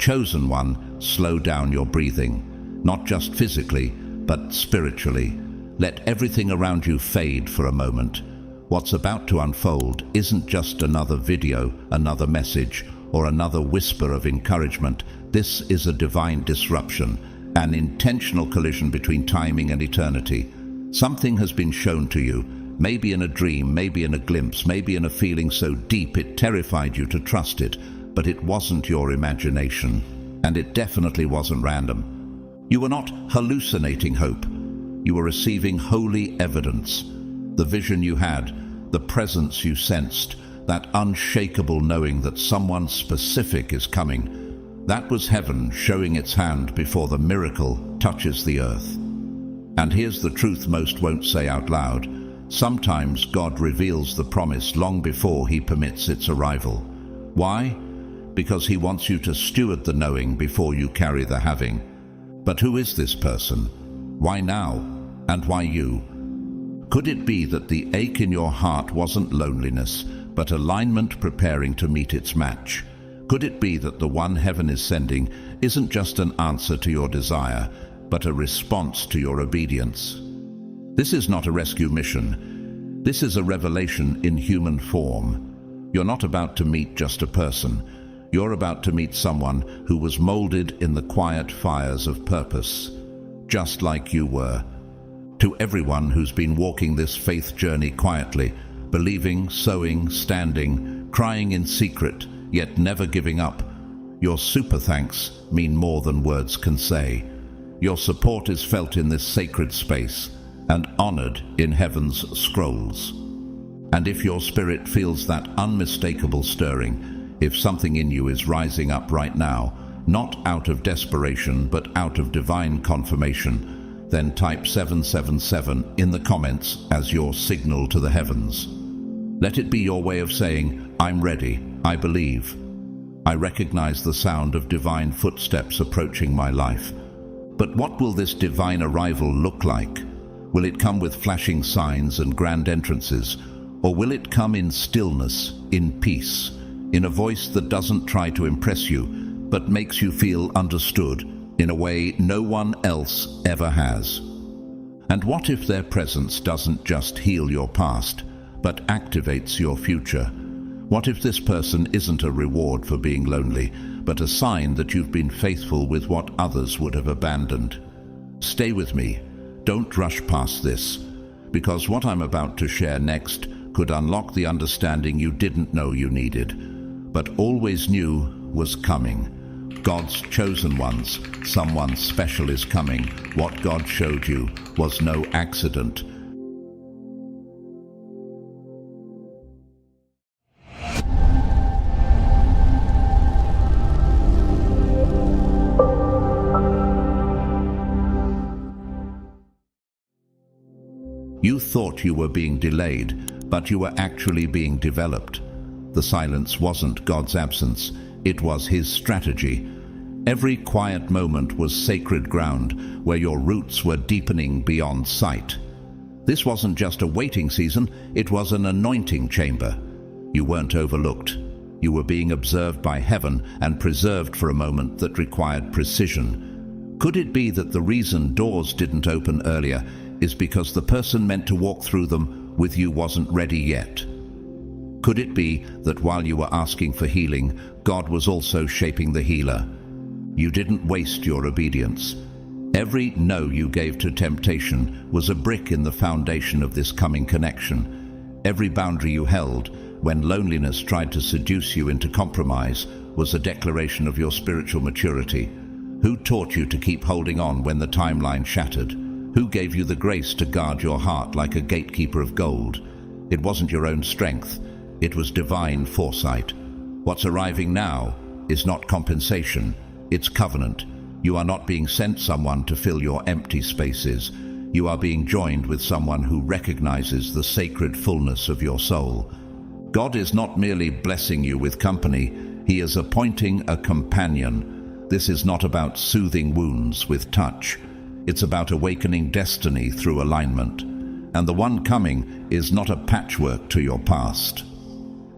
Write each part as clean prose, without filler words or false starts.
chosen one, slow down your breathing, not just physically, but spiritually. Let everything around you fade for a moment. What's about to unfold isn't just another video, another message, or another whisper of encouragement. This is a divine disruption, an intentional collision between timing and eternity. Something has been shown to you, maybe in a dream, maybe in a glimpse, maybe in a feeling so deep it terrified you to trust it, but it wasn't your imagination, and it definitely wasn't random. You were not hallucinating hope. You were receiving holy evidence. The vision you had, the presence you sensed, that unshakable knowing that someone specific is coming, that was heaven showing its hand before the miracle touches the earth. And here's the truth most won't say out loud. Sometimes God reveals the promise long before he permits its arrival. Why? Because he wants you to steward the knowing before you carry the having. But who is this person? Why now? And why you? Could it be that the ache in your heart wasn't loneliness, but alignment preparing to meet its match? Could it be that the one heaven is sending isn't just an answer to your desire, but a response to your obedience? This is not a rescue mission. This is a revelation in human form. You're not about to meet just a person. You're about to meet someone who was molded in the quiet fires of purpose, just like you were. To everyone who's been walking this faith journey quietly, believing, sowing, standing, crying in secret, yet never giving up, your super thanks mean more than words can say. Your support is felt in this sacred space and honored in heaven's scrolls. And if your spirit feels that unmistakable stirring, if something in you is rising up right now, not out of desperation but out of divine confirmation, then type 777 in the comments as your signal to the heavens. Let it be your way of saying, I'm ready, I believe. I recognize the sound of divine footsteps approaching my life. But what will this divine arrival look like? Will it come with flashing signs and grand entrances? Or will it come in stillness, in peace, in a voice that doesn't try to impress you, but makes you feel understood in a way no one else ever has? And what if their presence doesn't just heal your past, but activates your future? What if this person isn't a reward for being lonely, but a sign that you've been faithful with what others would have abandoned? Stay with me. Don't rush past this, because what I'm about to share next could unlock the understanding you didn't know you needed, but always knew was coming. God's chosen ones, someone special is coming. What God showed you was no accident. You thought you were being delayed, but you were actually being developed. The silence wasn't God's absence, it was his strategy. Every quiet moment was sacred ground where your roots were deepening beyond sight. This wasn't just a waiting season, it was an anointing chamber. You weren't overlooked. You were being observed by heaven and preserved for a moment that required precision. Could it be that the reason doors didn't open earlier is because the person meant to walk through them with you wasn't ready yet? Could it be that while you were asking for healing, God was also shaping the healer? You didn't waste your obedience. Every no you gave to temptation was a brick in the foundation of this coming connection. Every boundary you held when loneliness tried to seduce you into compromise was a declaration of your spiritual maturity. Who taught you to keep holding on when the timeline shattered? Who gave you the grace to guard your heart like a gatekeeper of gold? It wasn't your own strength. It was divine foresight. What's arriving now is not compensation. It's covenant. You are not being sent someone to fill your empty spaces. You are being joined with someone who recognizes the sacred fullness of your soul. God is not merely blessing you with company. He is appointing a companion. This is not about soothing wounds with touch. It's about awakening destiny through alignment. And the one coming is not a patchwork to your past.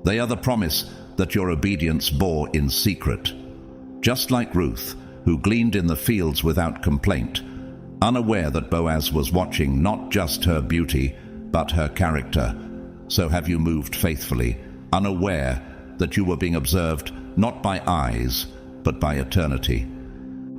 They are the promise that your obedience bore in secret. Just like Ruth, who gleaned in the fields without complaint, unaware that Boaz was watching not just her beauty, but her character. So have you moved faithfully, unaware that you were being observed not by eyes, but by eternity.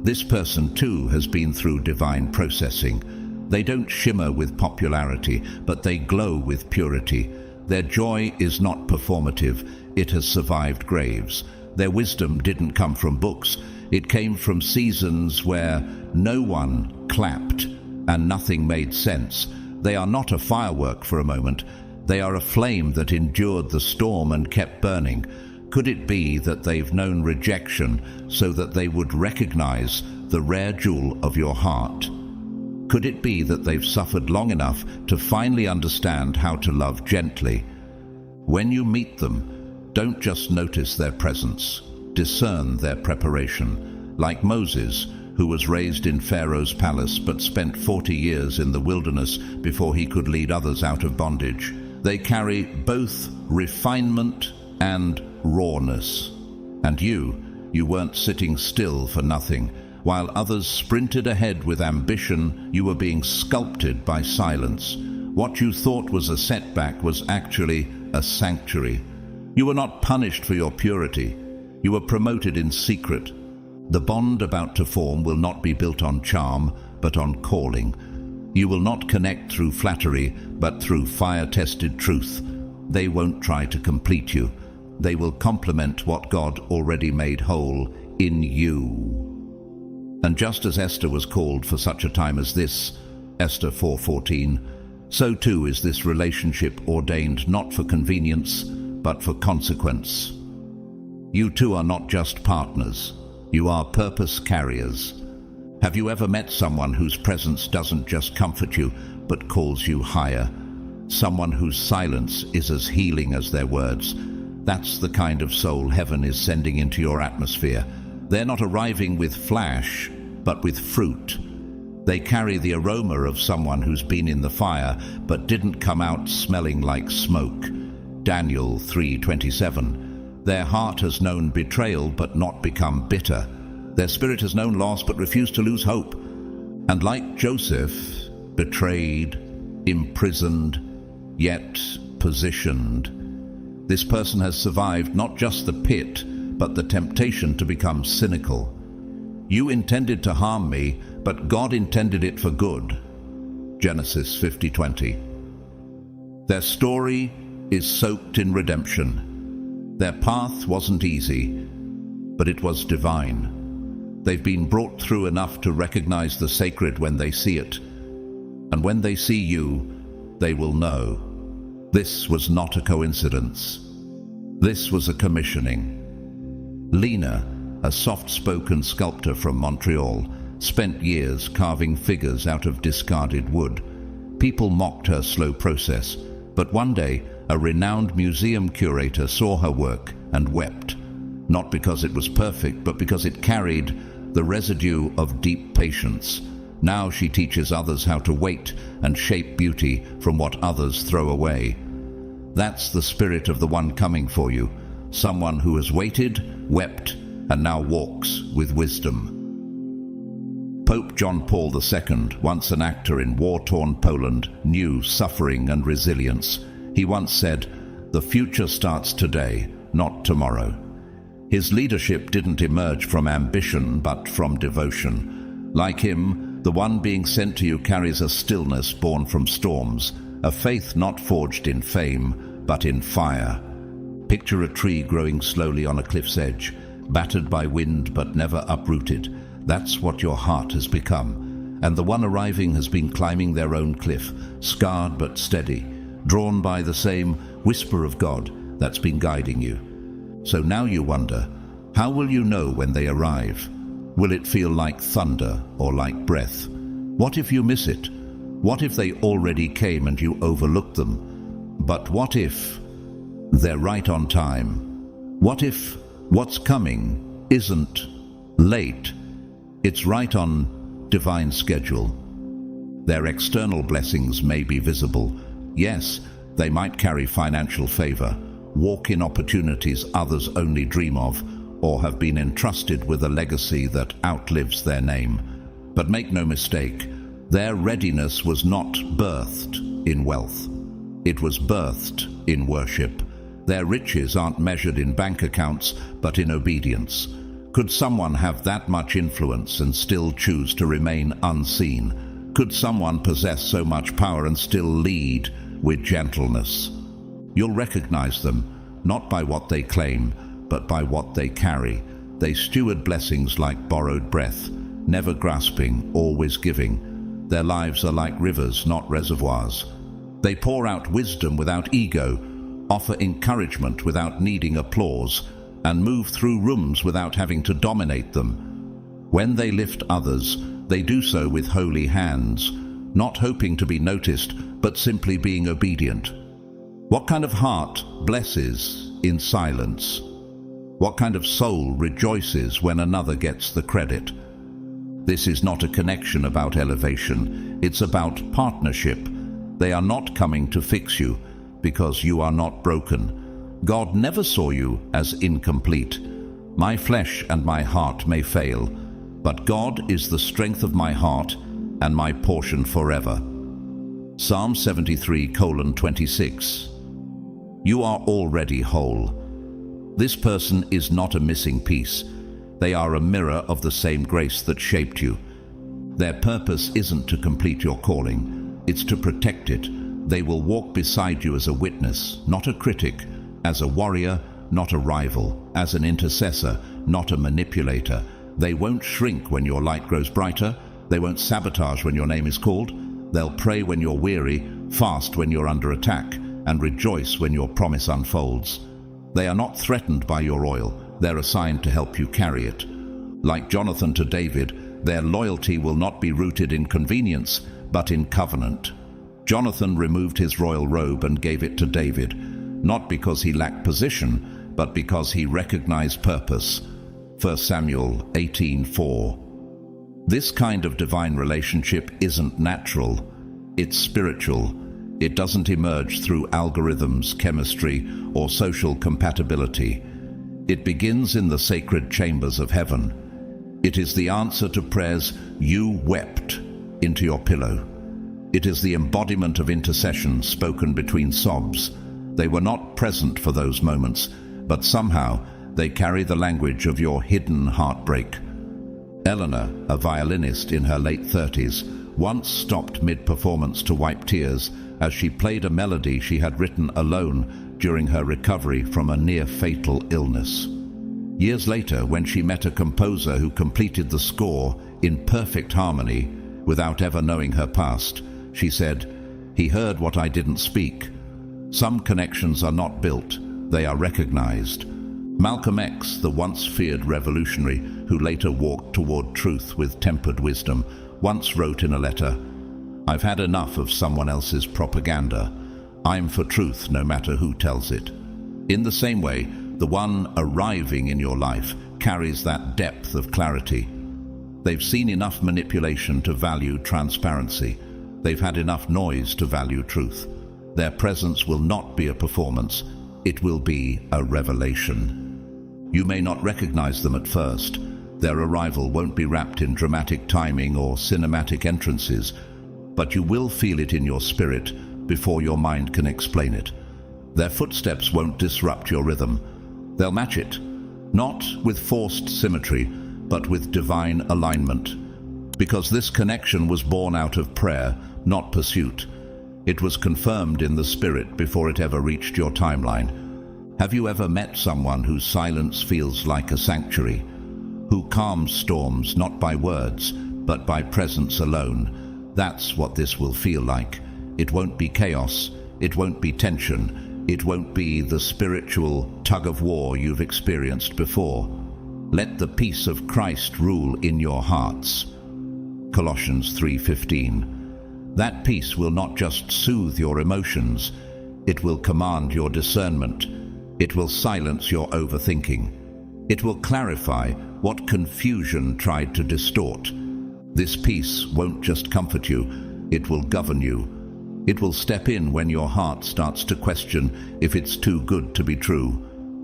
This person too has been through divine processing. They don't shimmer with popularity, but they glow with purity. Their joy is not performative, it has survived graves. Their wisdom didn't come from books, it came from seasons where no one clapped and nothing made sense. They are not a firework for a moment, they are a flame that endured the storm and kept burning. Could it be that they've known rejection so that they would recognize the rare jewel of your heart? Could it be that they've suffered long enough to finally understand how to love gently? When you meet them, don't just notice their presence, discern their preparation. Like Moses, who was raised in Pharaoh's palace but spent 40 years in the wilderness before he could lead others out of bondage. They carry both refinement and rawness. And you weren't sitting still for nothing. While others sprinted ahead with ambition, you were being sculpted by silence. What you thought was a setback was actually a sanctuary. You were not punished for your purity. You were promoted in secret. The bond about to form will not be built on charm, but on calling. You will not connect through flattery, but through fire-tested truth. They won't try to complete you. They will complement what God already made whole in you. And just as Esther was called for such a time as this, Esther 4:14, so too is this relationship ordained not for convenience, but for consequence. You two are not just partners. You are purpose carriers. Have you ever met someone whose presence doesn't just comfort you, but calls you higher? Someone whose silence is as healing as their words. That's the kind of soul heaven is sending into your atmosphere. They're not arriving with flash, but with fruit. They carry the aroma of someone who's been in the fire, but didn't come out smelling like smoke. Daniel 3:27. Their heart has known betrayal, but not become bitter. Their spirit has known loss, but refused to lose hope. And like Joseph, betrayed, imprisoned, yet positioned. This person has survived not just the pit, but the temptation to become cynical. You intended to harm me, but God intended it for good. Genesis 50:20. Their story is soaked in redemption. Their path wasn't easy, but it was divine. They've been brought through enough to recognize the sacred when they see it. And when they see you, they will know. This was not a coincidence. This was a commissioning. Lena, a soft-spoken sculptor from Montreal, spent years carving figures out of discarded wood. People mocked her slow process, but one day a renowned museum curator saw her work and wept, not because it was perfect, but because it carried the residue of deep patience. Now she teaches others how to wait and shape beauty from what others throw away. That's the spirit of the one coming for you, someone who has waited, wept, and now walks with wisdom. Pope John Paul II, once an actor in war-torn Poland, knew suffering and resilience. He once said, "The future starts today, not tomorrow." His leadership didn't emerge from ambition, but from devotion. Like him, the one being sent to you carries a stillness born from storms, a faith not forged in fame, but in fire. Picture a tree growing slowly on a cliff's edge, battered by wind but never uprooted. That's what your heart has become. And the one arriving has been climbing their own cliff, scarred but steady, drawn by the same whisper of God that's been guiding you. So now you wonder, how will you know when they arrive? Will it feel like thunder or like breath? What if you miss it? What if they already came and you overlooked them? But what if they're right on time? What if what's coming isn't late? It's right on divine schedule. Their external blessings may be visible. Yes, they might carry financial favor, walk in opportunities others only dream of, or have been entrusted with a legacy that outlives their name. But make no mistake, their readiness was not birthed in wealth. It was birthed in worship. Their riches aren't measured in bank accounts, but in obedience. Could someone have that much influence and still choose to remain unseen? Could someone possess so much power and still lead with gentleness? You'll recognize them, not by what they claim, but by what they carry. They steward blessings like borrowed breath, never grasping, always giving. Their lives are like rivers, not reservoirs. They pour out wisdom without ego, offer encouragement without needing applause, and move through rooms without having to dominate them. When they lift others, they do so with holy hands, not hoping to be noticed, but simply being obedient. What kind of heart blesses in silence? What kind of soul rejoices when another gets the credit? This is not a connection about elevation, it's about partnership. They are not coming to fix you, because you are not broken. God never saw you as incomplete. My flesh and my heart may fail, but God is the strength of my heart and my portion forever. Psalm 73:26. You are already whole. This person is not a missing piece. They are a mirror of the same grace that shaped you. Their purpose isn't to complete your calling, it's to protect it. They will walk beside you as a witness, not a critic, as a warrior, not a rival, as an intercessor, not a manipulator. They won't shrink when your light grows brighter. They won't sabotage when your name is called. They'll pray when you're weary, fast when you're under attack, and rejoice when your promise unfolds. They are not threatened by your oil. They're assigned to help you carry it. Like Jonathan to David, their loyalty will not be rooted in convenience, but in covenant. Jonathan removed his royal robe and gave it to David, not because he lacked position, but because he recognized purpose. 1 Samuel 18:4. This kind of divine relationship isn't natural, it's spiritual. It doesn't emerge through algorithms, chemistry, or social compatibility. It begins in the sacred chambers of heaven. It is the answer to prayers you wept into your pillow. It is the embodiment of intercession spoken between sobs. They were not present for those moments, but somehow they carry the language of your hidden heartbreak. Eleanor, a violinist in her late 30s, once stopped mid-performance to wipe tears as she played a melody she had written alone during her recovery from a near-fatal illness. Years later, when she met a composer who completed the score in perfect harmony without ever knowing her past, she said, "He heard what I didn't speak." Some connections are not built, they are recognized. Malcolm X, the once feared revolutionary who later walked toward truth with tempered wisdom, once wrote in a letter, "I've had enough of someone else's propaganda. I'm for truth no matter who tells it." In the same way, the one arriving in your life carries that depth of clarity. They've seen enough manipulation to value transparency. They've had enough noise to value truth. Their presence will not be a performance, it will be a revelation. You may not recognize them at first. Their arrival won't be wrapped in dramatic timing or cinematic entrances, but you will feel it in your spirit before your mind can explain it. Their footsteps won't disrupt your rhythm. They'll match it, not with forced symmetry, but with divine alignment. Because this connection was born out of prayer, not pursuit. It was confirmed in the spirit before it ever reached your timeline. Have you ever met someone whose silence feels like a sanctuary? Who calms storms not by words, but by presence alone? That's what this will feel like. It won't be chaos, it won't be tension, it won't be the spiritual tug-of-war you've experienced before. Let the peace of Christ rule in your hearts. Colossians 3:15. That peace will not just soothe your emotions, it will command your discernment. It will silence your overthinking. It will clarify what confusion tried to distort. This peace won't just comfort you, it will govern you. It will step in when your heart starts to question if it's too good to be true,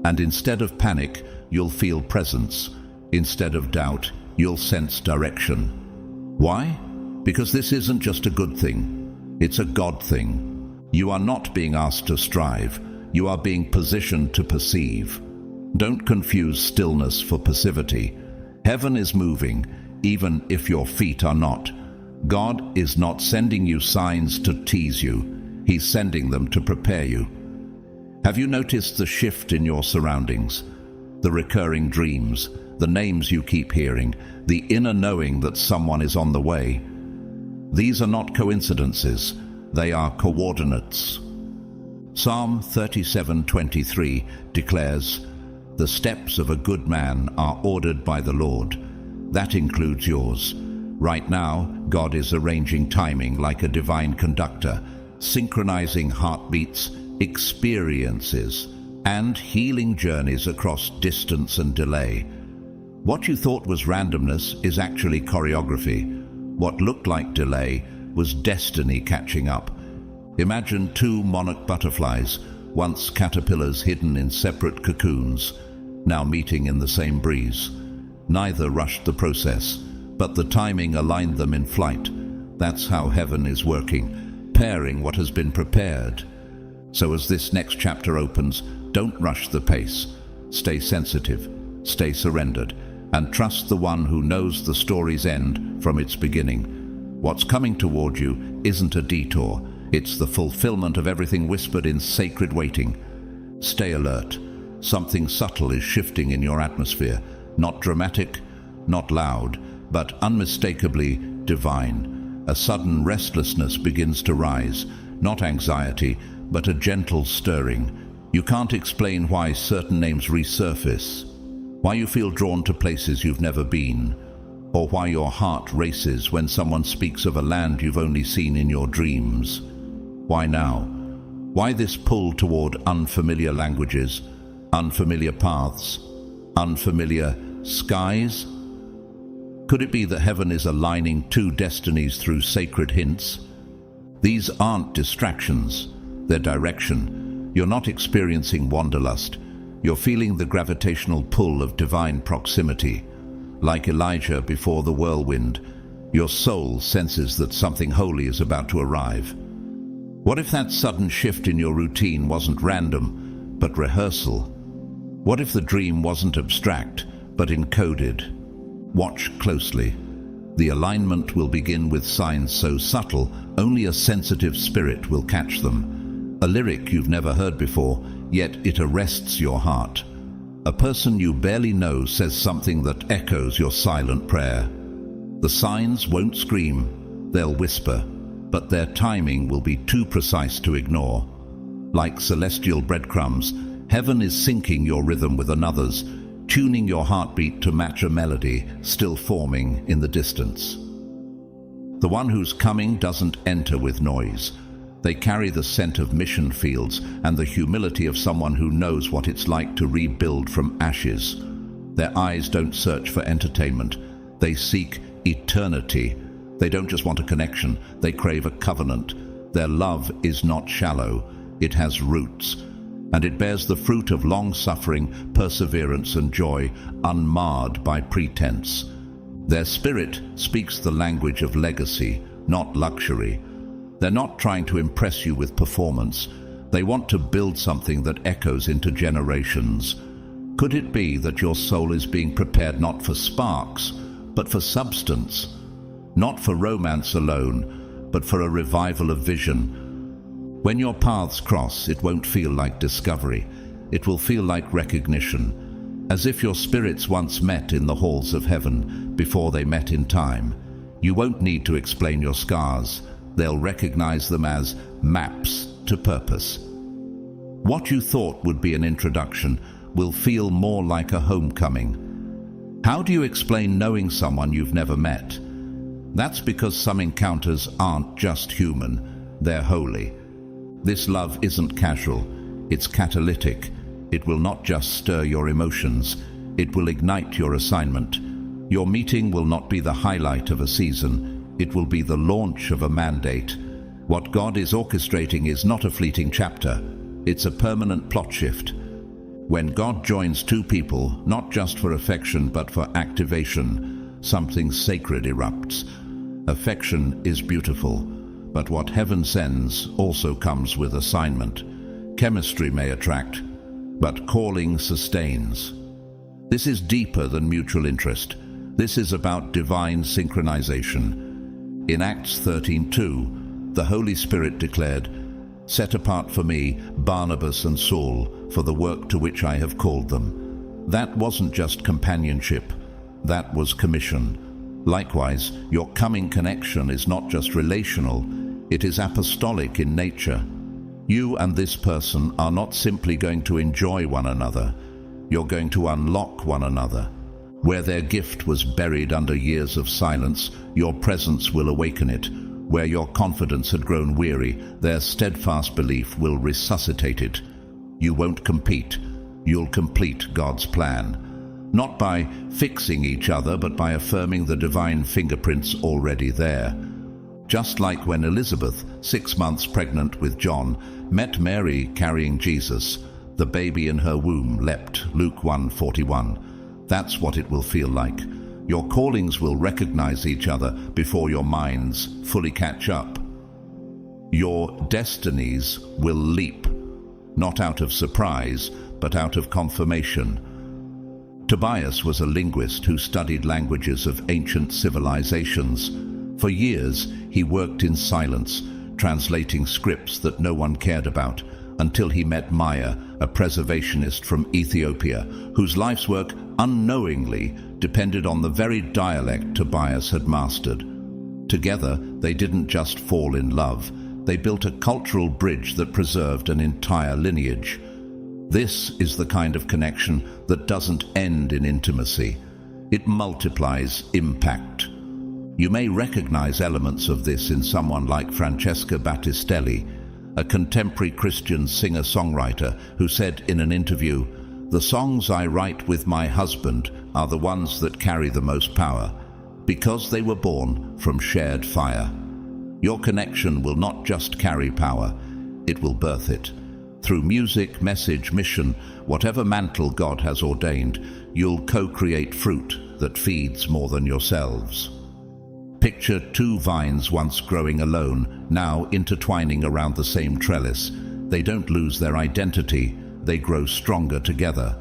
And instead of panic, you'll feel presence. Instead of doubt, you'll sense direction. Why? Because this isn't just a good thing. It's a God thing. You are not being asked to strive. You are being positioned to perceive. Don't confuse stillness for passivity. Heaven is moving, even if your feet are not. God is not sending you signs to tease you. He's sending them to prepare you. Have you noticed the shift in your surroundings? The recurring dreams, the names you keep hearing, the inner knowing that someone is on the way. These are not coincidences. They are coordinates. Psalm 37:23 declares, "The steps of a good man are ordered by the Lord." That includes yours. Right now, God is arranging timing like a divine conductor, synchronizing heartbeats, experiences, and healing journeys across distance and delay. What you thought was randomness is actually choreography. What looked like delay was destiny catching up. Imagine two monarch butterflies, once caterpillars hidden in separate cocoons, now meeting in the same breeze. Neither rushed the process, but the timing aligned them in flight. That's how heaven is working, pairing what has been prepared. So as this next chapter opens, don't rush the pace. Stay sensitive, stay surrendered, and trust the one who knows the story's end from its beginning. What's coming toward you isn't a detour. It's the fulfillment of everything whispered in sacred waiting. Stay alert. Something subtle is shifting in your atmosphere. Not dramatic, not loud, but unmistakably divine. A sudden restlessness begins to rise. Not anxiety, but a gentle stirring. You can't explain why certain names resurface, why you feel drawn to places you've never been, or why your heart races when someone speaks of a land you've only seen in your dreams. Why now? Why this pull toward unfamiliar languages, unfamiliar paths, unfamiliar skies? Could it be that heaven is aligning two destinies through sacred hints? These aren't distractions, they're direction. You're not experiencing wanderlust. You're feeling the gravitational pull of divine proximity. Like Elijah before the whirlwind, your soul senses that something holy is about to arrive. What if that sudden shift in your routine wasn't random, but rehearsal? What if the dream wasn't abstract, but encoded? Watch closely. The alignment will begin with signs so subtle, only a sensitive spirit will catch them. A lyric you've never heard before, yet it arrests your heart. A person you barely know says something that echoes your silent prayer. The signs won't scream, they'll whisper, but their timing will be too precise to ignore. Like celestial breadcrumbs, heaven is syncing your rhythm with another's, tuning your heartbeat to match a melody still forming in the distance. The one who's coming doesn't enter with noise. They carry the scent of mission fields and the humility of someone who knows what it's like to rebuild from ashes. Their eyes don't search for entertainment. They seek eternity. They don't just want a connection, they crave a covenant. Their love is not shallow, it has roots, and it bears the fruit of long-suffering, perseverance and joy, unmarred by pretense. Their spirit speaks the language of legacy, not luxury. They're not trying to impress you with performance. They want to build something that echoes into generations. Could it be that your soul is being prepared not for sparks, but for substance? Not for romance alone, but for a revival of vision. When your paths cross, it won't feel like discovery. It will feel like recognition, as if your spirits once met in the halls of heaven before they met in time. You won't need to explain your scars. They'll recognize them as maps to purpose. What you thought would be an introduction will feel more like a homecoming. How do you explain knowing someone you've never met? That's because some encounters aren't just human, they're holy. This love isn't casual, it's catalytic. It will not just stir your emotions, it will ignite your assignment. Your meeting will not be the highlight of a season, it will be the launch of a mandate. What God is orchestrating is not a fleeting chapter, it's a permanent plot shift. When God joins two people, not just for affection but for activation, something sacred erupts. Affection is beautiful, but what heaven sends also comes with assignment. Chemistry may attract, but calling sustains. This is deeper than mutual interest. This is about divine synchronization. In Acts 13:2, the Holy Spirit declared, "Set apart for me Barnabas and Saul for the work to which I have called them." That wasn't just companionship, that was commission. Likewise, your coming connection is not just relational, it is apostolic in nature. You and this person are not simply going to enjoy one another, you're going to unlock one another. Where their gift was buried under years of silence, your presence will awaken it. Where your confidence had grown weary, their steadfast belief will resuscitate it. You won't compete, you'll complete God's plan. Not by fixing each other, but by affirming the divine fingerprints already there. Just like when Elizabeth, 6 months pregnant with John, met Mary carrying Jesus, the baby in her womb leapt, Luke 1:41. That's what it will feel like. Your callings will recognize each other before your minds fully catch up. Your destinies will leap, not out of surprise, but out of confirmation. Tobias was a linguist who studied languages of ancient civilizations. For years, he worked in silence, translating scripts that no one cared about, until he met Maya, a preservationist from Ethiopia, whose life's work unknowingly depended on the very dialect Tobias had mastered. Together, they didn't just fall in love, they built a cultural bridge that preserved an entire lineage. This is the kind of connection that doesn't end in intimacy. It multiplies impact. You may recognize elements of this in someone like Francesca Battistelli, a contemporary Christian singer-songwriter who said in an interview, "The songs I write with my husband are the ones that carry the most power, because they were born from shared fire." Your connection will not just carry power, it will birth it. Through music, message, mission, whatever mantle God has ordained, you'll co-create fruit that feeds more than yourselves. Picture two vines once growing alone, now intertwining around the same trellis. They don't lose their identity, they grow stronger together.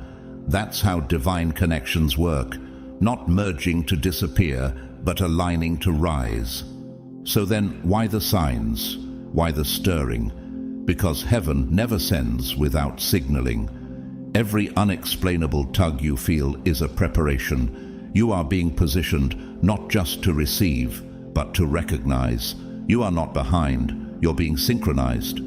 That's how divine connections work, not merging to disappear, but aligning to rise. So then, why the signs? Why the stirring? Because heaven never sends without signaling. Every unexplainable tug you feel is a preparation. You are being positioned not just to receive, but to recognize. You are not behind, you're being synchronized.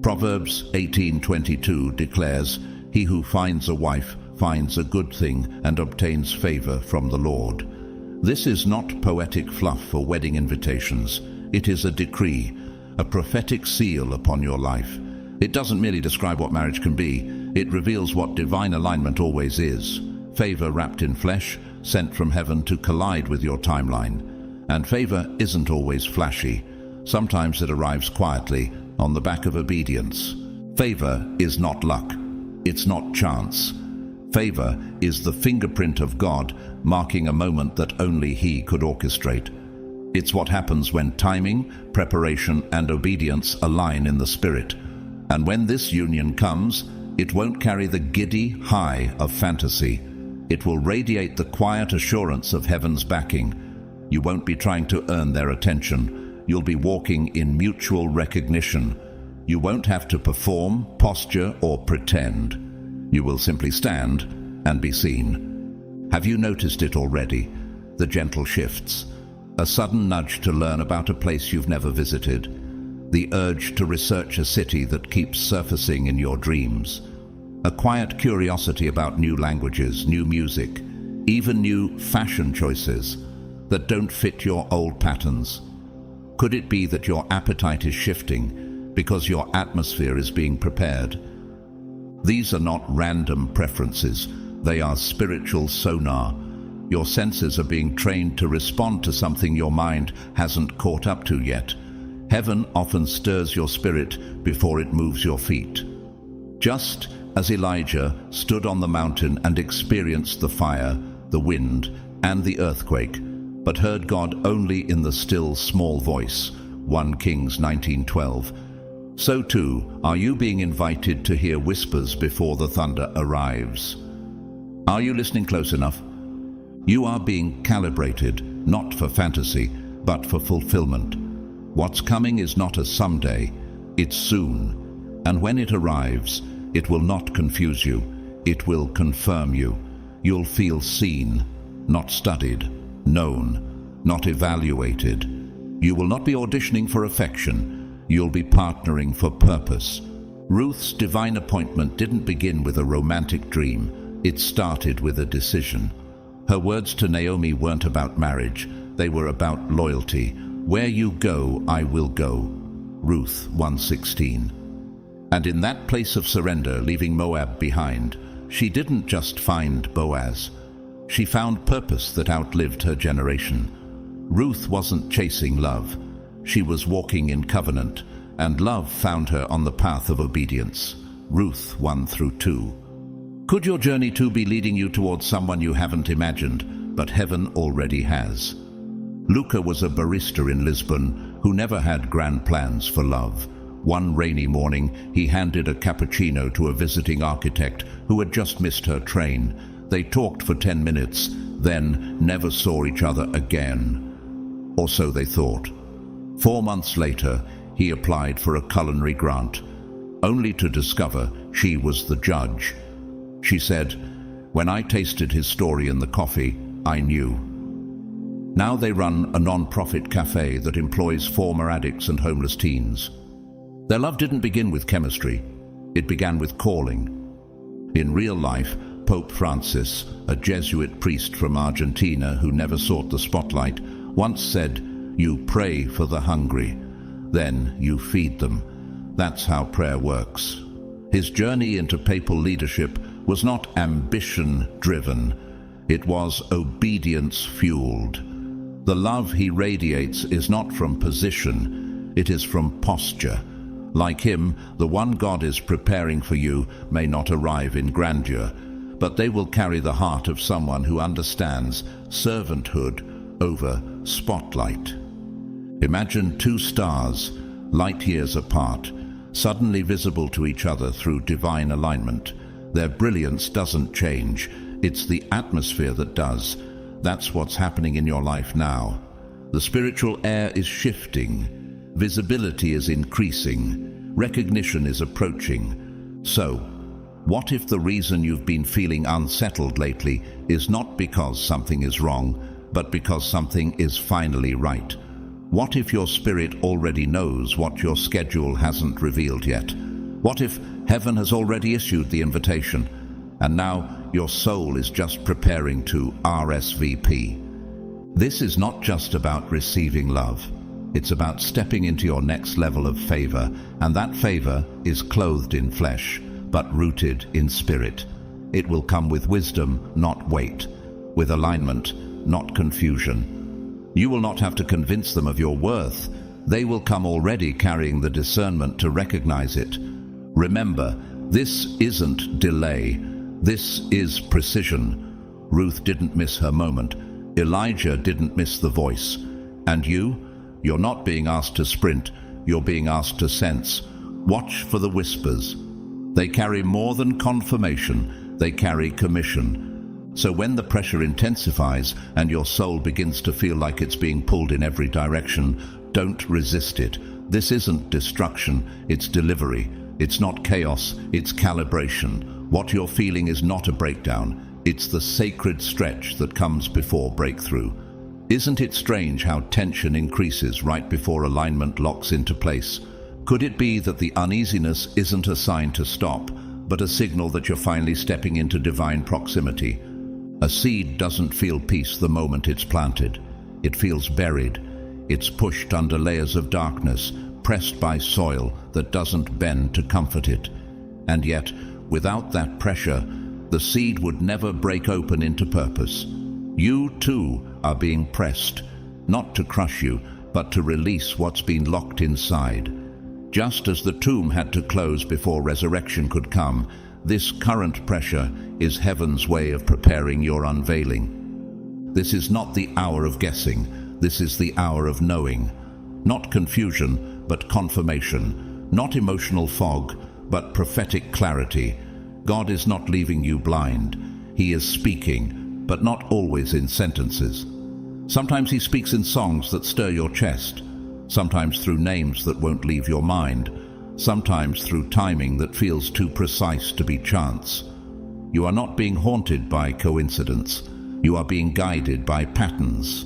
Proverbs 18:22 declares, "He who finds a wife finds a good thing and obtains favor from the Lord." This is not poetic fluff for wedding invitations. It is a decree, a prophetic seal upon your life. It doesn't merely describe what marriage can be, it reveals what divine alignment always is. Favor wrapped in flesh, sent from heaven to collide with your timeline. And favor isn't always flashy. Sometimes it arrives quietly, on the back of obedience. Favor is not luck. It's not chance. Favor is the fingerprint of God, marking a moment that only He could orchestrate. It's what happens when timing, preparation, and obedience align in the Spirit. And when this union comes, it won't carry the giddy high of fantasy. It will radiate the quiet assurance of heaven's backing. You won't be trying to earn their attention. You'll be walking in mutual recognition. You won't have to perform, posture, or pretend. You will simply stand and be seen. Have you noticed it already? The gentle shifts. A sudden nudge to learn about a place you've never visited. The urge to research a city that keeps surfacing in your dreams. A quiet curiosity about new languages, new music, even new fashion choices that don't fit your old patterns. Could it be that your appetite is shifting because your atmosphere is being prepared? These are not random preferences, they are spiritual sonar. Your senses are being trained to respond to something your mind hasn't caught up to yet. Heaven often stirs your spirit before it moves your feet. Just as Elijah stood on the mountain and experienced the fire, the wind, and the earthquake, but heard God only in the still small voice, 1 Kings 19:12. So too are you being invited to hear whispers before the thunder arrives. Are you listening close enough? You are being calibrated, not for fantasy, but for fulfillment. What's coming is not a someday, it's soon. And when it arrives, it will not confuse you, it will confirm you. You'll feel seen, not studied, known, not evaluated. You will not be auditioning for affection, you'll be partnering for purpose. Ruth's divine appointment didn't begin with a romantic dream, it started with a decision. Her words to Naomi weren't about marriage, they were about loyalty. Where you go, I will go. Ruth 1:16. And in that place of surrender, leaving Moab behind, she didn't just find Boaz. She found purpose that outlived her generation. Ruth wasn't chasing love. She was walking in covenant, and love found her on the path of obedience. Ruth 1-2. Could your journey too be leading you towards someone you haven't imagined, but heaven already has? Luca was a barista in Lisbon who never had grand plans for love. One rainy morning, he handed a cappuccino to a visiting architect who had just missed her train. They talked for 10 minutes, then never saw each other again. Or so they thought. 4 months later, he applied for a culinary grant, only to discover she was the judge. She said, "When I tasted his story in the coffee, I knew." Now they run a non-profit cafe that employs former addicts and homeless teens. Their love didn't begin with chemistry, it began with calling. In real life, Pope Francis, a Jesuit priest from Argentina who never sought the spotlight, once said, "You pray for the hungry, then you feed them." That's how prayer works. His journey into papal leadership was not ambition-driven, it was obedience-fueled. The love he radiates is not from position, it is from posture. Like him, the one God is preparing for you may not arrive in grandeur, but they will carry the heart of someone who understands servanthood over spotlight. Imagine 2 stars, light years apart, suddenly visible to each other through divine alignment. Their brilliance doesn't change, it's the atmosphere that does. That's what's happening in your life now. The spiritual air is shifting, visibility is increasing, recognition is approaching. So, what if the reason you've been feeling unsettled lately is not because something is wrong, but because something is finally right? What if your spirit already knows what your schedule hasn't revealed yet? What if heaven has already issued the invitation, and now your soul is just preparing to RSVP? This is not just about receiving love. It's about stepping into your next level of favor, and that favor is clothed in flesh, but rooted in spirit. It will come with wisdom, not weight, with alignment, not confusion. You will not have to convince them of your worth. They will come already carrying the discernment to recognize it. Remember, this isn't delay. This is precision. Ruth didn't miss her moment. Elijah didn't miss the voice. And you're not being asked to sprint, you're being asked to sense. Watch for the whispers. They carry more than confirmation, they carry commission. So when the pressure intensifies and your soul begins to feel like it's being pulled in every direction, don't resist it. This isn't destruction, it's delivery. It's not chaos, it's calibration. What you're feeling is not a breakdown, it's the sacred stretch that comes before breakthrough. Isn't it strange how tension increases right before alignment locks into place? Could it be that the uneasiness isn't a sign to stop, but a signal that you're finally stepping into divine proximity? A seed doesn't feel peace the moment it's planted. It feels buried. It's pushed under layers of darkness, pressed by soil that doesn't bend to comfort it. And yet, without that pressure, the seed would never break open into purpose. You too are being pressed, not to crush you, but to release what's been locked inside. Just as the tomb had to close before resurrection could come, This current pressure is heaven's way of preparing your unveiling. This is not the hour of guessing. This is the hour of knowing. Not confusion, but confirmation. Not emotional fog, but prophetic clarity. God is not leaving you blind. He is speaking, but not always in sentences. Sometimes he speaks in songs that stir your chest. Sometimes through names that won't leave your mind. Sometimes through timing that feels too precise to be chance. You are not being haunted by coincidence. You are being guided by patterns.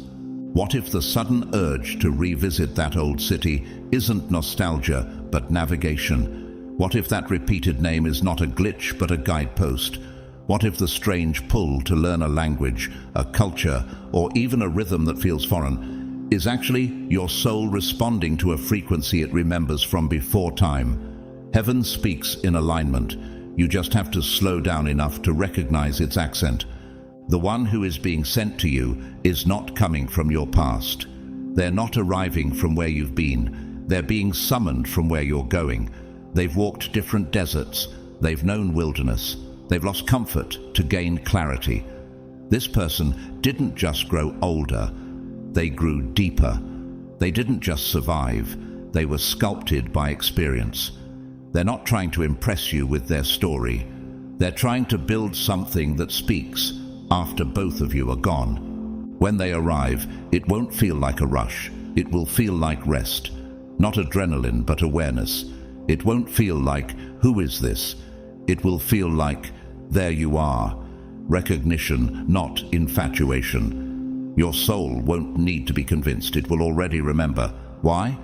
What if the sudden urge to revisit that old city isn't nostalgia, but navigation? What if that repeated name is not a glitch, but a guidepost? What if the strange pull to learn a language, a culture, or even a rhythm that feels foreign is actually your soul responding to a frequency it remembers from before time? Heaven speaks in alignment. You just have to slow down enough to recognize its accent. The one who is being sent to you is not coming from your past. They're not arriving from where you've been. They're being summoned from where you're going. They've walked different deserts. They've known wilderness. They've lost comfort to gain clarity. This person didn't just grow older. They grew deeper. They didn't just survive. They were sculpted by experience. They're not trying to impress you with their story. They're trying to build something that speaks after both of you are gone. When they arrive, it won't feel like a rush. It will feel like rest. Not adrenaline, but awareness. It won't feel like, who is this? It will feel like, there you are. Recognition, not infatuation. Your soul won't need to be convinced. It will already remember. Why?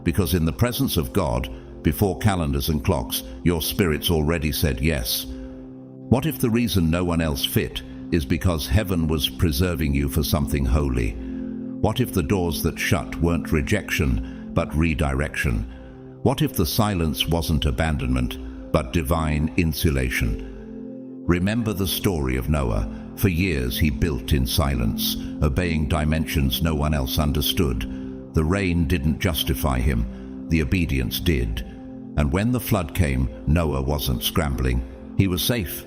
Because in the presence of God, before calendars and clocks, your spirit's already said yes. What if the reason no one else fit is because heaven was preserving you for something holy? What if the doors that shut weren't rejection, but redirection? What if the silence wasn't abandonment, but divine insulation? Remember the story of Noah. For years he built in silence, obeying dimensions no one else understood. The rain didn't justify him, the obedience did. And when the flood came, Noah wasn't scrambling. He was safe.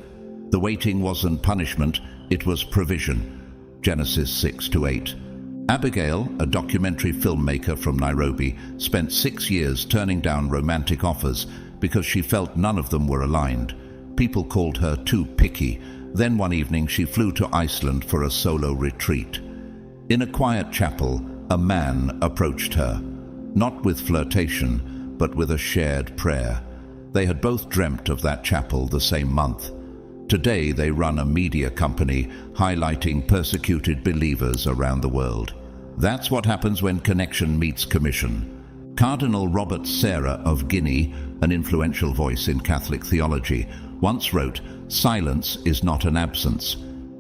The waiting wasn't punishment, it was provision. Genesis 6-8. Abigail, a documentary filmmaker from Nairobi, spent 6 years turning down romantic offers because she felt none of them were aligned. People called her too picky. Then one evening she flew to Iceland for a solo retreat. In a quiet chapel, a man approached her, not with flirtation, but with a shared prayer. They had both dreamt of that chapel the same month. Today they run a media company highlighting persecuted believers around the world. That's what happens when connection meets commission. Cardinal Robert Sarah of Guinea, an influential voice in Catholic theology, once wrote, "Silence is not an absence.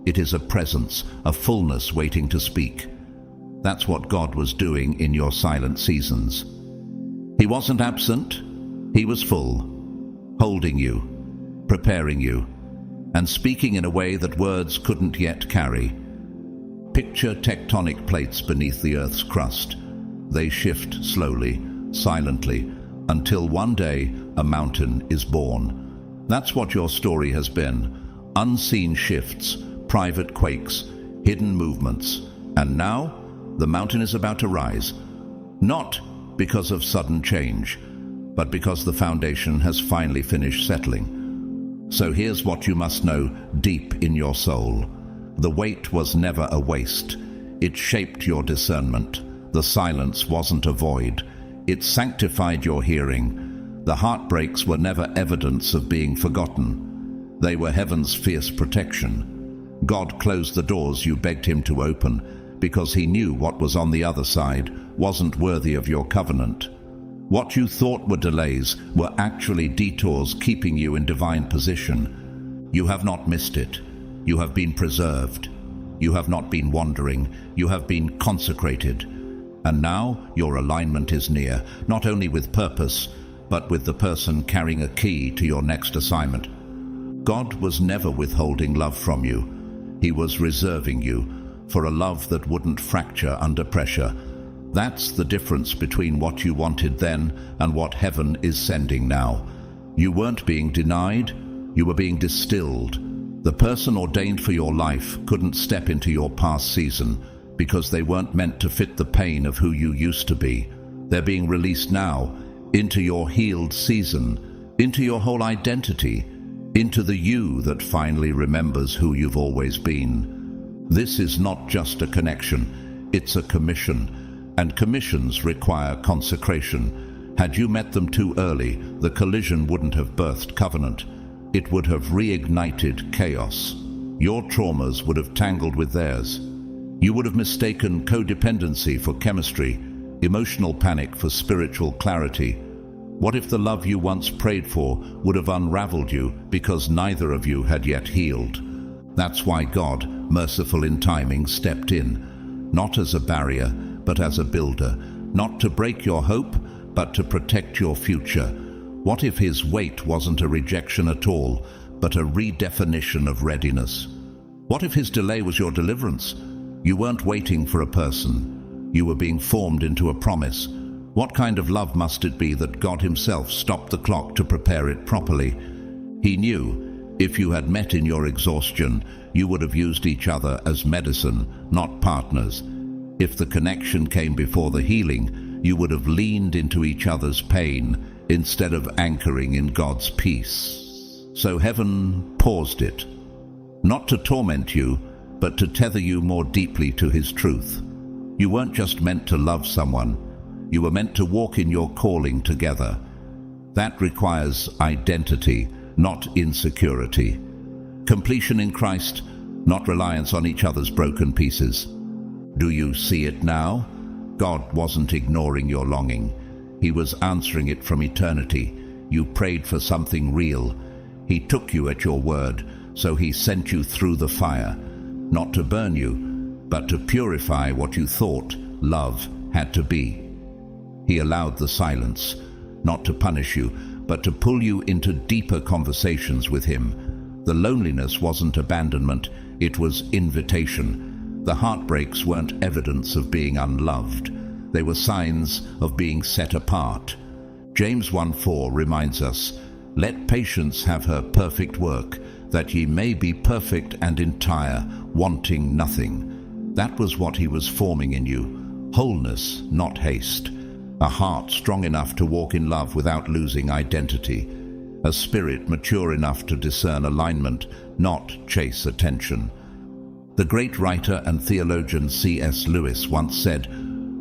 It is a presence, a fullness waiting to speak." That's what God was doing in your silent seasons. He wasn't absent, he was full, holding you, preparing you, and speaking in a way that words couldn't yet carry. Picture tectonic plates beneath the Earth's crust. They shift slowly, silently, until one day a mountain is born. That's what your story has been. Unseen shifts, private quakes, hidden movements. And now, the mountain is about to rise. Not because of sudden change, but because the foundation has finally finished settling. So here's what you must know deep in your soul. The wait was never a waste. It shaped your discernment. The silence wasn't a void. It sanctified your hearing. The heartbreaks were never evidence of being forgotten. They were heaven's fierce protection. God closed the doors you begged him to open because he knew what was on the other side wasn't worthy of your covenant. What you thought were delays were actually detours keeping you in divine position. You have not missed it. You have been preserved. You have not been wandering. You have been consecrated. And now your alignment is near, not only with purpose, but with the person carrying a key to your next assignment. God was never withholding love from you. He was reserving you for a love that wouldn't fracture under pressure. That's the difference between what you wanted then and what heaven is sending now. You weren't being denied, You were being distilled. The person ordained for your life couldn't step into your past season because they weren't meant to fit the pain of who you used to be. They're being released now into your healed season, into your whole identity, into the you that finally remembers who you've always been. This is not just a connection, it's a commission, and commissions require consecration. Had you met them too early, the collision wouldn't have birthed covenant. It would have reignited chaos. Your traumas would have tangled with theirs. You would have mistaken codependency for chemistry, emotional panic for spiritual clarity. What if the love you once prayed for would have unraveled you because neither of you had yet healed? That's why God, merciful in timing, stepped in, not as a barrier, but as a builder, not to break your hope, but to protect your future. What if his wait wasn't a rejection at all, but a redefinition of readiness? What if his delay was your deliverance? You weren't waiting for a person. You were being formed into a promise. What kind of love must it be that God himself stopped the clock to prepare it properly? He knew if you had met in your exhaustion, you would have used each other as medicine, not partners. If the connection came before the healing, you would have leaned into each other's pain instead of anchoring in God's peace. So heaven paused it, not to torment you, but to tether you more deeply to his truth. You weren't just meant to love someone, you were meant to walk in your calling together. That requires identity, not insecurity. Completion in Christ, not reliance on each other's broken pieces. Do you see it now? God wasn't ignoring your longing. He was answering it from eternity. You prayed for something real. He took you at your word, so he sent you through the fire, not to burn you, but to purify what you thought love had to be. He allowed the silence, not to punish you, but to pull you into deeper conversations with him. The loneliness wasn't abandonment, it was invitation. The heartbreaks weren't evidence of being unloved. They were signs of being set apart. James 1:4 reminds us, "Let patience have her perfect work, that ye may be perfect and entire, wanting nothing." That was what he was forming in you. Wholeness, not haste. A heart strong enough to walk in love without losing identity. A spirit mature enough to discern alignment, not chase attention. The great writer and theologian C.S. Lewis once said,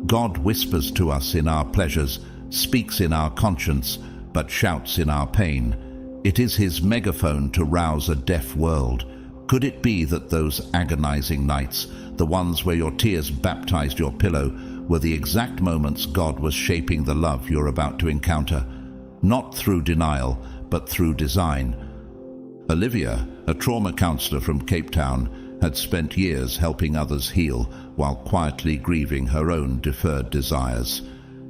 "God whispers to us in our pleasures, speaks in our conscience, but shouts in our pain. It is his megaphone to rouse a deaf world." Could it be that those agonizing nights, the ones where your tears baptized your pillow, were the exact moments God was shaping the love you're about to encounter? Not through denial, but through design. Olivia, a trauma counselor from Cape Town, had spent years helping others heal while quietly grieving her own deferred desires.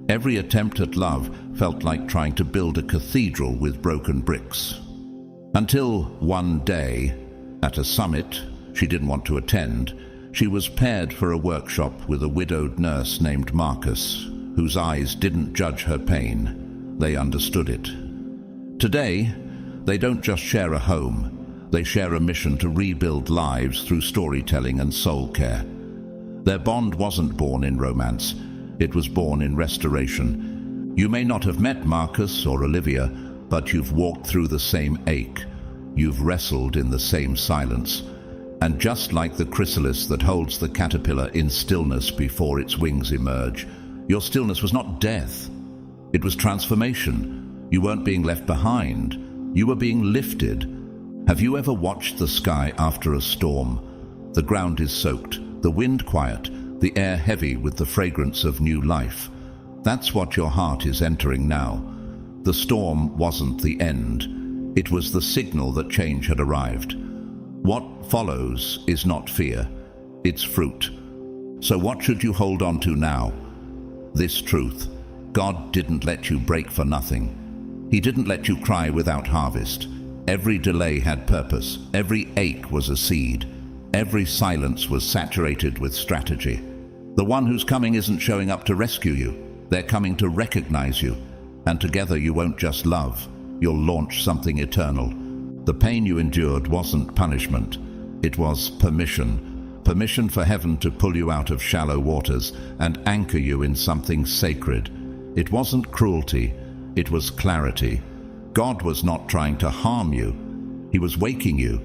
Every attempt at love felt like trying to build a cathedral with broken bricks. Until one day, at a summit she didn't want to attend, she was paired for a workshop with a widowed nurse named Marcus, whose eyes didn't judge her pain. They understood it. Today, they don't just share a home, they share a mission to rebuild lives through storytelling and soul care. Their bond wasn't born in romance, it was born in restoration. You may not have met Marcus or Olivia, but you've walked through the same ache. You've wrestled in the same silence. And just like the chrysalis that holds the caterpillar in stillness before its wings emerge, your stillness was not death. It was transformation. You weren't being left behind. You were being lifted. Have you ever watched the sky after a storm? The ground is soaked, the wind quiet, the air heavy with the fragrance of new life. That's what your heart is entering now. The storm wasn't the end. It was the signal that change had arrived. What follows is not fear, it's fruit. So what should you hold on to now? This truth: God didn't let you break for nothing. He didn't let you cry without harvest. Every delay had purpose, every ache was a seed, every silence was saturated with strategy. The one who's coming isn't showing up to rescue you, they're coming to recognize you. And together you won't just love, you'll launch something eternal. The pain you endured wasn't punishment. It was permission. Permission for heaven to pull you out of shallow waters and anchor you in something sacred. It wasn't cruelty. It was clarity. God was not trying to harm you. He was waking you.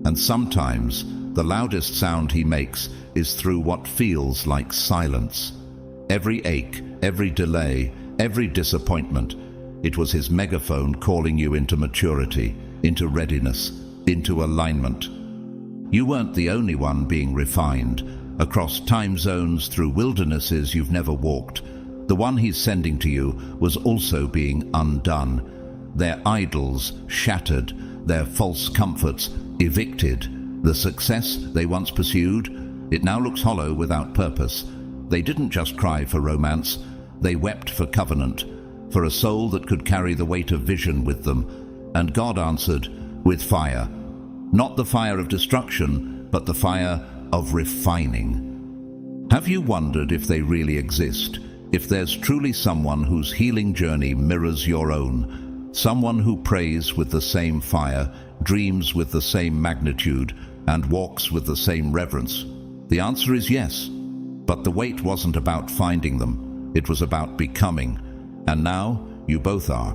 And sometimes the loudest sound he makes is through what feels like silence. Every ache, every delay, every disappointment, it was his megaphone calling you into maturity, into readiness, into alignment. You weren't the only one being refined. Across time zones, through wildernesses you've never walked, the one he's sending to you was also being undone. Their idols shattered, their false comforts evicted. The success they once pursued, it now looks hollow without purpose. They didn't just cry for romance, they wept for covenant, for a soul that could carry the weight of vision with them. And God answered with fire. Not the fire of destruction, but the fire of refining. Have you wondered if they really exist? If there's truly someone whose healing journey mirrors your own? Someone who prays with the same fire, dreams with the same magnitude, and walks with the same reverence? The answer is yes. But the wait wasn't about finding them. It was about becoming. And now you both are.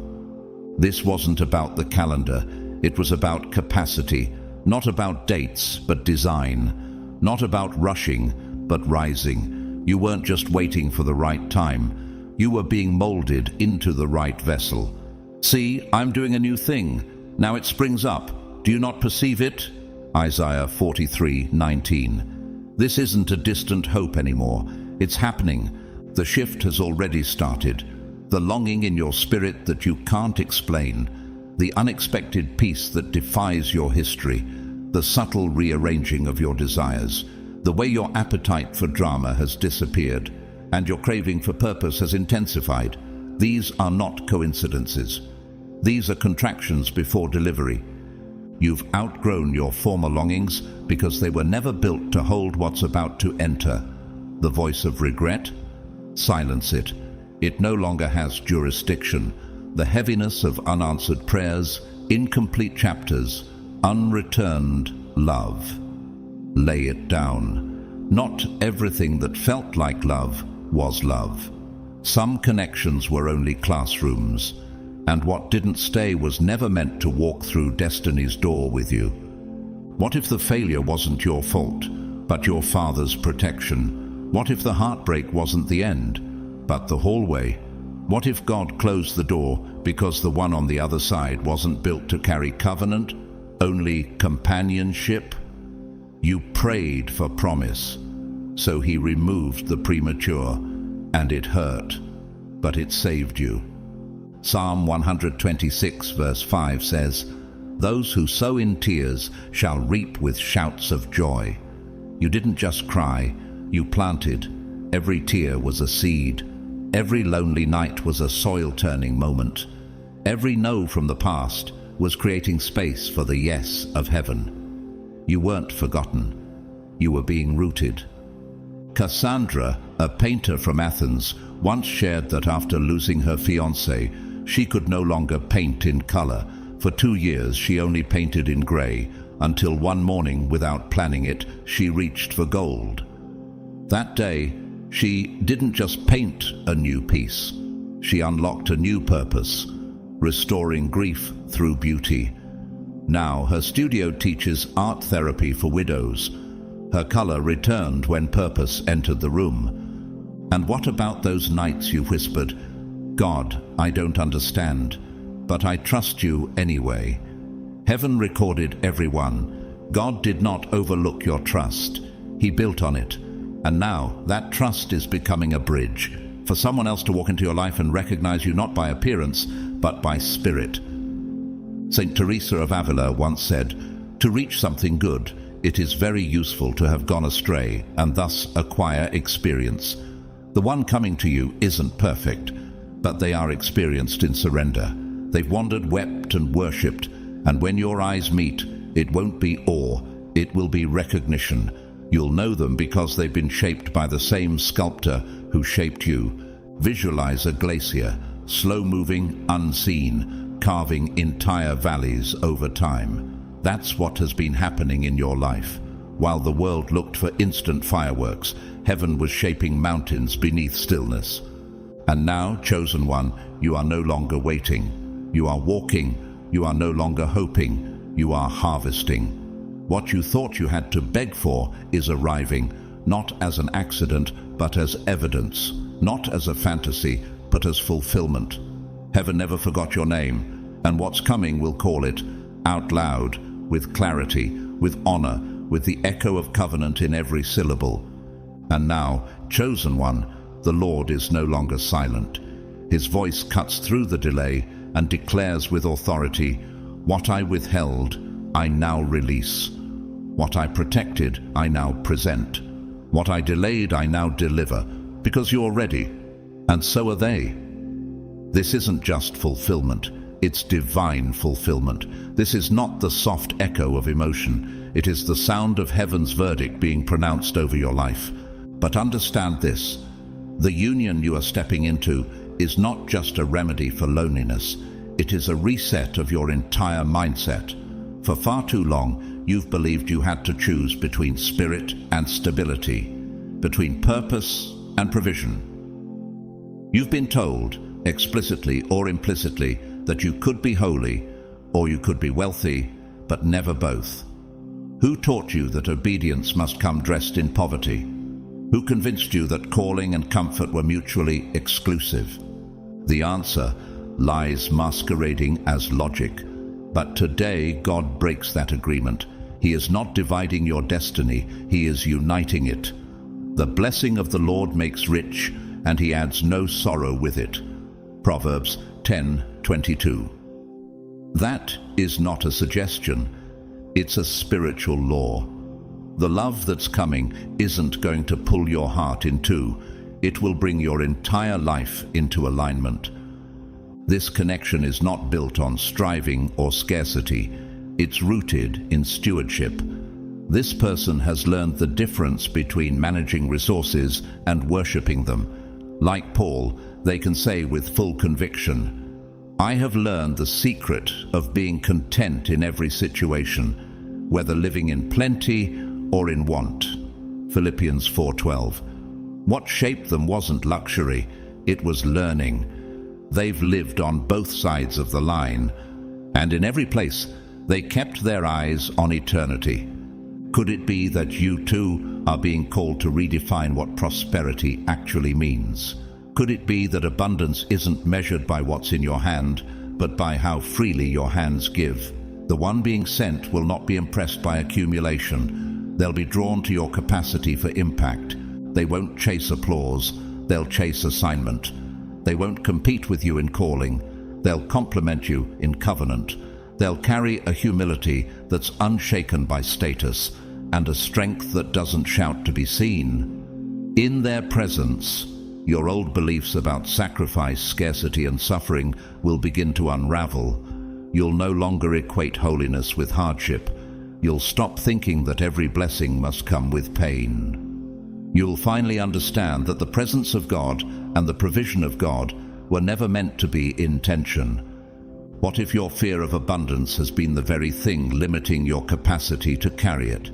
This wasn't about the calendar. It was about capacity. Not about dates, but design. Not about rushing, but rising. You weren't just waiting for the right time. You were being molded into the right vessel. See, I'm doing a new thing. Now it springs up. Do you not perceive it? Isaiah 43:19. This isn't a distant hope anymore. It's happening. The shift has already started. The longing in your spirit that you can't explain. The unexpected peace that defies your history. The subtle rearranging of your desires. The way your appetite for drama has disappeared and your craving for purpose has intensified. These are not coincidences. These are contractions before delivery. You've outgrown your former longings because they were never built to hold what's about to enter. The voice of regret? Silence it. It no longer has jurisdiction. The heaviness of unanswered prayers, incomplete chapters, unreturned love. Lay it down. Not everything that felt like love was love. Some connections were only classrooms, and what didn't stay was never meant to walk through destiny's door with you. What if the failure wasn't your fault, but your father's protection? What if the heartbreak wasn't the end, but the hallway? What if God closed the door because the one on the other side wasn't built to carry covenant, only companionship? You prayed for promise, so he removed the premature, and it hurt, but it saved you. Psalm 126 verse 5 says, "Those who sow in tears shall reap with shouts of joy." You didn't just cry, you planted. Every tear was a seed. Every lonely night was a soil-turning moment. Every no from the past was creating space for the yes of heaven. You weren't forgotten. You were being rooted. Cassandra, a painter from Athens, once shared that after losing her fiancé, she could no longer paint in color. For 2 years she only painted in gray, until one morning, without planning it, she reached for gold. That day, she didn't just paint a new piece. She unlocked a new purpose, restoring grief through beauty. Now her studio teaches art therapy for widows. Her color returned when purpose entered the room. And what about those nights you whispered, "God, I don't understand, but I trust you anyway"? Heaven recorded every one. God did not overlook your trust. He built on it. And now that trust is becoming a bridge for someone else to walk into your life and recognize you not by appearance, but by spirit. St. Teresa of Avila once said, "To reach something good, it is very useful to have gone astray and thus acquire experience." The one coming to you isn't perfect, but they are experienced in surrender. They've wandered, wept, and worshipped, and when your eyes meet, it won't be awe, it will be recognition. You'll know them because they've been shaped by the same sculptor who shaped you. Visualize a glacier, slow-moving, unseen, carving entire valleys over time. That's what has been happening in your life. While the world looked for instant fireworks, heaven was shaping mountains beneath stillness. And now, chosen one, you are no longer waiting. You are walking. You are no longer hoping. You are harvesting. What you thought you had to beg for is arriving, not as an accident, but as evidence, not as a fantasy, but as fulfillment. Heaven never forgot your name, and what's coming will call it out loud, with clarity, with honor, with the echo of covenant in every syllable. And now, chosen one, the Lord is no longer silent. His voice cuts through the delay and declares with authority, "What I withheld, I now release. What I protected, I now present. What I delayed, I now deliver, because you're ready, and so are they." This isn't just fulfillment, it's divine fulfillment. This is not the soft echo of emotion. It is the sound of heaven's verdict being pronounced over your life. But understand this, the union you are stepping into is not just a remedy for loneliness. It is a reset of your entire mindset. For far too long, you've believed you had to choose between spirit and stability, between purpose and provision. You've been told, explicitly or implicitly, that you could be holy or you could be wealthy, but never both. Who taught you that obedience must come dressed in poverty? Who convinced you that calling and comfort were mutually exclusive? The answer lies masquerading as logic. But today God breaks that agreement. He is not dividing your destiny, He is uniting it. The blessing of the Lord makes rich, and He adds no sorrow with it. Proverbs 10:22. That is not a suggestion, it's a spiritual law. The love that's coming isn't going to pull your heart in two, it will bring your entire life into alignment. This connection is not built on striving or scarcity, it's rooted in stewardship. This person has learned the difference between managing resources and worshiping them. Like Paul, they can say with full conviction, "I have learned the secret of being content in every situation, whether living in plenty or in want." Philippians 4:12. What shaped them wasn't luxury, it was learning. They've lived on both sides of the line, and in every place they kept their eyes on eternity. Could it be that you too are being called to redefine what prosperity actually means? Could it be that abundance isn't measured by what's in your hand, but by how freely your hands give? The one being sent will not be impressed by accumulation. They'll be drawn to your capacity for impact. They won't chase applause, they'll chase assignment. They won't compete with you in calling, they'll complement you in covenant. They'll carry a humility that's unshaken by status, and a strength that doesn't shout to be seen. In their presence, your old beliefs about sacrifice, scarcity, and suffering will begin to unravel. You'll no longer equate holiness with hardship. You'll stop thinking that every blessing must come with pain. You'll finally understand that the presence of God and the provision of God were never meant to be in tension. What if your fear of abundance has been the very thing limiting your capacity to carry it?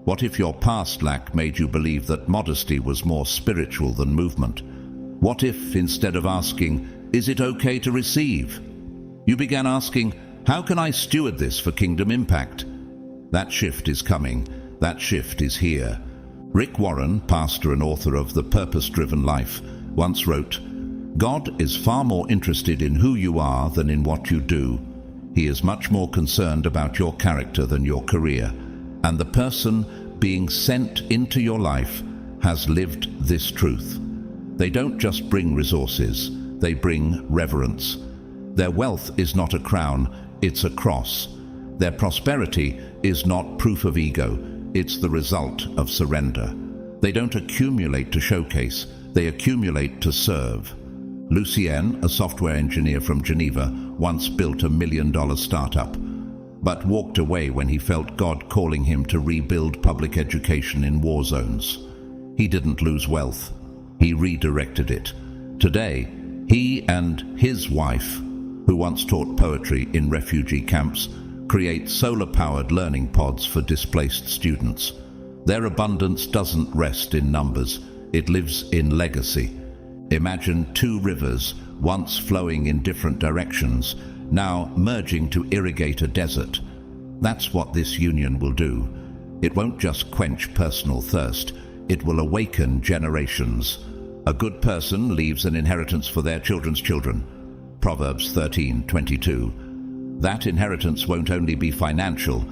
What if your past lack made you believe that modesty was more spiritual than movement? What if, instead of asking, "Is it okay to receive?" you began asking, "How can I steward this for kingdom impact?" That shift is coming. That shift is here. Rick Warren, pastor and author of The Purpose-Driven Life, once wrote, "God is far more interested in who you are than in what you do. He is much more concerned about your character than your career. And the person being sent into your life has lived this truth. They don't just bring resources, they bring reverence. Their wealth is not a crown, it's a cross. Their prosperity is not proof of ego, it's the result of surrender. They don't accumulate to showcase, they accumulate to serve." Lucien, a software engineer from Geneva, once built $1 million startup, but walked away when he felt God calling him to rebuild public education in war zones. He didn't lose wealth, he redirected it. Today, he and his wife who once taught poetry in refugee camps, create solar-powered learning pods for displaced students. Their abundance doesn't rest in numbers, it lives in legacy. Imagine two rivers, once flowing in different directions, now merging to irrigate a desert. That's what this union will do. It won't just quench personal thirst, it will awaken generations. A good person leaves an inheritance for their children's children. Proverbs 13:22. That inheritance won't only be financial,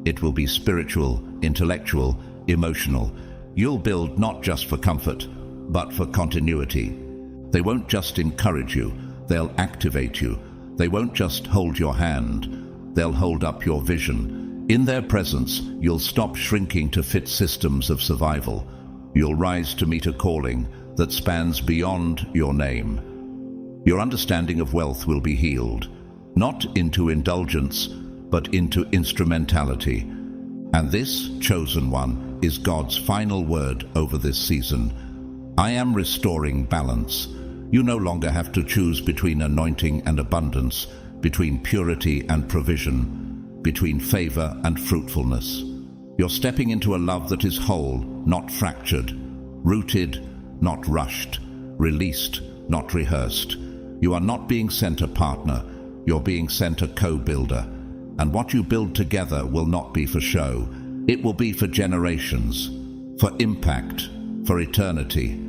it will be spiritual, intellectual, emotional. You'll build not just for comfort, but for continuity. They won't just encourage you, they'll activate you. They won't just hold your hand, they'll hold up your vision. In their presence, you'll stop shrinking to fit systems of survival. You'll rise to meet a calling that spans beyond your name. Your understanding of wealth will be healed, not into indulgence, but into instrumentality. And this, chosen one, is God's final word over this season. I am restoring balance. You no longer have to choose between anointing and abundance, between purity and provision, between favor and fruitfulness. You're stepping into a love that is whole, not fractured, rooted, not rushed, released, not rehearsed. You are not being sent a partner, you're being sent a co-builder. And what you build together will not be for show. It will be for generations, for impact, for eternity.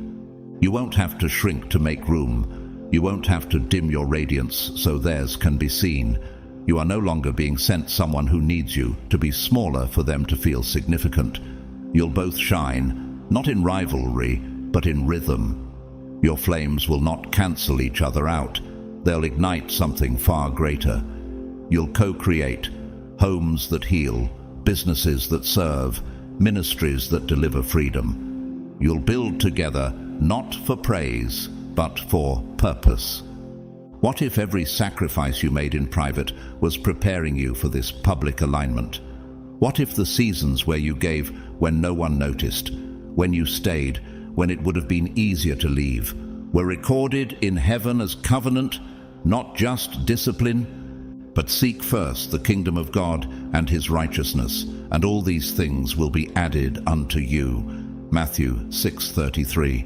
You won't have to shrink to make room. You won't have to dim your radiance so theirs can be seen. You are no longer being sent someone who needs you to be smaller for them to feel significant. You'll both shine, not in rivalry, but in rhythm. Your flames will not cancel each other out. They'll ignite something far greater. You'll co-create homes that heal, businesses that serve, ministries that deliver freedom. You'll build together not for praise, but for purpose. What if every sacrifice you made in private was preparing you for this public alignment? What if the seasons where you gave when no one noticed, when you stayed, when it would have been easier to leave, were recorded in heaven as covenant, not just discipline? But seek first the kingdom of God and his righteousness, and all these things will be added unto you. Matthew 6:33.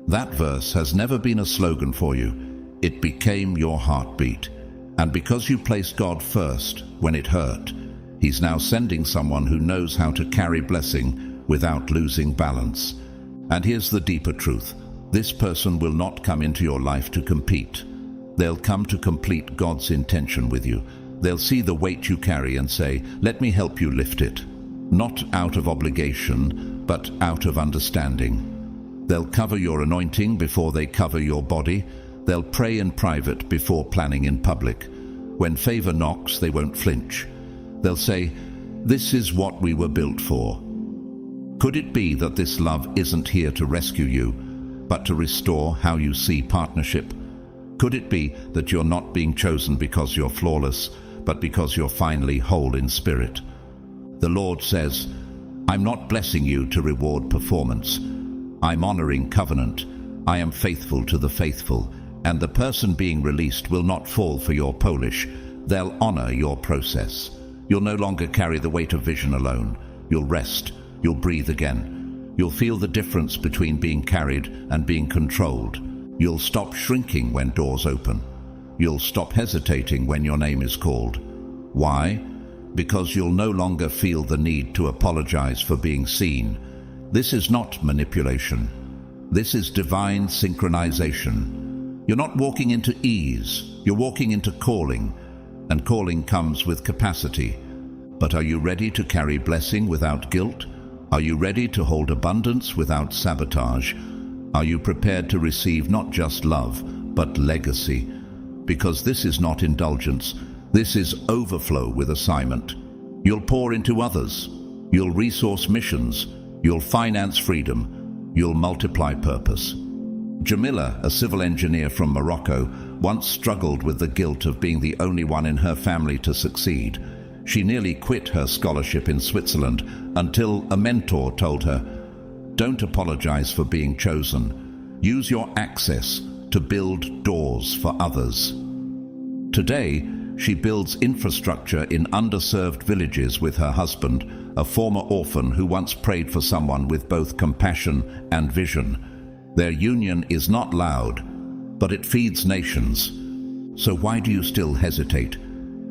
That verse has never been a slogan for you. It became your heartbeat. And because you placed God first when it hurt, he's now sending someone who knows how to carry blessing without losing balance. And here's the deeper truth. This person will not come into your life to compete. They'll come to complete God's intention with you. They'll see the weight you carry and say, let me help you lift it. Not out of obligation, but out of understanding. They'll cover your anointing before they cover your body. They'll pray in private before planning in public. When favor knocks, they won't flinch. They'll say, this is what we were built for. Could it be that this love isn't here to rescue you, but to restore how you see partnership? Could it be that you're not being chosen because you're flawless, but because you're finally whole in spirit? The Lord says, I'm not blessing you to reward performance. I'm honoring covenant. I am faithful to the faithful, and the person being released will not fall for your polish. They'll honor your process. You'll no longer carry the weight of vision alone. You'll rest. You'll breathe again. You'll feel the difference between being carried and being controlled. You'll stop shrinking when doors open. You'll stop hesitating when your name is called. Why? Because you'll no longer feel the need to apologize for being seen. This is not manipulation. This is divine synchronization. You're not walking into ease. You're walking into calling. And calling comes with capacity. But are you ready to carry blessing without guilt? Are you ready to hold abundance without sabotage? Are you prepared to receive not just love, but legacy? Because this is not indulgence. This is overflow with assignment. You'll pour into others. You'll resource missions. You'll finance freedom. You'll multiply purpose. Jamila, a civil engineer from Morocco, once struggled with the guilt of being the only one in her family to succeed. She nearly quit her scholarship in Switzerland until a mentor told her, don't apologize for being chosen. Use your access to build doors for others. Today, she builds infrastructure in underserved villages with her husband, a former orphan who once prayed for someone with both compassion and vision. Their union is not loud, but it feeds nations. So why do you still hesitate?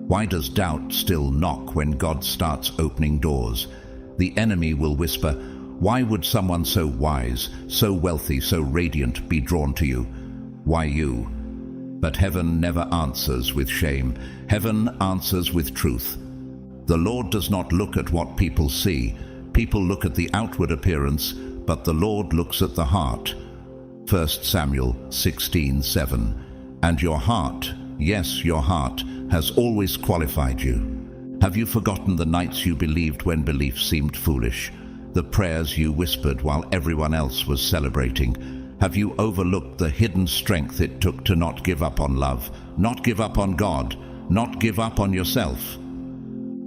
Why does doubt still knock when God starts opening doors? The enemy will whisper, "Why would someone so wise, so wealthy, so radiant be drawn to you? Why you?" But heaven never answers with shame. Heaven answers with truth. The Lord does not look at what people see. People look at the outward appearance, but the Lord looks at the heart. 1 Samuel 16:7. And your heart, yes, your heart, has always qualified you. Have you forgotten the nights you believed when belief seemed foolish? The prayers you whispered while everyone else was celebrating? Have you overlooked the hidden strength it took to not give up on love, not give up on God, not give up on yourself?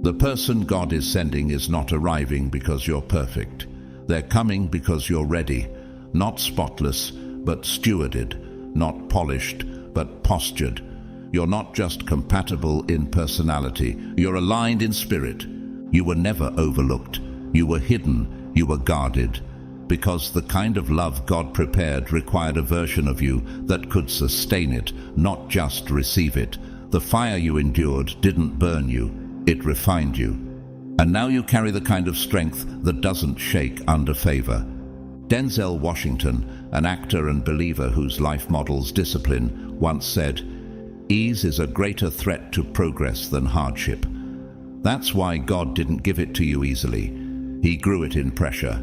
The person God is sending is not arriving because you're perfect. They're coming because you're ready, not spotless, but stewarded, not polished, but postured. You're not just compatible in personality, you're aligned in spirit. You were never overlooked. You were hidden, you were guarded. Because the kind of love God prepared required a version of you that could sustain it, not just receive it. The fire you endured didn't burn you, it refined you. And now you carry the kind of strength that doesn't shake under favor. Denzel Washington, an actor and believer whose life models discipline, once said, "Ease is a greater threat to progress than hardship." That's why God didn't give it to you easily. He grew it in pressure.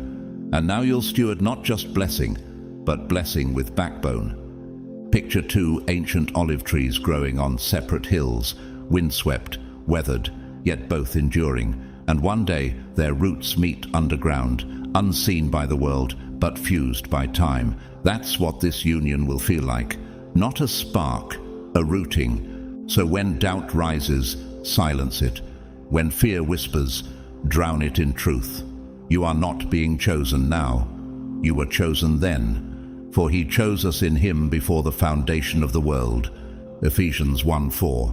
And now you'll steward not just blessing, but blessing with backbone. Picture two ancient olive trees growing on separate hills, windswept, weathered, yet both enduring. And one day their roots meet underground, unseen by the world, but fused by time. That's what this union will feel like. Not a spark, a rooting. So when doubt rises, silence it. When fear whispers, drown it in truth. You are not being chosen now. You were chosen then. For he chose us in him before the foundation of the world. Ephesians 1:4.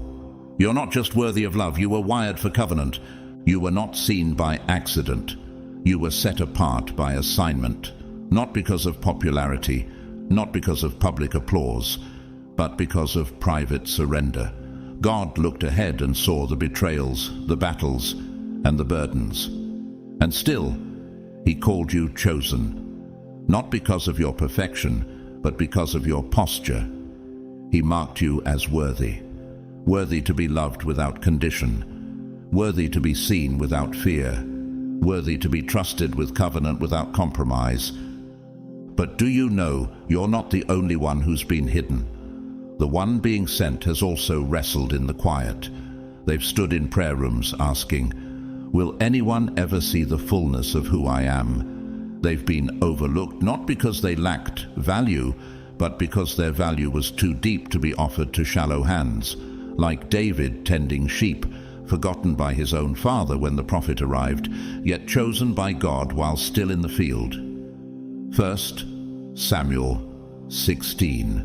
You're not just worthy of love, you were wired for covenant. You were not seen by accident. You were set apart by assignment. Not because of popularity, not because of public applause, but because of private surrender. God looked ahead and saw the betrayals, the battles, and the burdens. And still, he called you chosen. Not because of your perfection, but because of your posture. He marked you as worthy. Worthy to be loved without condition. Worthy to be seen without fear. Worthy to be trusted with covenant without compromise. But do you know you're not the only one who's been hidden? The one being sent has also wrestled in the quiet. They've stood in prayer rooms asking, "Will anyone ever see the fullness of who I am?" They've been overlooked not because they lacked value, but because their value was too deep to be offered to shallow hands. Like David tending sheep, forgotten by his own father when the prophet arrived, yet chosen by God while still in the field. 1 Samuel 16.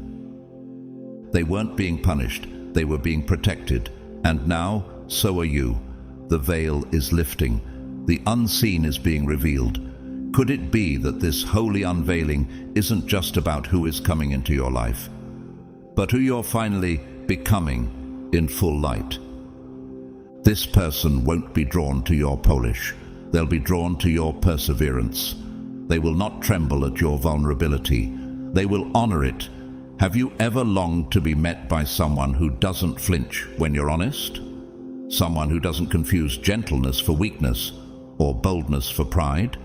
They weren't being punished, they were being protected. And now, so are you. The veil is lifting. The unseen is being revealed. Could it be that this holy unveiling isn't just about who is coming into your life, but who you're finally becoming in full light? This person won't be drawn to your polish. They'll be drawn to your perseverance. They will not tremble at your vulnerability. They will honor it. Have you ever longed to be met by someone who doesn't flinch when you're honest? Someone who doesn't confuse gentleness for weakness or boldness for pride?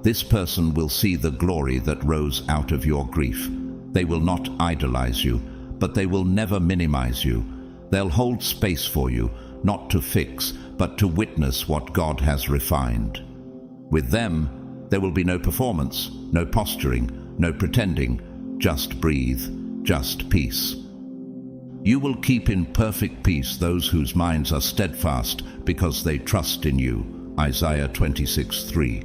This person will see the glory that rose out of your grief. They will not idolize you, but they will never minimize you. They'll hold space for you, not to fix, but to witness what God has refined. With them, there will be no performance, no posturing, no pretending, just breathe, just peace. You will keep in perfect peace those whose minds are steadfast because they trust in you. Isaiah 26:3.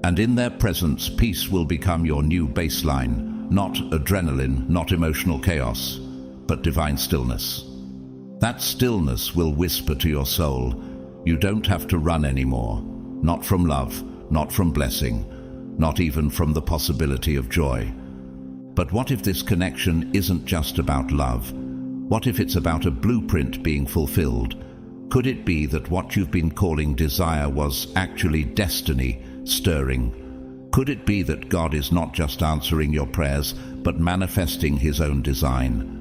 And in their presence, peace will become your new baseline, not adrenaline, not emotional chaos, but divine stillness. That stillness will whisper to your soul, you don't have to run anymore. Not from love, not from blessing, not even from the possibility of joy. But what if this connection isn't just about love? What if it's about a blueprint being fulfilled? Could it be that what you've been calling desire was actually destiny stirring? Could it be that God is not just answering your prayers, but manifesting His own design?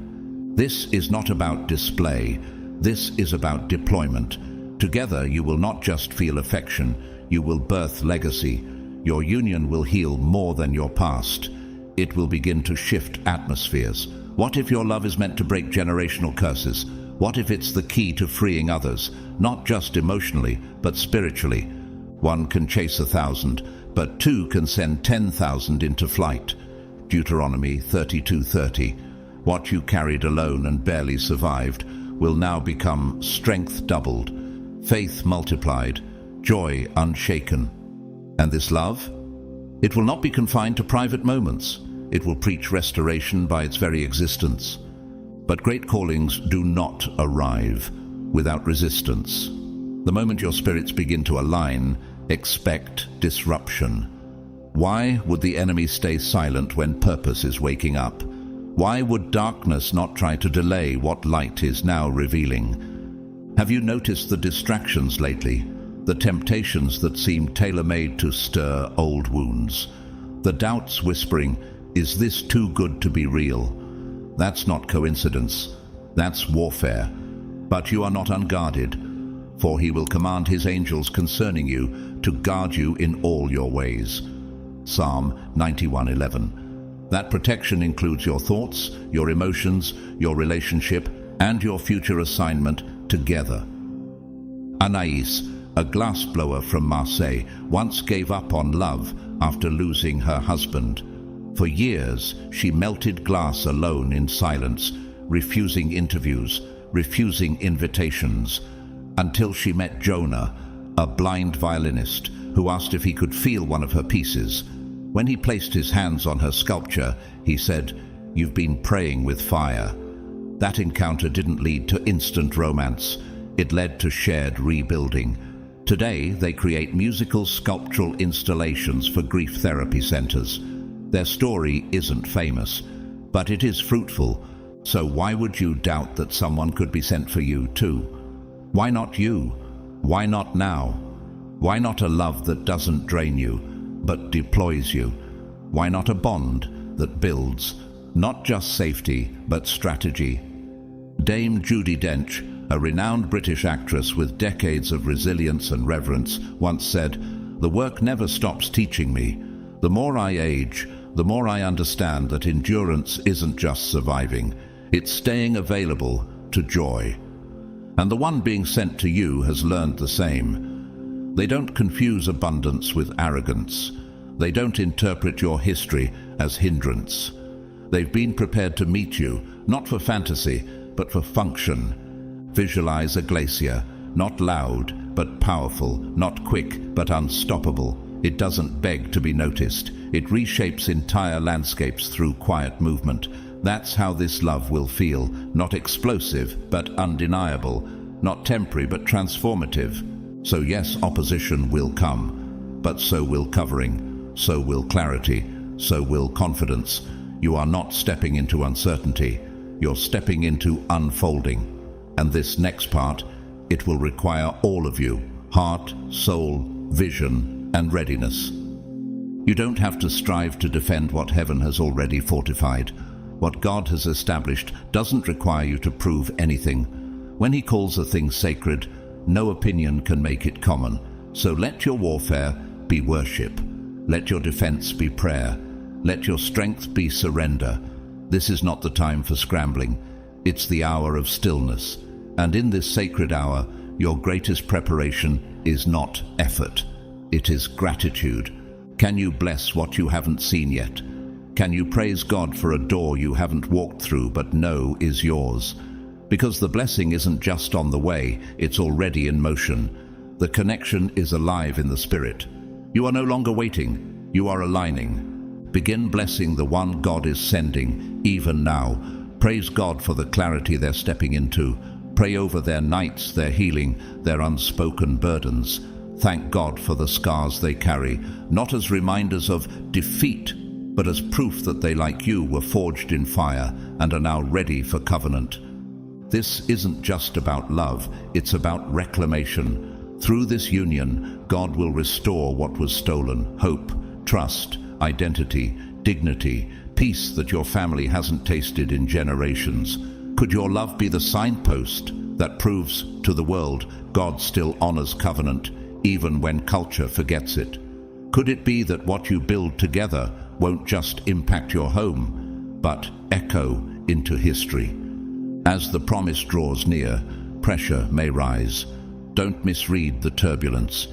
This is not about display. This is about deployment. Together you will not just feel affection, you will birth legacy. Your union will heal more than your past. It will begin to shift atmospheres. What if your love is meant to break generational curses? What if it's the key to freeing others, not just emotionally, but spiritually? One can chase 1,000, but two can send 10,000 into flight. Deuteronomy 32:30. What you carried alone and barely survived will now become strength doubled, faith multiplied, joy unshaken. And this love? It will not be confined to private moments. It will preach restoration by its very existence. But great callings do not arrive without resistance. The moment your spirits begin to align, expect disruption. Why would the enemy stay silent when purpose is waking up? Why would darkness not try to delay what light is now revealing? Have you noticed the distractions lately? The temptations that seem tailor-made to stir old wounds? The doubts whispering, is this too good to be real? That's not coincidence. That's warfare. But you are not unguarded, for He will command His angels concerning you to guard you in all your ways. Psalm 91:11. That protection includes your thoughts, your emotions, your relationship, and your future assignment together. Anais, a glassblower from Marseille, once gave up on love after losing her husband. For years, she melted glass alone in silence, refusing interviews, refusing invitations, until she met Jonah, a blind violinist, who asked if he could feel one of her pieces. When he placed his hands on her sculpture, he said, "You've been praying with fire." That encounter didn't lead to instant romance. It led to shared rebuilding. Today, they create musical sculptural installations for grief therapy centers. Their story isn't famous, but it is fruitful. So why would you doubt that someone could be sent for you too? Why not you? Why not now? Why not a love that doesn't drain you, but deploys you? Why not a bond that builds, not just safety, but strategy? Dame Judi Dench, a renowned British actress with decades of resilience and reverence, once said, "The work never stops teaching me. The more I age, the more I understand that endurance isn't just surviving, it's staying available to joy." And the one being sent to you has learned the same. They don't confuse abundance with arrogance. They don't interpret your history as hindrance. They've been prepared to meet you, not for fantasy, but for function. Visualize a glacier, not loud, but powerful, not quick, but unstoppable. It doesn't beg to be noticed. It reshapes entire landscapes through quiet movement. That's how this love will feel, not explosive, but undeniable, not temporary, but transformative. So yes, opposition will come, but so will covering, so will clarity, so will confidence. You are not stepping into uncertainty, you're stepping into unfolding. And this next part, it will require all of you, heart, soul, vision, and readiness. You don't have to strive to defend what heaven has already fortified. What God has established doesn't require you to prove anything. When He calls a thing sacred, no opinion can make it common. So let your warfare be worship. Let your defense be prayer. Let your strength be surrender. This is not the time for scrambling. It's the hour of stillness. And in this sacred hour, your greatest preparation is not effort. It is gratitude. Can you bless what you haven't seen yet? Can you praise God for a door you haven't walked through but know is yours? Because the blessing isn't just on the way, it's already in motion. The connection is alive in the Spirit. You are no longer waiting, you are aligning. Begin blessing the one God is sending, even now. Praise God for the clarity they're stepping into. Pray over their nights, their healing, their unspoken burdens. Thank God for the scars they carry, not as reminders of defeat, but as proof that they, like you, were forged in fire and are now ready for covenant. This isn't just about love, it's about reclamation. Through this union, God will restore what was stolen: hope, trust, identity, dignity, peace that your family hasn't tasted in generations. Could your love be the signpost that proves to the world God still honors covenant, even when culture forgets it? Could it be that what you build together won't just impact your home, but echo into history? As the promise draws near, pressure may rise. Don't misread the turbulence.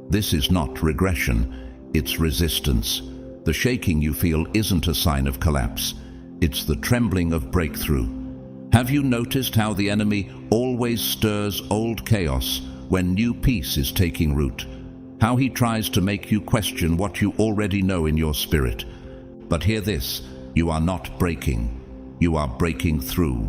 This is not regression, it's resistance. The shaking you feel isn't a sign of collapse, it's the trembling of breakthrough. Have you noticed how the enemy always stirs old chaos when new peace is taking root? How he tries to make you question what you already know in your spirit. But hear this, you are not breaking, you are breaking through.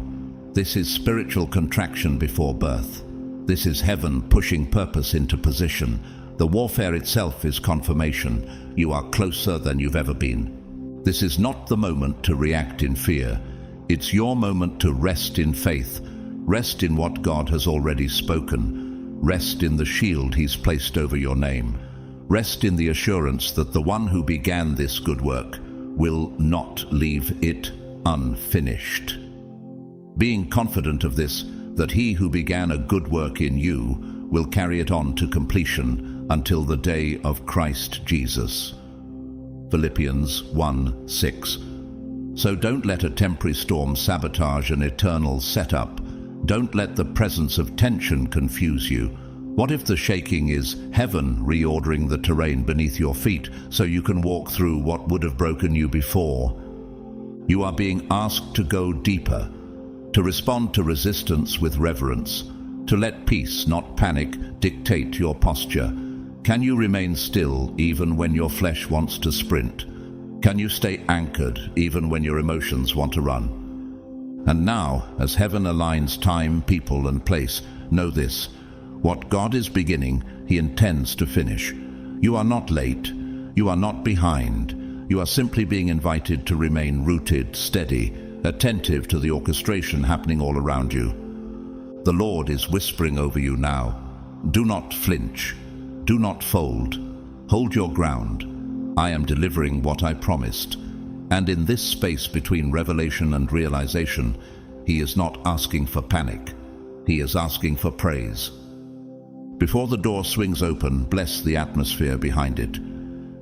This is spiritual contraction before birth. This is heaven pushing purpose into position. The warfare itself is confirmation. You are closer than you've ever been. This is not the moment to react in fear. It's your moment to rest in faith. Rest in what God has already spoken. Rest in the shield He's placed over your name. Rest in the assurance that the one who began this good work will not leave it unfinished. Being confident of this, that He who began a good work in you will carry it on to completion until the day of Christ Jesus. Philippians 1:6. So don't let a temporary storm sabotage an eternal setup. Don't let the presence of tension confuse you. What if the shaking is heaven reordering the terrain beneath your feet so you can walk through what would have broken you before? You are being asked to go deeper, to respond to resistance with reverence, to let peace, not panic, dictate your posture. Can you remain still even when your flesh wants to sprint? Can you stay anchored even when your emotions want to run? And now, as heaven aligns time, people, and place, know this: what God is beginning, He intends to finish. You are not late. You are not behind. You are simply being invited to remain rooted, steady, attentive to the orchestration happening all around you. The Lord is whispering over you now. Do not flinch. Do not fold. Hold your ground. I am delivering what I promised. And in this space between revelation and realization, He is not asking for panic. He is asking for praise. Before the door swings open, bless the atmosphere behind it.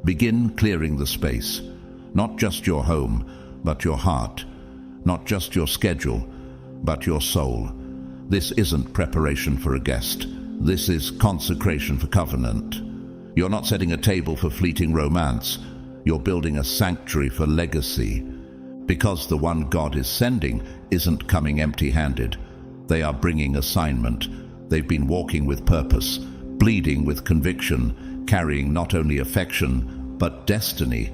Begin clearing the space. Not just your home, but your heart. Not just your schedule, but your soul. This isn't preparation for a guest. This is consecration for covenant. You're not setting a table for fleeting romance. You're building a sanctuary for legacy. Because the one God is sending isn't coming empty-handed. They are bringing assignment. They've been walking with purpose, bleeding with conviction, carrying not only affection, but destiny.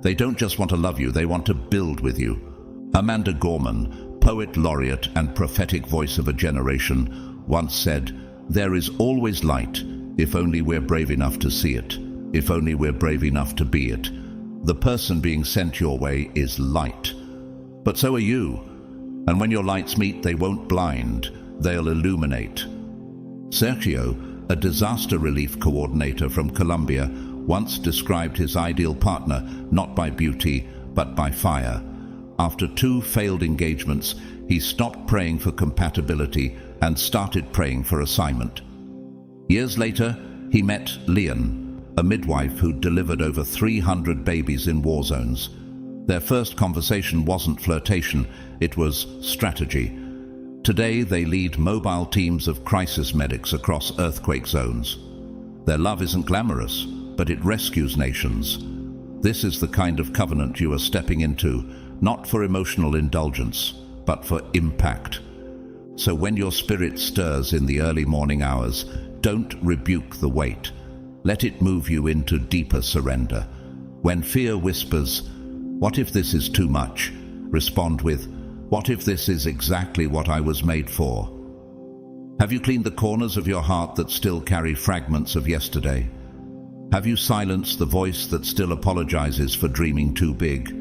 They don't just want to love you, they want to build with you. Amanda Gorman, poet laureate and prophetic voice of a generation, once said, "There is always light, if only we're brave enough to see it, if only we're brave enough to be it." The person being sent your way is light. But so are you. And when your lights meet, they won't blind, they'll illuminate. Sergio, a disaster relief coordinator from Colombia, once described his ideal partner not by beauty, but by fire. After 2 failed engagements, he stopped praying for compatibility and started praying for assignment. Years later, he met Leon, a midwife who delivered over 300 babies in war zones. Their first conversation wasn't flirtation, it was strategy. Today, they lead mobile teams of crisis medics across earthquake zones. Their love isn't glamorous, but it rescues nations. This is the kind of covenant you are stepping into, not for emotional indulgence, but for impact. So when your spirit stirs in the early morning hours, don't rebuke the weight. Let it move you into deeper surrender. When fear whispers, "What if this is too much?" respond with, "What if this is exactly what I was made for?" Have you cleaned the corners of your heart that still carry fragments of yesterday? Have you silenced the voice that still apologizes for dreaming too big?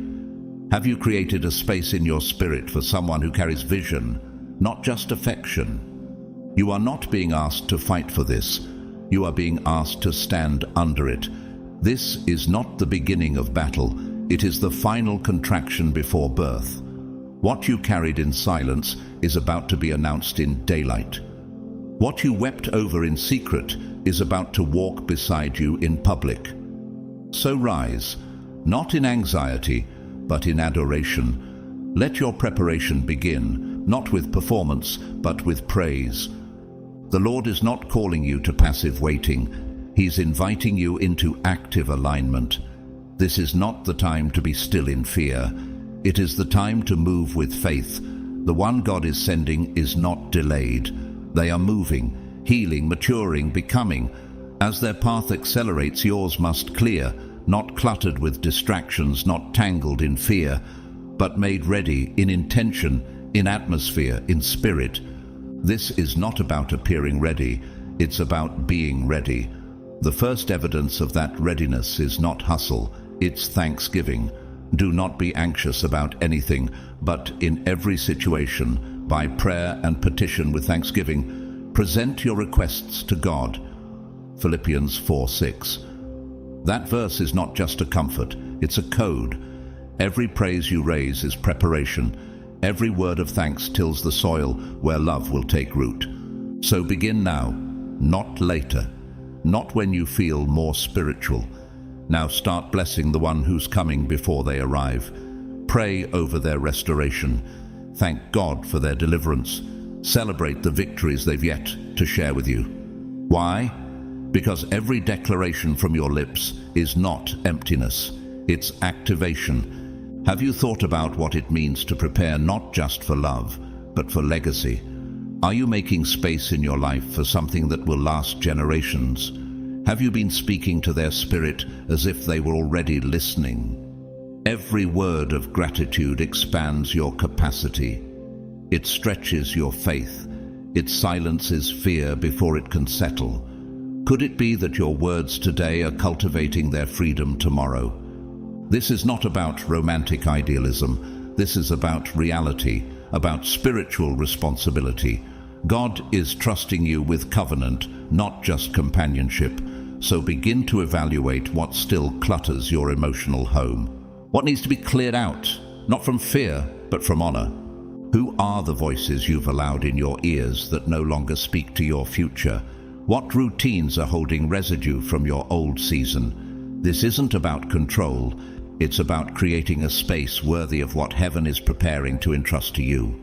Have you created a space in your spirit for someone who carries vision, not just affection? You are not being asked to fight for this. You are being asked to stand under it. This is not the beginning of battle. It is the final contraction before birth. What you carried in silence is about to be announced in daylight. What you wept over in secret is about to walk beside you in public. So rise, not in anxiety, but in adoration. Let your preparation begin, not with performance, but with praise. The Lord is not calling you to passive waiting. He's inviting you into active alignment. This is not the time to be still in fear. It is the time to move with faith. The one God is sending is not delayed. They are moving, healing, maturing, becoming. As their path accelerates, yours must clear, not cluttered with distractions, not tangled in fear, but made ready in intention, in atmosphere, in spirit. This is not about appearing ready, it's about being ready. The first evidence of that readiness is not hustle, it's thanksgiving. Do not be anxious about anything, but in every situation, by prayer and petition with thanksgiving, present your requests to God. Philippians 4:6. That verse is not just a comfort, it's a code. Every praise you raise is preparation. Every word of thanks tills the soil where love will take root. So begin now, not later, not when you feel more spiritual. Now start blessing the one who's coming before they arrive. Pray over their restoration. Thank God for their deliverance. Celebrate the victories they've yet to share with you. Why? Because every declaration from your lips is not emptiness, it's activation. Have you thought about what it means to prepare not just for love, but for legacy? Are you making space in your life for something that will last generations? Have you been speaking to their spirit as if they were already listening? Every word of gratitude expands your capacity. It stretches your faith. It silences fear before it can settle. Could it be that your words today are cultivating their freedom tomorrow? This is not about romantic idealism. This is about reality, about spiritual responsibility. God is trusting you with covenant, not just companionship. So begin to evaluate what still clutters your emotional home. What needs to be cleared out, not from fear, but from honor? Who are the voices you've allowed in your ears that no longer speak to your future? What routines are holding residue from your old season? This isn't about control. It's about creating a space worthy of what heaven is preparing to entrust to you.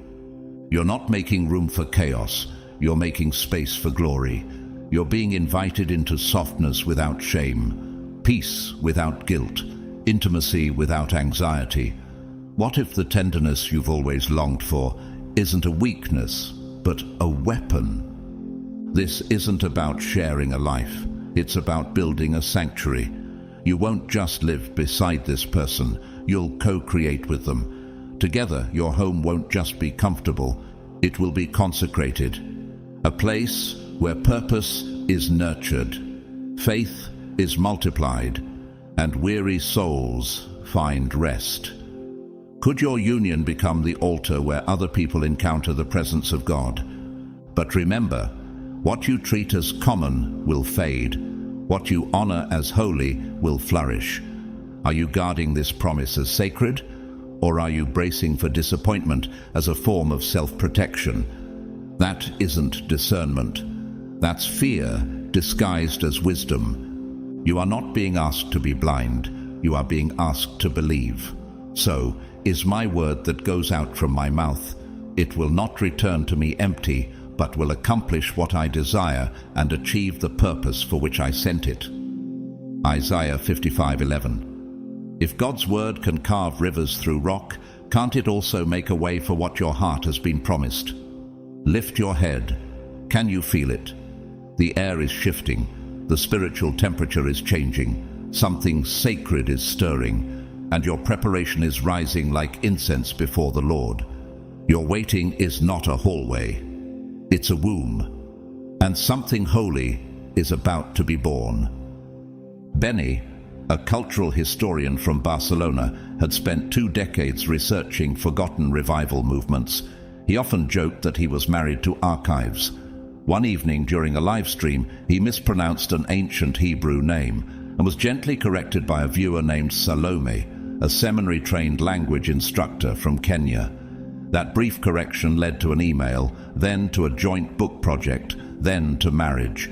You're not making room for chaos. You're making space for glory. You're being invited into softness without shame, peace without guilt, intimacy without anxiety. What if the tenderness you've always longed for isn't a weakness, but a weapon? This isn't about sharing a life. It's about building a sanctuary. You won't just live beside this person. You'll co-create with them. Together, your home won't just be comfortable. It will be consecrated. A place where purpose is nurtured, faith is multiplied, and weary souls find rest. Could your union become the altar where other people encounter the presence of God? But remember, what you treat as common will fade. What you honor as holy will flourish. Are you guarding this promise as sacred, or are you bracing for disappointment as a form of self-protection? That isn't discernment. That's fear disguised as wisdom. You are not being asked to be blind. You are being asked to believe. So is my word that goes out from my mouth. It will not return to me empty, but will accomplish what I desire and achieve the purpose for which I sent it. Isaiah 55:11. If God's word can carve rivers through rock, can't it also make a way for what your heart has been promised? Lift your head. Can you feel it? The air is shifting. The spiritual temperature is changing. Something sacred is stirring, and your preparation is rising like incense before the Lord. Your waiting is not a hallway. It's a womb. and something holy is about to be born. Benny, a cultural historian from Barcelona, had spent 2 decades researching forgotten revival movements. He often joked that he was married to archives. One evening during a live stream, he mispronounced an ancient Hebrew name and was gently corrected by a viewer named Salome, a seminary-trained language instructor from Kenya. That brief correction led to an email, then to a joint book project, then to marriage.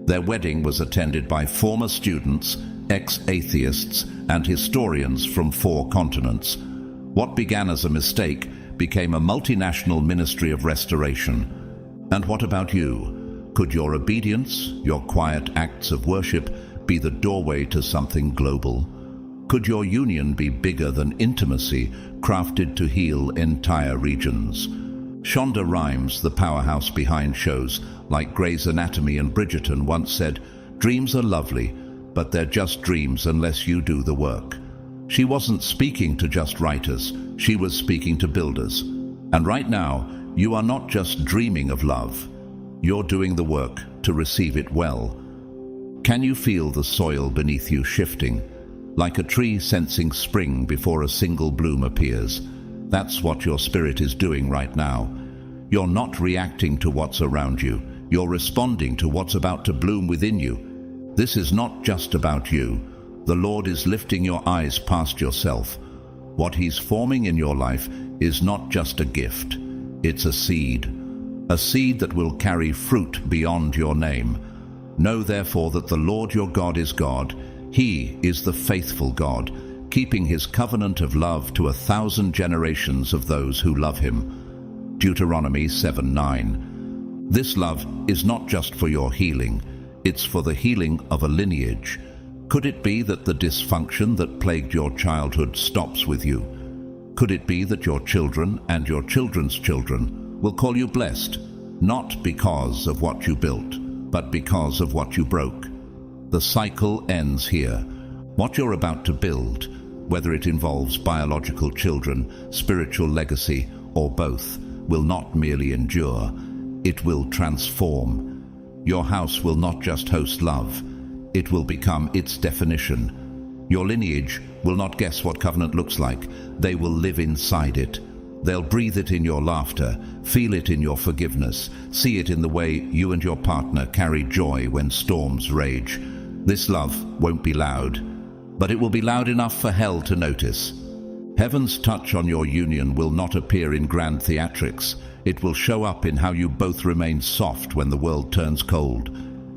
Their wedding was attended by former students, ex-atheists, and historians from 4 continents. What began as a mistake became a multinational ministry of restoration. And what about you? Could your obedience, your quiet acts of worship, be the doorway to something global? Could your union be bigger than intimacy, crafted to heal entire regions? Shonda Rhimes, the powerhouse behind shows like Grey's Anatomy and Bridgerton, once said, "Dreams are lovely, but they're just dreams unless you do the work." She wasn't speaking to just writers, she was speaking to builders. And right now, you are not just dreaming of love, you're doing the work to receive it well. Can you feel the soil beneath you shifting? Like a tree sensing spring before a single bloom appears. That's what your spirit is doing right now. You're not reacting to what's around you. You're responding to what's about to bloom within you. This is not just about you. The Lord is lifting your eyes past yourself. What He's forming in your life is not just a gift. It's a seed that will carry fruit beyond your name. Know therefore that the Lord your God is God. He is the faithful God, keeping His covenant of love to 1,000 generations of those who love Him. Deuteronomy 7:9. This love is not just for your healing, it's for the healing of a lineage. Could it be that the dysfunction that plagued your childhood stops with you? Could it be that your children and your children's children will call you blessed, not because of what you built, but because of what you broke? The cycle ends here. What you're about to build, whether it involves biological children, spiritual legacy, or both, will not merely endure, it will transform. Your house will not just host love, it will become its definition. Your lineage will not guess what covenant looks like, they will live inside it. They'll breathe it in your laughter, feel it in your forgiveness, see it in the way you and your partner carry joy when storms rage. This love won't be loud, but it will be loud enough for hell to notice. Heaven's touch on your union will not appear in grand theatrics. It will show up in how you both remain soft when the world turns cold.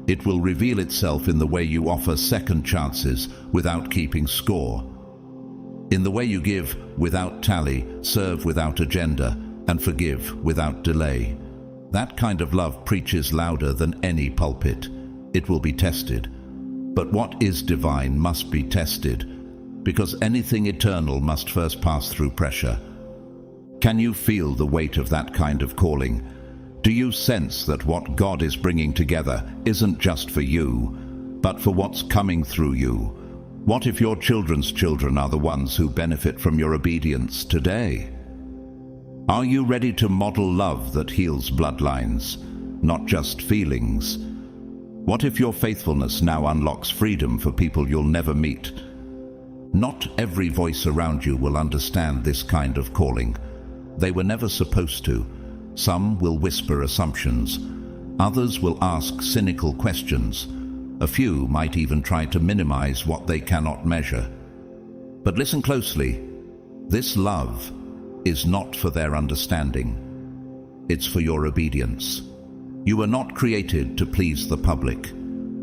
It will reveal itself in the way you offer second chances without keeping score. In the way you give without tally, serve without agenda, and forgive without delay. That kind of love preaches louder than any pulpit. It will be tested. But what is divine must be tested, because anything eternal must first pass through pressure. Can you feel the weight of that kind of calling? Do you sense that what God is bringing together isn't just for you, but for what's coming through you? What if your children's children are the ones who benefit from your obedience today? Are you ready to model love that heals bloodlines, not just feelings? What if your faithfulness now unlocks freedom for people you'll never meet? Not every voice around you will understand this kind of calling. They were never supposed to. Some will whisper assumptions. Others will ask cynical questions. A few might even try to minimize what they cannot measure. But listen closely. This love is not for their understanding. It's for your obedience. You were not created to please the public.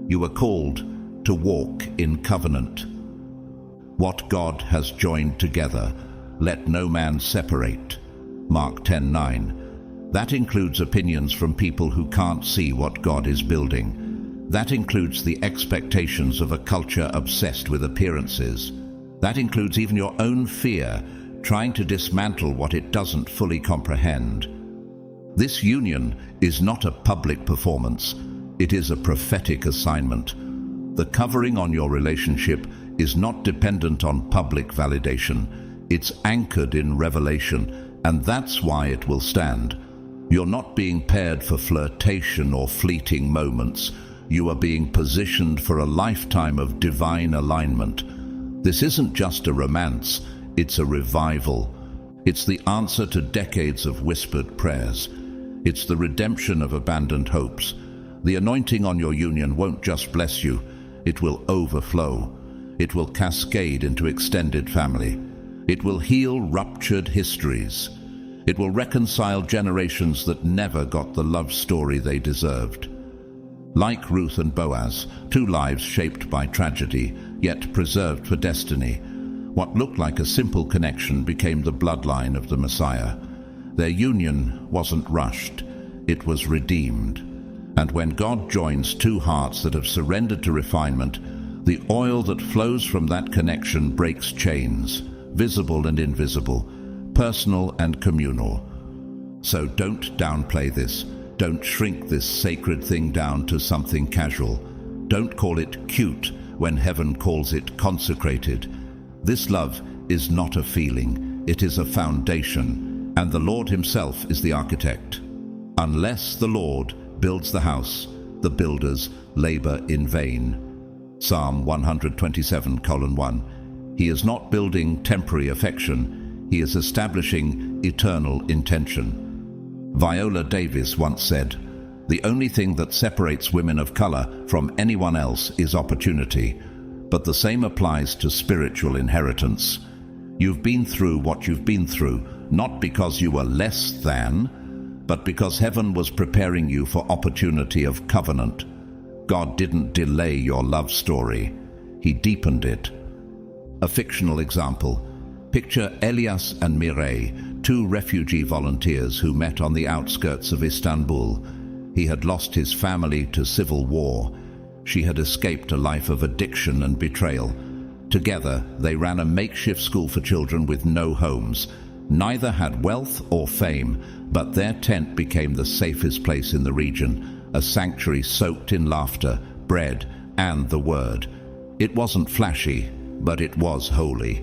You were called to walk in covenant. What God has joined together, let no man separate. Mark 10:9. That includes opinions from people who can't see what God is building. That includes the expectations of a culture obsessed with appearances. That includes even your own fear, trying to dismantle what it doesn't fully comprehend. This union is not a public performance. It is a prophetic assignment. The covering on your relationship is not dependent on public validation. It's anchored in revelation, and that's why it will stand. You're not being paired for flirtation or fleeting moments. You are being positioned for a lifetime of divine alignment. This isn't just a romance, it's a revival. It's the answer to decades of whispered prayers. It's the redemption of abandoned hopes. The anointing on your union won't just bless you, it will overflow. It will cascade into extended family. It will heal ruptured histories. It will reconcile generations that never got the love story they deserved. Like Ruth and Boaz, two lives shaped by tragedy, yet preserved for destiny. What looked like a simple connection became the bloodline of the Messiah. Their union wasn't rushed, it was redeemed. And when God joins two hearts that have surrendered to refinement, the oil that flows from that connection breaks chains, visible and invisible, personal and communal. So don't downplay this. Don't shrink this sacred thing down to something casual. Don't call it cute when heaven calls it consecrated. This love is not a feeling, it is a foundation, and the Lord himself is the architect. Unless the Lord builds the house, the builders labor in vain. Psalm 127:1. He is not building temporary affection, he is establishing eternal intention. Viola Davis once said, "The only thing that separates women of color from anyone else is opportunity." But the same applies to spiritual inheritance. You've been through what you've been through, not because you were less than, but because heaven was preparing you for opportunity of covenant. God didn't delay your love story, he deepened it. A fictional example. Picture Elias and Mireille, two refugee volunteers who met on the outskirts of Istanbul. He had lost his family to civil war. She had escaped a life of addiction and betrayal. Together, they ran a makeshift school for children with no homes. Neither had wealth or fame, but their tent became the safest place in the region, a sanctuary soaked in laughter, bread, and the word. It wasn't flashy, but it was holy.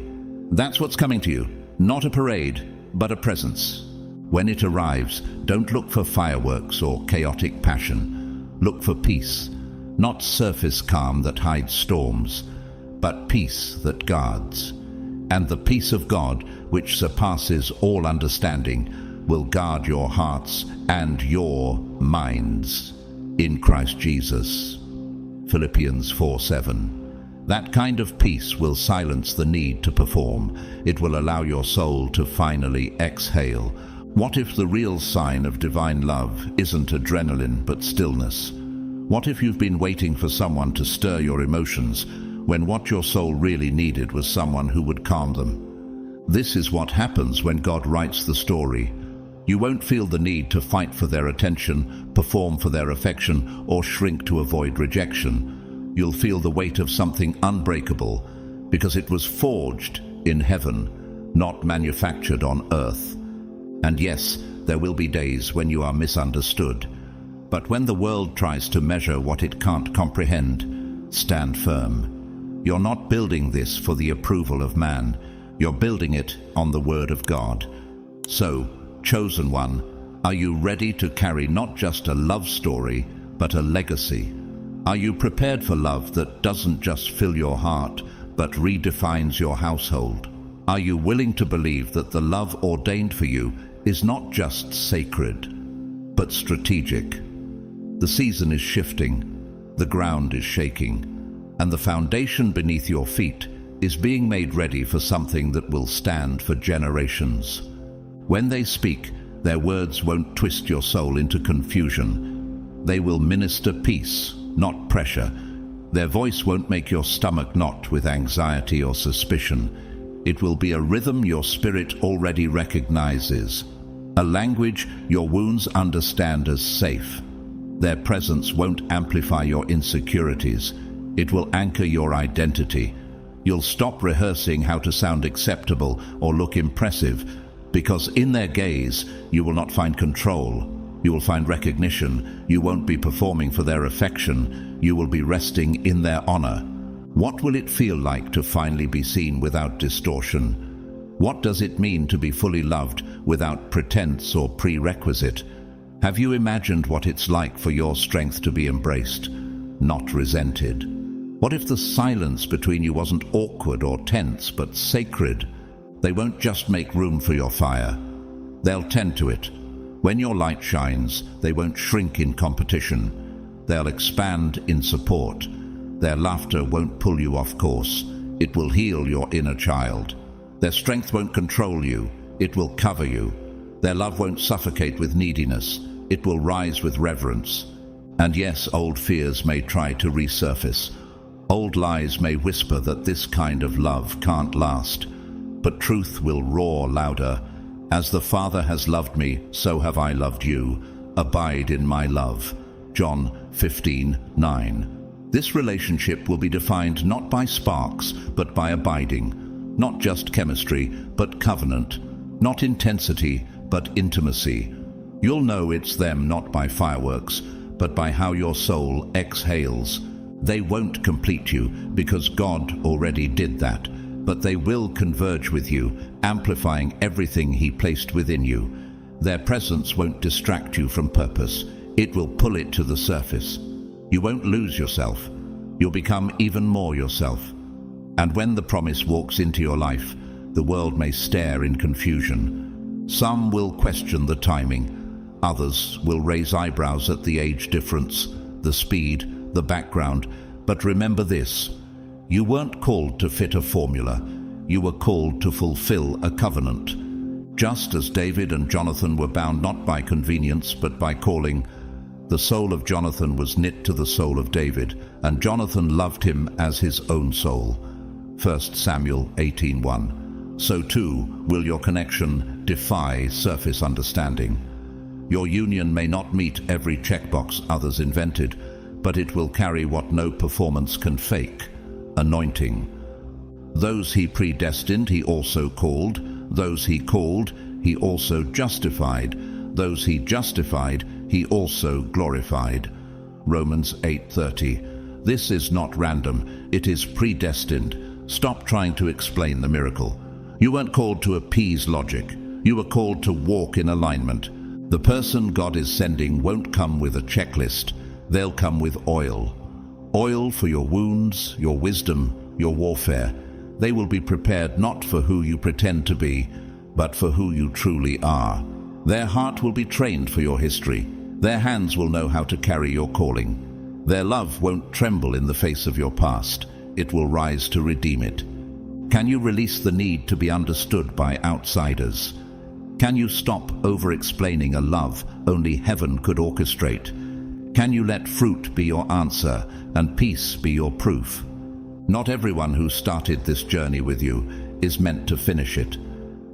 That's what's coming to you. Not a parade, but a presence. When it arrives, don't look for fireworks or chaotic passion. Look for peace. Not surface calm that hides storms, but peace that guards. And the peace of God, which surpasses all understanding, will guard your hearts and your minds in Christ Jesus. Philippians 4:7. That kind of peace will silence the need to perform. It will allow your soul to finally exhale. What if the real sign of divine love isn't adrenaline but stillness? What if you've been waiting for someone to stir your emotions when what your soul really needed was someone who would calm them? This is what happens when God writes the story. You won't feel the need to fight for their attention, perform for their affection, or shrink to avoid rejection. You'll feel the weight of something unbreakable because it was forged in heaven, not manufactured on earth. And yes, there will be days when you are misunderstood. But when the world tries to measure what it can't comprehend, stand firm. You're not building this for the approval of man. You're building it on the Word of God. So, chosen one, are you ready to carry not just a love story, but a legacy? Are you prepared for love that doesn't just fill your heart, but redefines your household? Are you willing to believe that the love ordained for you is not just sacred, but strategic? The season is shifting, the ground is shaking, and the foundation beneath your feet is being made ready for something that will stand for generations. When they speak, their words won't twist your soul into confusion. They will minister peace, not pressure. Their voice won't make your stomach knot with anxiety or suspicion. It will be a rhythm your spirit already recognizes, a language your wounds understand as safe. Their presence won't amplify your insecurities. It will anchor your identity. You'll stop rehearsing how to sound acceptable or look impressive, because in their gaze, you will not find control. You will find recognition. You won't be performing for their affection. You will be resting in their honor. What will it feel like to finally be seen without distortion? What does it mean to be fully loved without pretense or prerequisite? Have you imagined what it's like for your strength to be embraced, not resented? What if the silence between you wasn't awkward or tense, but sacred? They won't just make room for your fire. They'll tend to it. When your light shines, they won't shrink in competition. They'll expand in support. Their laughter won't pull you off course. It will heal your inner child. Their strength won't control you. It will cover you. Their love won't suffocate with neediness. It will rise with reverence. And yes, old fears may try to resurface. Old lies may whisper that this kind of love can't last. But truth will roar louder. As the Father has loved me, so have I loved you. Abide in my love. John 15:9. This relationship will be defined not by sparks, but by abiding. Not just chemistry, but covenant. Not intensity, but intimacy. You'll know it's them not by fireworks, but by how your soul exhales. They won't complete you, because God already did that, but they will converge with you, amplifying everything He placed within you. Their presence won't distract you from purpose. It will pull it to the surface. You won't lose yourself. You'll become even more yourself. And when the promise walks into your life, the world may stare in confusion. Some will question the timing. Others will raise eyebrows at the age difference, the speed, the background. But remember this: you weren't called to fit a formula. You were called to fulfill a covenant. Just as David and Jonathan were bound not by convenience but by calling, the soul of Jonathan was knit to the soul of David, and Jonathan loved him as his own soul. 1 Samuel 18:1. So too will your connection defy surface understanding. Your union may not meet every checkbox others invented, but it will carry what no performance can fake: anointing. Those He predestined, He also called. Those He called, He also justified. Those He justified, He also glorified. Romans 8:30. This is not random, it is predestined. Stop trying to explain the miracle. You weren't called to appease logic. You were called to walk in alignment. The person God is sending won't come with a checklist. They'll come with oil. Oil for your wounds, your wisdom, your warfare. They will be prepared not for who you pretend to be, but for who you truly are. Their heart will be trained for your history. Their hands will know how to carry your calling. Their love won't tremble in the face of your past. It will rise to redeem it. Can you release the need to be understood by outsiders? Can you stop over-explaining a love only heaven could orchestrate? Can you let fruit be your answer and peace be your proof? Not everyone who started this journey with you is meant to finish it,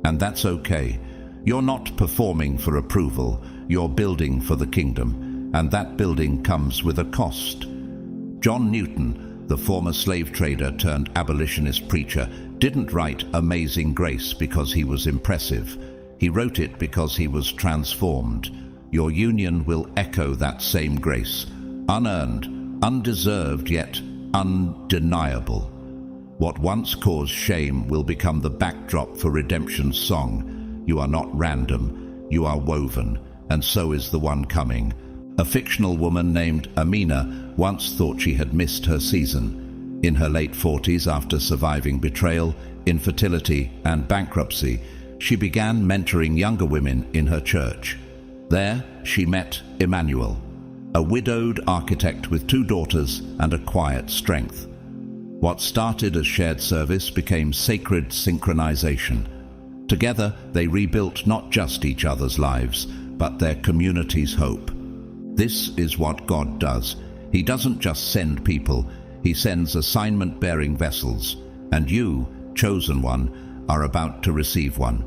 and that's okay. You're not performing for approval, you're building for the kingdom, and that building comes with a cost. John Newton, the former slave trader turned abolitionist preacher, didn't write Amazing Grace because he was impressive. He wrote it because he was transformed. Your union will echo that same grace, unearned, undeserved, yet undeniable. What once caused shame will become the backdrop for redemption's song. You are not random, you are woven, and so is the one coming. A fictional woman named Amina once thought she had missed her season. In her late 40s, after surviving betrayal, infertility, and bankruptcy, she began mentoring younger women in her church. There, she met Emmanuel, a widowed architect with 2 daughters and a quiet strength. What started as shared service became sacred synchronization. Together, they rebuilt not just each other's lives, but their community's hope. This is what God does. He doesn't just send people, He sends assignment-bearing vessels, and you, chosen one, are about to receive one.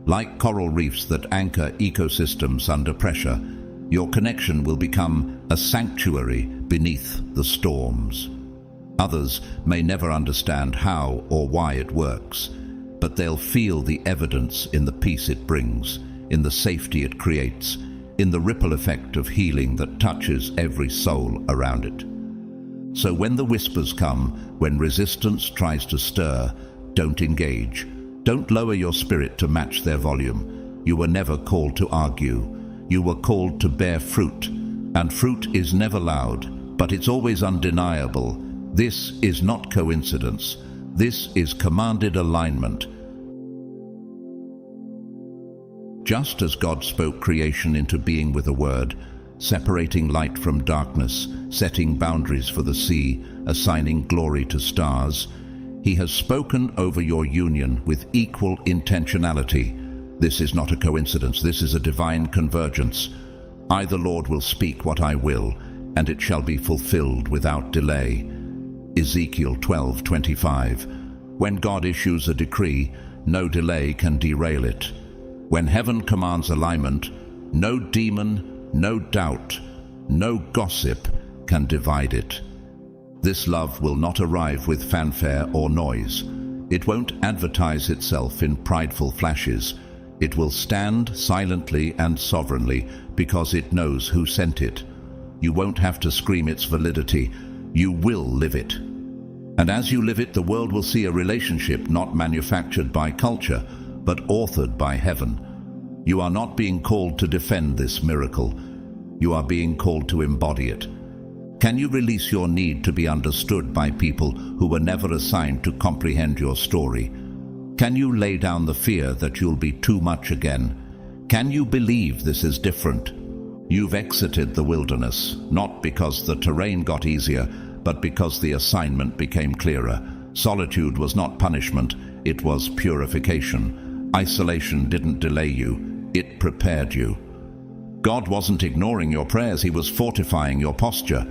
Like coral reefs that anchor ecosystems under pressure, your connection will become a sanctuary beneath the storms. Others may never understand how or why it works, but they'll feel the evidence in the peace it brings, in the safety it creates, in the ripple effect of healing that touches every soul around it. So when the whispers come, when resistance tries to stir, don't engage. Don't lower your spirit to match their volume. You were never called to argue. You were called to bear fruit, and fruit is never loud, but it's always undeniable. This is not coincidence. This is commanded alignment. Just as God spoke creation into being with a word, separating light from darkness, setting boundaries for the sea, assigning glory to stars, He has spoken over your union with equal intentionality. This is not a coincidence, this is a divine convergence. I, the Lord, will speak what I will, and it shall be fulfilled without delay. Ezekiel 12:25. When God issues a decree, no delay can derail it. When heaven commands alignment, no demon, no doubt, no gossip can divide it. This love will not arrive with fanfare or noise. It won't advertise itself in prideful flashes. It will stand silently and sovereignly because it knows who sent it. You won't have to scream its validity. You will live it. And as you live it, the world will see a relationship not manufactured by culture, but authored by heaven. You are not being called to defend this miracle. You are being called to embody it. Can you release your need to be understood by people who were never assigned to comprehend your story? Can you lay down the fear that you'll be too much again? Can you believe this is different? You've exited the wilderness, not because the terrain got easier, but because the assignment became clearer. Solitude was not punishment, it was purification. Isolation didn't delay you, it prepared you. God wasn't ignoring your prayers, He was fortifying your posture.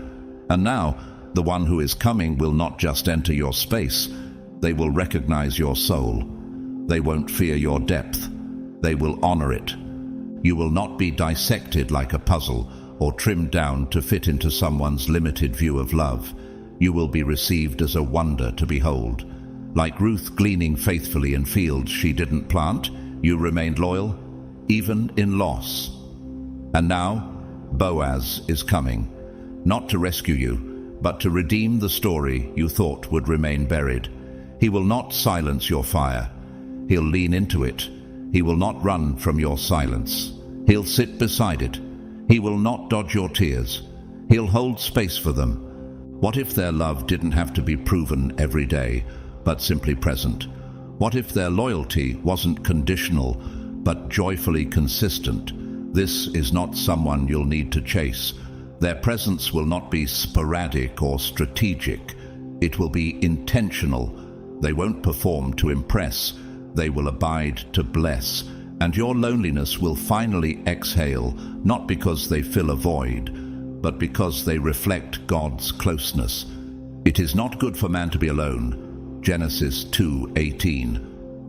And now, the one who is coming will not just enter your space, they will recognize your soul. They won't fear your depth, they will honor it. You will not be dissected like a puzzle or trimmed down to fit into someone's limited view of love. You will be received as a wonder to behold. Like Ruth gleaning faithfully in fields she didn't plant, you remained loyal, even in loss. And now, Boaz is coming, not to rescue you, but to redeem the story you thought would remain buried. He will not silence your fire. He'll lean into it. He will not run from your silence. He'll sit beside it. He will not dodge your tears. He'll hold space for them. What if their love didn't have to be proven every day, but simply present? What if their loyalty wasn't conditional, but joyfully consistent? This is not someone you'll need to chase. Their presence will not be sporadic or strategic. It will be intentional. They won't perform to impress. They will abide to bless. And your loneliness will finally exhale, not because they fill a void, but because they reflect God's closeness. It is not good for man to be alone. Genesis 2:18.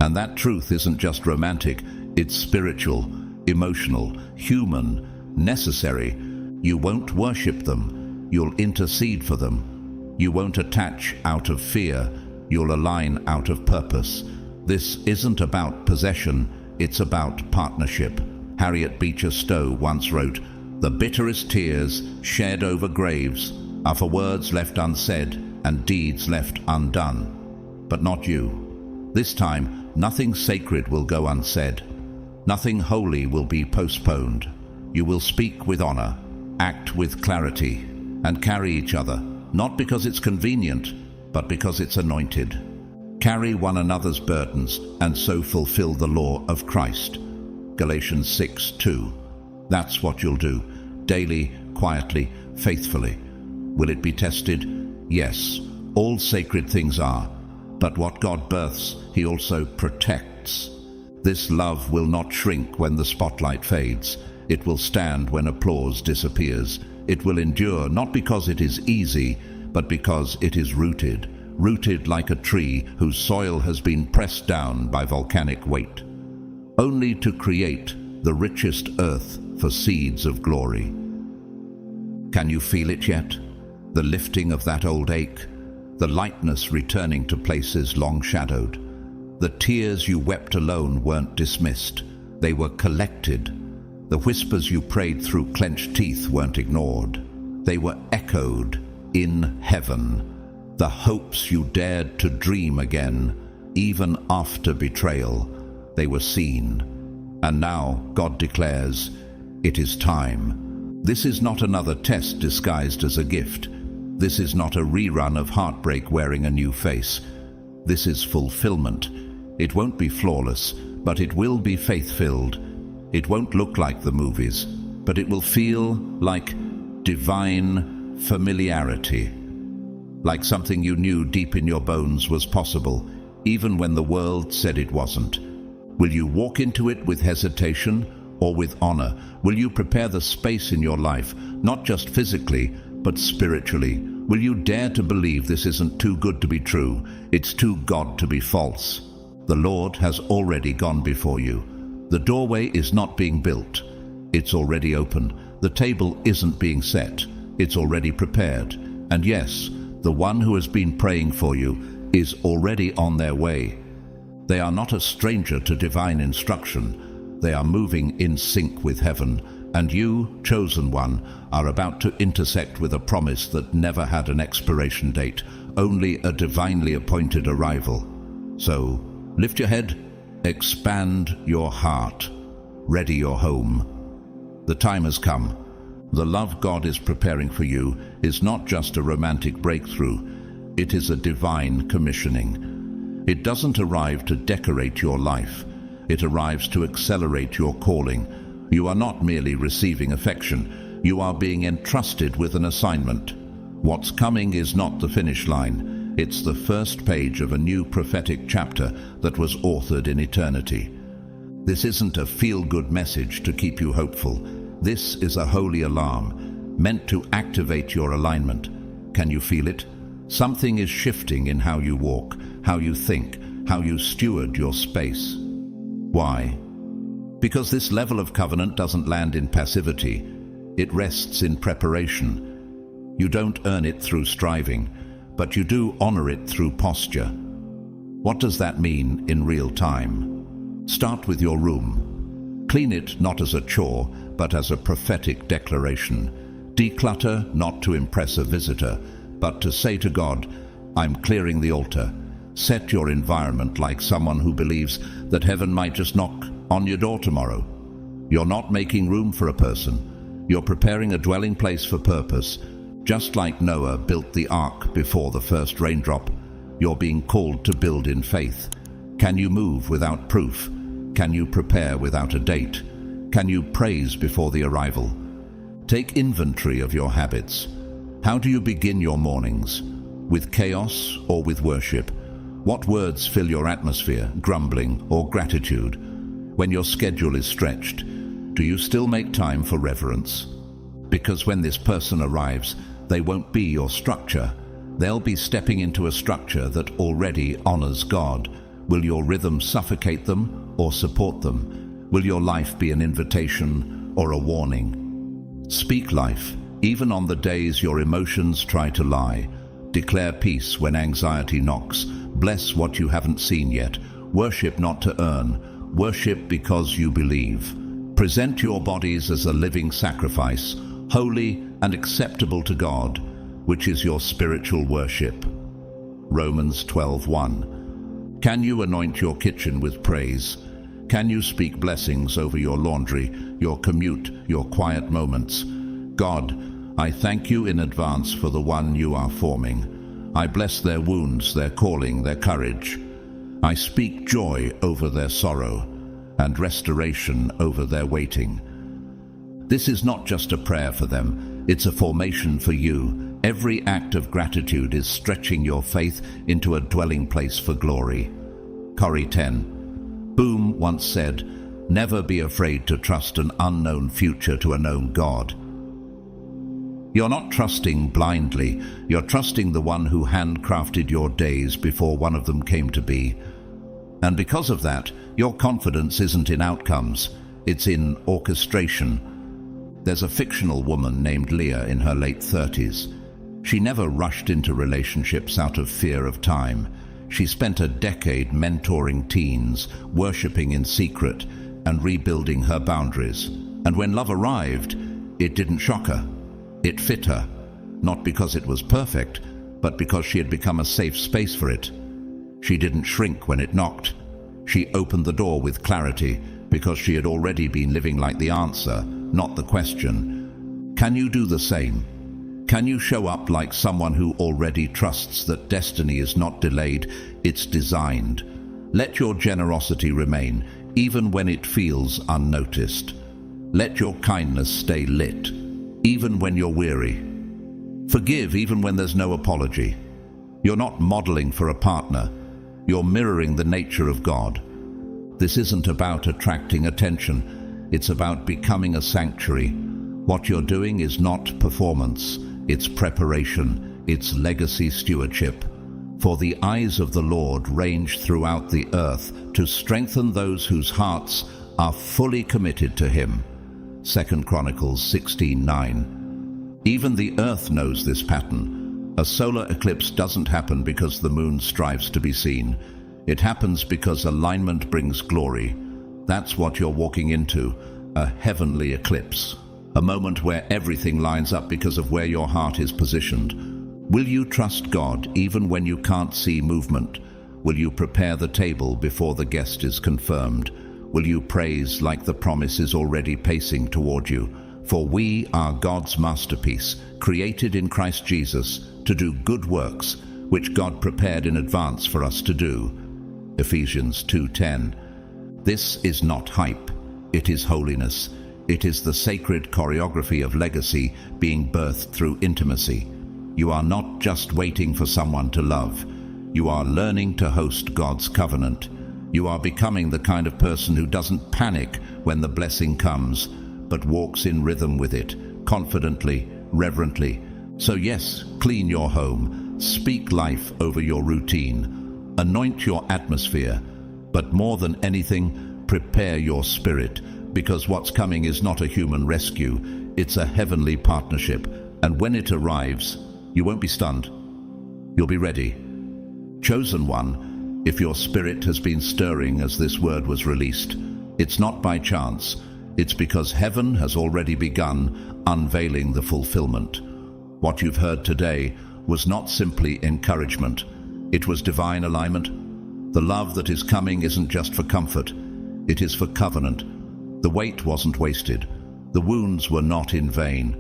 And that truth isn't just romantic, it's spiritual, emotional, human, necessary. You won't worship them, you'll intercede for them. You won't attach out of fear, you'll align out of purpose. This isn't about possession, it's about partnership. Harriet Beecher Stowe once wrote, "The bitterest tears shed over graves are for words left unsaid and deeds left undone." But not you. This time, nothing sacred will go unsaid. Nothing holy will be postponed. You will speak with honor, act with clarity, and carry each other, not because it's convenient, but because it's anointed. Carry one another's burdens, and so fulfill the law of Christ. Galatians 6:2. That's what you'll do, daily, quietly, faithfully. Will it be tested? Yes, all sacred things are. But what God births, He also protects. This love will not shrink when the spotlight fades. It will stand when applause disappears. It will endure not because it is easy, but because it is rooted like a tree whose soil has been pressed down by volcanic weight, only to create the richest earth for seeds of glory. Can you feel it yet? The lifting of that old ache, the lightness returning to places long shadowed. The tears you wept alone weren't dismissed, they were collected. The whispers you prayed through clenched teeth weren't ignored, they were echoed in heaven. The hopes you dared to dream again, even after betrayal, they were seen. And now God declares, It is time. This is not another test disguised as a gift. This is not a rerun of heartbreak wearing a new face. This is fulfillment. It won't be flawless, but it will be faith-filled. It won't look like the movies, but it will feel like divine familiarity. Like something you knew deep in your bones was possible, even when the world said it wasn't. Will you walk into it with hesitation or with honor? Will you prepare the space in your life, not just physically, but spiritually? Will you dare to believe this isn't too good to be true, it's too God to be false? The Lord has already gone before you. The doorway is not being built, it's already open. The table isn't being set, it's already prepared. And yes, the one who has been praying for you is already on their way. They are not a stranger to divine instruction. They are moving in sync with heaven, and you, chosen one, are about to intersect with a promise that never had an expiration date, only a divinely appointed arrival. So, lift your head, expand your heart, ready your home. The time has come. The love God is preparing for you is not just a romantic breakthrough, it is a divine commissioning. It doesn't arrive to decorate your life, it arrives to accelerate your calling. You are not merely receiving affection, you are being entrusted with an assignment. What's coming is not the finish line, it's the first page of a new prophetic chapter that was authored in eternity. This isn't a feel-good message to keep you hopeful. This is a holy alarm, meant to activate your alignment. Can you feel it? Something is shifting in how you walk, how you think, how you steward your space. Why? Because this level of covenant doesn't land in passivity. It rests in preparation. You don't earn it through striving, but you do honor it through posture. What does that mean in real time? Start with your room. Clean it not as a chore, but as a prophetic declaration. Declutter not to impress a visitor, but to say to God, I'm clearing the altar. Set your environment like someone who believes that heaven might just knock on your door tomorrow. You're not making room for a person. You're preparing a dwelling place for purpose. Just like Noah built the ark before the first raindrop, you're being called to build in faith. Can you move without proof? Can you prepare without a date? Can you praise before the arrival? Take inventory of your habits. How do you begin your mornings? With chaos or with worship? What words fill your atmosphere, grumbling or gratitude? When your schedule is stretched, do you still make time for reverence? Because when this person arrives, they won't be your structure. They'll be stepping into a structure that already honors God. Will your rhythm suffocate them or support them? Will your life be an invitation or a warning? Speak life, even on the days your emotions try to lie. Declare peace when anxiety knocks. Bless what you haven't seen yet. Worship not to earn. Worship because you believe. Present your bodies as a living sacrifice, holy and acceptable to God, which is your spiritual worship. Romans 12:1. Can you anoint your kitchen with praise? Can you speak blessings over your laundry, your commute, your quiet moments? God, I thank you in advance for the one you are forming. I bless their wounds, their calling, their courage. I speak joy over their sorrow and restoration over their waiting. This is not just a prayer for them, it's a formation for you. Every act of gratitude is stretching your faith into a dwelling place for glory. Corrie 10. Boom once said, never be afraid to trust an unknown future to a known God. You're not trusting blindly, you're trusting the one who handcrafted your days before one of them came to be. And because of that, your confidence isn't in outcomes, it's in orchestration. There's a fictional woman named Leah in her late 30s. She never rushed into relationships out of fear of time. She spent a decade mentoring teens, worshipping in secret, and rebuilding her boundaries. And when love arrived, it didn't shock her. It fit her, not because it was perfect, but because she had become a safe space for it. She didn't shrink when it knocked. She opened the door with clarity because she had already been living like the answer, not the question. Can you do the same? Can you show up like someone who already trusts that destiny is not delayed, it's designed? Let your generosity remain, even when it feels unnoticed. Let your kindness stay lit, even when you're weary. Forgive even when there's no apology. You're not modeling for a partner. You're mirroring the nature of God. This isn't about attracting attention. It's about becoming a sanctuary. What you're doing is not performance. It's preparation. It's legacy stewardship. For the eyes of the Lord range throughout the earth to strengthen those whose hearts are fully committed to Him. 2 Chronicles 16:9. Even the earth knows this pattern. A solar eclipse doesn't happen because the moon strives to be seen. It happens because alignment brings glory. That's what you're walking into, a heavenly eclipse. A moment where everything lines up because of where your heart is positioned. Will you trust God even when you can't see movement? Will you prepare the table before the guest is confirmed? Will you praise like the promise is already pacing toward you? For we are God's masterpiece, created in Christ Jesus to do good works, which God prepared in advance for us to do. Ephesians 2:10. This is not hype, it is holiness. It is the sacred choreography of legacy being birthed through intimacy. You are not just waiting for someone to love. You are learning to host God's covenant. You are becoming the kind of person who doesn't panic when the blessing comes, but walks in rhythm with it, confidently, reverently. So yes, clean your home, speak life over your routine, anoint your atmosphere, but more than anything, prepare your spirit, because what's coming is not a human rescue, it's a heavenly partnership, and when it arrives, you won't be stunned. You'll be ready. Chosen one, if your spirit has been stirring as this word was released, it's not by chance, it's because heaven has already begun unveiling the fulfillment. What you've heard today was not simply encouragement, it was divine alignment. The love that is coming isn't just for comfort, it is for covenant. The wait wasn't wasted. The wounds were not in vain.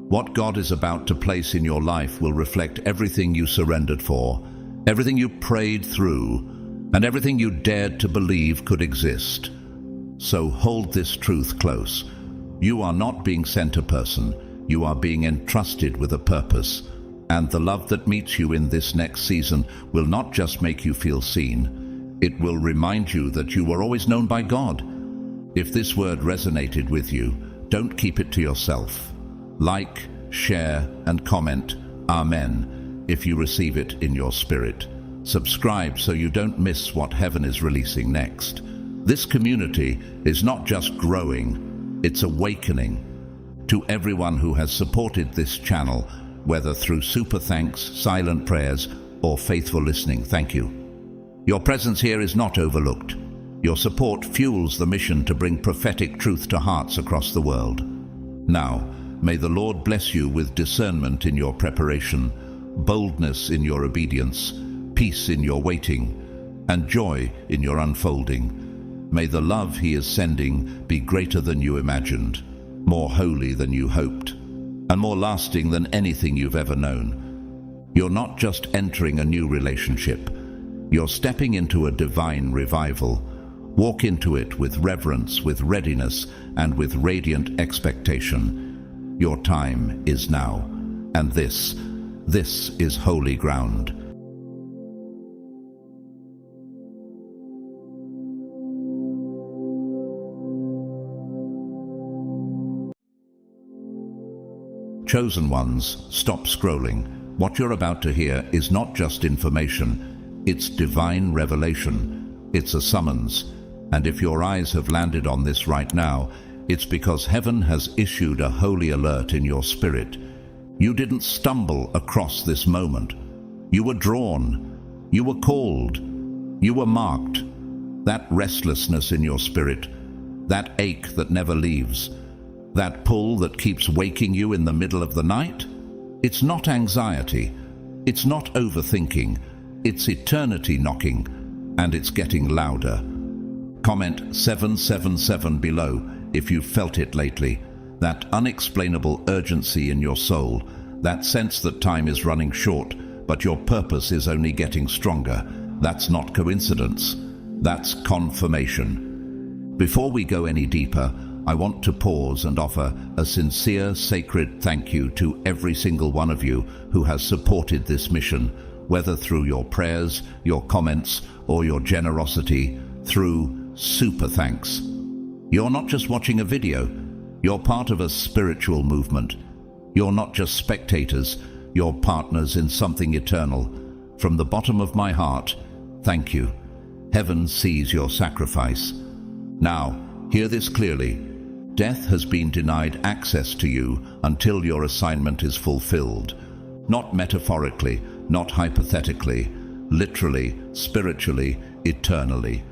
What God is about to place in your life will reflect everything you surrendered for, everything you prayed through, and everything you dared to believe could exist. So hold this truth close. You are not being sent a person. You are being entrusted with a purpose. And the love that meets you in this next season will not just make you feel seen. It will remind you that you were always known by God. If this word resonated with you, don't keep it to yourself. Like, share, and comment, Amen, if you receive it in your spirit. Subscribe so you don't miss what heaven is releasing next. This community is not just growing, it's awakening. To everyone who has supported this channel, whether through super thanks, silent prayers, or faithful listening, thank you. Your presence here is not overlooked. Your support fuels the mission to bring prophetic truth to hearts across the world. Now, may the Lord bless you with discernment in your preparation, boldness in your obedience, peace in your waiting, and joy in your unfolding. May the love He is sending be greater than you imagined, more holy than you hoped, and more lasting than anything you've ever known. You're not just entering a new relationship. You're stepping into a divine revival. Walk into it with reverence, with readiness, and with radiant expectation. Your time is now, and this is holy ground. Chosen ones, stop scrolling. What you're about to hear is not just information, it's divine revelation. It's a summons. And if your eyes have landed on this right now, it's because heaven has issued a holy alert in your spirit. You didn't stumble across this moment. You were drawn. You were called. You were marked. That restlessness in your spirit, that ache that never leaves, that pull that keeps waking you in the middle of the night, it's not anxiety. It's not overthinking. It's eternity knocking, and it's getting louder. Comment 777 below if you've felt it lately. that unexplainable urgency in your soul, that sense that time is running short, but your purpose is only getting stronger. That's not coincidence. That's confirmation. Before we go any deeper, I want to pause and offer a sincere, sacred thank you to every single one of you who has supported this mission, whether through your prayers, your comments, or your generosity through super thanks. You're not just watching a video, you're part of a spiritual movement. You're not just spectators, you're partners in something eternal. From the bottom of my heart, thank you. Heaven sees your sacrifice. Now, hear this clearly. Death has been denied access to you until your assignment is fulfilled. Not metaphorically, not hypothetically, literally, spiritually, eternally.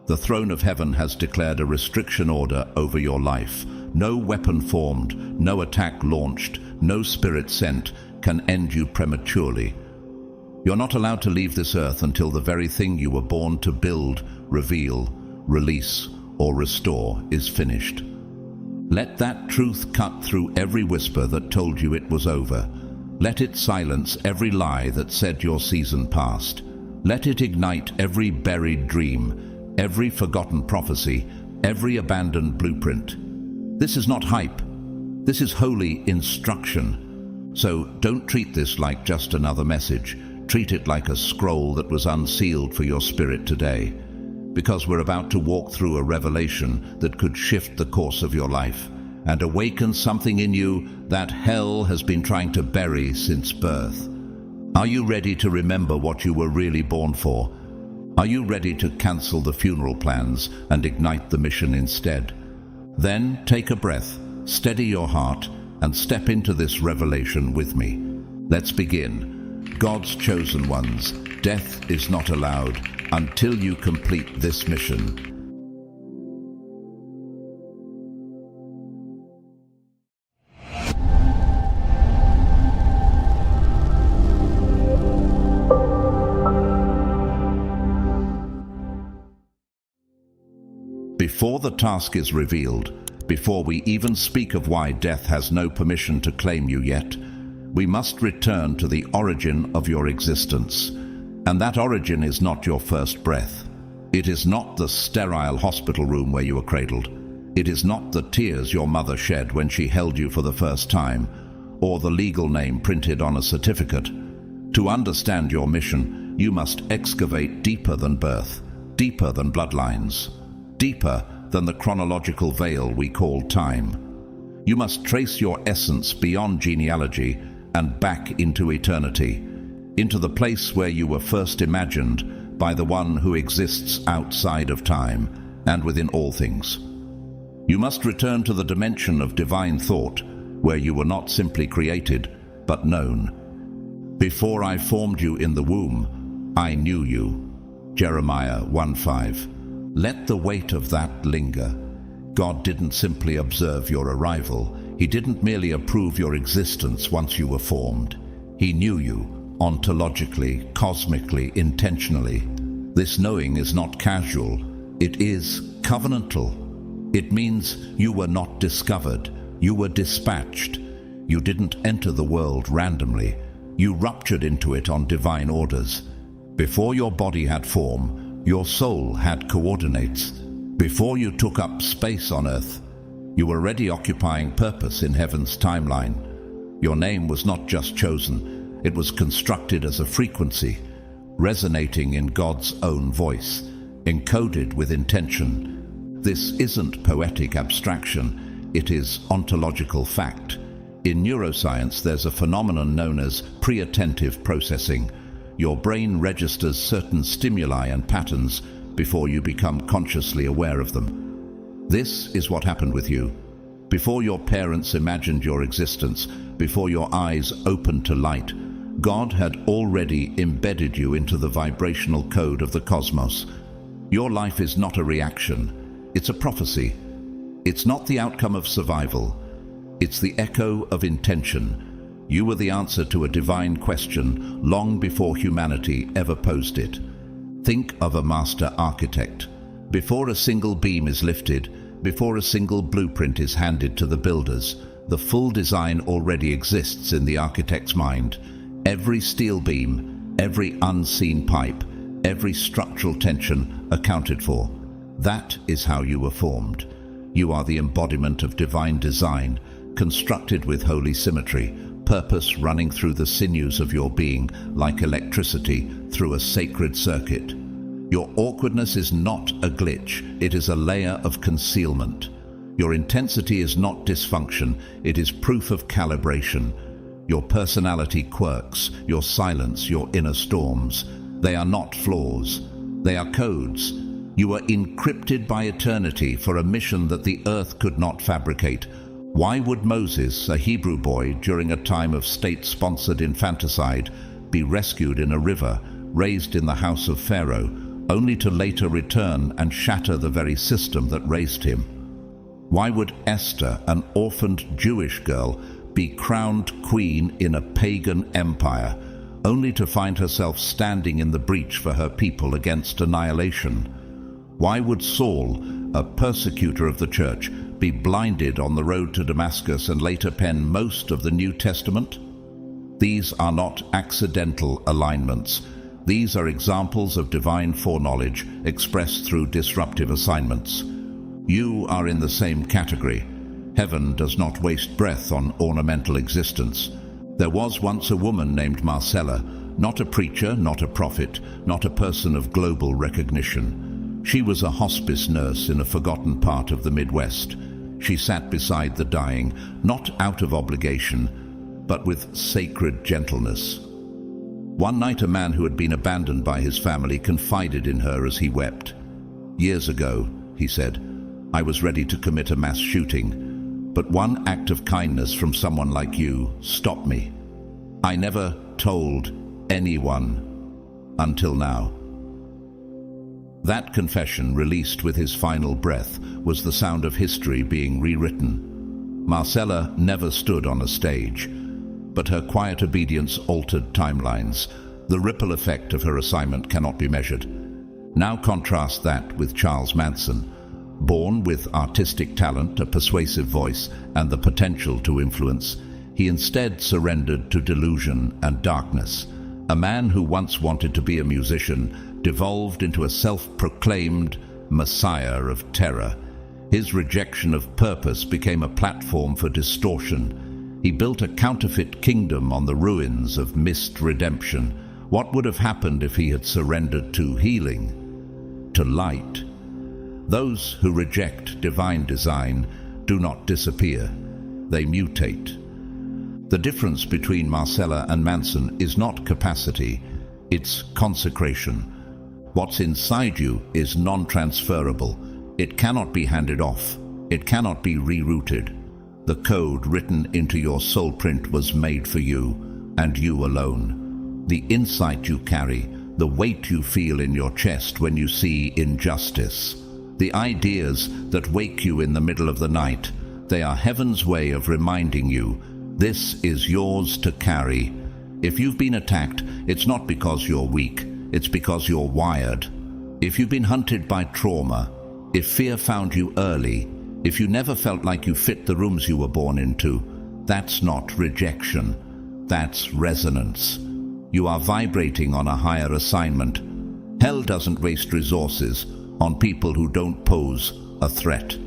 The throne of heaven has declared a restriction order over your life. No weapon formed, no attack launched, no spirit sent can end you prematurely. You're not allowed to leave this earth until the very thing you were born to build, reveal, release, or restore is finished. Let that truth cut through every whisper that told you it was over. Let it silence every lie that said your season passed. Let it ignite every buried dream, every forgotten prophecy, every abandoned blueprint. This is not hype. This is holy instruction. So don't treat this like just another message. Treat it like a scroll that was unsealed for your spirit today. Because we're about to walk through a revelation that could shift the course of your life and awaken something in you that hell has been trying to bury since birth. Are you ready to remember what you were really born for? Are you ready to cancel the funeral plans and ignite the mission instead? Then take a breath, steady your heart, and step into this revelation with me. Let's begin. God's chosen ones, death is not allowed until you complete this mission. Before the task is revealed, before we even speak of why death has no permission to claim you yet, we must return to the origin of your existence. And that origin is not your first breath. It is not the sterile hospital room where you were cradled. It is not the tears your mother shed when she held you for the first time, or the legal name printed on a certificate. To understand your mission, you must excavate deeper than birth, deeper than bloodlines, deeper than the chronological veil we call time. You must trace your essence beyond genealogy and back into eternity, into the place where you were first imagined by the one who exists outside of time and within all things. You must return to the dimension of divine thought, where you were not simply created, but known. Before I formed you in the womb, I knew you. Jeremiah 1:5. Let the weight of that linger. God didn't simply observe your arrival. He didn't merely approve your existence once you were formed. He knew you, ontologically, cosmically, intentionally. This knowing is not casual. It is covenantal. It means you were not discovered. You were dispatched. You didn't enter the world randomly. You ruptured into it on divine orders. Before your body had form, your soul had coordinates. Before you took up space on earth, you were already occupying purpose in heaven's timeline. Your name was not just chosen, it was constructed as a frequency, resonating in God's own voice, encoded with intention. This isn't poetic abstraction, it is ontological fact. In neuroscience, there's a phenomenon known as pre-attentive processing. Your brain registers certain stimuli and patterns before you become consciously aware of them. This is what happened with you. Before your parents imagined your existence, before your eyes opened to light, God had already embedded you into the vibrational code of the cosmos. Your life is not a reaction, it's a prophecy. It's not the outcome of survival, it's the echo of intention. You were the answer to a divine question long before humanity ever posed it. Think of a master architect. Before a single beam is lifted, Before a single blueprint is handed to the builders, the full design already exists in the architect's mind. Every steel beam, every unseen pipe, every structural tension accounted for. That is how you were formed. You are the embodiment of divine design, constructed with holy symmetry, purpose running through the sinews of your being like electricity through a sacred circuit. Your awkwardness is not a glitch, it is a layer of concealment. Your intensity is not dysfunction, it is proof of calibration. Your personality quirks, your silence, your inner storms, they are not flaws, they are codes. You were encrypted by eternity for a mission that the earth could not fabricate. Why would Moses, a Hebrew boy during a time of state-sponsored infanticide, be rescued in a river, raised in the house of Pharaoh, only to later return and shatter the very system that raised him? Why would Esther, an orphaned Jewish girl, be crowned queen in a pagan empire, only to find herself standing in the breach for her people against annihilation? Why would Saul, a persecutor of the church, be blinded on the road to Damascus and later pen most of the New Testament? These are not accidental alignments. These are examples of divine foreknowledge expressed through disruptive assignments. You are in the same category. Heaven does not waste breath on ornamental existence. There was once a woman named Marcella, not a preacher, not a prophet, not a person of global recognition. She was a hospice nurse in a forgotten part of the Midwest. She sat beside the dying, not out of obligation, but with sacred gentleness. One night a man who had been abandoned by his family confided in her as he wept. "Years ago," he said, "I was ready to commit a mass shooting, but one act of kindness from someone like you stopped me. I never told anyone until now." That confession, released with his final breath, was the sound of history being rewritten. Marcella never stood on a stage, but her quiet obedience altered timelines. The ripple effect of her assignment cannot be measured. Now contrast that with Charles Manson. Born with artistic talent, a persuasive voice, and the potential to influence, he instead surrendered to delusion and darkness. A man who once wanted to be a musician devolved into a self-proclaimed messiah of terror. His rejection of purpose became a platform for distortion. He built a counterfeit kingdom on the ruins of missed redemption. What would have happened if he had surrendered to healing, to light? Those who reject divine design do not disappear, they mutate. The difference between Marcella and Manson is not capacity, it's consecration. What's inside you is non-transferable. It cannot be handed off. It cannot be rerouted. The code written into your soul print was made for you, and you alone. The insight you carry, the weight you feel in your chest when you see injustice, the ideas that wake you in the middle of the night, they are heaven's way of reminding you, this is yours to carry. If you've been attacked, it's not because you're weak, it's because you're wired. If you've been hunted by trauma, if fear found you early, if you never felt like you fit the rooms you were born into, that's not rejection, that's resonance. You are vibrating on a higher assignment. Hell doesn't waste resources on people who don't pose a threat.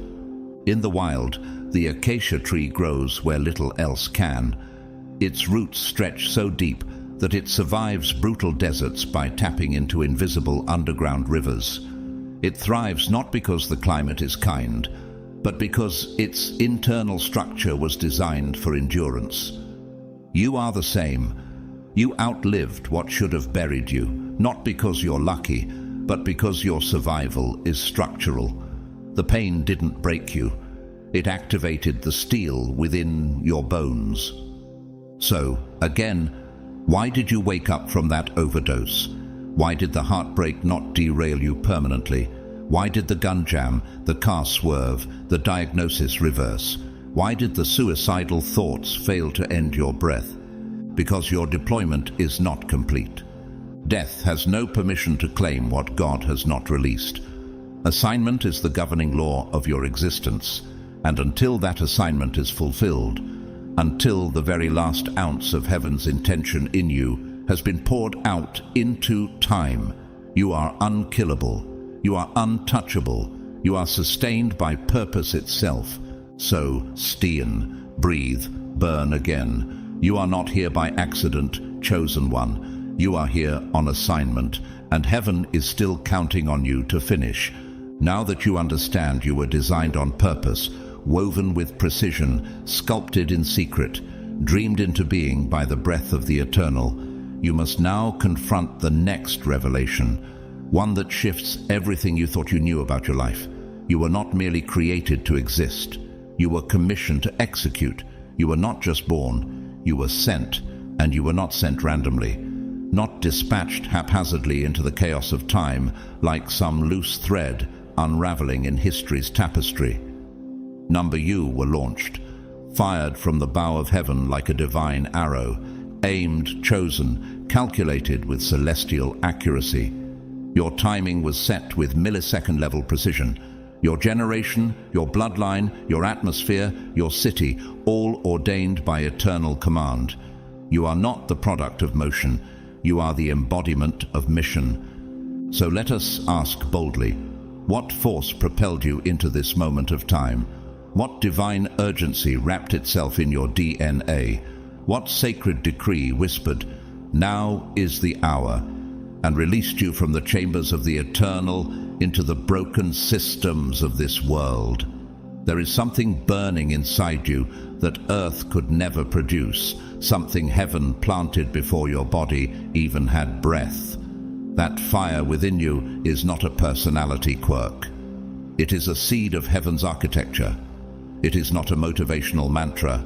In the wild, the acacia tree grows where little else can. Its roots stretch so deep that it survives brutal deserts by tapping into invisible underground rivers. It thrives not because the climate is kind, but because its internal structure was designed for endurance. You are the same. You outlived what should have buried you, not because you're lucky, but because your survival is structural. The pain didn't break you. It activated the steel within your bones. So, again, why did you wake up from that overdose? Why did the heartbreak not derail you permanently? Why did the gun jam, the car swerve, the diagnosis reverse? Why did the suicidal thoughts fail to end your breath? Because your deployment is not complete. Death has no permission to claim what God has not released. Assignment is the governing law of your existence, and until that assignment is fulfilled, until the very last ounce of heaven's intention in you has been poured out into time, you are unkillable, you are untouchable, you are sustained by purpose itself. So, stein, breathe, burn again. You are not here by accident, chosen one. You are here on assignment, and heaven is still counting on you to finish. Now that you understand you were designed on purpose, woven with precision, sculpted in secret, dreamed into being by the breath of the eternal, you must now confront the next revelation, one that shifts everything you thought you knew about your life. You were not merely created to exist. You were commissioned to execute. You were not just born. You were sent, and you were not sent randomly, not dispatched haphazardly into the chaos of time like some loose thread unraveling in history's tapestry. You were launched, fired from the bow of heaven like a divine arrow, aimed, chosen, calculated with celestial accuracy. Your timing was set with millisecond-level precision. Your generation, your bloodline, your atmosphere, your city, all ordained by eternal command. You are not the product of motion. You are the embodiment of mission. So let us ask boldly, what force propelled you into this moment of time? What divine urgency wrapped itself in your DNA? What sacred decree whispered, "Now is the hour," and released you from the chambers of the eternal into the broken systems of this world? There is something burning inside you that earth could never produce, something heaven planted before your body even had breath. That fire within you is not a personality quirk. It is a seed of heaven's architecture. It is not a motivational mantra.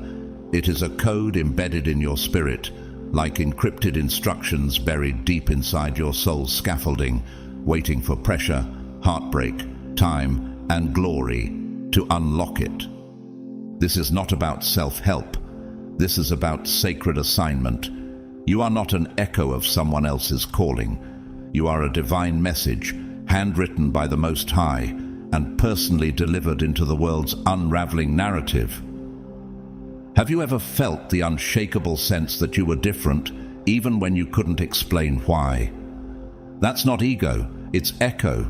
It is a code embedded in your spirit, like encrypted instructions buried deep inside your soul's scaffolding, waiting for pressure, heartbreak, time, and glory to unlock it. This is not about self-help. This is about sacred assignment. You are not an echo of someone else's calling. You are a divine message, handwritten by the Most High, and personally delivered into the world's unraveling narrative. Have you ever felt the unshakable sense that you were different, even when you couldn't explain why? That's not ego, it's echo.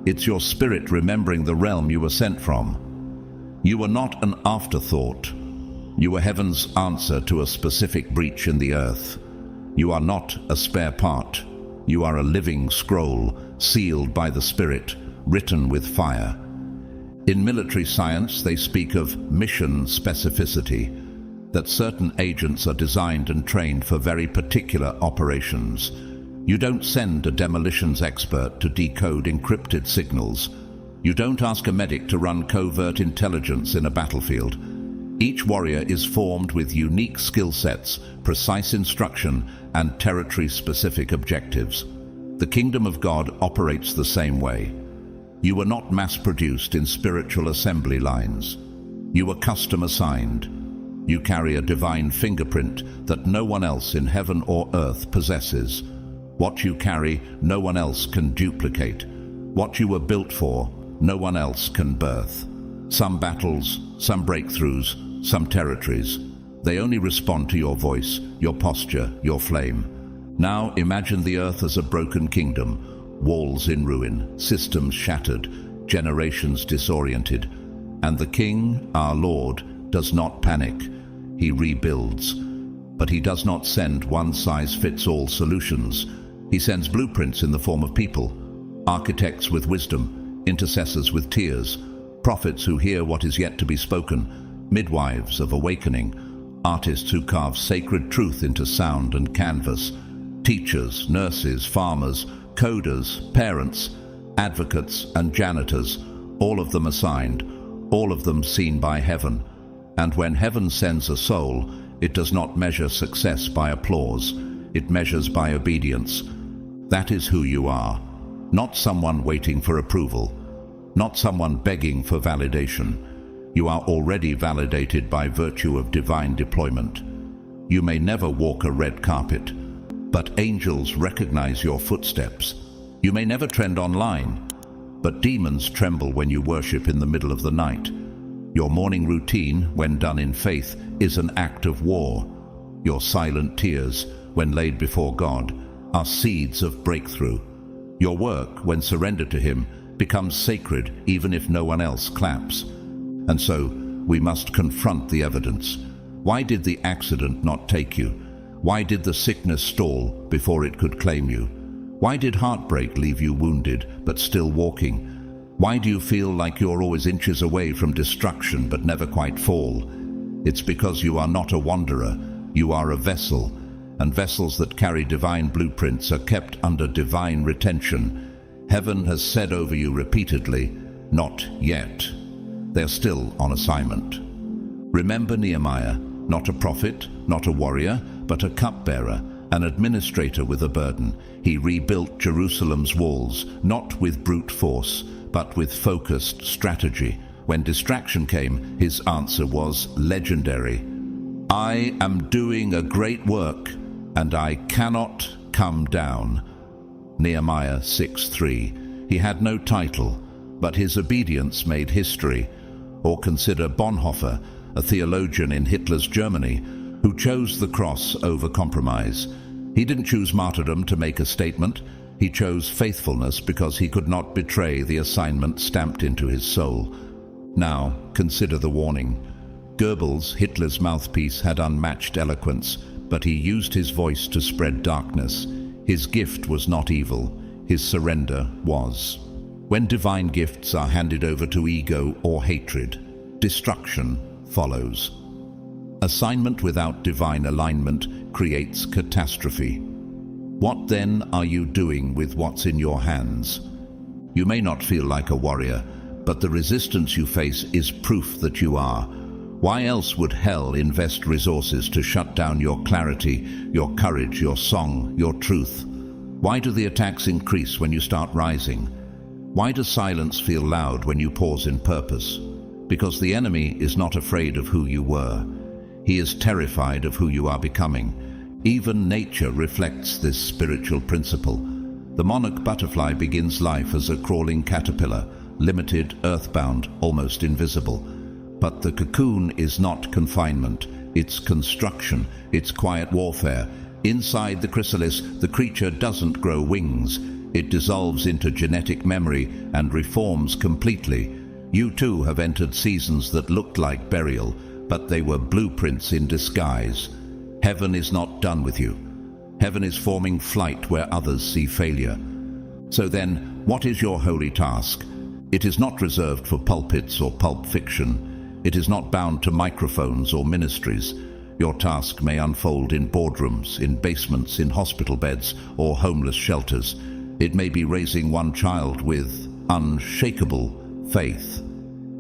It's your spirit remembering the realm you were sent from. You were not an afterthought. You were heaven's answer to a specific breach in the earth. You are not a spare part. You are a living scroll, sealed by the Spirit, written with fire. In military science, they speak of mission specificity, that certain agents are designed and trained for very particular operations. You don't send a demolitions expert to decode encrypted signals. You don't ask a medic to run covert intelligence in a battlefield. Each warrior is formed with unique skill sets, precise instruction, and territory-specific objectives. The kingdom of God operates the same way. You were not mass-produced in spiritual assembly lines. You were custom-assigned. You carry a divine fingerprint that no one else in heaven or earth possesses. What you carry, no one else can duplicate. What you were built for, no one else can birth. Some battles, some breakthroughs, some territories. They only respond to your voice, your posture, your flame. Now imagine the earth as a broken kingdom, walls in ruin, systems shattered, generations disoriented. And the King, our Lord, does not panic. He rebuilds. But he does not send one-size-fits-all solutions. He sends blueprints in the form of people, architects with wisdom, intercessors with tears, prophets who hear what is yet to be spoken, midwives of awakening, artists who carve sacred truth into sound and canvas, teachers, nurses, farmers, coders, parents, advocates, and janitors, all of them assigned, all of them seen by heaven. And when heaven sends a soul, it does not measure success by applause. It measures by obedience. That is who you are. Not someone waiting for approval. Not someone begging for validation. You are already validated by virtue of divine deployment. You may never walk a red carpet, but angels recognize your footsteps. You may never trend online, but demons tremble when you worship in the middle of the night. Your morning routine, when done in faith, is an act of war. Your silent tears, when laid before God, are seeds of breakthrough. Your work, when surrendered to Him, becomes sacred even if no one else claps. And so, we must confront the evidence. Why did the accident not take you? Why did the sickness stall before it could claim you? Why did heartbreak leave you wounded but still walking? Why do you feel like you're always inches away from destruction but never quite fall? It's because you are not a wanderer, you are a vessel, and vessels that carry divine blueprints are kept under divine retention. Heaven has said over you repeatedly, "Not yet." They're still on assignment. Remember Nehemiah, not a prophet, not a warrior, but a cupbearer, an administrator with a burden. He rebuilt Jerusalem's walls, not with brute force, but with focused strategy. When distraction came, his answer was legendary. "I am doing a great work, and I cannot come down." Nehemiah 6:3. He had no title, but his obedience made history. Or consider Bonhoeffer, a theologian in Hitler's Germany, who chose the cross over compromise. He didn't choose martyrdom to make a statement. He chose faithfulness because he could not betray the assignment stamped into his soul. Now, consider the warning. Goebbels, Hitler's mouthpiece, had unmatched eloquence, but he used his voice to spread darkness. His gift was not evil, his surrender was. When divine gifts are handed over to ego or hatred, destruction follows. Assignment without divine alignment creates catastrophe. What then are you doing with what's in your hands? You may not feel like a warrior, but the resistance you face is proof that you are. Why else would hell invest resources to shut down your clarity, your courage, your song, your truth? Why do the attacks increase when you start rising? Why does silence feel loud when you pause in purpose? Because the enemy is not afraid of who you were. He is terrified of who you are becoming. Even nature reflects this spiritual principle. The monarch butterfly begins life as a crawling caterpillar, limited, earthbound, almost invisible. But the cocoon is not confinement, it's construction, it's quiet warfare. Inside the chrysalis, the creature doesn't grow wings. It dissolves into genetic memory and reforms completely. You too have entered seasons that looked like burial, but they were blueprints in disguise. Heaven is not done with you. Heaven is forming flight where others see failure. So then, what is your holy task? It is not reserved for pulpits or pulp fiction. It is not bound to microphones or ministries. Your task may unfold in boardrooms, in basements, in hospital beds, or homeless shelters. It may be raising one child with unshakable faith.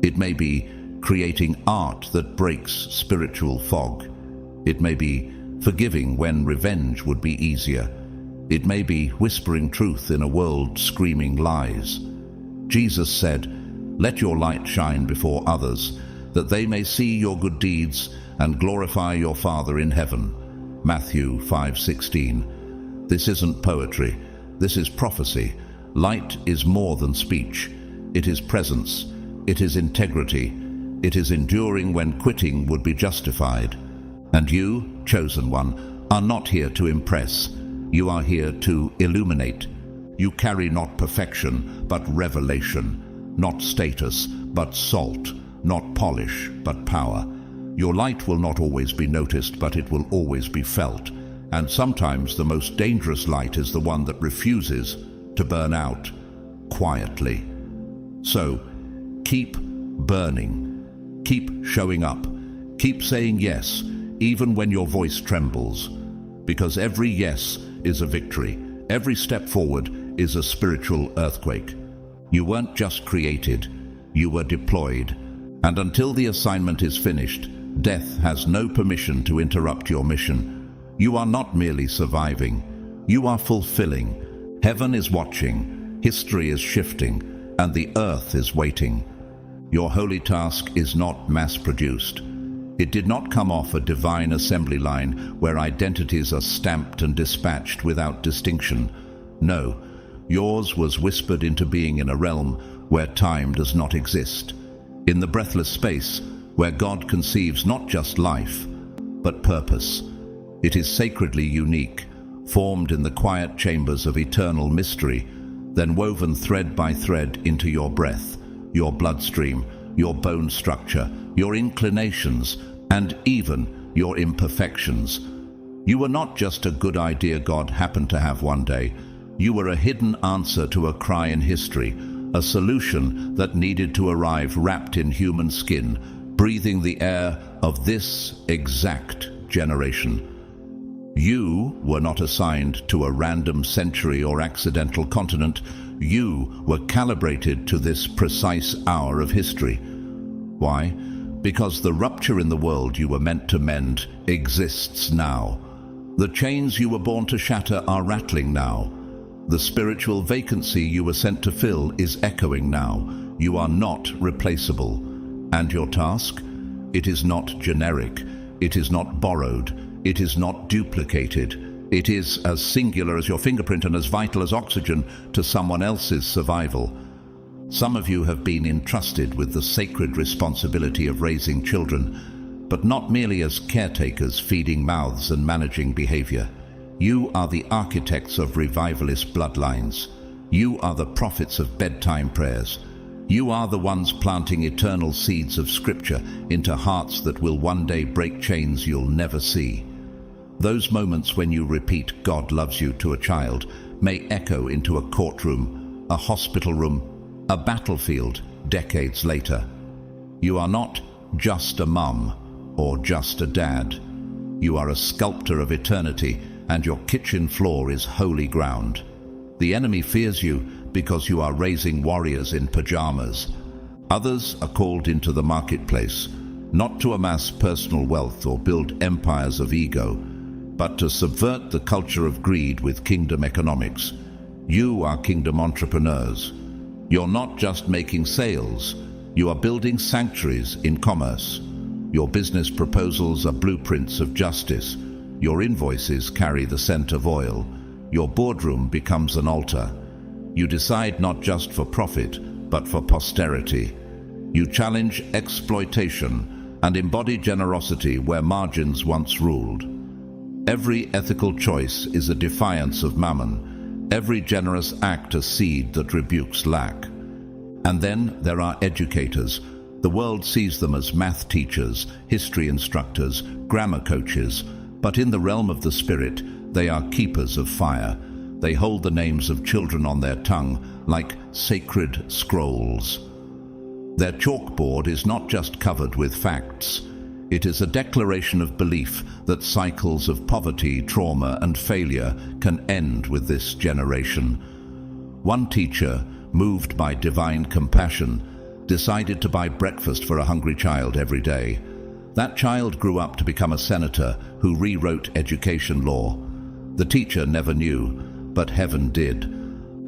It may be creating art that breaks spiritual fog. It may be forgiving when revenge would be easier. It may be whispering truth in a world screaming lies. Jesus said, "Let your light shine before others, that they may see your good deeds and glorify your Father in heaven." Matthew 5:16. This isn't poetry. This is prophecy. Light is more than speech. It is presence. It is integrity. It is enduring when quitting would be justified. And you, chosen one, are not here to impress. You are here to illuminate. You carry not perfection, but revelation. Not status, but salt. Not polish, but power. Your light will not always be noticed, but it will always be felt. And sometimes the most dangerous light is the one that refuses to burn out quietly. So, keep burning. Keep showing up. Keep saying yes, even when your voice trembles. Because every yes is a victory. Every step forward is a spiritual earthquake. You weren't just created, you were deployed. And until the assignment is finished, death has no permission to interrupt your mission. You are not merely surviving, you are fulfilling. Heaven is watching, history is shifting, and the earth is waiting. Your holy task is not mass-produced. It did not come off a divine assembly line where identities are stamped and dispatched without distinction. No, Yours was whispered into being in a realm where time does not exist, in the breathless space where God conceives not just life, but purpose. It is sacredly unique, formed in the quiet chambers of eternal mystery, then woven thread by thread into your breath, your bloodstream, your bone structure, your inclinations, and even your imperfections. You were not just a good idea God happened to have one day. You were a hidden answer to a cry in history, a solution that needed to arrive wrapped in human skin, breathing the air of this exact generation. You were not assigned to a random century or accidental continent. You were calibrated to this precise hour of history. Why? Because the rupture in the world you were meant to mend exists now. The chains you were born to shatter are rattling now. The spiritual vacancy you were sent to fill is echoing now. You are not replaceable. And your task? It is not generic. It is not borrowed. It is not duplicated. It is as singular as your fingerprint and as vital as oxygen to someone else's survival. Some of you have been entrusted with the sacred responsibility of raising children, but not merely as caretakers feeding mouths and managing behavior. You are the architects of revivalist bloodlines. You are the prophets of bedtime prayers. You are the ones planting eternal seeds of Scripture into hearts that will one day break chains you'll never see. Those moments when you repeat "God loves you" to a child may echo into a courtroom, a hospital room, a battlefield decades later. You are not just a mum or just a dad. You are a sculptor of eternity, and your kitchen floor is holy ground. The enemy fears you because you are raising warriors in pajamas. Others are called into the marketplace, not to amass personal wealth or build empires of ego, but to subvert the culture of greed with kingdom economics. You are kingdom entrepreneurs. You're not just making sales, you are building sanctuaries in commerce. Your business proposals are blueprints of justice. Your invoices carry the scent of oil. Your boardroom becomes an altar. You decide not just for profit, but for posterity. You challenge exploitation and embody generosity where margins once ruled. Every ethical choice is a defiance of mammon. Every generous act a seed that rebukes lack. And then there are educators. The world sees them as math teachers, history instructors, grammar coaches, but in the realm of the spirit, they are keepers of fire. They hold the names of children on their tongue like sacred scrolls. Their chalkboard is not just covered with facts. It is a declaration of belief that cycles of poverty, trauma, and failure can end with this generation. One teacher, moved by divine compassion, decided to buy breakfast for a hungry child every day. That child grew up to become a senator who rewrote education law. The teacher never knew, but heaven did.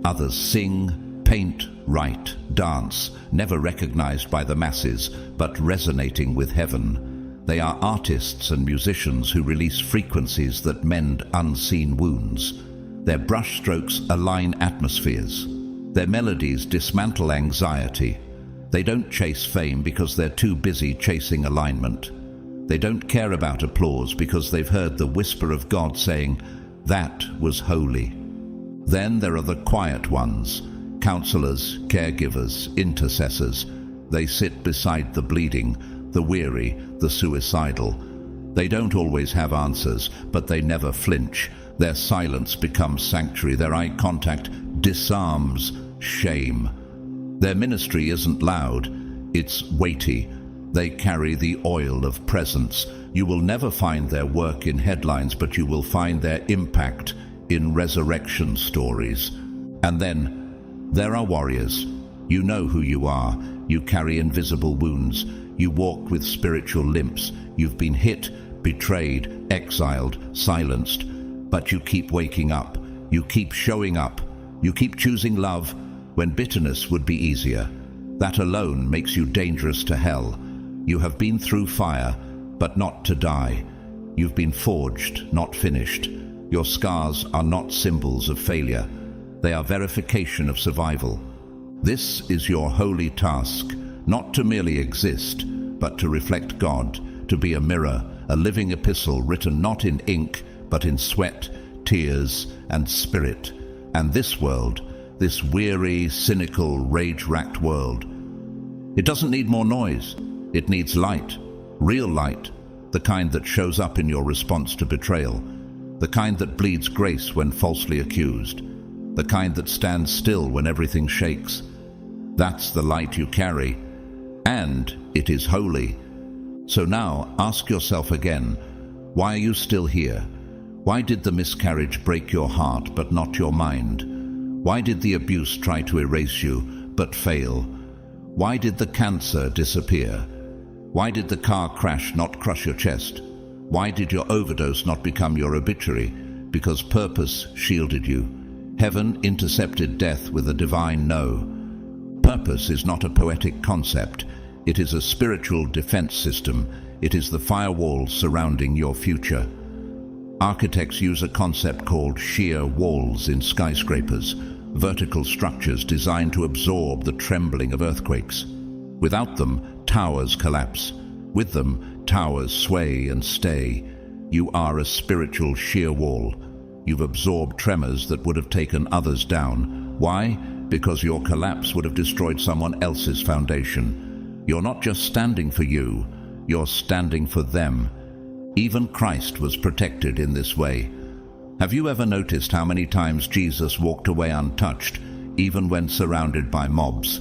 Others sing, paint, write, dance, never recognized by the masses, but resonating with heaven. They are artists and musicians who release frequencies that mend unseen wounds. Their brushstrokes align atmospheres. Their melodies dismantle anxiety. They don't chase fame because they're too busy chasing alignment. They don't care about applause because they've heard the whisper of God saying, "That was holy." Then there are the quiet ones, counselors, caregivers, intercessors. They sit beside the bleeding, the weary, the suicidal. They don't always have answers, but they never flinch. Their silence becomes sanctuary. Their eye contact disarms shame. Their ministry isn't loud, it's weighty. They carry the oil of presence. You will never find their work in headlines, but you will find their impact in resurrection stories. And then there are warriors. You know who you are. You carry invisible wounds. You walk with spiritual limps. You've been hit, betrayed, exiled, silenced. But you keep waking up. You keep showing up. You keep choosing love when bitterness would be easier. That alone makes you dangerous to hell. You have been through fire, but not to die. You've been forged, not finished. Your scars are not symbols of failure. They are verification of survival. This is your holy task, not to merely exist, but to reflect God, to be a mirror, a living epistle written not in ink, but in sweat, tears, and spirit. And this world, this weary, cynical, rage-racked world, it doesn't need more noise. It needs light, real light, the kind that shows up in your response to betrayal, the kind that bleeds grace when falsely accused, the kind that stands still when everything shakes. That's the light you carry, and it is holy. So now ask yourself again, why are you still here? Why did the miscarriage break your heart but not your mind? Why did the abuse try to erase you but fail? Why did the cancer disappear? Why did the car crash not crush your chest? Why did your overdose not become your obituary? Because purpose shielded you. Heaven intercepted death with a divine no. Purpose is not a poetic concept. It is a spiritual defense system. It is the firewall surrounding your future. Architects use a concept called shear walls in skyscrapers, vertical structures designed to absorb the trembling of earthquakes. Without them, towers collapse. With them, towers sway and stay. You are a spiritual shear wall. You've absorbed tremors that would have taken others down. Why? Because your collapse would have destroyed someone else's foundation. You're not just standing for you, you're standing for them. Even Christ was protected in this way. Have you ever noticed how many times Jesus walked away untouched, even when surrounded by mobs?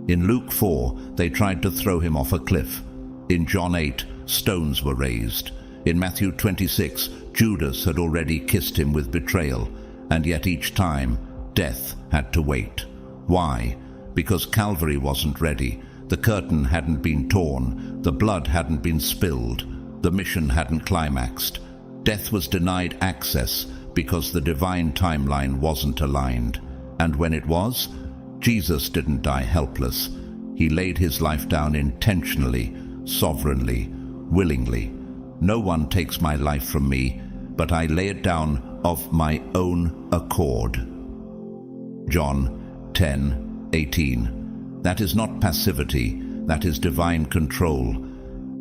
In Luke 4, they tried to throw him off a cliff. In John 8, stones were raised. In Matthew 26, Judas had already kissed him with betrayal, and yet each time, death had to wait. Why? Because Calvary wasn't ready. The curtain hadn't been torn. The blood hadn't been spilled. The mission hadn't climaxed. Death was denied access because the divine timeline wasn't aligned. And when it was, Jesus didn't die helpless. He laid his life down intentionally, sovereignly, willingly. No one takes my life from me, but I lay it down of my own accord. John 10:18. That is not passivity, that is divine control.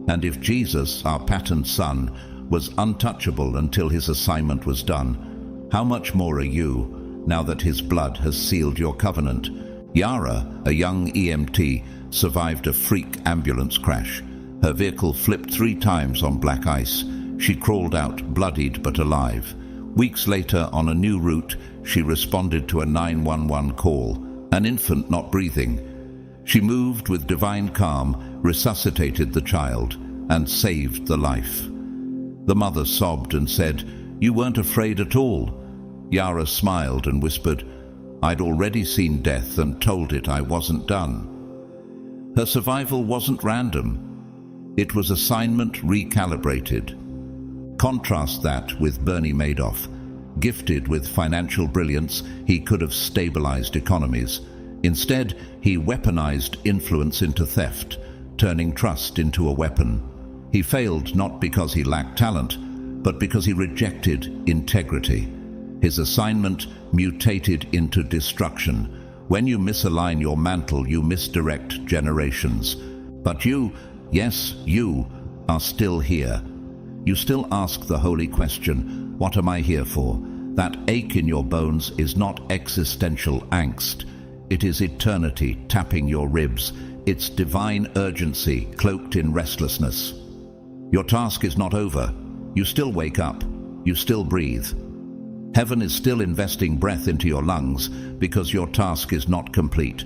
And if Jesus, our patterned son, was untouchable until his assignment was done, how much more are you, now that his blood has sealed your covenant? Yara, a young EMT, survived a freak ambulance crash. Her vehicle flipped 3 times on black ice. She crawled out, bloodied but alive. Weeks later, on a new route, she responded to a 911 call, an infant not breathing. She moved with divine calm, resuscitated the child, and saved the life. The mother sobbed and said, "You weren't afraid at all." Yara smiled and whispered, "I'd already seen death and told it I wasn't done." Her survival wasn't random. It was assignment recalibrated. Contrast that with Bernie Madoff. Gifted with financial brilliance, he could have stabilized economies. Instead, he weaponized influence into theft, turning trust into a weapon. He failed not because he lacked talent, but because he rejected integrity. His assignment mutated into destruction. When you misalign your mantle, you misdirect generations. But you, yes, you, are still here. You still ask the holy question, what am I here for? That ache in your bones is not existential angst. It is eternity tapping your ribs. It's divine urgency cloaked in restlessness. Your task is not over. You still wake up. You still breathe. Heaven is still investing breath into your lungs because your task is not complete.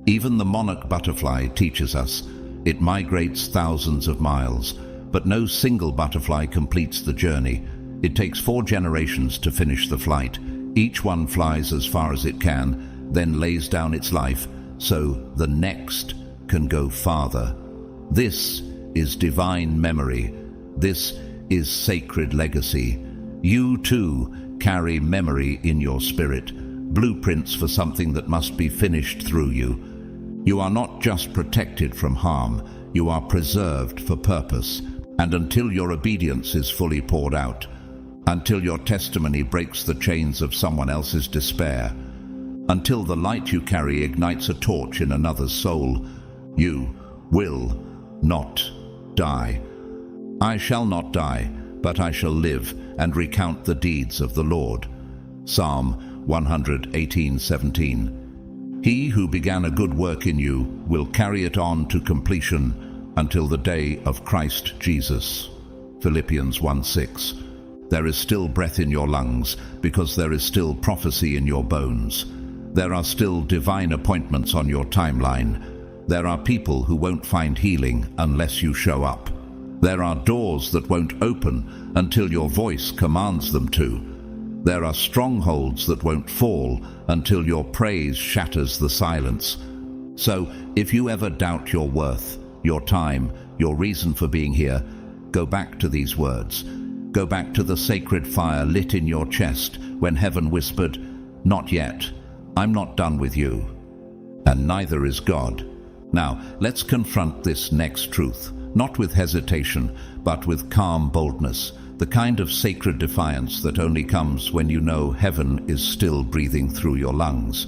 Even the monarch butterfly teaches us. It migrates thousands of miles, but no single butterfly completes the journey. It takes 4 generations to finish the flight. Each one flies as far as it can, then lays down its life, so the next can go farther. This is divine memory. This is sacred legacy. You too carry memory in your spirit, blueprints for something that must be finished through you. You are not just protected from harm, you are preserved for purpose. And until your obedience is fully poured out, until your testimony breaks the chains of someone else's despair, until the light you carry ignites a torch in another's soul, you will not die. I shall not die, but I shall live and recount the deeds of the Lord. Psalm 118:17. He who began a good work in you will carry it on to completion until the day of Christ Jesus. Philippians 1:6. There is still breath in your lungs because there is still prophecy in your bones. There are still divine appointments on your timeline. There are people who won't find healing unless you show up. There are doors that won't open until your voice commands them to. There are strongholds that won't fall until your praise shatters the silence. So, if you ever doubt your worth, your time, your reason for being here, go back to these words. Go back to the sacred fire lit in your chest when heaven whispered, "Not yet. I'm not done with you." And neither is God. Now, let's confront this next truth, not with hesitation, but with calm boldness, the kind of sacred defiance that only comes when you know heaven is still breathing through your lungs.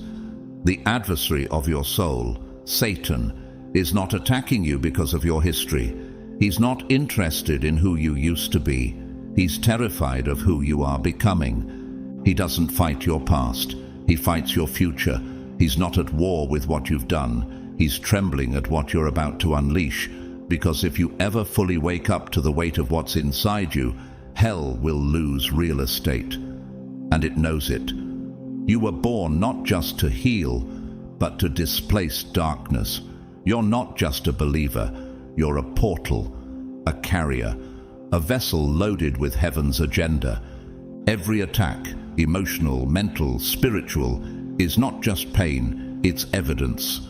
The adversary of your soul, Satan, is not attacking you because of your history. He's not interested in who you used to be. He's terrified of who you are becoming. He doesn't fight your past. He fights your future. He's not at war with what you've done. He's trembling at what you're about to unleash, because if you ever fully wake up to the weight of what's inside you, hell will lose real estate. And it knows it. You were born not just to heal, but to displace darkness. You're not just a believer. You're a portal, a carrier, a vessel loaded with heaven's agenda. Every attack, emotional, mental, spiritual, is not just pain, it's evidence.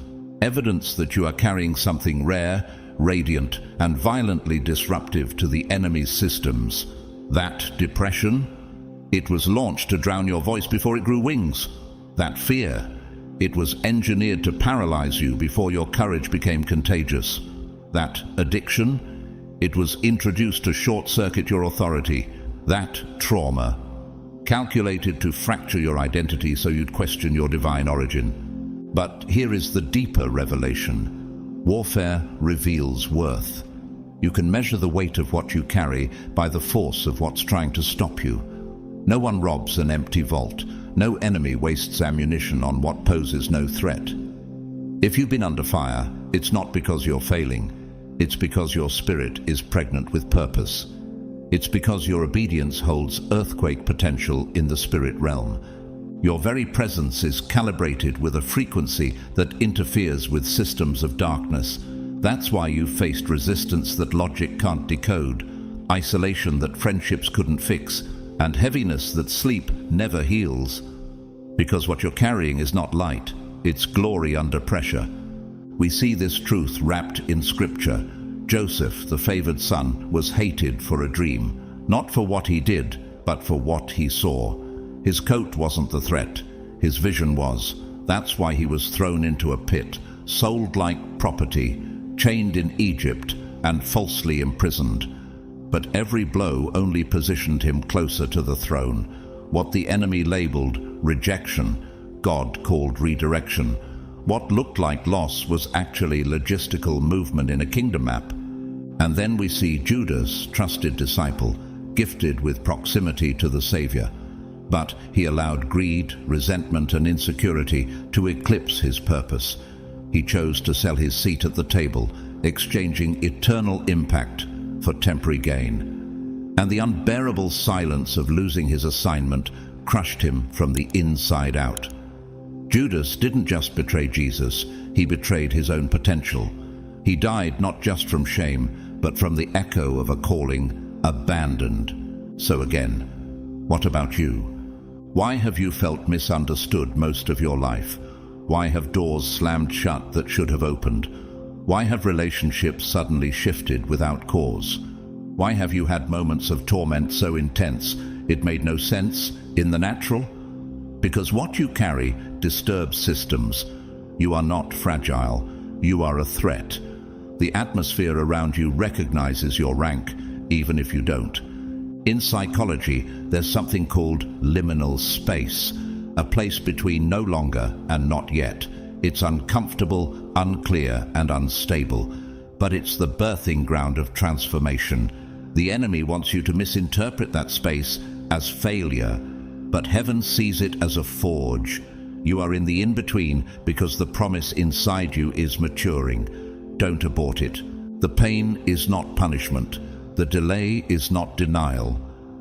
Evidence that you are carrying something rare, radiant, and violently disruptive to the enemy's systems. That depression, it was launched to drown your voice before it grew wings. That fear, it was engineered to paralyze you before your courage became contagious. That addiction, it was introduced to short-circuit your authority. That trauma, calculated to fracture your identity so you'd question your divine origin. But here is the deeper revelation. Warfare reveals worth. You can measure the weight of what you carry by the force of what's trying to stop you. No one robs an empty vault. No enemy wastes ammunition on what poses no threat. If you've been under fire, it's not because you're failing. It's because your spirit is pregnant with purpose. It's because your obedience holds earthquake potential in the spirit realm. Your very presence is calibrated with a frequency that interferes with systems of darkness. That's why you've faced resistance that logic can't decode, isolation that friendships couldn't fix, and heaviness that sleep never heals. Because what you're carrying is not light, it's glory under pressure. We see this truth wrapped in Scripture. Joseph, the favored son, was hated for a dream, not for what he did, but for what he saw. His coat wasn't the threat, his vision was. That's why he was thrown into a pit, sold like property, chained in Egypt, and falsely imprisoned. But every blow only positioned him closer to the throne. What the enemy labeled rejection, God called redirection. What looked like loss was actually logistical movement in a kingdom map. And then we see Judas, trusted disciple, gifted with proximity to the Savior. But he allowed greed, resentment, and insecurity to eclipse his purpose. He chose to sell his seat at the table, exchanging eternal impact for temporary gain. And the unbearable silence of losing his assignment crushed him from the inside out. Judas didn't just betray Jesus, he betrayed his own potential. He died not just from shame, but from the echo of a calling, abandoned. So again, what about you? Why have you felt misunderstood most of your life? Why have doors slammed shut that should have opened? Why have relationships suddenly shifted without cause? Why have you had moments of torment so intense it made no sense in the natural? Because what you carry disturbs systems. You are not fragile. You are a threat. The atmosphere around you recognizes your rank, even if you don't. In psychology, there's something called liminal space. a place between no longer and not yet. It's uncomfortable, unclear, and unstable, but it's the birthing ground of transformation. The enemy wants you to misinterpret that space as failure, but heaven sees it as a forge. You are in the in-between because the promise inside you is maturing. Don't abort it. The pain is not punishment. The delay is not denial.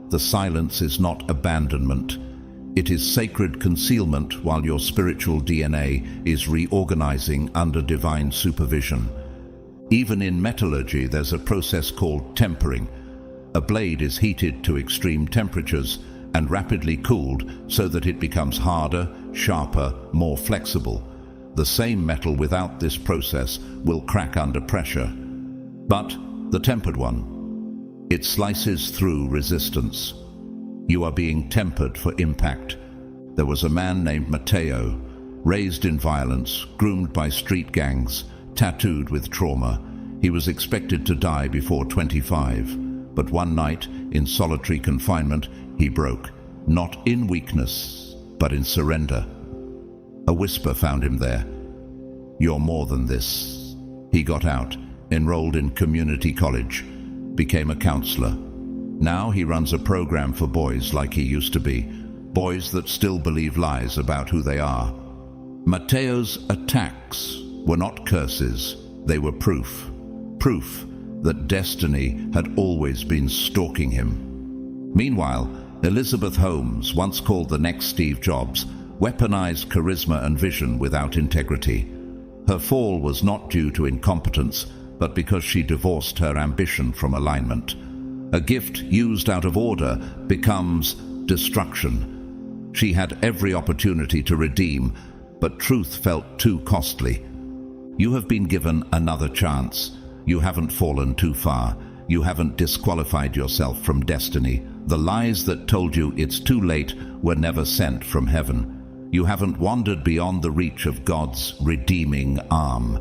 The silence is not abandonment. It is sacred concealment while your spiritual DNA is reorganizing under divine supervision. Even in metallurgy, there's a process called tempering. A blade is heated to extreme temperatures and rapidly cooled so that it becomes harder, sharper, more flexible. The same metal without this process will crack under pressure. But the tempered one, it slices through resistance. You are being tempered for impact. There was a man named Matteo, raised in violence, groomed by street gangs, tattooed with trauma. He was expected to die before 25, but one night, in solitary confinement, he broke, not in weakness, but in surrender. A whisper found him there. "You're more than this." He got out, enrolled in community college, became a counselor. Now he runs a program for boys like he used to be, boys that still believe lies about who they are. Matteo's attacks were not curses, they were proof. Proof that destiny had always been stalking him. Meanwhile, Elizabeth Holmes, once called the next Steve Jobs, weaponized charisma and vision without integrity. Her fall was not due to incompetence, but because she divorced her ambition from alignment. A gift used out of order becomes destruction. She had every opportunity to redeem, but truth felt too costly. You have been given another chance. You haven't fallen too far. You haven't disqualified yourself from destiny. The lies that told you it's too late were never sent from heaven. You haven't wandered beyond the reach of God's redeeming arm.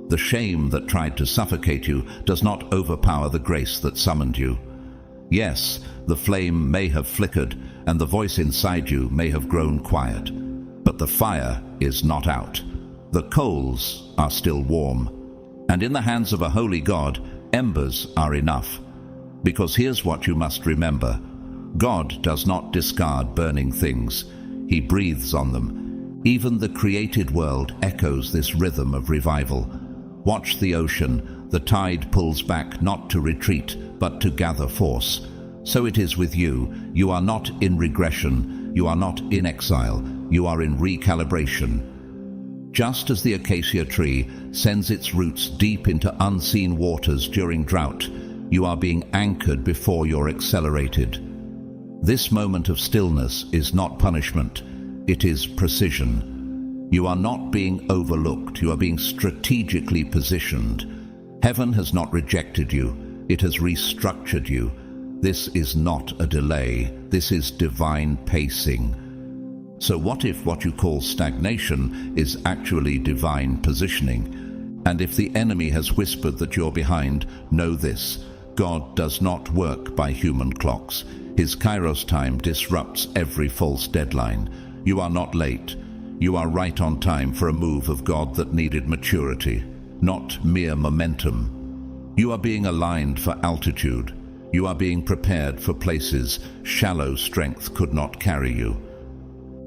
The shame that tried to suffocate you does not overpower the grace that summoned you. Yes, the flame may have flickered, and the voice inside you may have grown quiet, but the fire is not out. The coals are still warm, and in the hands of a holy God, embers are enough. Because here's what you must remember. God does not discard burning things. He breathes on them. Even the created world echoes this rhythm of revival. Watch the ocean. The tide pulls back not to retreat, but to gather force. So it is with you. You are not in regression. You are not in exile. You are in recalibration. Just as the acacia tree sends its roots deep into unseen waters during drought, you are being anchored before you're accelerated. This moment of stillness is not punishment. It is precision. You are not being overlooked. You are being strategically positioned. Heaven has not rejected you. It has restructured you. This is not a delay. This is divine pacing. So what if what you call stagnation is actually divine positioning? And if the enemy has whispered that you're behind, know this: God does not work by human clocks. His Kairos time disrupts every false deadline. You are not late. You are right on time for a move of God that needed maturity, not mere momentum. You are being aligned for altitude. You are being prepared for places shallow strength could not carry you.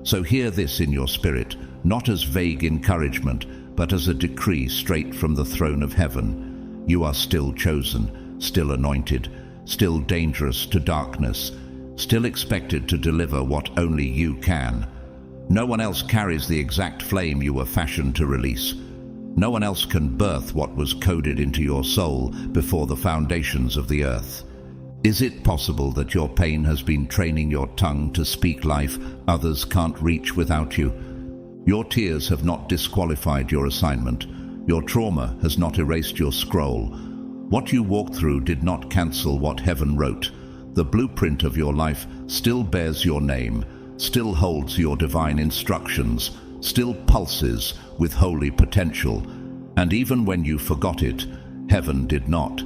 So hear this in your spirit, not as vague encouragement, but as a decree straight from the throne of heaven. You are still chosen, still anointed, still dangerous to darkness, still expected to deliver what only you can. No one else carries the exact flame you were fashioned to release. No one else can birth what was coded into your soul before the foundations of the earth. Is it possible that your pain has been training your tongue to speak life others can't reach without you? Your tears have not disqualified your assignment. Your trauma has not erased your scroll. What you walked through did not cancel what heaven wrote. The blueprint of your life still bears your name, still holds your divine instructions, still pulses with holy potential. And even when you forgot it, heaven did not.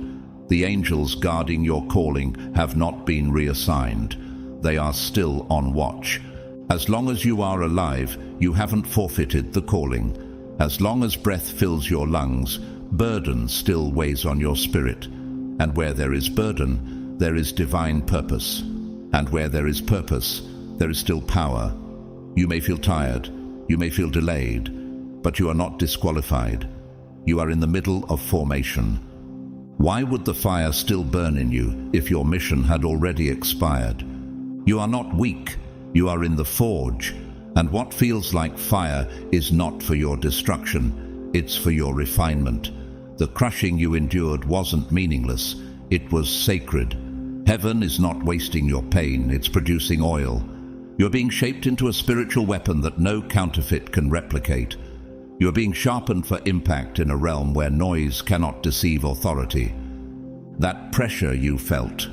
The angels guarding your calling have not been reassigned. They are still on watch. As long as you are alive, you haven't forfeited the calling. As long as breath fills your lungs, burden still weighs on your spirit. And where there is burden, there is divine purpose. And where there is purpose, there is still power. You may feel tired, you may feel delayed, but you are not disqualified. You are in the middle of formation. Why would the fire still burn in you if your mission had already expired? You are not weak, you are in the forge, and what feels like fire is not for your destruction, it's for your refinement. The crushing you endured wasn't meaningless, it was sacred. Heaven is not wasting your pain, it's producing oil. You're being shaped into a spiritual weapon that no counterfeit can replicate. You're being sharpened for impact in a realm where noise cannot deceive authority. That pressure you felt,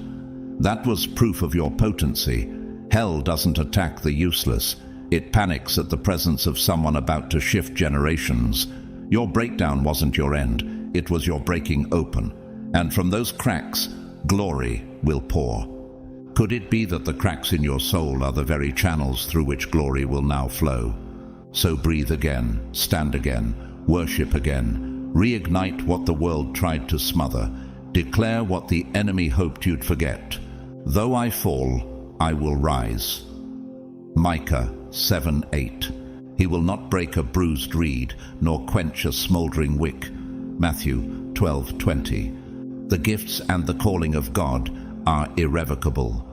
that was proof of your potency. Hell doesn't attack the useless. It panics at the presence of someone about to shift generations. Your breakdown wasn't your end, it was your breaking open. And from those cracks, glory will pour. Could it be that the cracks in your soul are the very channels through which glory will now flow? So breathe again, stand again, worship again, reignite what the world tried to smother, declare what the enemy hoped you'd forget. Though I fall, I will rise. Micah 7:8. He will not break a bruised reed, nor quench a smouldering wick. Matthew 12:20. The gifts and the calling of God are irrevocable.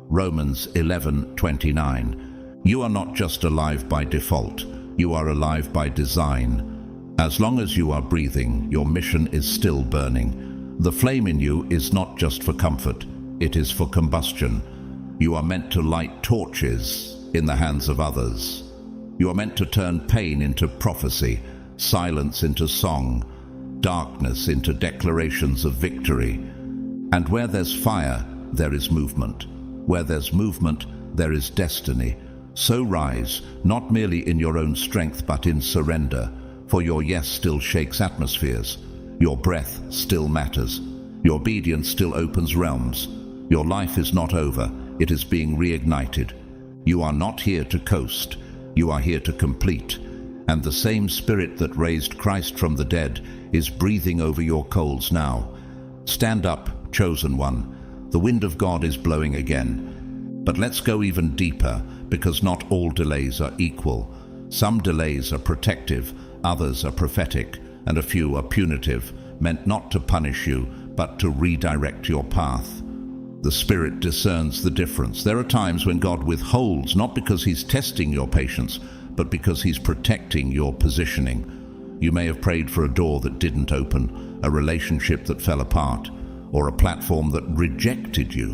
Romans 11:29. You are not just alive by default, you are alive by design. As long as you are breathing, your mission is still burning. The flame in you is not just for comfort, it is for combustion. You are meant to light torches in the hands of others. You are meant to turn pain into prophecy, silence into song, darkness into declarations of victory. And where there's fire, there is movement. Where there's movement, there is destiny. So rise, not merely in your own strength but in surrender, for your yes still shakes atmospheres. Your breath still matters. Your obedience still opens realms. Your life is not over, it is being reignited. You are not here to coast, you are here to complete. And the same Spirit that raised Christ from the dead is breathing over your coals now. Stand up, chosen one. The wind of God is blowing again. But let's go even deeper, because not all delays are equal. Some delays are protective, others are prophetic, and a few are punitive, meant not to punish you, but to redirect your path. The Spirit discerns the difference. There are times when God withholds, not because He's testing your patience, but because He's protecting your positioning. You may have prayed for a door that didn't open, a relationship that fell apart, or a platform that rejected you.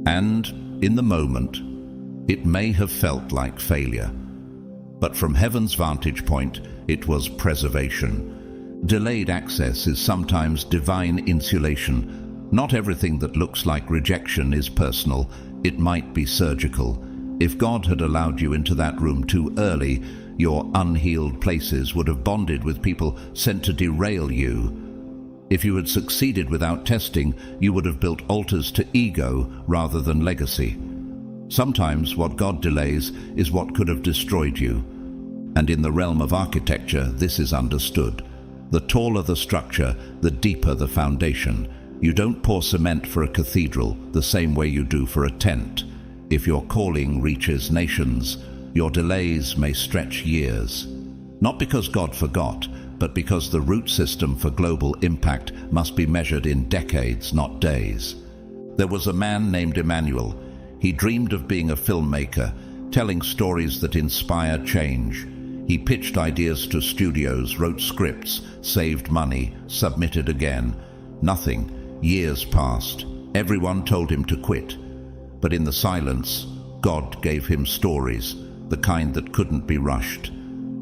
And in the moment, it may have felt like failure. But from heaven's vantage point, it was preservation. Delayed access is sometimes divine insulation. Not everything that looks like rejection is personal, it might be surgical. If God had allowed you into that room too early, your unhealed places would have bonded with people sent to derail you. If you had succeeded without testing, you would have built altars to ego rather than legacy. Sometimes what God delays is what could have destroyed you. And in the realm of architecture, this is understood. The taller the structure, the deeper the foundation. You don't pour cement for a cathedral the same way you do for a tent. If your calling reaches nations, your delays may stretch years. Not because God forgot, but because the root system for global impact must be measured in decades, not days. There was a man named Emmanuel. He dreamed of being a filmmaker, telling stories that inspire change. He pitched ideas to studios, wrote scripts, saved money, submitted again. Nothing. Years passed. Everyone told him to quit. But in the silence, God gave him stories, the kind that couldn't be rushed.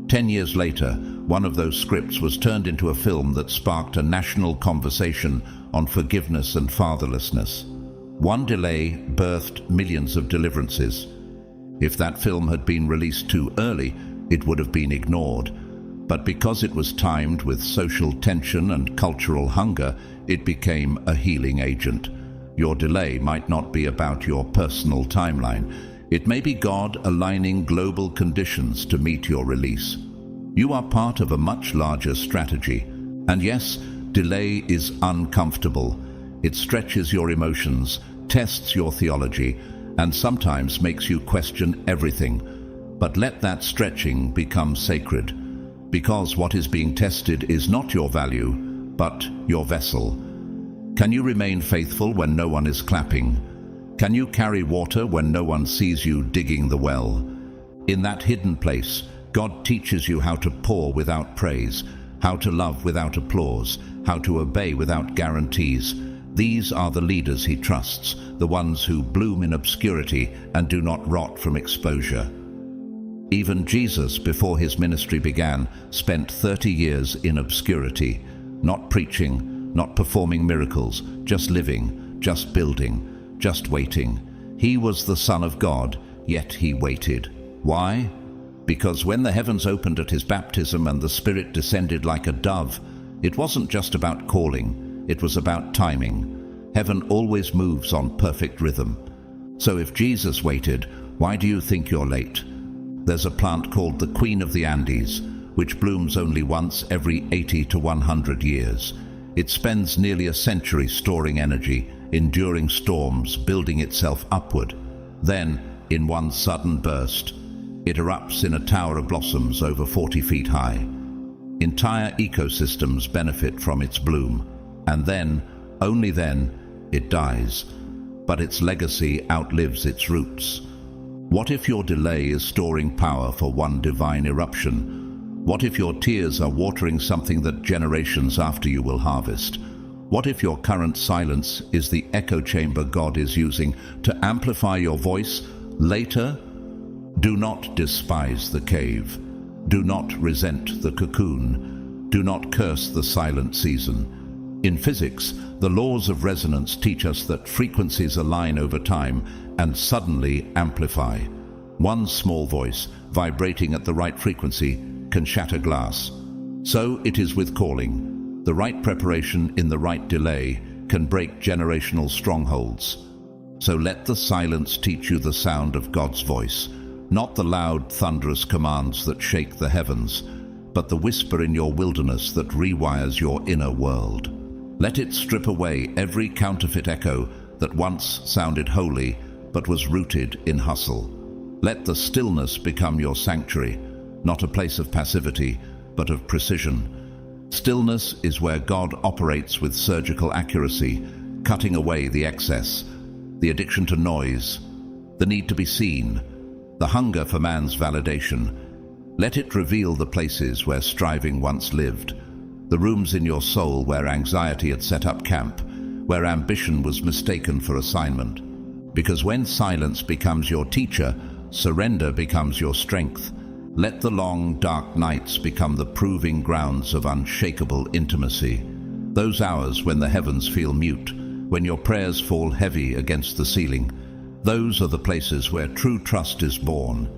10 years later, one of those scripts was turned into a film that sparked a national conversation on forgiveness and fatherlessness. One delay birthed millions of deliverances. If that film had been released too early, it would have been ignored. But because it was timed with social tension and cultural hunger, it became a healing agent. Your delay might not be about your personal timeline. It may be God aligning global conditions to meet your release. You are part of a much larger strategy. And yes, delay is uncomfortable. It stretches your emotions, tests your theology, and sometimes makes you question everything. But let that stretching become sacred, because what is being tested is not your value, but your vessel. Can you remain faithful when no one is clapping? Can you carry water when no one sees you digging the well? In that hidden place, God teaches you how to pour without praise, how to love without applause, how to obey without guarantees. These are the leaders he trusts, the ones who bloom in obscurity and do not rot from exposure. Even Jesus, before his ministry began, spent 30 years in obscurity, not preaching, not performing miracles, just living, just building, just waiting. He was the Son of God, yet he waited. Why? Because when the heavens opened at his baptism and the Spirit descended like a dove, it wasn't just about calling, it was about timing. Heaven always moves on perfect rhythm. So if Jesus waited, why do you think you're late? There's a plant called the Queen of the Andes, which blooms only once every 80 to 100 years. It spends nearly a century storing energy, enduring storms, building itself upward. Then, in one sudden burst, it erupts in a tower of blossoms over 40 feet high. Entire ecosystems benefit from its bloom, and then, only then, it dies. But its legacy outlives its roots. What if your delay is storing power for one divine eruption? What if your tears are watering something that generations after you will harvest? What if your current silence is the echo chamber God is using to amplify your voice later? Do not despise the cave. Do not resent the cocoon. Do not curse the silent season. In physics, the laws of resonance teach us that frequencies align over time and suddenly amplify. One small voice, vibrating at the right frequency, can shatter glass. So it is with calling. The right preparation in the right delay can break generational strongholds. So let the silence teach you the sound of God's voice, not the loud, thunderous commands that shake the heavens, but the whisper in your wilderness that rewires your inner world. Let it strip away every counterfeit echo that once sounded holy but was rooted in hustle. Let the stillness become your sanctuary, not a place of passivity, but of precision. Stillness is where God operates with surgical accuracy, cutting away the excess, the addiction to noise, the need to be seen, the hunger for man's validation. Let it reveal the places where striving once lived, the rooms in your soul where anxiety had set up camp, where ambition was mistaken for assignment. Because when silence becomes your teacher, surrender becomes your strength. Let the long, dark nights become the proving grounds of unshakable intimacy. Those hours when the heavens feel mute, when your prayers fall heavy against the ceiling, those are the places where true trust is born.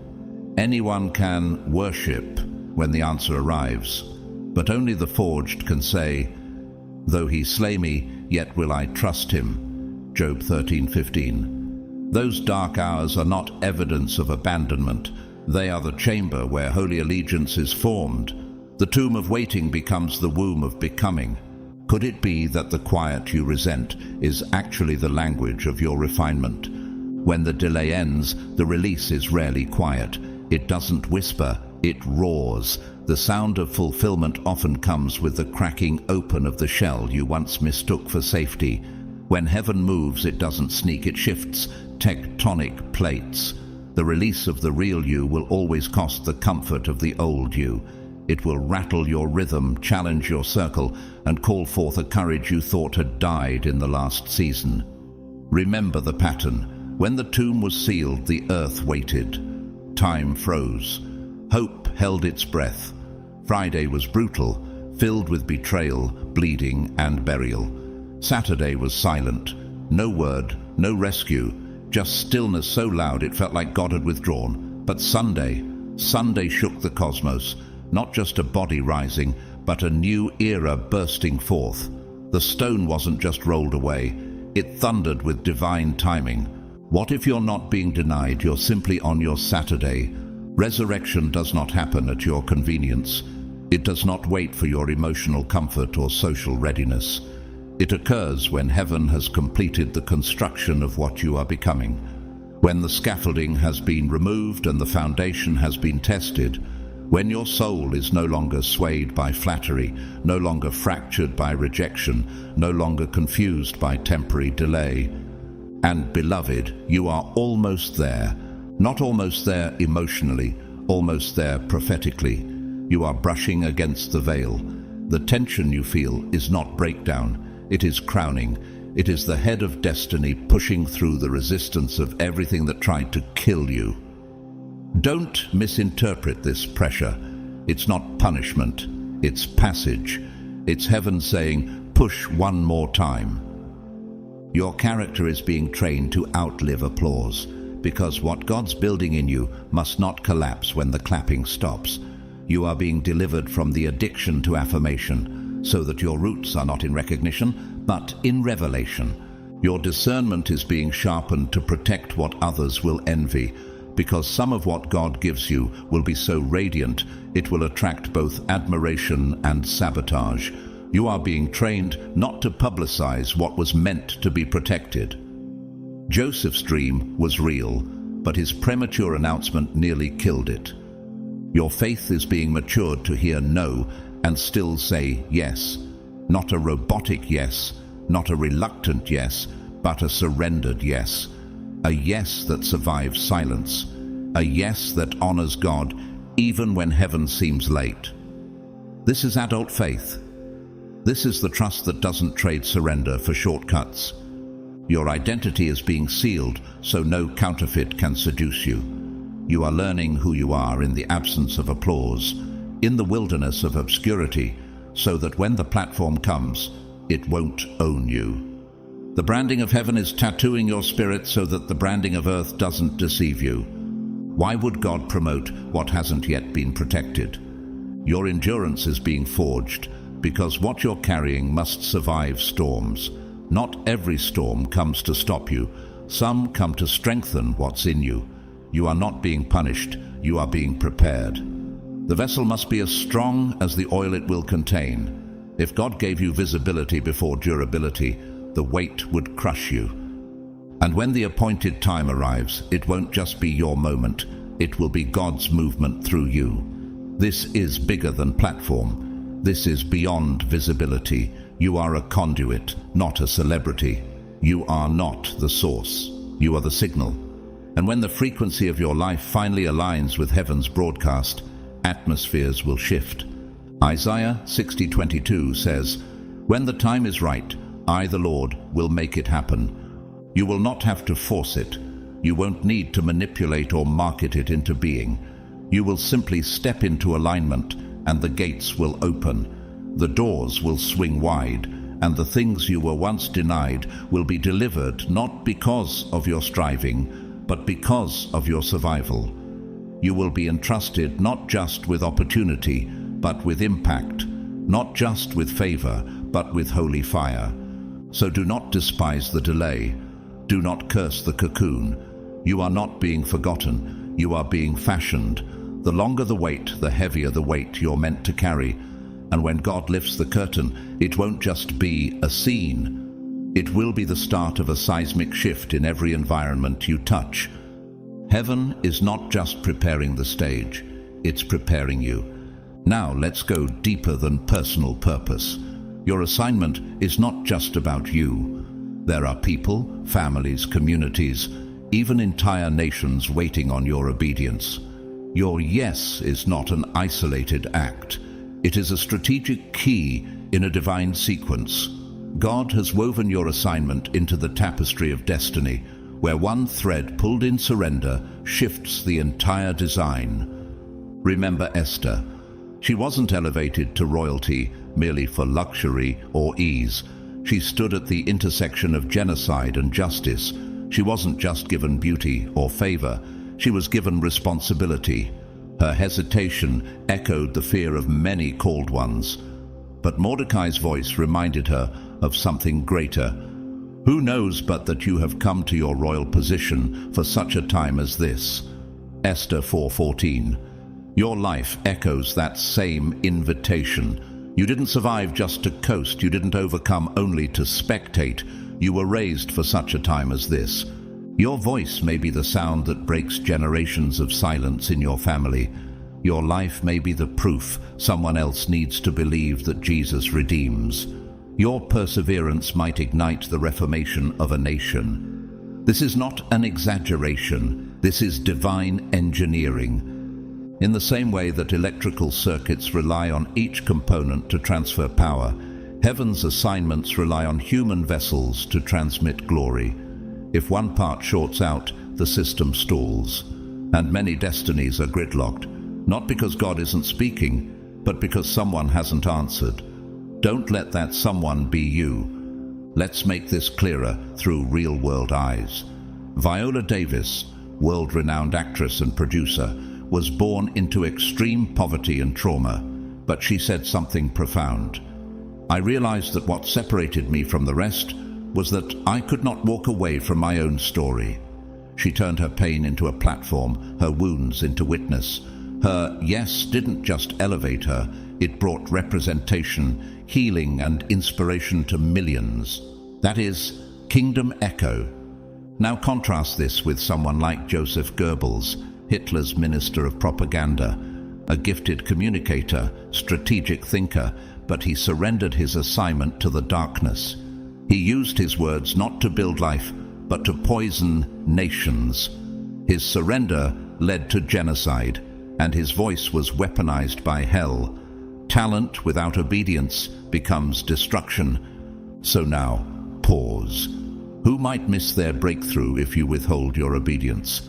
Anyone can worship when the answer arrives, but only the forged can say, "Though he slay me, yet will I trust him." Job 13:15. Those dark hours are not evidence of abandonment. They are the chamber where holy allegiance is formed. The tomb of waiting becomes the womb of becoming. Could it be that the quiet you resent is actually the language of your refinement? When the delay ends, the release is rarely quiet. It doesn't whisper, it roars. The sound of fulfillment often comes with the cracking open of the shell you once mistook for safety. When heaven moves, it doesn't sneak, it shifts tectonic plates. The release of the real you will always cost the comfort of the old you. It will rattle your rhythm, challenge your circle, and call forth a courage you thought had died in the last season. Remember the pattern. When the tomb was sealed, the earth waited. Time froze. Hope held its breath. Friday was brutal, filled with betrayal, bleeding, and burial. Saturday was silent. No word, no rescue, just stillness so loud it felt like God had withdrawn. But Sunday shook the cosmos, not just a body rising, but a new era bursting forth. The stone wasn't just rolled away, it thundered with divine timing. What if you're not being denied, you're simply on your Saturday? Resurrection does not happen at your convenience. It does not wait for your emotional comfort or social readiness. It occurs when heaven has completed the construction of what you are becoming. When the scaffolding has been removed and the foundation has been tested, when your soul is no longer swayed by flattery, no longer fractured by rejection, no longer confused by temporary delay. And beloved, you are almost there. Not almost there emotionally, almost there prophetically. You are brushing against the veil. The tension you feel is not breakdown, it is crowning. It is the head of destiny pushing through the resistance of everything that tried to kill you. Don't misinterpret this pressure. It's not punishment, it's passage. It's heaven saying, push one more time. Your character is being trained to outlive applause, because what God's building in you must not collapse when the clapping stops. You are being delivered from the addiction to affirmation, so that your roots are not in recognition, but in revelation. Your discernment is being sharpened to protect what others will envy, because some of what God gives you will be so radiant, it will attract both admiration and sabotage. You are being trained not to publicize what was meant to be protected. Joseph's dream was real, but his premature announcement nearly killed it. Your faith is being matured to hear no and still say yes. Not a robotic yes, not a reluctant yes, but a surrendered yes. A yes that survives silence. A yes that honors God even when heaven seems late. This is adult faith. This is the trust that doesn't trade surrender for shortcuts. Your identity is being sealed so no counterfeit can seduce you. You are learning who you are in the absence of applause, in the wilderness of obscurity, so that when the platform comes, it won't own you. The branding of heaven is tattooing your spirit so that the branding of earth doesn't deceive you. Why would God promote what hasn't yet been protected? Your endurance is being forged, because what you're carrying must survive storms. Not every storm comes to stop you. Some come to strengthen what's in you. You are not being punished, you are being prepared. The vessel must be as strong as the oil it will contain. If God gave you visibility before durability, the weight would crush you. And when the appointed time arrives, it won't just be your moment, it will be God's movement through you. This is bigger than platform. This is beyond visibility. You are a conduit, not a celebrity. You are not the source. You are the signal. And when the frequency of your life finally aligns with heaven's broadcast, atmospheres will shift. Isaiah 60:22 says, "When the time is right, I, the Lord, will make it happen." You will not have to force it. You won't need to manipulate or market it into being. You will simply step into alignment, and the gates will open. The doors will swing wide, and the things you were once denied will be delivered not because of your striving, but because of your survival. You will be entrusted not just with opportunity, but with impact, not just with favor, but with holy fire. So do not despise the delay. Do not curse the cocoon. You are not being forgotten. You are being fashioned. The longer the wait, the heavier the weight you're meant to carry. And when God lifts the curtain, it won't just be a scene. It will be the start of a seismic shift in every environment you touch. Heaven is not just preparing the stage, it's preparing you. Now let's go deeper than personal purpose. Your assignment is not just about you. There are people, families, communities, even entire nations waiting on your obedience. Your yes is not an isolated act. It is a strategic key in a divine sequence. God has woven your assignment into the tapestry of destiny, where one thread pulled in surrender shifts the entire design. Remember Esther. She wasn't elevated to royalty merely for luxury or ease. She stood at the intersection of genocide and justice. She wasn't just given beauty or favor. She was given responsibility. Her hesitation echoed the fear of many called ones. But Mordecai's voice reminded her of something greater. Who knows but that you have come to your royal position for such a time as this? Esther 4:14. Your life echoes that same invitation. You didn't survive just to coast. You didn't overcome only to spectate. You were raised for such a time as this. Your voice may be the sound that breaks generations of silence in your family. Your life may be the proof someone else needs to believe that Jesus redeems. Your perseverance might ignite the reformation of a nation. This is not an exaggeration. This is divine engineering. In the same way that electrical circuits rely on each component to transfer power, heaven's assignments rely on human vessels to transmit glory. If one part shorts out, the system stalls, and many destinies are gridlocked, not because God isn't speaking, but because someone hasn't answered. Don't let that someone be you. Let's make this clearer through real-world eyes. Viola Davis, world-renowned actress and producer, was born into extreme poverty and trauma, but she said something profound. I realized that what separated me from the rest was that I could not walk away from my own story. She turned her pain into a platform, her wounds into witness. Her yes didn't just elevate her, it brought representation, healing and inspiration to millions. That is kingdom echo. Now contrast this with someone like Joseph Goebbels, Hitler's minister of propaganda, a gifted communicator, strategic thinker, but he surrendered his assignment to the darkness. He used his words not to build life, but to poison nations. His surrender led to genocide, and his voice was weaponized by hell. Talent without obedience becomes destruction. So now, pause. Who might miss their breakthrough if you withhold your obedience?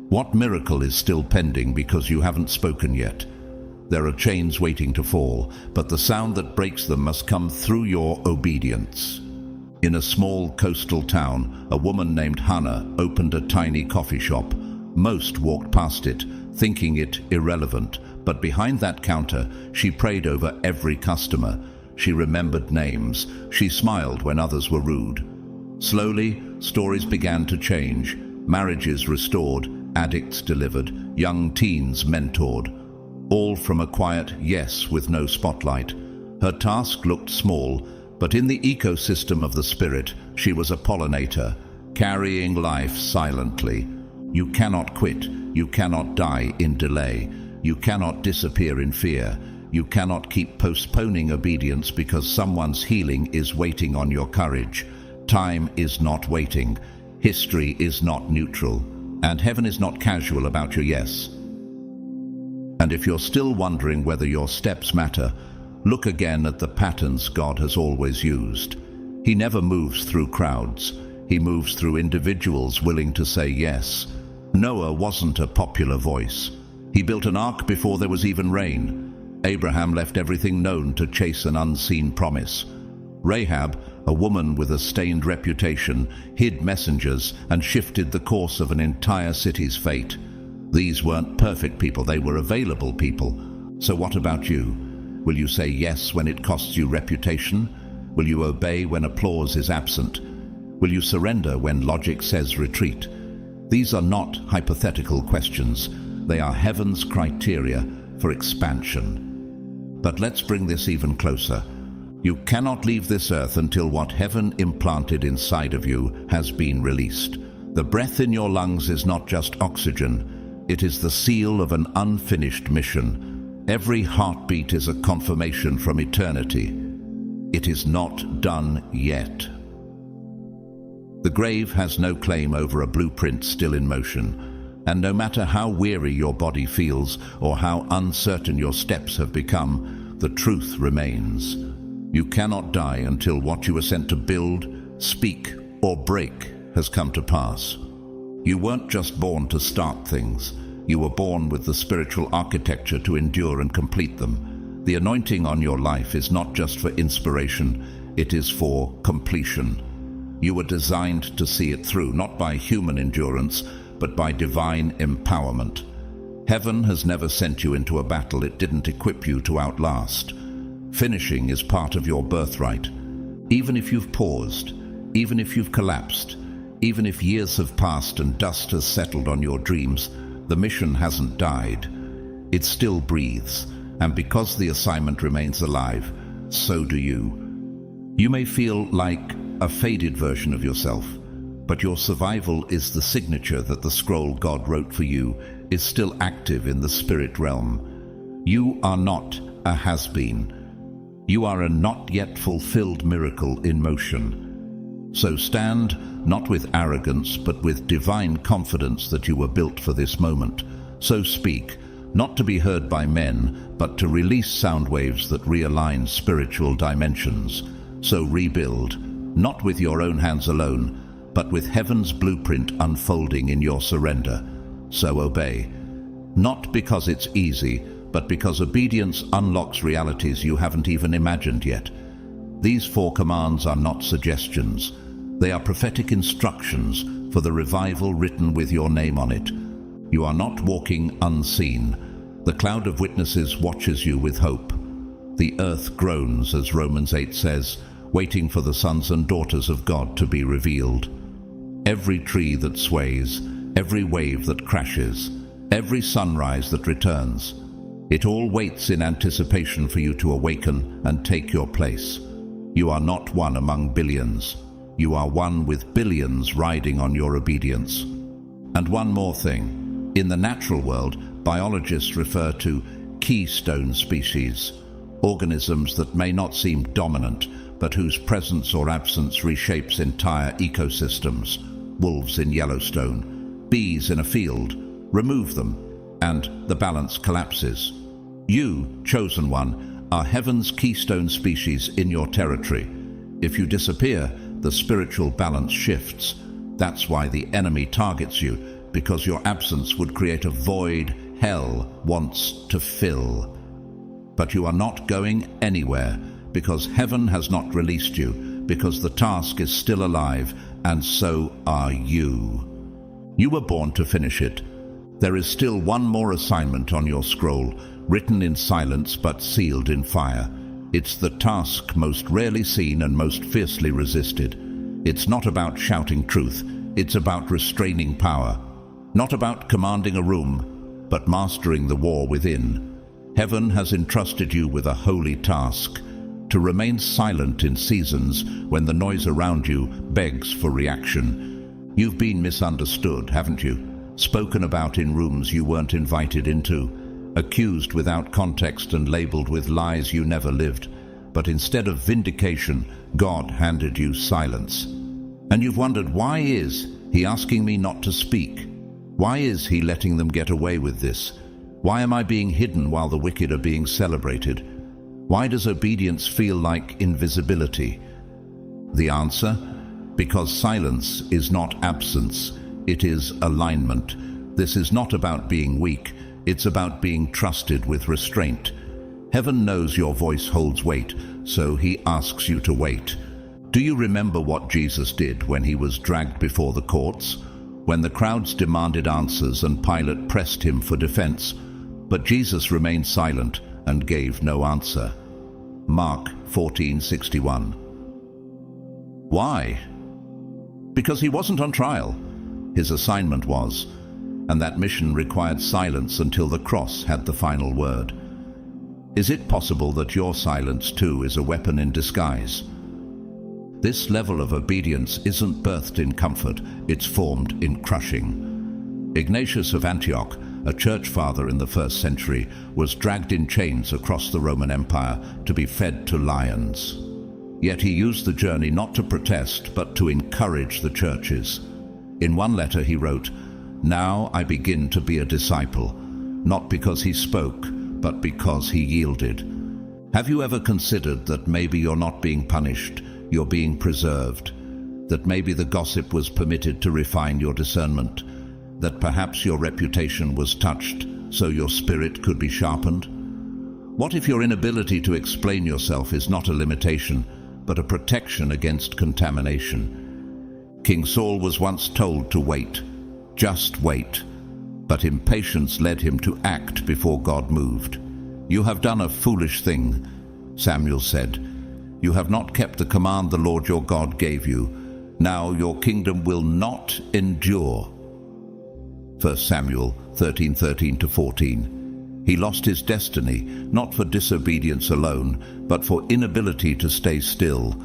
What miracle is still pending because you haven't spoken yet? There are chains waiting to fall, but the sound that breaks them must come through your obedience. In a small coastal town, a woman named Hannah opened a tiny coffee shop. Most walked past it, thinking it irrelevant, but behind that counter, she prayed over every customer. She remembered names. She smiled when others were rude. Slowly, stories began to change. Marriages restored, addicts delivered, young teens mentored. All from a quiet yes with no spotlight. Her task looked small, but in the ecosystem of the Spirit, she was a pollinator, carrying life silently. You cannot quit. You cannot die in delay. You cannot disappear in fear. You cannot keep postponing obedience because someone's healing is waiting on your courage. Time is not waiting. History is not neutral. And heaven is not casual about your yes. And if you're still wondering whether your steps matter, look again at the patterns God has always used. He never moves through crowds. He moves through individuals willing to say yes. Noah wasn't a popular voice. He built an ark before there was even rain. Abraham left everything known to chase an unseen promise. Rahab, a woman with a stained reputation, hid messengers and shifted the course of an entire city's fate. These weren't perfect people, they were available people. So what about you? Will you say yes when it costs you reputation? Will you obey when applause is absent? Will you surrender when logic says retreat? These are not hypothetical questions. They are heaven's criteria for expansion. But let's bring this even closer. You cannot leave this earth until what heaven implanted inside of you has been released. The breath in your lungs is not just oxygen. It is the seal of an unfinished mission. Every heartbeat is a confirmation from eternity. It is not done yet. The grave has no claim over a blueprint still in motion. And no matter how weary your body feels or how uncertain your steps have become, the truth remains. You cannot die until what you were sent to build, speak, or break has come to pass. You weren't just born to start things. You were born with the spiritual architecture to endure and complete them. The anointing on your life is not just for inspiration, it is for completion. You were designed to see it through, not by human endurance, but by divine empowerment. Heaven has never sent you into a battle it didn't equip you to outlast. Finishing is part of your birthright. Even if you've paused, Even if you've collapsed, even if years have passed and dust has settled on your dreams, the mission hasn't died. It still breathes, and because the assignment remains alive, so do you. You may feel like a faded version of yourself, but your survival is the signature that the scroll God wrote for you is still active in the spirit realm. You are not a has-been. You are a not yet fulfilled miracle in motion. So stand, not with arrogance, but with divine confidence that you were built for this moment. So speak, not to be heard by men, but to release sound waves that realign spiritual dimensions. So rebuild, not with your own hands alone, but with heaven's blueprint unfolding in your surrender. So obey, not because it's easy, but because obedience unlocks realities you haven't even imagined yet. These 4 commands are not suggestions. They are prophetic instructions for the revival written with your name on it. You are not walking unseen. The cloud of witnesses watches you with hope. The earth groans, as Romans 8 says, waiting for the sons and daughters of God to be revealed. Every tree that sways, every wave that crashes, every sunrise that returns, it all waits in anticipation for you to awaken and take your place. You are not one among billions. You are one with billions riding on your obedience. And one more thing. In the natural world, biologists refer to keystone species, organisms that may not seem dominant, but whose presence or absence reshapes entire ecosystems. Wolves in Yellowstone, bees in a field. Remove them, and the balance collapses. You, chosen one, are heaven's keystone species in your territory. If you disappear, the spiritual balance shifts. That's why the enemy targets you, because your absence would create a void hell wants to fill. But you are not going anywhere, because heaven has not released you, because the task is still alive, and so are you. You were born to finish it. There is still one more assignment on your scroll, written in silence but sealed in fire. It's the task most rarely seen and most fiercely resisted. It's not about shouting truth, it's about restraining power. Not about commanding a room, but mastering the war within. Heaven has entrusted you with a holy task, to remain silent in seasons when the noise around you begs for reaction. You've been misunderstood, haven't you? Spoken about in rooms you weren't invited into, accused without context and labeled with lies you never lived. But instead of vindication, God handed you silence. And you've wondered, why is He asking me not to speak? Why is He letting them get away with this? Why am I being hidden while the wicked are being celebrated? Why does obedience feel like invisibility? The answer? Because silence is not absence, it is alignment. This is not about being weak, it's about being trusted with restraint. Heaven knows your voice holds weight, so He asks you to wait. Do you remember what Jesus did when He was dragged before the courts? When the crowds demanded answers and Pilate pressed Him for defense, but Jesus remained silent and gave no answer. Mark 14:61. Why? Because He wasn't on trial. His assignment was, and that mission required silence until the cross had the final word. Is it possible that your silence too is a weapon in disguise? This level of obedience isn't birthed in comfort, it's formed in crushing. Ignatius of Antioch, a church father in the 1st century, was dragged in chains across the Roman Empire to be fed to lions. Yet he used the journey not to protest, but to encourage the churches. In one letter he wrote, "Now I begin to be a disciple, not because he spoke, but because he yielded." Have you ever considered that maybe you're not being punished, you're being preserved? That maybe the gossip was permitted to refine your discernment? That perhaps your reputation was touched so your spirit could be sharpened? What if your inability to explain yourself is not a limitation, but a protection against contamination? King Saul was once told to wait, just wait, but impatience led him to act before God moved. "You have done a foolish thing," Samuel said. "You have not kept the command the Lord your God gave you. Now your kingdom will not endure. 1 Samuel 13:13-14. He lost his destiny, not for disobedience alone, but for inability to stay still.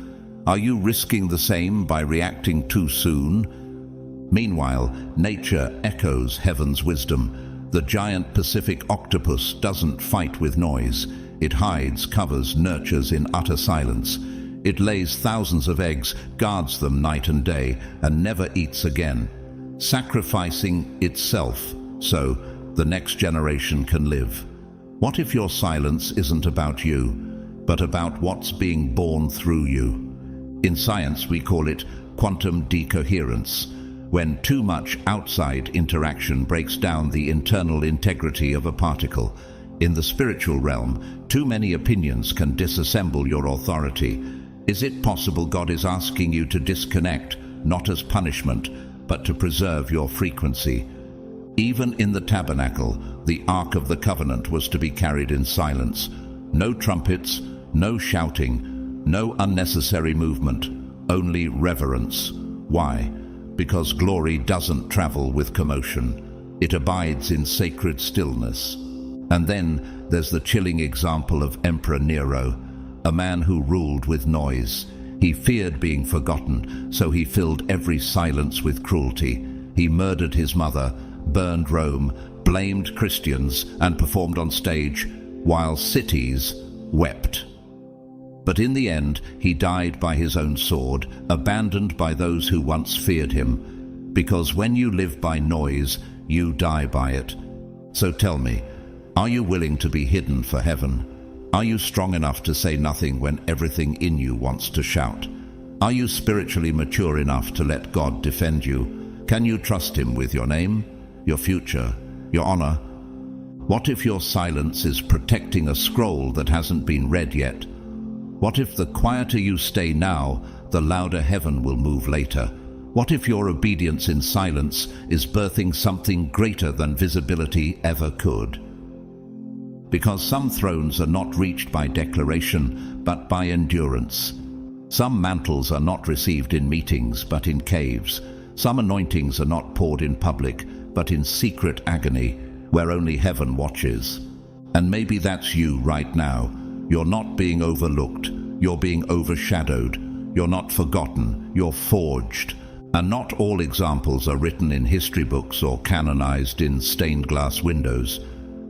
Are you risking the same by reacting too soon? Meanwhile, nature echoes heaven's wisdom. The giant Pacific octopus doesn't fight with noise. It hides, covers, nurtures in utter silence. It lays thousands of eggs, guards them night and day, and never eats again, sacrificing itself so the next generation can live. What if your silence isn't about you, but about what's being born through you? In science, we call it quantum decoherence, when too much outside interaction breaks down the internal integrity of a particle. In the spiritual realm, too many opinions can disassemble your authority. Is it possible God is asking you to disconnect, not as punishment, but to preserve your frequency? Even in the tabernacle, the Ark of the Covenant was to be carried in silence. No trumpets, no shouting, no unnecessary movement, only reverence. Why? Because glory doesn't travel with commotion. It abides in sacred stillness. And then there's the chilling example of Emperor Nero, a man who ruled with noise. He feared being forgotten, so he filled every silence with cruelty. He murdered his mother, burned Rome, blamed Christians, and performed on stage while cities wept. But in the end, he died by his own sword, abandoned by those who once feared him. Because when you live by noise, you die by it. So tell me, are you willing to be hidden for heaven? Are you strong enough to say nothing when everything in you wants to shout? Are you spiritually mature enough to let God defend you? Can you trust Him with your name, your future, your honor? What if your silence is protecting a scroll that hasn't been read yet? What if the quieter you stay now, the louder heaven will move later? What if your obedience in silence is birthing something greater than visibility ever could? Because some thrones are not reached by declaration, but by endurance. Some mantles are not received in meetings, but in caves. Some anointings are not poured in public, but in secret agony, where only heaven watches. And maybe that's you right now. You're not being overlooked. You're being overshadowed. You're not forgotten. You're forged. And not all examples are written in history books or canonized in stained glass windows.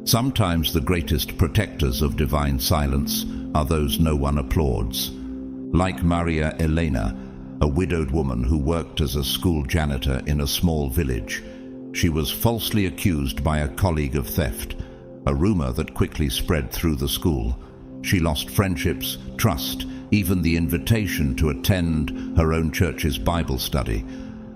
Sometimes the greatest protectors of divine silence are those no one applauds. Like Maria Elena, a widowed woman who worked as a school janitor in a small village. She was falsely accused by a colleague of theft, a rumor that quickly spread through the school. She lost friendships, trust, even the invitation to attend her own church's Bible study.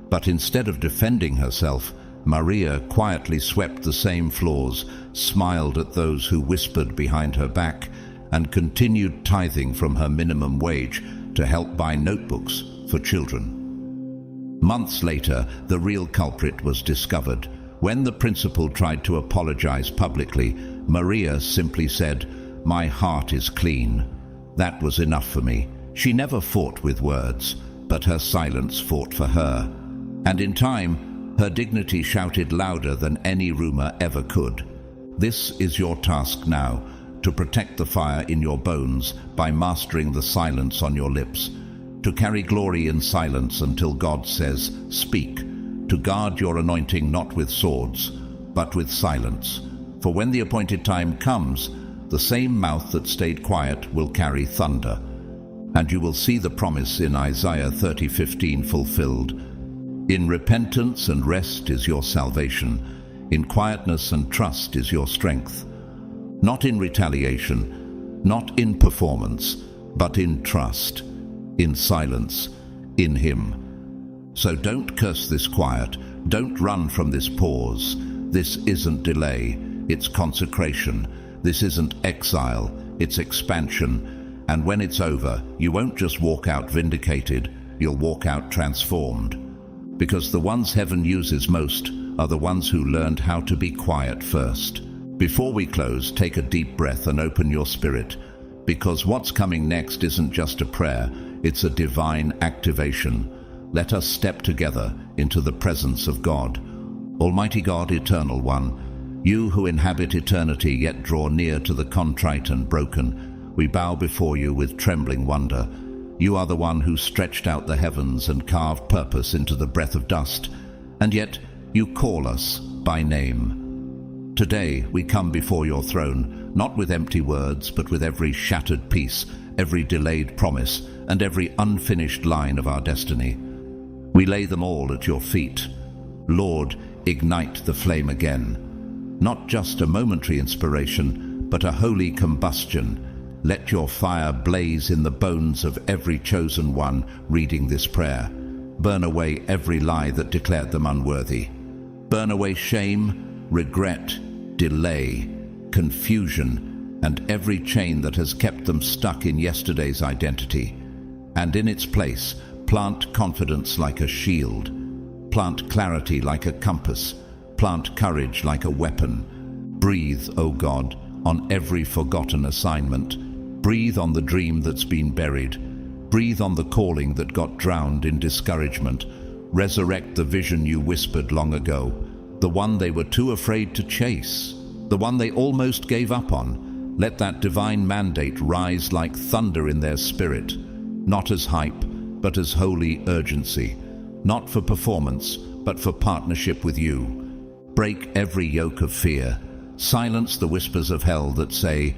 But instead of defending herself, Maria quietly swept the same floors, smiled at those who whispered behind her back, and continued tithing from her minimum wage to help buy notebooks for children. Months later, the real culprit was discovered. When the principal tried to apologize publicly, Maria simply said, "My heart is clean." That was enough for me. She never fought with words, but her silence fought for her. And in time, her dignity shouted louder than any rumor ever could. This is your task now, to protect the fire in your bones by mastering the silence on your lips, to carry glory in silence until God says, "Speak," to guard your anointing not with swords, but with silence. For when the appointed time comes, the same mouth that stayed quiet will carry thunder, and you will see the promise in Isaiah 30:15 fulfilled. In repentance and rest is your salvation. In quietness and trust is your strength. Not in retaliation, not in performance, but in trust, in silence, in Him. So don't curse this quiet. Don't run from this pause. This isn't delay, it's consecration. This isn't exile, it's expansion. And when it's over, you won't just walk out vindicated, you'll walk out transformed. Because the ones heaven uses most are the ones who learned how to be quiet first. Before we close, take a deep breath and open your spirit, because what's coming next isn't just a prayer, it's a divine activation. Let us step together into the presence of God. Almighty God, Eternal One, you who inhabit eternity yet draw near to the contrite and broken, we bow before you with trembling wonder. You are the one who stretched out the heavens and carved purpose into the breath of dust, and yet you call us by name. Today we come before your throne, not with empty words, but with every shattered piece, every delayed promise, and every unfinished line of our destiny. We lay them all at your feet. Lord, ignite the flame again. Not just a momentary inspiration, but a holy combustion. Let your fire blaze in the bones of every chosen one reading this prayer. Burn away every lie that declared them unworthy. Burn away shame, regret, delay, confusion, and every chain that has kept them stuck in yesterday's identity. And in its place, plant confidence like a shield. Plant clarity like a compass. Plant courage like a weapon. Breathe, O God, on every forgotten assignment. Breathe on the dream that's been buried. Breathe on the calling that got drowned in discouragement. Resurrect the vision you whispered long ago, the one they were too afraid to chase, the one they almost gave up on. Let that divine mandate rise like thunder in their spirit, not as hype, but as holy urgency, not for performance, but for partnership with you. Break every yoke of fear. Silence the whispers of hell that say,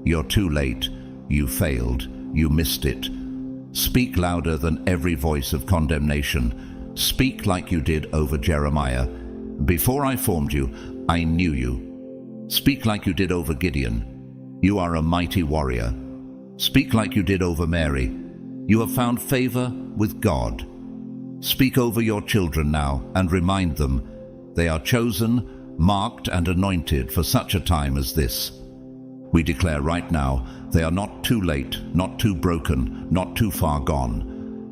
"You're too late, you failed, you missed it." Speak louder than every voice of condemnation. Speak like you did over Jeremiah. "Before I formed you, I knew you." Speak like you did over Gideon. "You are a mighty warrior." Speak like you did over Mary. "You have found favor with God." Speak over your children now and remind them they are chosen, marked and anointed for such a time as this. We declare right now, they are not too late, not too broken, not too far gone.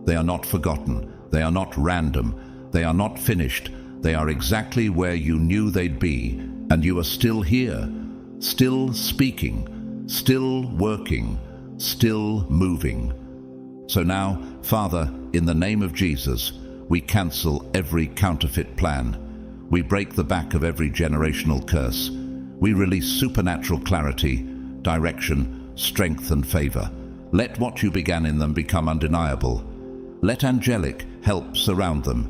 They are not forgotten. They are not random. They are not finished. They are exactly where you knew they'd be, and you are still here, still speaking, still working, still moving. So now, Father, in the name of Jesus, we cancel every counterfeit plan. We break the back of every generational curse. We release supernatural clarity, direction, strength and favor. Let what you began in them become undeniable. Let angelic help surround them.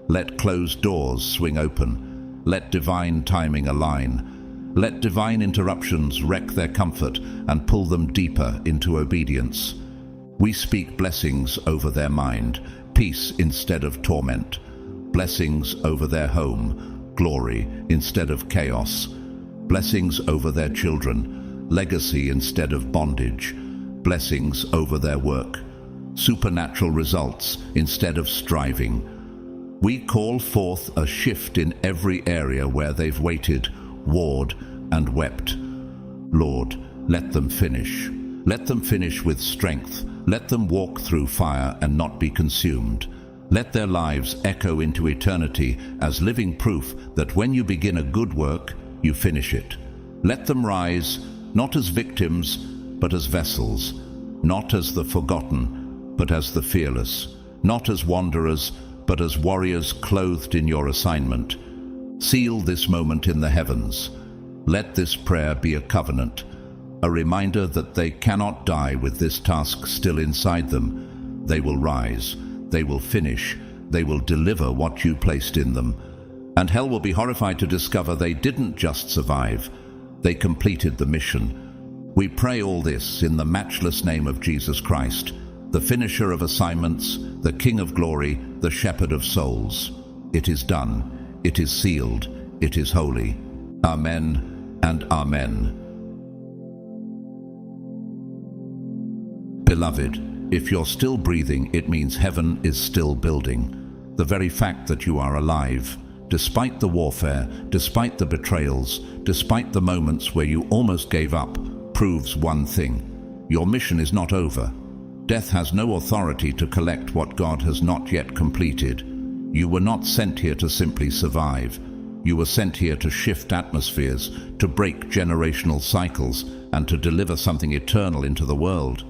Let closed doors swing open. Let divine timing align. Let divine interruptions wreck their comfort and pull them deeper into obedience. We speak blessings over their mind, peace instead of torment. Blessings over their home, glory instead of chaos. Blessings over their children, legacy instead of bondage. Blessings over their work, supernatural results instead of striving. We call forth a shift in every area where they've waited, warred, and wept. Lord, let them finish. Let them finish with strength. Let them walk through fire and not be consumed. Let their lives echo into eternity as living proof that when you begin a good work, you finish it. Let them rise, not as victims, but as vessels, not as the forgotten, but as the fearless, not as wanderers, but as warriors clothed in your assignment. Seal this moment in the heavens. Let this prayer be a covenant, a reminder that they cannot die with this task still inside them. They will rise, they will finish, they will deliver what you placed in them. And hell will be horrified to discover they didn't just survive, they completed the mission. We pray all this in the matchless name of Jesus Christ, the finisher of assignments, the King of glory, the shepherd of souls. It is done, it is sealed, it is holy. Amen and amen. Beloved, if you're still breathing, it means heaven is still building. The very fact that you are alive, despite the warfare, despite the betrayals, despite the moments where you almost gave up, proves one thing: your mission is not over. Death has no authority to collect what God has not yet completed. You were not sent here to simply survive. You were sent here to shift atmospheres, to break generational cycles, and to deliver something eternal into the world.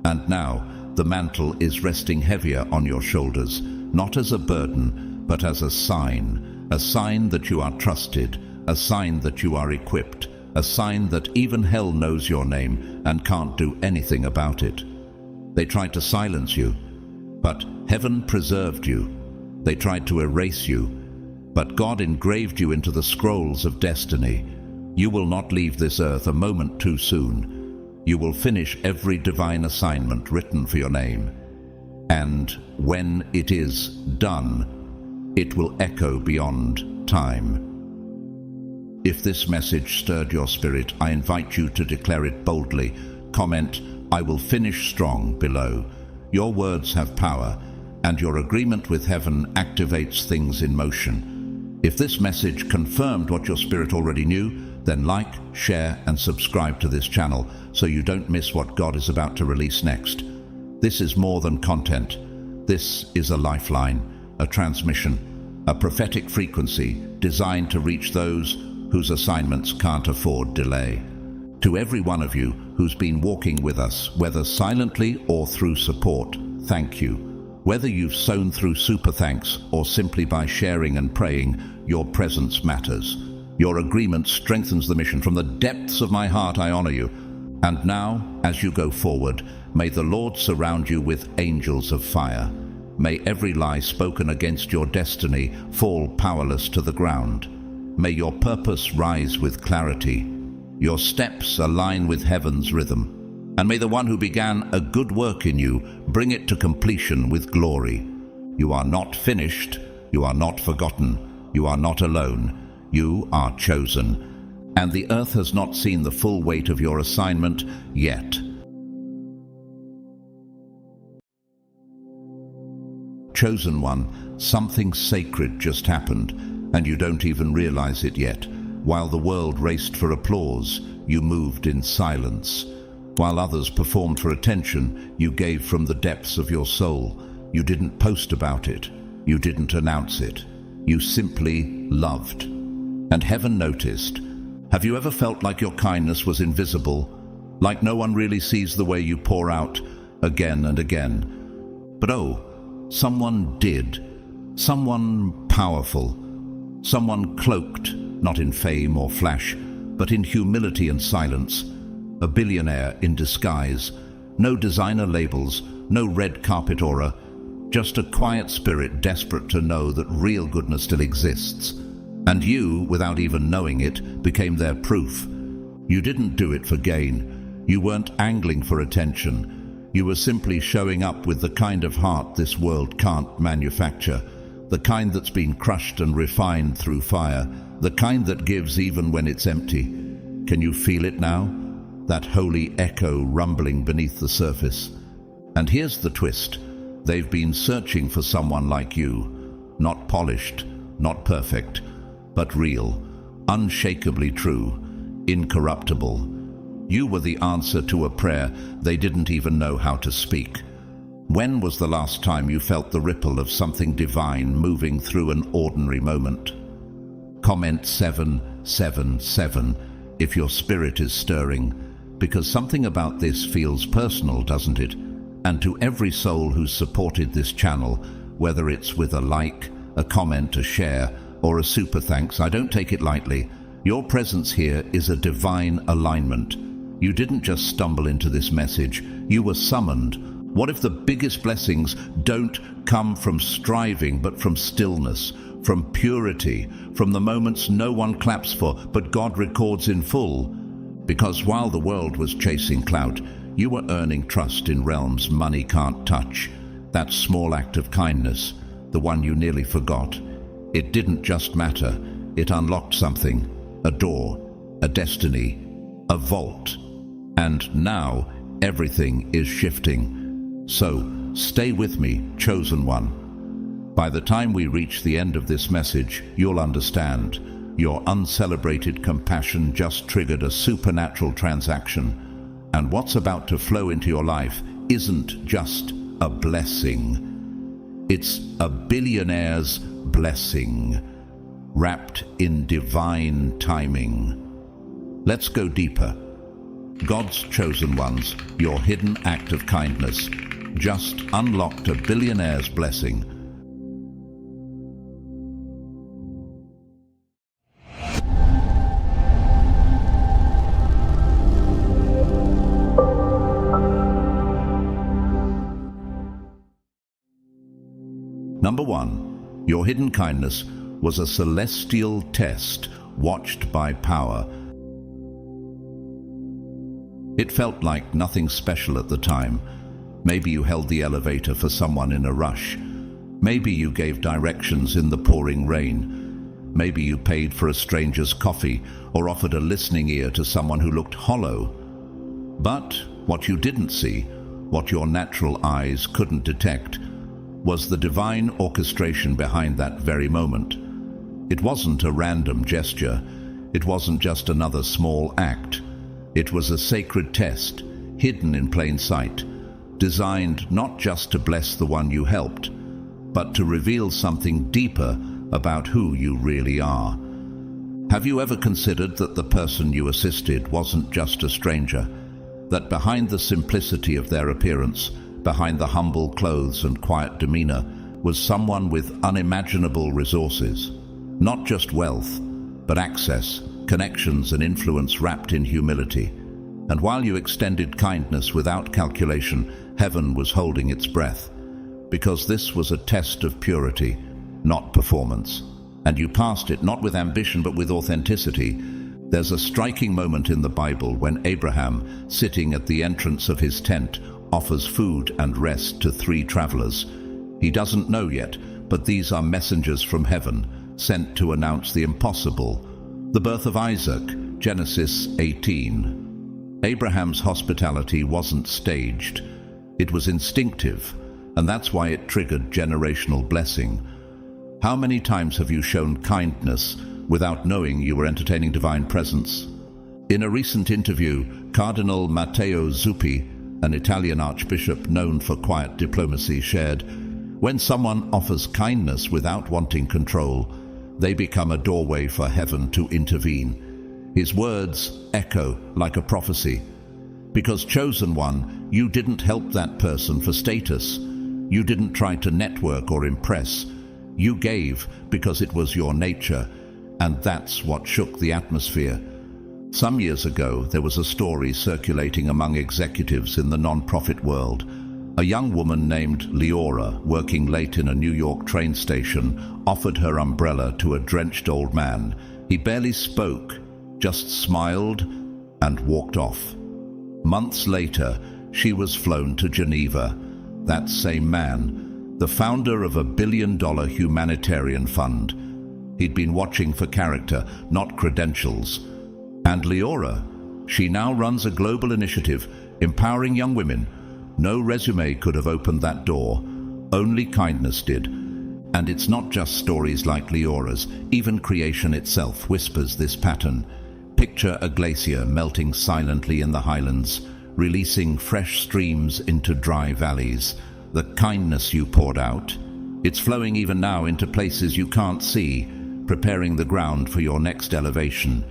And now, the mantle is resting heavier on your shoulders. not as a burden, but as a sign that you are trusted, a sign that you are equipped, a sign that even hell knows your name and can't do anything about it. They tried to silence you, but heaven preserved you. They tried to erase you, but God engraved you into the scrolls of destiny. You will not leave this earth a moment too soon. You will finish every divine assignment written for your name. And when it is done, it will echo beyond time. If this message stirred your spirit, I invite you to declare it boldly. Comment, "I will finish strong," below. Your words have power, and your agreement with heaven activates things in motion. If this message confirmed what your spirit already knew, then like, share, and subscribe to this channel so you don't miss what God is about to release next. This is more than content. This is a lifeline, a transmission, a prophetic frequency designed to reach those whose assignments can't afford delay. To every one of you who's been walking with us, whether silently or through support, thank you. Whether you've sown through super thanks or simply by sharing and praying, your presence matters. Your agreement strengthens the mission. From the depths of my heart, I honor you. And now, as you go forward, may the Lord surround you with angels of fire. May every lie spoken against your destiny fall powerless to the ground. May your purpose rise with clarity. Your steps align with heaven's rhythm. And may the one who began a good work in you bring it to completion with glory. You are not finished. You are not forgotten. You are not alone. You are chosen. And the earth has not seen the full weight of your assignment yet. Chosen one, something sacred just happened, and you don't even realize it yet. While the world raced for applause, you moved in silence. While others performed for attention, you gave from the depths of your soul. You didn't post about it. You didn't announce it. You simply loved. And heaven noticed. Have you ever felt like your kindness was invisible? Like no one really sees the way you pour out again and again? But oh, someone did. Someone powerful. Someone cloaked, not in fame or flash, but in humility and silence. A billionaire in disguise. No designer labels, no red carpet aura. Just a quiet spirit desperate to know that real goodness still exists. And you, without even knowing it, became their proof. You didn't do it for gain. You weren't angling for attention. You were simply showing up with the kind of heart this world can't manufacture. The kind that's been crushed and refined through fire. The kind that gives even when it's empty. Can you feel it now? That holy echo rumbling beneath the surface. And here's the twist. They've been searching for someone like you. Not polished, not perfect, but real, unshakably true, incorruptible. You were the answer to a prayer they didn't even know how to speak. When was the last time you felt the ripple of something divine moving through an ordinary moment? Comment 777 if your spirit is stirring, because something about this feels personal, doesn't it? And to every soul who's supported this channel, whether it's with a like, a comment, a share, or a super thanks, I don't take it lightly. Your presence here is a divine alignment. You didn't just stumble into this message, you were summoned. What if the biggest blessings don't come from striving, but from stillness, from purity, from the moments no one claps for, but God records in full? Because while the world was chasing clout, you were earning trust in realms money can't touch. That small act of kindness, the one you nearly forgot. It didn't just matter. It unlocked something, a door, a destiny, a vault. And now everything is shifting. So stay with me, chosen one. By the time we reach the end of this message, you'll understand. Your uncelebrated compassion just triggered a supernatural transaction. And what's about to flow into your life isn't just a blessing. It's a billionaire's blessing, wrapped in divine timing. Let's go deeper. God's chosen ones, your hidden act of kindness, just unlocked a billionaire's blessing. Number 1. Your hidden kindness was a celestial test watched by power. It felt like nothing special at the time. Maybe you held the elevator for someone in a rush. Maybe you gave directions in the pouring rain. Maybe you paid for a stranger's coffee or offered a listening ear to someone who looked hollow. But what you didn't see, what your natural eyes couldn't detect, was the divine orchestration behind that very moment. It wasn't a random gesture. It wasn't just another small act. It was a sacred test, hidden in plain sight, designed not just to bless the one you helped, but to reveal something deeper about who you really are. Have you ever considered that the person you assisted wasn't just a stranger? That behind the simplicity of their appearance, behind the humble clothes and quiet demeanor, was someone with unimaginable resources? Not just wealth, but access, connections and influence wrapped in humility. And while you extended kindness without calculation, heaven was holding its breath. Because this was a test of purity, not performance. And you passed it not with ambition but with authenticity. There's a striking moment in the Bible when Abraham, sitting at the entrance of his tent, offers food and rest to 3 travelers. He doesn't know yet, but these are messengers from heaven, sent to announce the impossible, the birth of Isaac, Genesis 18. Abraham's hospitality wasn't staged. It was instinctive, and that's why it triggered generational blessing. How many times have you shown kindness without knowing you were entertaining divine presence? In a recent interview, Cardinal Matteo Zuppi, an Italian archbishop known for quiet diplomacy, shared, "When someone offers kindness without wanting control, they become a doorway for heaven to intervene." His words echo like a prophecy. Because chosen one, you didn't help that person for status. You didn't try to network or impress. You gave because it was your nature, and that's what shook the atmosphere. Some years ago, there was a story circulating among executives in the non-profit world. A young woman named Leora, working late in a New York train station, offered her umbrella to a drenched old man. He barely spoke, just smiled and walked off. Months later, she was flown to Geneva. That same man, the founder of a billion-dollar humanitarian fund. He'd been watching for character, not credentials. And Leora, she now runs a global initiative empowering young women. No resume could have opened that door. Only kindness did. And it's not just stories like Leora's. Even creation itself whispers this pattern. Picture a glacier melting silently in the highlands, releasing fresh streams into dry valleys. The kindness you poured out, it's flowing even now into places you can't see, preparing the ground for your next elevation.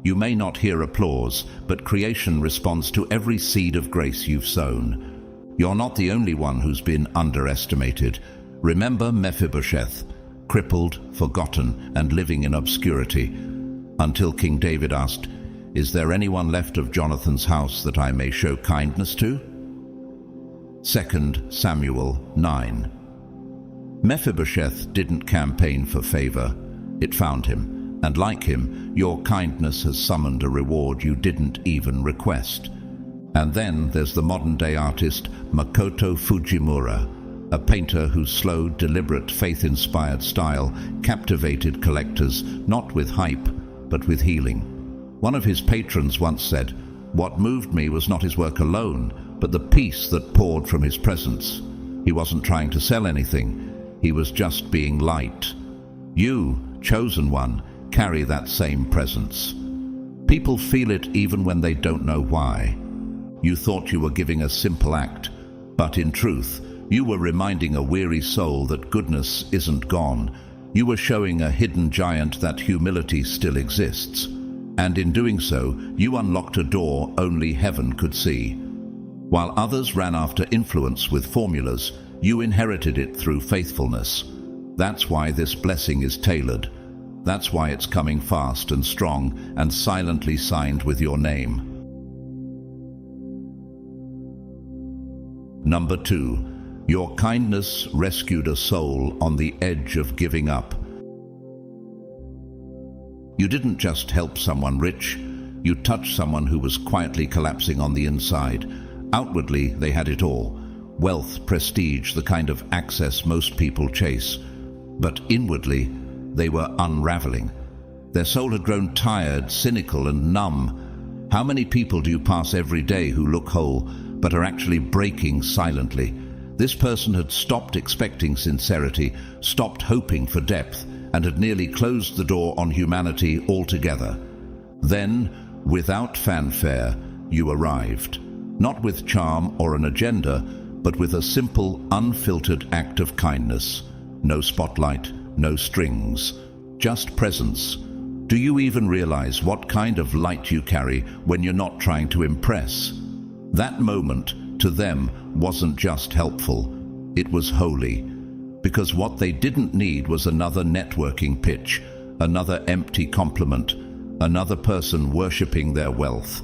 You may not hear applause, but creation responds to every seed of grace you've sown. You're not the only one who's been underestimated. Remember Mephibosheth, crippled, forgotten, and living in obscurity, until King David asked, "Is there anyone left of Jonathan's house that I may show kindness to?" 2 Samuel 9. Mephibosheth didn't campaign for favor. It found him, and like him, your kindness has summoned a reward you didn't even request. And then there's the modern-day artist Makoto Fujimura, a painter whose slow, deliberate, faith-inspired style captivated collectors not with hype, but with healing. One of his patrons once said, "What moved me was not his work alone, but the peace that poured from his presence." He wasn't trying to sell anything. He was just being light. You, chosen one, carry that same presence. People feel it even when they don't know why. You thought you were giving a simple act, but in truth, you were reminding a weary soul that goodness isn't gone. You were showing a hidden giant that humility still exists. And in doing so, you unlocked a door only heaven could see. While others ran after influence with formulas, you inherited it through faithfulness. That's why this blessing is tailored. That's why it's coming fast and strong and silently signed with your name. Number 2. Your kindness rescued a soul on the edge of giving up. You didn't just help someone rich, you touched someone who was quietly collapsing on the inside. Outwardly, they had it all: wealth, prestige, the kind of access most people chase. But inwardly, they were unraveling. Their soul had grown tired, cynical, and numb. How many people do you pass every day who look whole, but are actually breaking silently? This person had stopped expecting sincerity, stopped hoping for depth, and had nearly closed the door on humanity altogether. Then, without fanfare, you arrived. Not with charm or an agenda, but with a simple, unfiltered act of kindness. No spotlight, no strings, just presence. Do you even realize what kind of light you carry when you're not trying to impress? That moment, to them, wasn't just helpful, it was holy. Because what they didn't need was another networking pitch, another empty compliment, another person worshipping their wealth.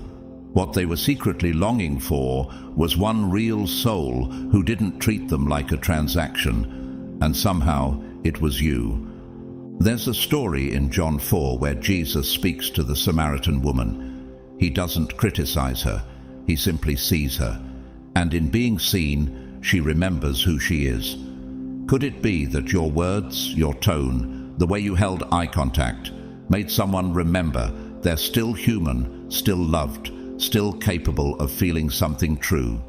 What they were secretly longing for was one real soul who didn't treat them like a transaction. And somehow, it was you. There's a story in John 4 where Jesus speaks to the Samaritan woman. He doesn't criticize her, he simply sees her. And in being seen, she remembers who she is. Could it be that your words, your tone, the way you held eye contact, made someone remember they're still human, still loved, still capable of feeling something true?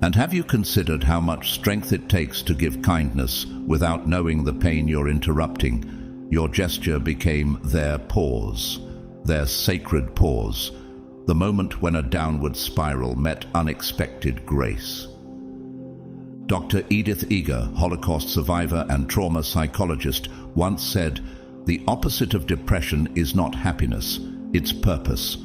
And have you considered how much strength it takes to give kindness without knowing the pain you're interrupting? Your gesture became their pause, their sacred pause, the moment when a downward spiral met unexpected grace. Dr. Edith Eger, Holocaust survivor and trauma psychologist, once said, "The opposite of depression is not happiness, it's purpose."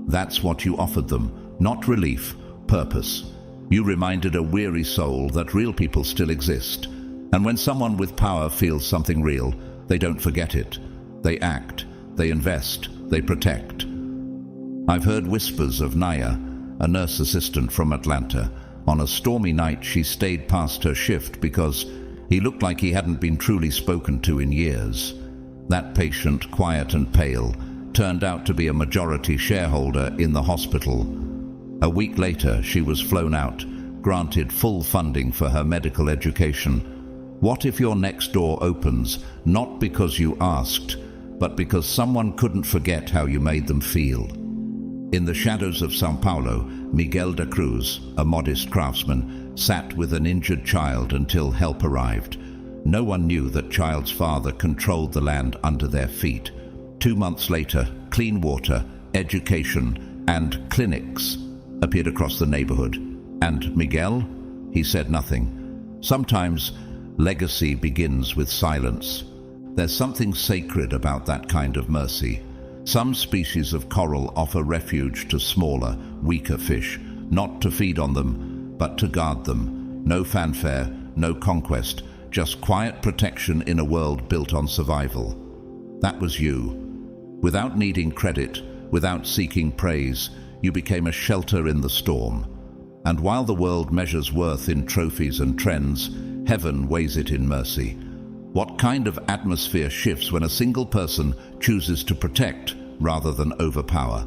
That's what you offered them, not relief, purpose. You reminded a weary soul that real people still exist. And when someone with power feels something real, they don't forget it. They act, they invest, they protect. I've heard whispers of Naya, a nurse assistant from Atlanta. On a stormy night, she stayed past her shift because he looked like he hadn't been truly spoken to in years. That patient, quiet and pale, turned out to be a majority shareholder in the hospital. A week later, she was flown out, granted full funding for her medical education. What if your next door opens, not because you asked, but because someone couldn't forget how you made them feel? In the shadows of São Paulo, Miguel da Cruz, a modest craftsman, sat with an injured child until help arrived. No one knew that child's father controlled the land under their feet. 2 months later, clean water, education, and clinics appeared across the neighborhood. And Miguel? He said nothing. Sometimes legacy begins with silence. There's something sacred about that kind of mercy. Some species of coral offer refuge to smaller, weaker fish, not to feed on them, but to guard them. No fanfare, no conquest, just quiet protection in a world built on survival. That was you. Without needing credit, without seeking praise, you became a shelter in the storm. And while the world measures worth in trophies and trends, heaven weighs it in mercy. What kind of atmosphere shifts when a single person chooses to protect rather than overpower?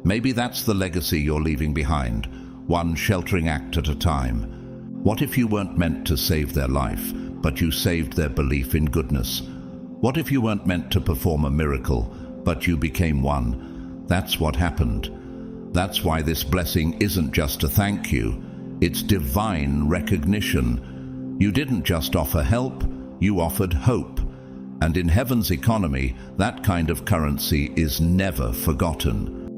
Maybe that's the legacy you're leaving behind, one sheltering act at a time. What if you weren't meant to save their life, but you saved their belief in goodness? What if you weren't meant to perform a miracle, but you became one? That's what happened. That's why this blessing isn't just a thank you, it's divine recognition. You didn't just offer help, you offered hope. And in heaven's economy, that kind of currency is never forgotten.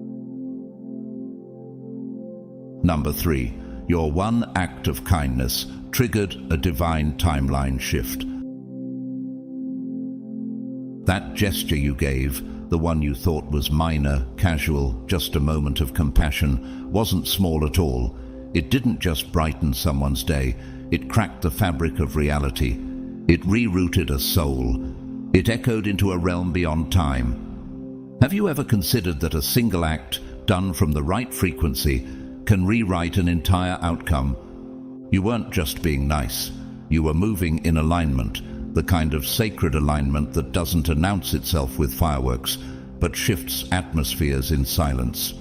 Number 3, your one act of kindness triggered a divine timeline shift. That gesture you gave, the one you thought was minor, casual, just a moment of compassion, wasn't small at all. It didn't just brighten someone's day, it cracked the fabric of reality. It rerouted a soul. It echoed into a realm beyond time. Have you ever considered that a single act, done from the right frequency, can rewrite an entire outcome? You weren't just being nice. You were moving in alignment, the kind of sacred alignment that doesn't announce itself with fireworks, but shifts atmospheres in silence.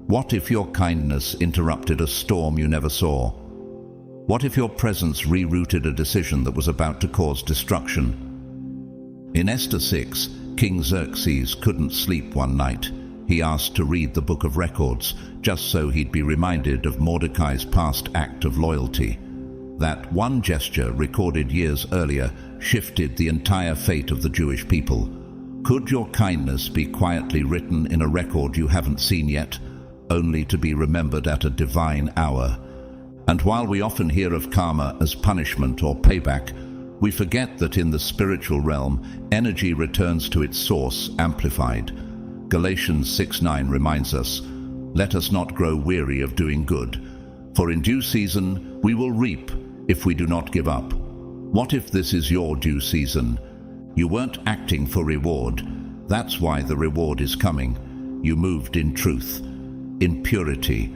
What if your kindness interrupted a storm you never saw? What if your presence rerouted a decision that was about to cause destruction? In Esther 6, King Xerxes couldn't sleep one night. He asked to read the Book of Records, just so he'd be reminded of Mordecai's past act of loyalty. That one gesture, recorded years earlier, shifted the entire fate of the Jewish people. Could your kindness be quietly written in a record you haven't seen yet, only to be remembered at a divine hour? And while we often hear of karma as punishment or payback, we forget that in the spiritual realm, energy returns to its source, amplified. Galatians 6:9 reminds us, "Let us not grow weary of doing good, for in due season we will reap if we do not give up." What if this is your due season? You weren't acting for reward. That's why the reward is coming. You moved in truth, in purity.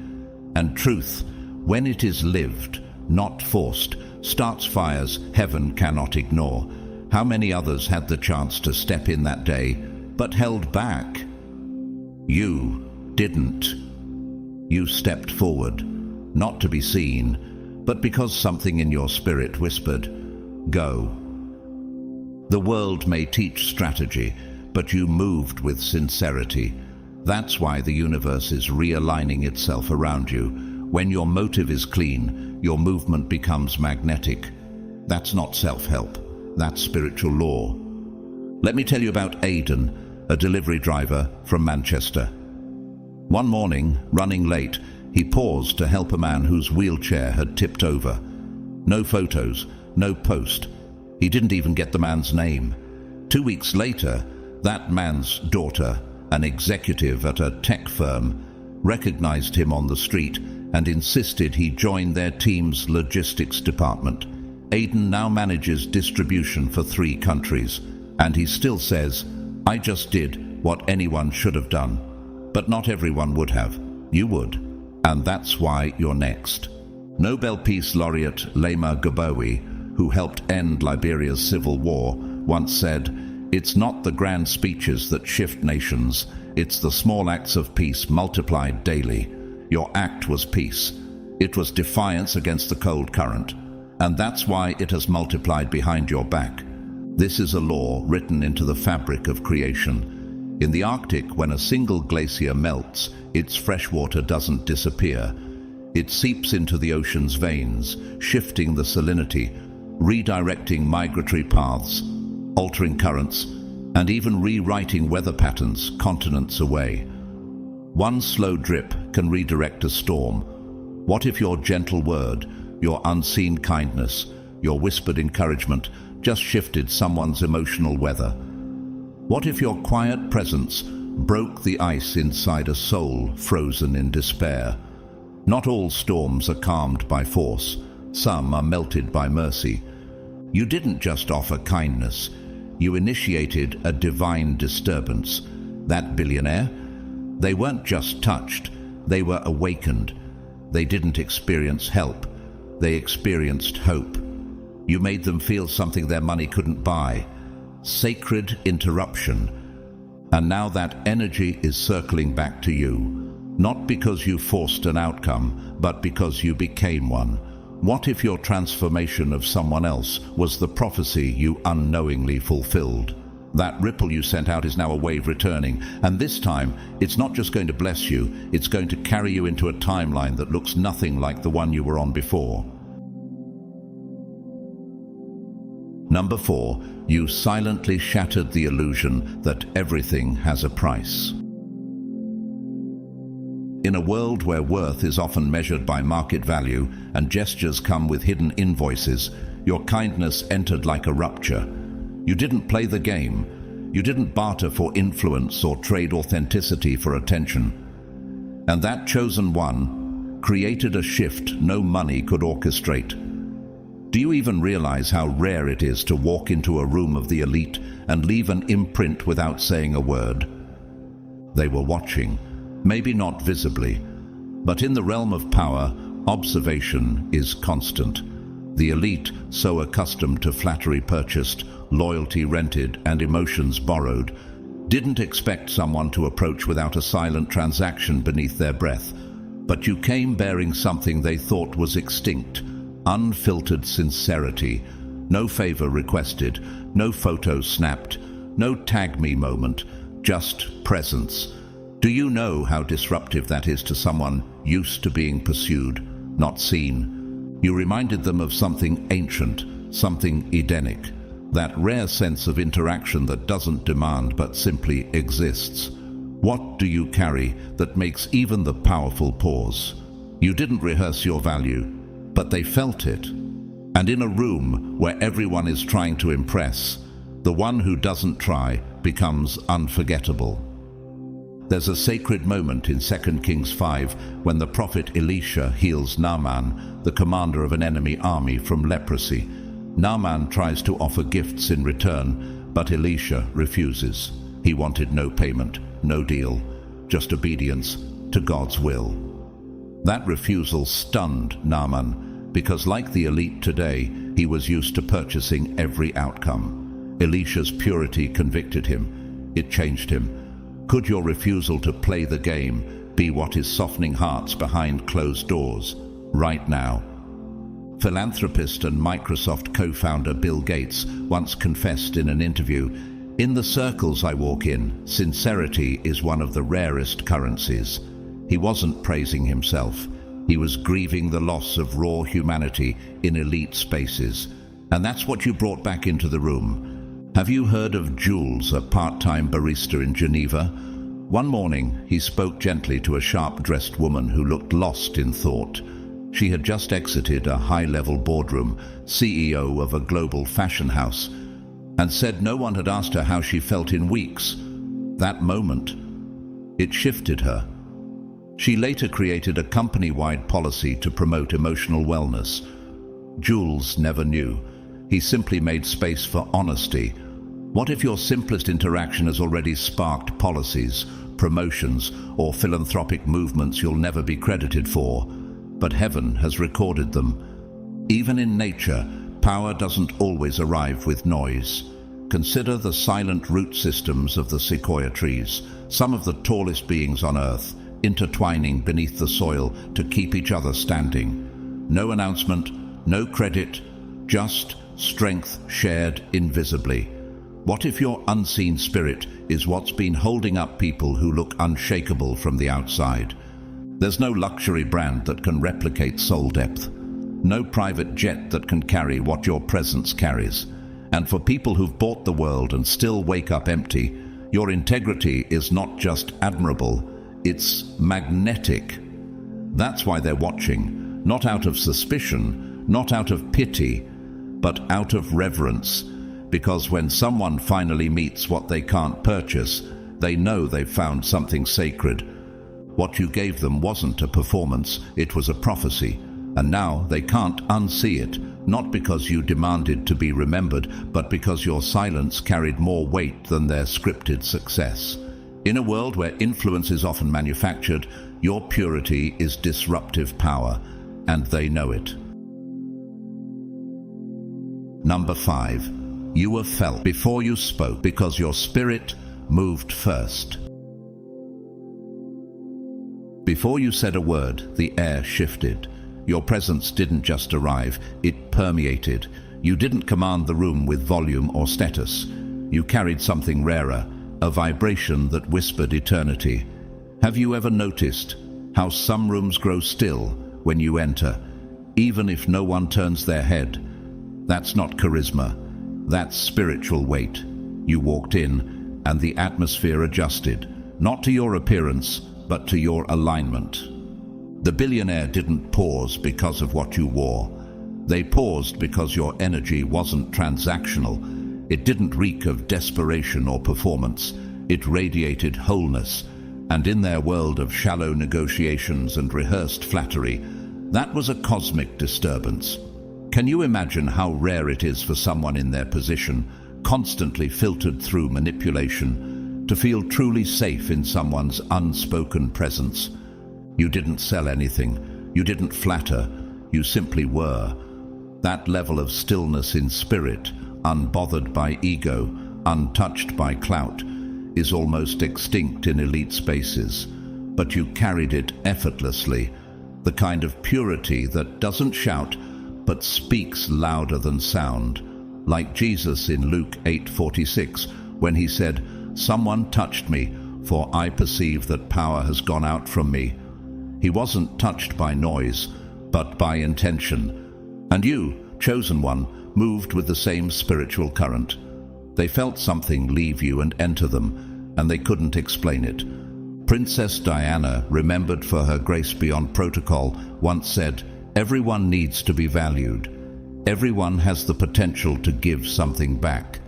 And truth, when it is lived, not forced, starts fires heaven cannot ignore. How many others had the chance to step in that day, but held back? You didn't. You stepped forward, not to be seen, but because something in your spirit whispered, "Go." The world may teach strategy, but you moved with sincerity. That's why the universe is realigning itself around you. When your motive is clean, your movement becomes magnetic. That's not self-help, that's spiritual law. Let me tell you about Aidan, a delivery driver from Manchester. One morning, running late, he paused to help a man whose wheelchair had tipped over. No photos, no post. He didn't even get the man's name. 2 weeks later, that man's daughter, an executive at a tech firm, recognized him on the street and insisted he join their team's logistics department. Aidan now manages distribution for 3 countries, and he still says, "I just did what anyone should have done." But not everyone would have. You would. And that's why you're next. Nobel Peace Laureate Lema Gbowie, who helped end Liberia's civil war, once said, "It's not the grand speeches that shift nations, it's the small acts of peace multiplied daily." Your act was peace. It was defiance against the cold current. And that's why it has multiplied behind your back. This is a law written into the fabric of creation. In the Arctic, when a single glacier melts, its fresh water doesn't disappear. It seeps into the ocean's veins, shifting the salinity, redirecting migratory paths, altering currents, and even rewriting weather patterns continents away. One slow drip can redirect a storm. What if your gentle word, your unseen kindness, your whispered encouragement just shifted someone's emotional weather? What if your quiet presence broke the ice inside a soul frozen in despair? Not all storms are calmed by force. Some are melted by mercy. You didn't just offer kindness. You initiated a divine disturbance. That billionaire? They weren't just touched. They were awakened. They didn't experience help. They experienced hope. You made them feel something their money couldn't buy. Sacred interruption. And now that energy is circling back to you. Not because you forced an outcome, but because you became one. What if your transformation of someone else was the prophecy you unknowingly fulfilled? That ripple you sent out is now a wave returning, and this time it's not just going to bless you, it's going to carry you into a timeline that looks nothing like the one you were on before. Number 4, you silently shattered the illusion that everything has a price. In a world where worth is often measured by market value and gestures come with hidden invoices, your kindness entered like a rupture. You didn't play the game. You didn't barter for influence or trade authenticity for attention. And that chosen one created a shift no money could orchestrate. Do you even realize how rare it is to walk into a room of the elite and leave an imprint without saying a word? They were watching. Maybe not visibly, but in the realm of power, observation is constant. The elite, so accustomed to flattery purchased, loyalty rented, and emotions borrowed, didn't expect someone to approach without a silent transaction beneath their breath. But you came bearing something they thought was extinct: unfiltered sincerity. No favor requested, no photo snapped, no tag me moment, just presence. Do you know how disruptive that is to someone used to being pursued, not seen? You reminded them of something ancient, something Edenic, that rare sense of interaction that doesn't demand but simply exists. What do you carry that makes even the powerful pause? You didn't rehearse your value, but they felt it. And in a room where everyone is trying to impress, the one who doesn't try becomes unforgettable. There's a sacred moment in 2 Kings 5 when the prophet Elisha heals Naaman, the commander of an enemy army, from leprosy. Naaman tries to offer gifts in return, but Elisha refuses. He wanted no payment, no deal, just obedience to God's will. That refusal stunned Naaman, because like the elite today, he was used to purchasing every outcome. Elisha's purity convicted him. It changed him. Could your refusal to play the game be what is softening hearts behind closed doors right now? Philanthropist and Microsoft co-founder Bill Gates once confessed in an interview, "In the circles I walk in, sincerity is one of the rarest currencies." He wasn't praising himself. He was grieving the loss of raw humanity in elite spaces. And that's what you brought back into the room. Have you heard of Jules, a part-time barista in Geneva? One morning, he spoke gently to a sharp-dressed woman who looked lost in thought. She had just exited a high-level boardroom, CEO of a global fashion house, and said no one had asked her how she felt in weeks. That moment, it shifted her. She later created a company-wide policy to promote emotional wellness. Jules never knew. He simply made space for honesty. What if your simplest interaction has already sparked policies, promotions, or philanthropic movements you'll never be credited for? But heaven has recorded them. Even in nature, power doesn't always arrive with noise. Consider the silent root systems of the sequoia trees, some of the tallest beings on earth, intertwining beneath the soil to keep each other standing. No announcement, no credit, just strength shared invisibly. What if your unseen spirit is what's been holding up people who look unshakable from the outside? There's no luxury brand that can replicate soul depth. No private jet that can carry what your presence carries. And for people who've bought the world and still wake up empty, your integrity is not just admirable, it's magnetic. That's why they're watching, not out of suspicion, not out of pity, but out of reverence. Because when someone finally meets what they can't purchase, they know they've found something sacred. What you gave them wasn't a performance, it was a prophecy. And now they can't unsee it, not because you demanded to be remembered, but because your silence carried more weight than their scripted success. In a world where influence is often manufactured, your purity is disruptive power, and they know it. Number 5. You were felt before you spoke because your spirit moved first. Before you said a word, the air shifted. Your presence didn't just arrive, it permeated. You didn't command the room with volume or status. You carried something rarer, a vibration that whispered eternity. Have you ever noticed how some rooms grow still when you enter, even if no one turns their head? That's not charisma, that's spiritual weight. You walked in, and the atmosphere adjusted, not to your appearance, but to your alignment. The billionaire didn't pause because of what you wore. They paused because your energy wasn't transactional. It didn't reek of desperation or performance. It radiated wholeness. And in their world of shallow negotiations and rehearsed flattery, that was a cosmic disturbance. Can you imagine how rare it is for someone in their position, constantly filtered through manipulation, to feel truly safe in someone's unspoken presence? You didn't sell anything. You didn't flatter. You simply were. That level of stillness in spirit, unbothered by ego, untouched by clout, is almost extinct in elite spaces, but you carried it effortlessly, the kind of purity that doesn't shout but speaks louder than sound, like Jesus in Luke 8:46, when he said, "Someone touched me, for I perceive that power has gone out from me." He wasn't touched by noise, but by intention. And you, chosen one, moved with the same spiritual current. They felt something leave you and enter them, and they couldn't explain it. Princess Diana, remembered for her grace beyond protocol, once said, "Everyone needs to be valued. Everyone has the potential to give something back."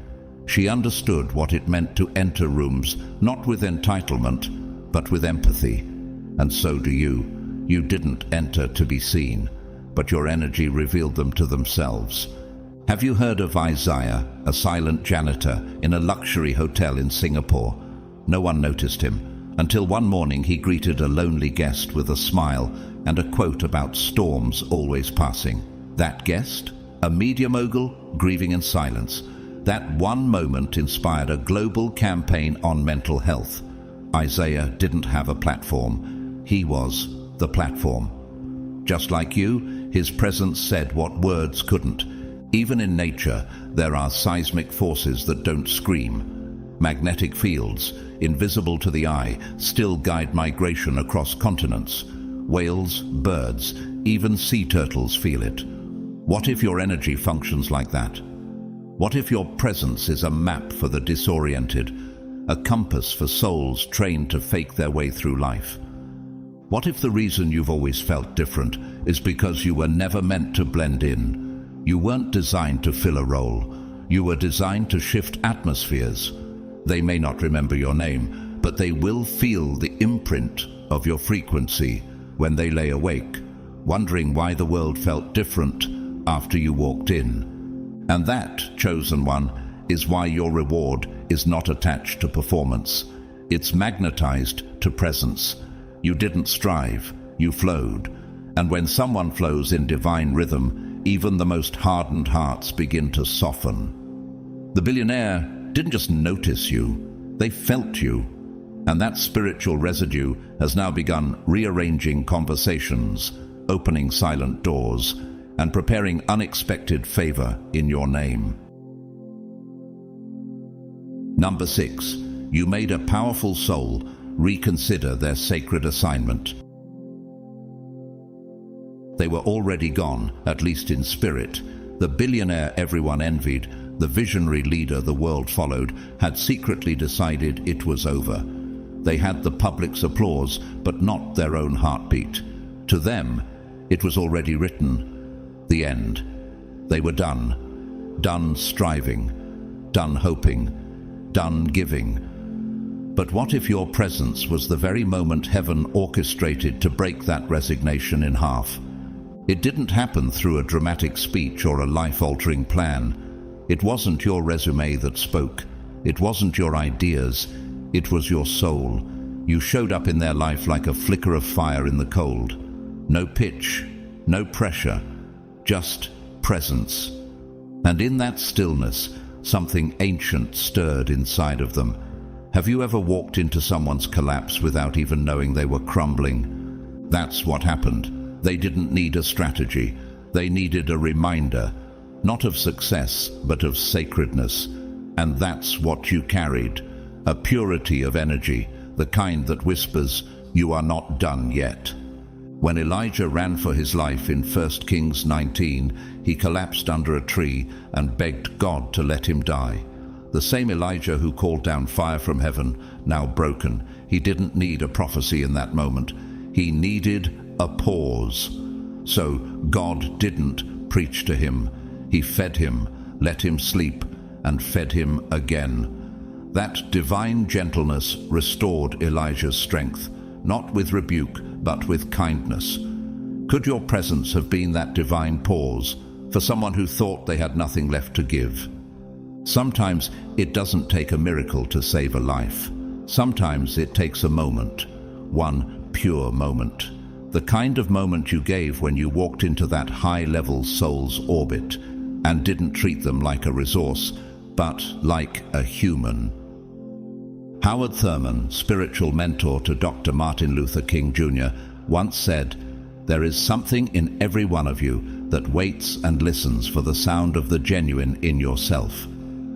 She understood what it meant to enter rooms not with entitlement, but with empathy. And so do you. You didn't enter to be seen, but your energy revealed them to themselves. Have you heard of Isaiah, a silent janitor in a luxury hotel in Singapore? No one noticed him, until one morning he greeted a lonely guest with a smile and a quote about storms always passing. That guest? A media mogul grieving in silence. That one moment inspired a global campaign on mental health. Isaiah didn't have a platform. He was the platform. Just like you, his presence said what words couldn't. Even in nature, there are seismic forces that don't scream. Magnetic fields, invisible to the eye, still guide migration across continents. Whales, birds, even sea turtles feel it. What if your energy functions like that? What if your presence is a map for the disoriented, a compass for souls trained to fake their way through life? What if the reason you've always felt different is because you were never meant to blend in? You weren't designed to fill a role. You were designed to shift atmospheres. They may not remember your name, but they will feel the imprint of your frequency when they lay awake, wondering why the world felt different after you walked in. And that, chosen one, is why your reward is not attached to performance. It's magnetized to presence. You didn't strive, you flowed. And when someone flows in divine rhythm, even the most hardened hearts begin to soften. The billionaire didn't just notice you, they felt you. And that spiritual residue has now begun rearranging conversations, opening silent doors, and preparing unexpected favor in your name. Number 6, you made a powerful soul reconsider their sacred assignment. They were already gone, at least in spirit. The billionaire everyone envied, the visionary leader the world followed, had secretly decided it was over. They had the public's applause, but not their own heartbeat. To them, it was already written. The end. They were done. Done striving. Done hoping. Done giving. But what if your presence was the very moment heaven orchestrated to break that resignation in half? It didn't happen through a dramatic speech or a life-altering plan. It wasn't your resume that spoke. It wasn't your ideas. It was your soul. You showed up in their life like a flicker of fire in the cold. No pitch, no pressure, just presence. And in that stillness, something ancient stirred inside of them. Have you ever walked into someone's collapse without even knowing they were crumbling? That's what happened. They didn't need a strategy. They needed a reminder, not of success, but of sacredness. And that's what you carried, a purity of energy, the kind that whispers, "You are not done yet." When Elijah ran for his life in 1 Kings 19, he collapsed under a tree and begged God to let him die. The same Elijah who called down fire from heaven, now broken, he didn't need a prophecy in that moment. He needed a pause. So God didn't preach to him. He fed him, let him sleep, and fed him again. That divine gentleness restored Elijah's strength, not with rebuke, but with kindness. Could your presence have been that divine pause for someone who thought they had nothing left to give? Sometimes it doesn't take a miracle to save a life. Sometimes it takes a moment, one pure moment. The kind of moment you gave when you walked into that high-level soul's orbit and didn't treat them like a resource, but like a human. Howard Thurman, spiritual mentor to Dr. Martin Luther King Jr., once said, "There is something in every one of you that waits and listens for the sound of the genuine in yourself.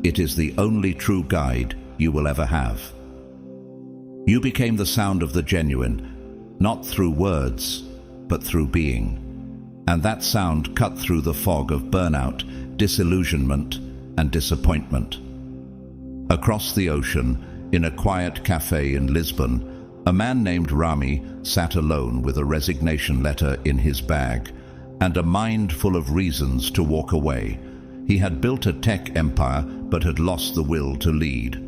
It is the only true guide you will ever have." You became the sound of the genuine, not through words, but through being. And that sound cut through the fog of burnout, disillusionment, and disappointment. Across the ocean, in a quiet cafe in Lisbon, a man named Rami sat alone with a resignation letter in his bag and a mind full of reasons to walk away. He had built a tech empire but had lost the will to lead.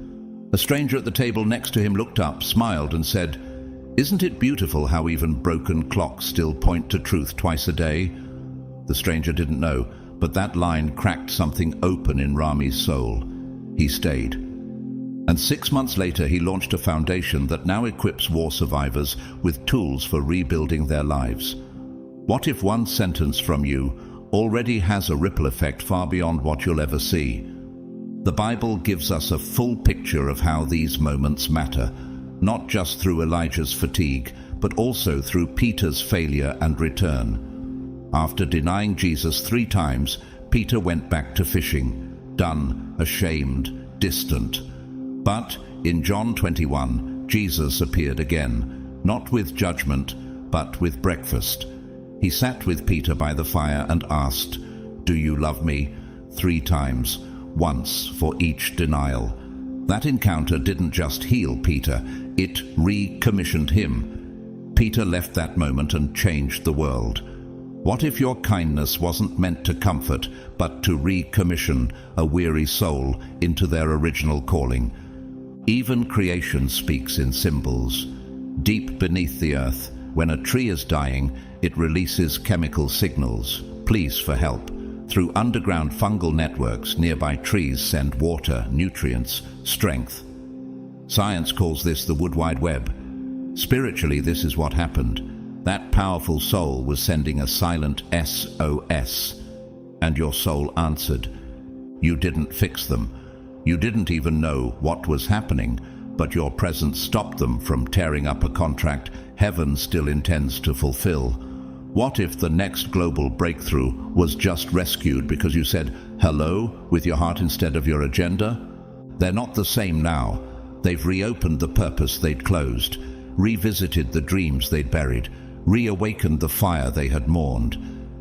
A stranger at the table next to him looked up, smiled, and said, "Isn't it beautiful how even broken clocks still point to truth twice a day?" The stranger didn't know, but that line cracked something open in Rami's soul. He stayed. And 6 months later, he launched a foundation that now equips war survivors with tools for rebuilding their lives. What if one sentence from you already has a ripple effect far beyond what you'll ever see? The Bible gives us a full picture of how these moments matter, not just through Elijah's fatigue, but also through Peter's failure and return. After denying Jesus 3 times, Peter went back to fishing, done, ashamed, distant. But in John 21, Jesus appeared again, not with judgment, but with breakfast. He sat with Peter by the fire and asked, "Do you love me?" 3 times, once for each denial. That encounter didn't just heal Peter, it recommissioned him. Peter left that moment and changed the world. What if your kindness wasn't meant to comfort, but to recommission a weary soul into their original calling? Even creation speaks in symbols. Deep beneath the earth, when a tree is dying, it releases chemical signals, pleas for help. Through underground fungal networks, nearby trees send water, nutrients, strength. Science calls this the Wood Wide Web. Spiritually, this is what happened. That powerful soul was sending a silent SOS, and your soul answered. You didn't fix them. You didn't even know what was happening, but your presence stopped them from tearing up a contract heaven still intends to fulfill. What if the next global breakthrough was just rescued because you said hello with your heart instead of your agenda? They're not the same now. They've reopened the purpose they'd closed, revisited the dreams they'd buried, reawakened the fire they had mourned.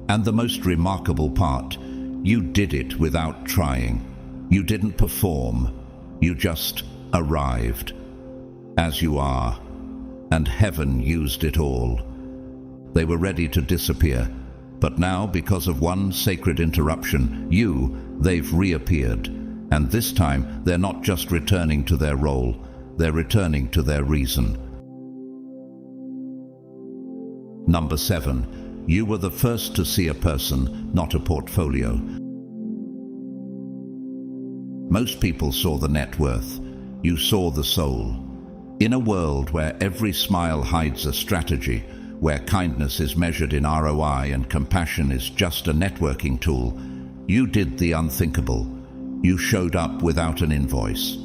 And the most remarkable part, you did it without trying. You didn't perform. You just arrived. As you are. And heaven used it all. They were ready to disappear, but now, because of one sacred interruption, they've reappeared. And this time, they're not just returning to their role, they're returning to their reason. Number 7, you were the first to see a person, not a portfolio. Most people saw the net worth. You saw the soul. In a world where every smile hides a strategy, where kindness is measured in ROI and compassion is just a networking tool, you did the unthinkable. You showed up without an invoice.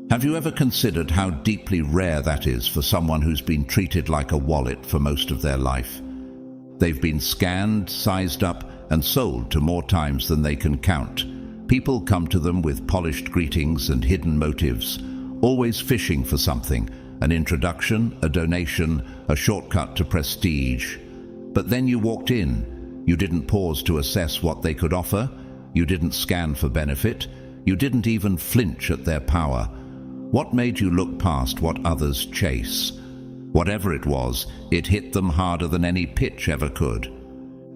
Have you ever considered how deeply rare that is for someone who's been treated like a wallet for most of their life? They've been scanned, sized up, and sold to more times than they can count. People come to them with polished greetings and hidden motives, always fishing for something, an introduction, a donation, a shortcut to prestige. But then you walked in. You didn't pause to assess what they could offer. You didn't scan for benefit. You didn't even flinch at their power. What made you look past what others chase? Whatever it was, it hit them harder than any pitch ever could.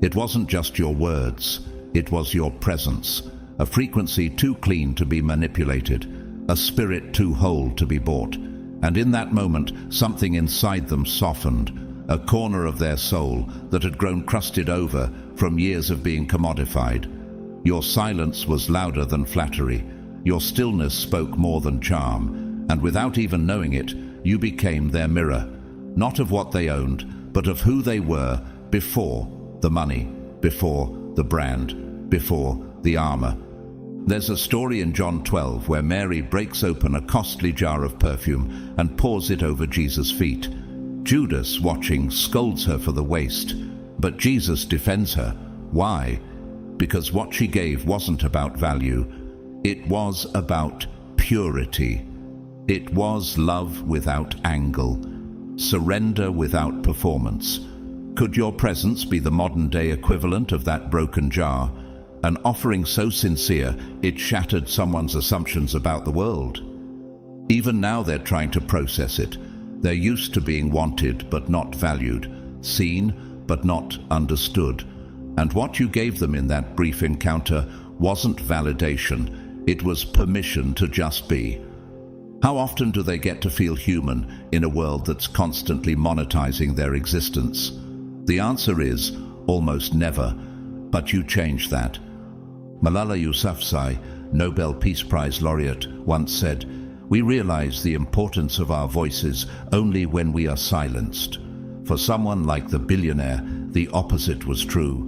It wasn't just your words. It was your presence. A frequency too clean to be manipulated, a spirit too whole to be bought. And in that moment, something inside them softened, a corner of their soul that had grown crusted over from years of being commodified. Your silence was louder than flattery. Your stillness spoke more than charm. And without even knowing it, you became their mirror, not of what they owned, but of who they were before the money, before the brand, before the armor. There's a story in John 12 where Mary breaks open a costly jar of perfume and pours it over Jesus' feet. Judas, watching, scolds her for the waste, but Jesus defends her. Why? Because what she gave wasn't about value. It was about purity. It was love without angle, surrender without performance. Could your presence be the modern-day equivalent of that broken jar? An offering so sincere, it shattered someone's assumptions about the world. Even now they're trying to process it. They're used to being wanted but not valued, seen but not understood. And what you gave them in that brief encounter wasn't validation, it was permission to just be. How often do they get to feel human in a world that's constantly monetizing their existence? The answer is almost never, but you change that. Malala Yousafzai, Nobel Peace Prize laureate, once said, "We realize the importance of our voices only when we are silenced." For someone like the billionaire, the opposite was true.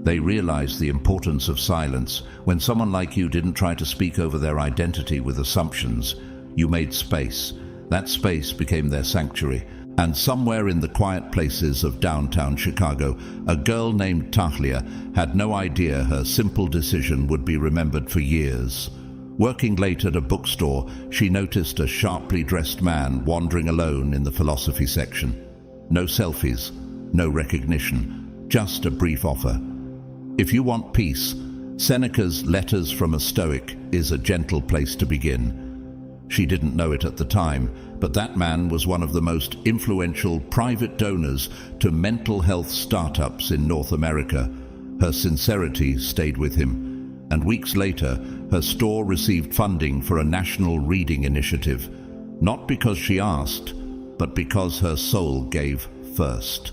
They realized the importance of silence when someone like you didn't try to speak over their identity with assumptions. You made space. That space became their sanctuary. And somewhere in the quiet places of downtown Chicago, a girl named Tahlia had no idea her simple decision would be remembered for years. Working late at a bookstore, she noticed a sharply dressed man wandering alone in the philosophy section. No selfies, no recognition, just a brief offer. If you want peace, Seneca's Letters from a Stoic is a gentle place to begin. She didn't know it at the time, but that man was one of the most influential private donors to mental health startups in North America. Her sincerity stayed with him, and weeks later, her store received funding for a national reading initiative, not because she asked, but because her soul gave first.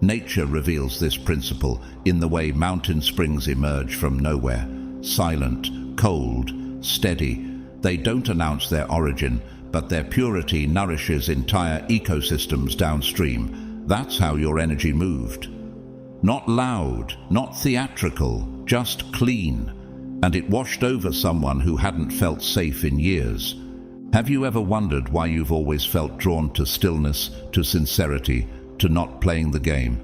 Nature reveals this principle in the way mountain springs emerge from nowhere, silent, cold, steady. They don't announce their origin, but their purity nourishes entire ecosystems downstream. That's how your energy moved. Not loud, not theatrical, just clean. And it washed over someone who hadn't felt safe in years. Have you ever wondered why you've always felt drawn to stillness, to sincerity, to not playing the game?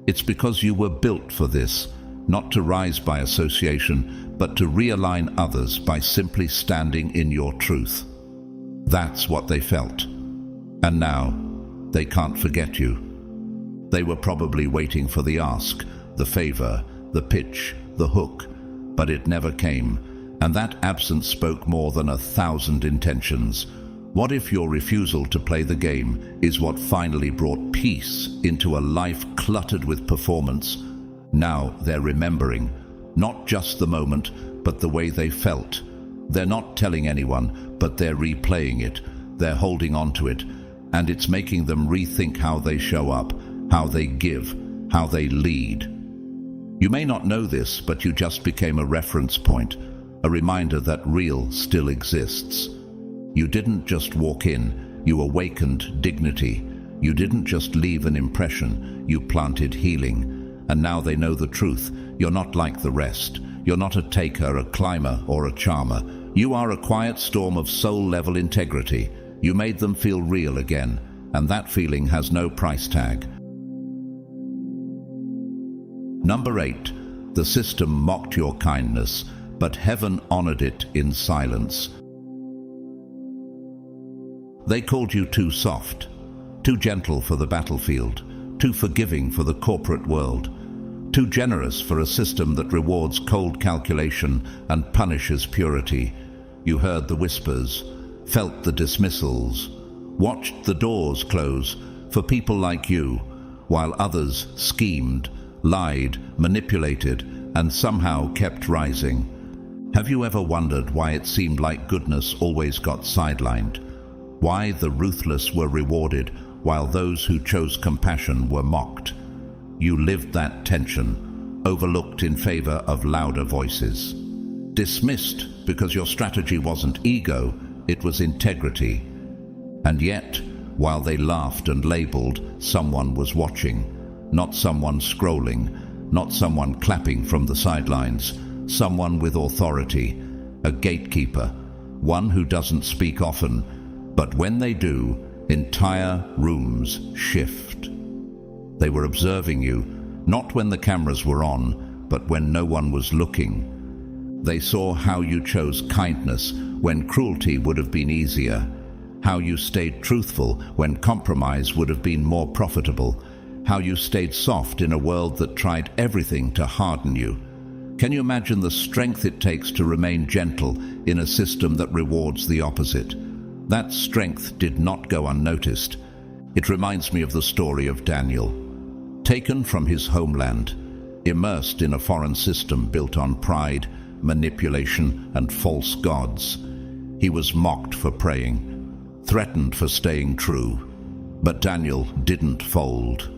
It's because you were built for this, not to rise by association, but to realign others by simply standing in your truth. That's what they felt. And now, they can't forget you. They were probably waiting for the ask, the favor, the pitch, the hook, but it never came, and that absence spoke more than 1,000 intentions. What if your refusal to play the game is what finally brought peace into a life cluttered with performance? Now they're remembering, not just the moment, but the way they felt. They're not telling anyone, but they're replaying it. They're holding on to it, and it's making them rethink how they show up, how they give, how they lead. You may not know this, but you just became a reference point, a reminder that real still exists. You didn't just walk in, you awakened dignity. You didn't just leave an impression, you planted healing. And now they know the truth. You're not like the rest. You're not a taker, a climber, or a charmer. You are a quiet storm of soul-level integrity. You made them feel real again, and that feeling has no price tag. Number 8. The system mocked your kindness, but heaven honored it in silence. They called you too soft, too gentle for the battlefield, too forgiving for the corporate world, too generous for a system that rewards cold calculation and punishes purity. You heard the whispers, felt the dismissals, watched the doors close for people like you, while others schemed, lied, manipulated, and somehow kept rising. Have you ever wondered why it seemed like goodness always got sidelined? Why the ruthless were rewarded while those who chose compassion were mocked? You lived that tension, overlooked in favor of louder voices. Dismissed because your strategy wasn't ego, it was integrity. And yet, while they laughed and labeled, someone was watching. Not someone scrolling, not someone clapping from the sidelines. Someone with authority, a gatekeeper, one who doesn't speak often, but when they do, entire rooms shift. They were observing you, not when the cameras were on, but when no one was looking. They saw how you chose kindness when cruelty would have been easier, how you stayed truthful when compromise would have been more profitable, how you stayed soft in a world that tried everything to harden you. Can you imagine the strength it takes to remain gentle in a system that rewards the opposite? That strength did not go unnoticed. It reminds me of the story of Daniel. Taken from his homeland, immersed in a foreign system built on pride, manipulation, and false gods. He was mocked for praying, threatened for staying true. But Daniel didn't fold.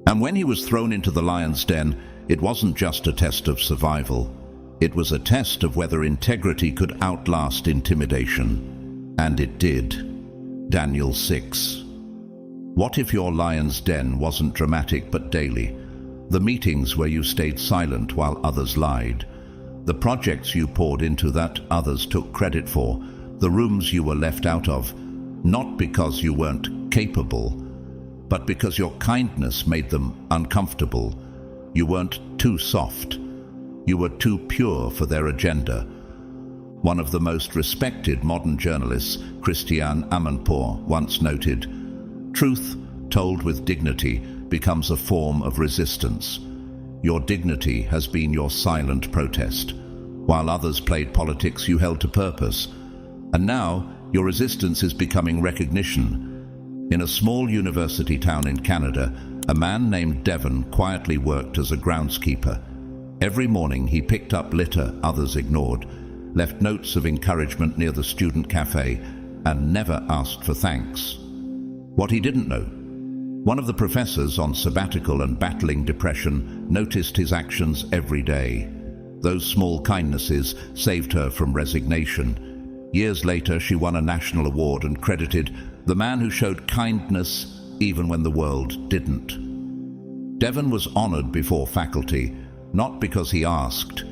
And when he was thrown into the lion's den, it wasn't just a test of survival. It was a test of whether integrity could outlast intimidation. And it did. Daniel 6. What if your lion's den wasn't dramatic but daily? The meetings where you stayed silent while others lied. The projects you poured into that others took credit for. The rooms you were left out of, not because you weren't capable, but because your kindness made them uncomfortable. You weren't too soft. You were too pure for their agenda. One of the most respected modern journalists, Christiane Amanpour, once noted, "Truth told with dignity becomes a form of resistance. Your dignity has been your silent protest. While others played politics, you held to purpose. And now, your resistance is becoming recognition." In a small university town in Canada, a man named Devon quietly worked as a groundskeeper. Every morning he picked up litter others ignored, left notes of encouragement near the student cafe, and never asked for thanks. What he didn't know: one of the professors on sabbatical and battling depression noticed his actions every day. Those small kindnesses saved her from resignation. Years later, she won a national award and credited the man who showed kindness even when the world didn't. Devon was honored before faculty, not because he asked,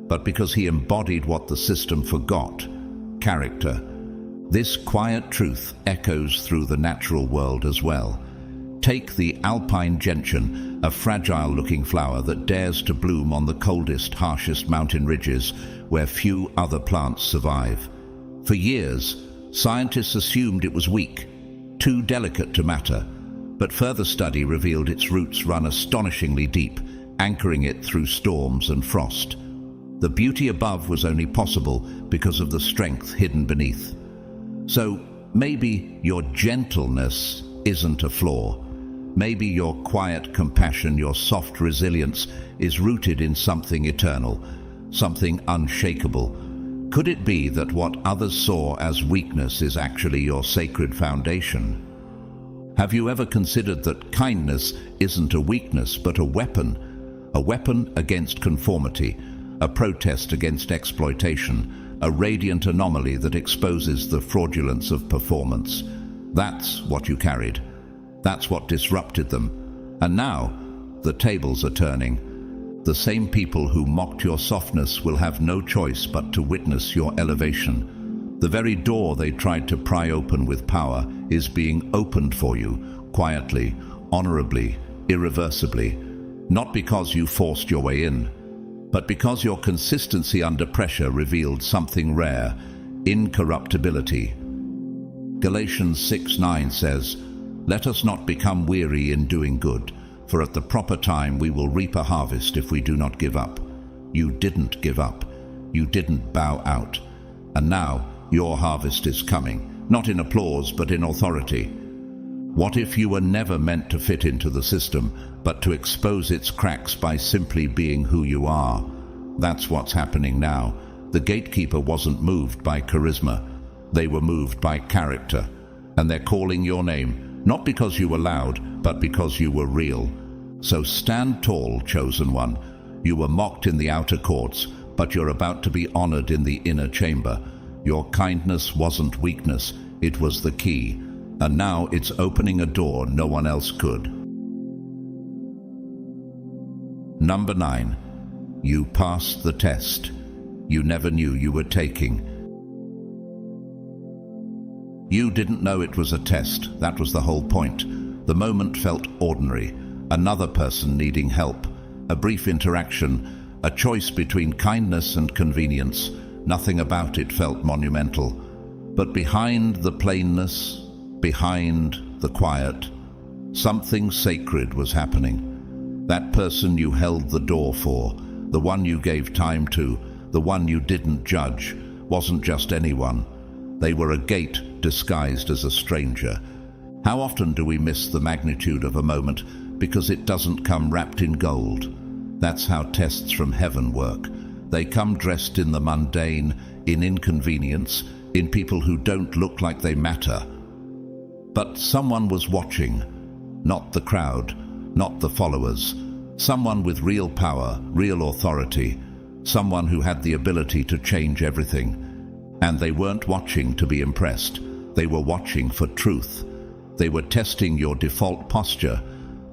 but because he embodied what the system forgot: character. This quiet truth echoes through the natural world as well. Take the alpine gentian, a fragile-looking flower that dares to bloom on the coldest, harshest mountain ridges where few other plants survive. For years, scientists assumed it was weak, too delicate to matter, but further study revealed its roots run astonishingly deep, anchoring it through storms and frost. The beauty above was only possible because of the strength hidden beneath. So maybe your gentleness isn't a flaw. Maybe your quiet compassion, your soft resilience is rooted in something eternal, something unshakable. Could it be that what others saw as weakness is actually your sacred foundation? Have you ever considered that kindness isn't a weakness but a weapon against conformity, a protest against exploitation, a radiant anomaly that exposes the fraudulence of performance? That's what you carried. That's what disrupted them. And now, the tables are turning. The same people who mocked your softness will have no choice but to witness your elevation. The very door they tried to pry open with power is being opened for you, quietly, honorably, irreversibly, not because you forced your way in, but because your consistency under pressure revealed something rare: incorruptibility. Galatians 6:9 says, "Let us not become weary in doing good, for at the proper time we will reap a harvest if we do not give up." You didn't give up. You didn't bow out. And now your harvest is coming, not in applause but in authority. What if you were never meant to fit into the system, but to expose its cracks by simply being who you are? That's what's happening now. The gatekeeper wasn't moved by charisma. They were moved by character. And they're calling your name, not because you were loud, but because you were real. So stand tall, chosen one. You were mocked in the outer courts, but you're about to be honored in the inner chamber. Your kindness wasn't weakness, it was the key. And now it's opening a door no one else could. Number 9. You passed the test you never knew you were taking. You didn't know it was a test. That was the whole point. The moment felt ordinary. Another person needing help. A brief interaction. A choice between kindness and convenience. Nothing about it felt monumental. But behind the plainness, behind the quiet, something sacred was happening. That person you held the door for, the one you gave time to, the one you didn't judge, wasn't just anyone. They were a gate disguised as a stranger. How often do we miss the magnitude of a moment because it doesn't come wrapped in gold? That's how tests from heaven work. They come dressed in the mundane, in inconvenience, in people who don't look like they matter. But someone was watching, not the crowd, not the followers. Someone with real power, real authority, someone who had the ability to change everything. And they weren't watching to be impressed. They were watching for truth. They were testing your default posture,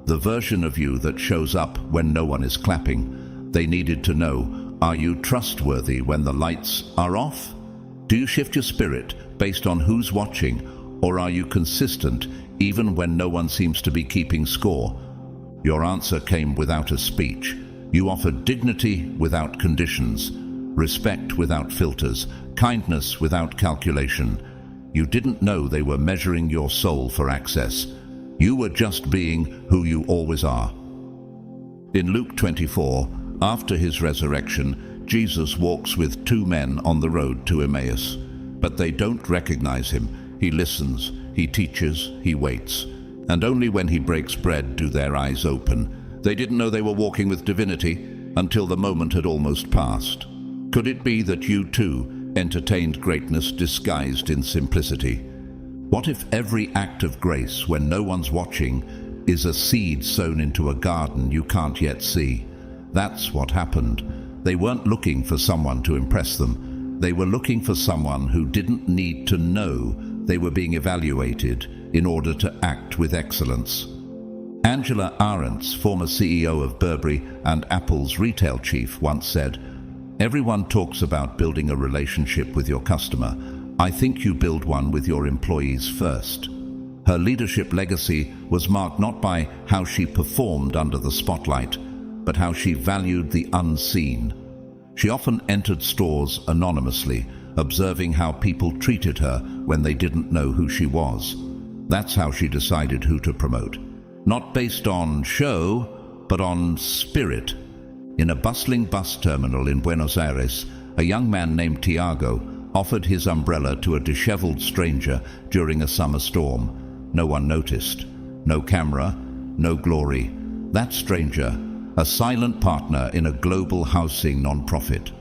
the version of you that shows up when no one is clapping. They needed to know, are you trustworthy when the lights are off? Do you shift your spirit based on who's watching, or are you consistent even when no one seems to be keeping score? Your answer came without a speech. You offered dignity without conditions, respect without filters, kindness without calculation. You didn't know they were measuring your soul for access. You were just being who you always are. In Luke 24, after his resurrection, Jesus walks with 2 men on the road to Emmaus. But they don't recognize him. He listens, he teaches, he waits. And only when he breaks bread do their eyes open. They didn't know they were walking with divinity until the moment had almost passed. Could it be that you too entertained greatness disguised in simplicity? What if every act of grace, when no one's watching, is a seed sown into a garden you can't yet see? That's what happened. They weren't looking for someone to impress them. They were looking for someone who didn't need to know they were being evaluated in order to act with excellence. Angela Arendt's, former CEO of Burberry and Apple's retail chief, once said, "Everyone talks about building a relationship with your customer. I think you build one with your employees first." Her leadership legacy was marked not by how she performed under the spotlight, but how she valued the unseen. She often entered stores anonymously, observing how people treated her when they didn't know who she was. That's how she decided who to promote. Not based on show, but on spirit. In a bustling bus terminal in Buenos Aires, a young man named Tiago offered his umbrella to a disheveled stranger during a summer storm. No one noticed. No camera, no glory. That stranger, a silent partner in a global housing non-profit.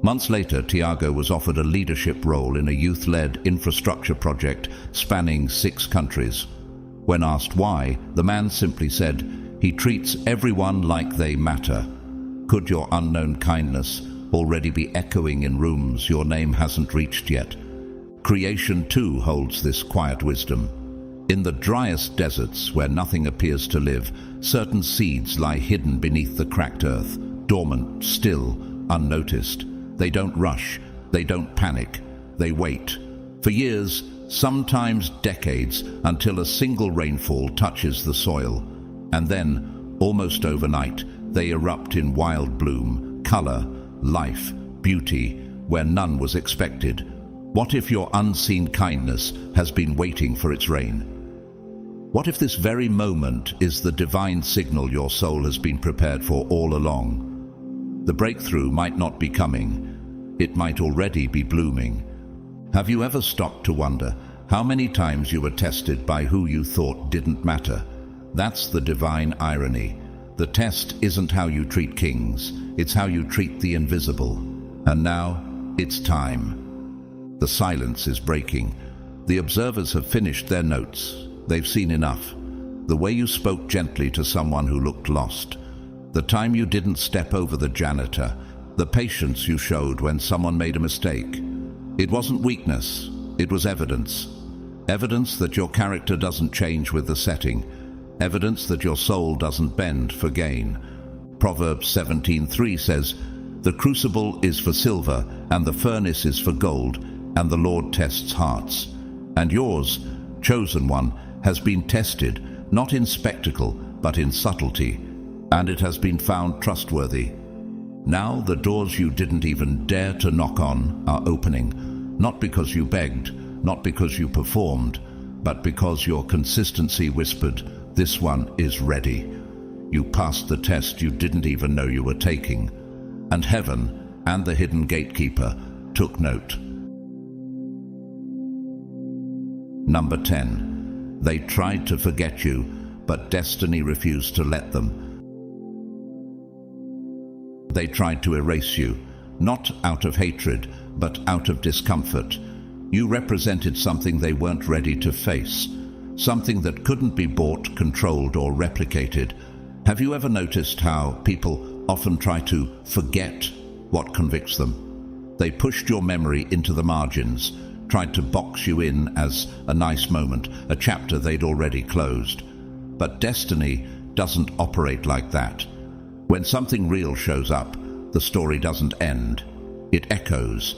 Months later, Tiago was offered a leadership role in a youth-led infrastructure project spanning 6 countries. When asked why, the man simply said, "He treats everyone like they matter." Could your unknown kindness already be echoing in rooms your name hasn't reached yet? Creation too holds this quiet wisdom. In the driest deserts where nothing appears to live, certain seeds lie hidden beneath the cracked earth, dormant, still, unnoticed. They don't rush, they don't panic, they wait. For years, sometimes decades, until a single rainfall touches the soil. And then, almost overnight, they erupt in wild bloom, color, life, beauty, where none was expected. What if your unseen kindness has been waiting for its rain? What if this very moment is the divine signal your soul has been prepared for all along? The breakthrough might not be coming. It might already be blooming. Have you ever stopped to wonder how many times you were tested by who you thought didn't matter? That's the divine irony. The test isn't how you treat kings, it's how you treat the invisible. And now, it's time. The silence is breaking. The observers have finished their notes. They've seen enough. The way you spoke gently to someone who looked lost. The time you didn't step over the janitor. The patience you showed when someone made a mistake. It wasn't weakness, it was evidence. Evidence that your character doesn't change with the setting. Evidence that your soul doesn't bend for gain. Proverbs 17:3 says, "The crucible is for silver, and the furnace is for gold, and the Lord tests hearts." And yours, chosen one, has been tested, not in spectacle, but in subtlety, and it has been found trustworthy. Now the doors you didn't even dare to knock on are opening, not because you begged, not because you performed, but because your consistency whispered, "This one is ready." You passed the test you didn't even know you were taking, and heaven and the hidden gatekeeper took note. Number 10. They tried to forget you, but destiny refused to let them. They tried to erase you, not out of hatred, but out of discomfort. You represented something they weren't ready to face, something that couldn't be bought, controlled, or replicated. Have you ever noticed how people often try to forget what convicts them? They pushed your memory into the margins, tried to box you in as a nice moment, a chapter they'd already closed. But destiny doesn't operate like that. When something real shows up, the story doesn't end. It echoes.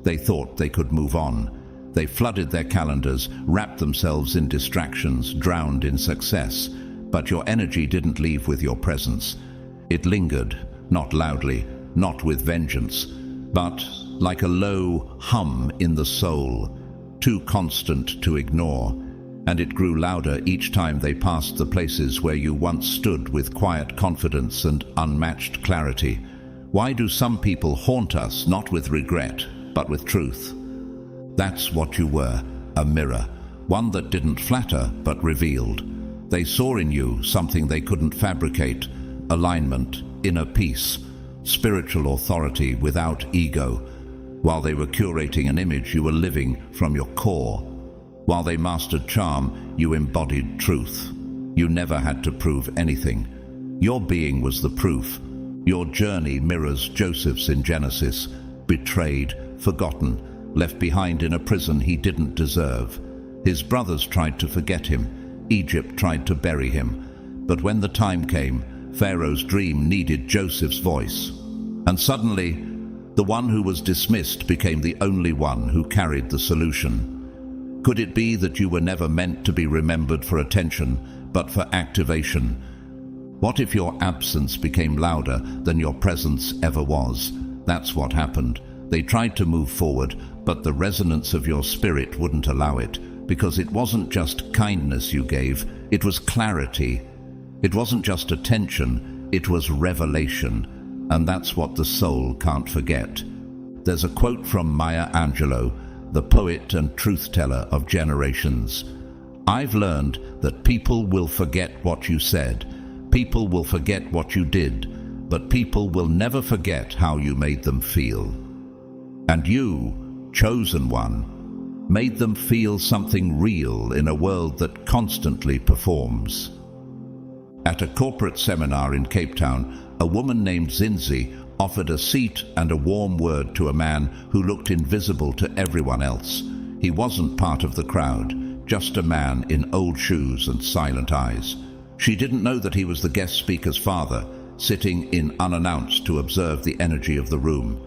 They thought they could move on. They flooded their calendars, wrapped themselves in distractions, drowned in success. But your energy didn't leave with your presence. It lingered, not loudly, not with vengeance, but like a low hum in the soul, too constant to ignore. And it grew louder each time they passed the places where you once stood with quiet confidence and unmatched clarity. Why do some people haunt us, not with regret, but with truth? That's what you were, a mirror, one that didn't flatter, but revealed. They saw in you something they couldn't fabricate: alignment, inner peace, spiritual authority without ego. While they were curating an image, you were living from your core. While they mastered charm, you embodied truth. You never had to prove anything. Your being was the proof. Your journey mirrors Joseph's in Genesis, betrayed, forgotten, left behind in a prison he didn't deserve. His brothers tried to forget him. Egypt tried to bury him. But when the time came, Pharaoh's dream needed Joseph's voice. And suddenly, the one who was dismissed became the only one who carried the solution. Could it be that you were never meant to be remembered for attention, but for activation? What if your absence became louder than your presence ever was? That's what happened. They tried to move forward, but the resonance of your spirit wouldn't allow it, because it wasn't just kindness you gave, it was clarity. It wasn't just attention, it was revelation. And that's what the soul can't forget. There's a quote from Maya Angelou, the poet and truth-teller of generations. "I've learned that people will forget what you said, people will forget what you did, but people will never forget how you made them feel." And you, chosen one, made them feel something real in a world that constantly performs. At a corporate seminar in Cape Town, a woman named Zinzi offered a seat and a warm word to a man who looked invisible to everyone else. He wasn't part of the crowd, just a man in old shoes and silent eyes. She didn't know that he was the guest speaker's father, sitting in unannounced to observe the energy of the room.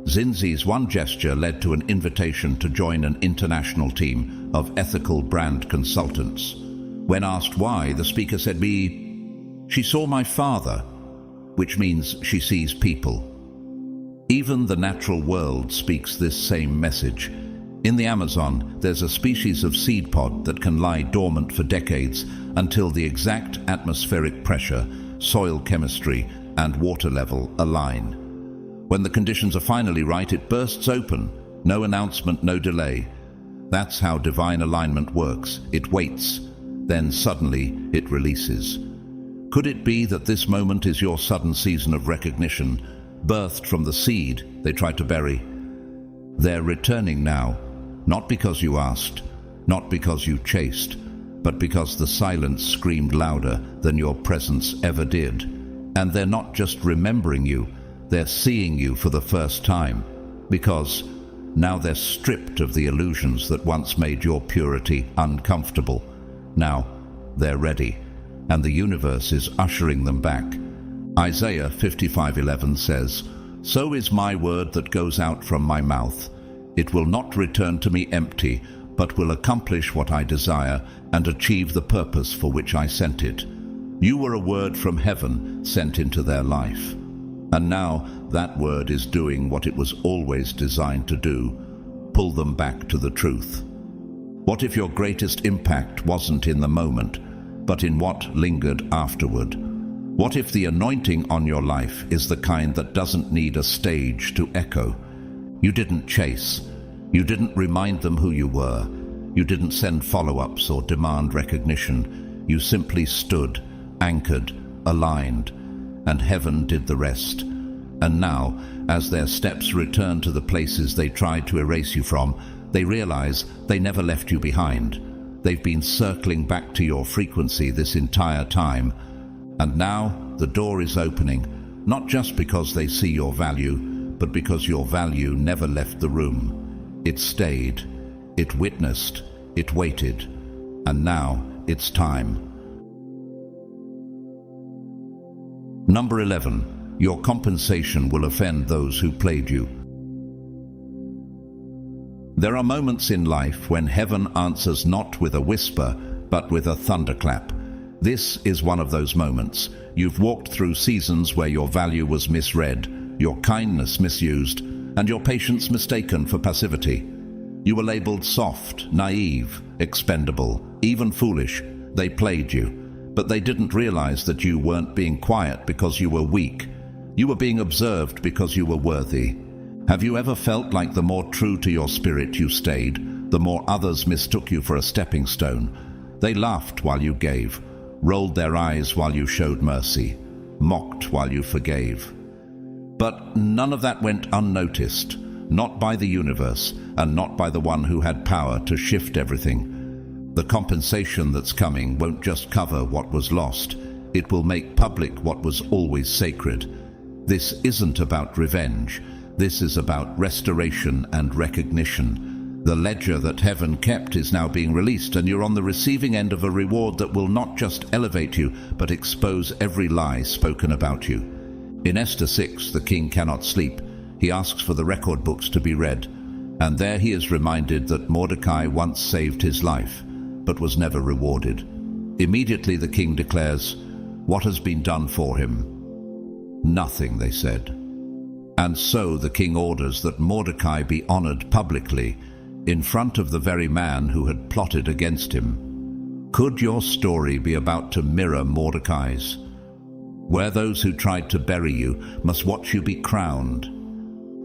Zinzi's one gesture led to an invitation to join an international team of ethical brand consultants. When asked why, the speaker said, "She saw my father," which means she sees people. Even the natural world speaks this same message. In the Amazon, there's a species of seed pod that can lie dormant for decades until the exact atmospheric pressure, soil chemistry, and water level align. When the conditions are finally right, it bursts open. No announcement, no delay. That's how divine alignment works. It waits, then suddenly it releases. Could it be that this moment is your sudden season of recognition, birthed from the seed they tried to bury? They're returning now, not because you asked, not because you chased, but because the silence screamed louder than your presence ever did. And they're not just remembering you, they're seeing you for the first time, because Now they're stripped of the illusions that once made your purity uncomfortable. Now they're ready, and the universe is ushering them back. Isaiah 55:11 says, "So is my word that goes out from my mouth. It will not return to me empty, but will accomplish what I desire and achieve the purpose for which I sent it." You were a word from heaven sent into their life. And now that word is doing what it was always designed to do: pull them back to the truth. What if your greatest impact wasn't in the moment, but in what lingered afterward? What if the anointing on your life is the kind that doesn't need a stage to echo? You didn't chase. You didn't remind them who you were. You didn't send follow-ups or demand recognition. You simply stood, anchored, aligned, and heaven did the rest. And now, as their steps return to the places they tried to erase you from, they realize they never left you behind. They've been circling back to your frequency this entire time. And now the door is opening, not just because they see your value, but because your value never left the room. It stayed, it witnessed, it waited, and now it's time. Number 11. Your compensation will offend those who played you. There are moments in life when heaven answers not with a whisper, but with a thunderclap. This is one of those moments. You've walked through seasons where your value was misread, your kindness misused, and your patience mistaken for passivity. You were labeled soft, naive, expendable, even foolish. They played you, but they didn't realize that you weren't being quiet because you were weak. You were being observed because you were worthy. Have you ever felt like the more true to your spirit you stayed, the more others mistook you for a stepping stone? They laughed while you gave, rolled their eyes while you showed mercy, mocked while you forgave. But none of that went unnoticed, not by the universe, and not by the one who had power to shift everything. The compensation that's coming won't just cover what was lost, it will make public what was always sacred. This isn't about revenge. This is about restoration and recognition. The ledger that heaven kept is now being released, and you're on the receiving end of a reward that will not just elevate you, but expose every lie spoken about you. In Esther 6, the king cannot sleep. He asks for the record books to be read, and there he is reminded that Mordecai once saved his life, but was never rewarded. Immediately the king declares, "What has been done for him?" "Nothing," they said. And so the king orders that Mordecai be honored publicly in front of the very man who had plotted against him. Could your story be about to mirror Mordecai's, where those who tried to bury you must watch you be crowned?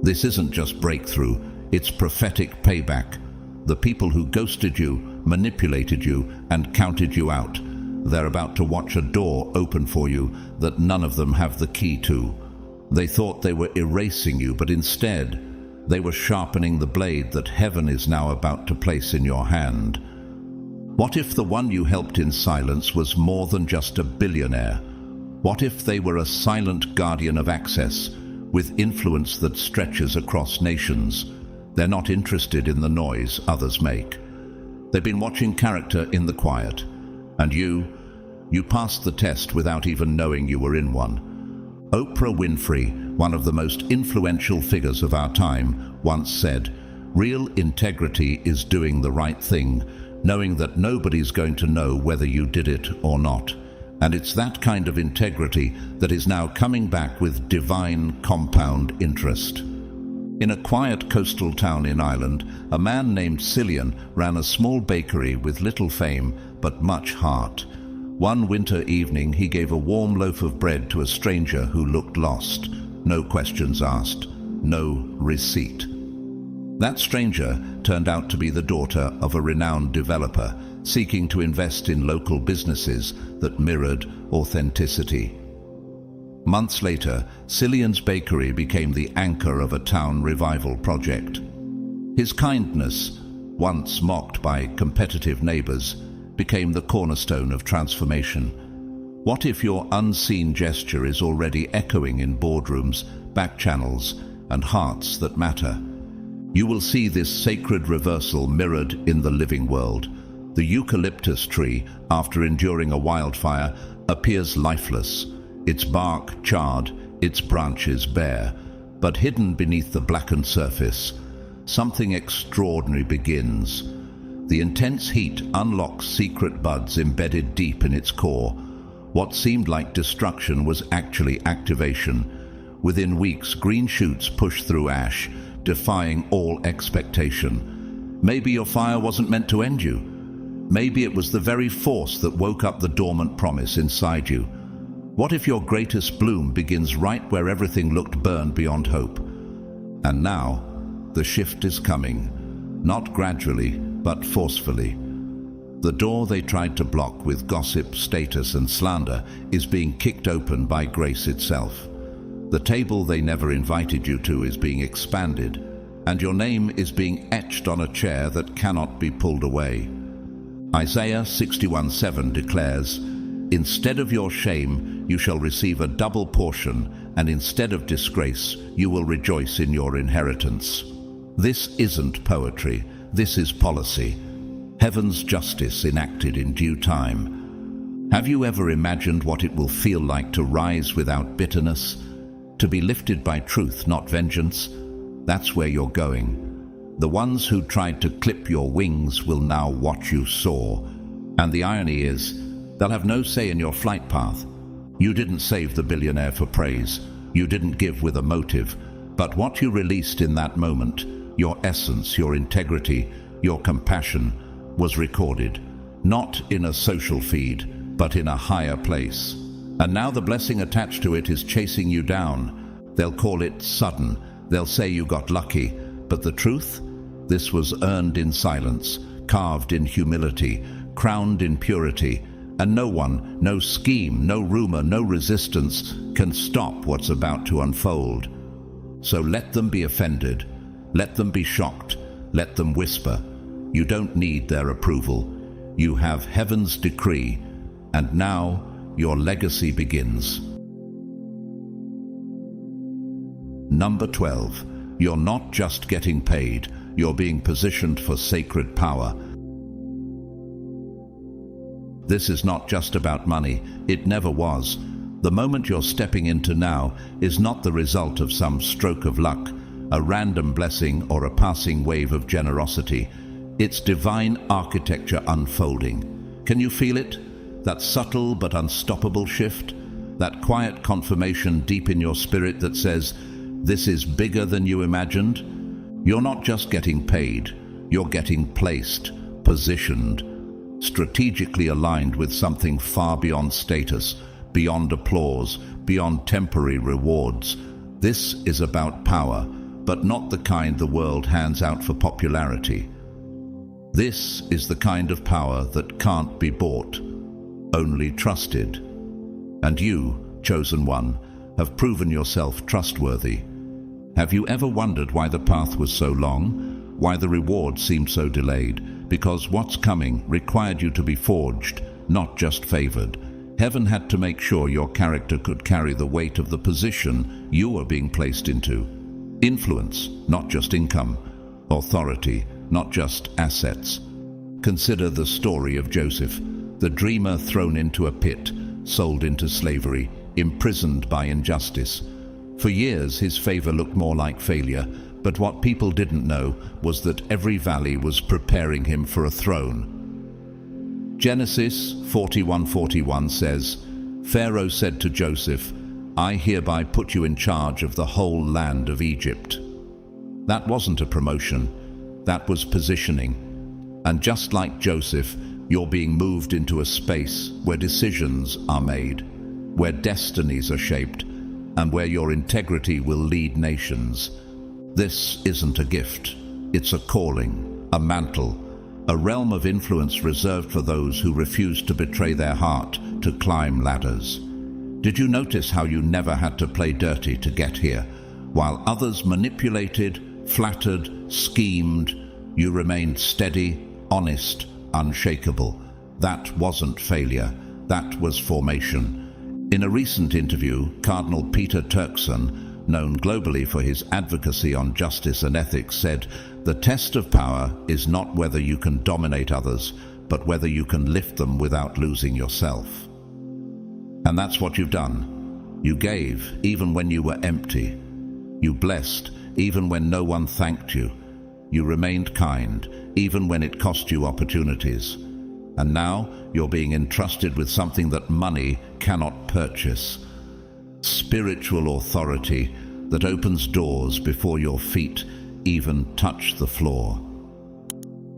This isn't just breakthrough, it's prophetic payback. The people who ghosted you, manipulated you, and counted you out, they're about to watch a door open for you that none of them have the key to. They thought they were erasing you, but instead, they were sharpening the blade that heaven is now about to place in your hand. What if the one you helped in silence was more than just a billionaire? What if they were a silent guardian of access, with influence that stretches across nations? They're not interested in the noise others make. They've been watching character in the quiet. And you passed the test without even knowing you were in one. Oprah Winfrey, one of the most influential figures of our time, once said, "Real integrity is doing the right thing, knowing that nobody's going to know whether you did it or not." And it's that kind of integrity that is now coming back with divine compound interest. In a quiet coastal town in Ireland, a man named Cillian ran a small bakery with little fame but much heart. One winter evening, he gave a warm loaf of bread to a stranger who looked lost. No questions asked, no receipt. That stranger turned out to be the daughter of a renowned developer seeking to invest in local businesses that mirrored authenticity. Months later, Cillian's bakery became the anchor of a town revival project. His kindness, once mocked by competitive neighbors, became the cornerstone of transformation. What if your unseen gesture is already echoing in boardrooms, back channels, and hearts that matter? You will see this sacred reversal mirrored in the living world. The eucalyptus tree, after enduring a wildfire, appears lifeless, its bark charred, its branches bare. But hidden beneath the blackened surface, something extraordinary begins. The intense heat unlocks secret buds embedded deep in its core. What seemed like destruction was actually activation. Within weeks, green shoots push through ash, defying all expectation. Maybe your fire wasn't meant to end you. Maybe it was the very force that woke up the dormant promise inside you. What if your greatest bloom begins right where everything looked burned beyond hope? And now, the shift is coming, not gradually, but forcefully. The door they tried to block with gossip, status, and slander is being kicked open by grace itself. The table they never invited you to is being expanded, and your name is being etched on a chair that cannot be pulled away. Isaiah 61:7 declares, "Instead of your shame, you shall receive a double portion, and instead of disgrace, you will rejoice in your inheritance." This isn't poetry, this is policy. Heaven's justice enacted in due time. Have you ever imagined what it will feel like to rise without bitterness? To be lifted by truth, not vengeance? That's where you're going. The ones who tried to clip your wings will now watch you soar. And the irony is, they'll have no say in your flight path. You didn't save the billionaire for praise. You didn't give with a motive. But what you released in that moment, your essence, your integrity, your compassion, was recorded. Not in a social feed, but in a higher place. And now the blessing attached to it is chasing you down. They'll call it sudden. They'll say you got lucky. But the truth? This was earned in silence, carved in humility, crowned in purity. And no one, no scheme, no rumor, no resistance can stop what's about to unfold. So let them be offended. Let them be shocked. Let them whisper. You don't need their approval. You have heaven's decree. And now your legacy begins. Number 12. You're not just getting paid. You're being positioned for sacred power. This is not just about money. It never was. The moment you're stepping into now is not the result of some stroke of luck, a random blessing, or a passing wave of generosity. It's divine architecture unfolding. Can you feel it? That subtle but unstoppable shift? That quiet confirmation deep in your spirit that says, this is bigger than you imagined? You're not just getting paid. You're getting placed, positioned, strategically aligned with something far beyond status, beyond applause, beyond temporary rewards. This is about power, but not the kind the world hands out for popularity. This is the kind of power that can't be bought, only trusted. And you, chosen one, have proven yourself trustworthy. Have you ever wondered why the path was so long? Why the reward seemed so delayed? Because what's coming required you to be forged, not just favored. Heaven had to make sure your character could carry the weight of the position you were being placed into. Influence, not just income. Authority, not just assets. Consider the story of Joseph, the dreamer thrown into a pit, sold into slavery, imprisoned by injustice. For years, his favor looked more like failure, but what people didn't know was that every valley was preparing him for a throne. Genesis 41:41 says, Pharaoh said to Joseph, I hereby put you in charge of the whole land of Egypt. That wasn't a promotion, that was positioning. And just like Joseph, you're being moved into a space where decisions are made, where destinies are shaped, and where your integrity will lead nations. This isn't a gift, it's a calling, a mantle, a realm of influence reserved for those who refuse to betray their heart to climb ladders. Did you notice how you never had to play dirty to get here? While others manipulated, flattered, schemed, you remained steady, honest, unshakable. That wasn't failure, that was formation. In a recent interview, Cardinal Peter Turkson, known globally for his advocacy on justice and ethics, said, "The test of power is not whether you can dominate others, but whether you can lift them without losing yourself." And that's what you've done. You gave even when you were empty. You blessed even when no one thanked you. You remained kind even when it cost you opportunities. And now you're being entrusted with something that money cannot purchase. Spiritual authority that opens doors before your feet even touch the floor.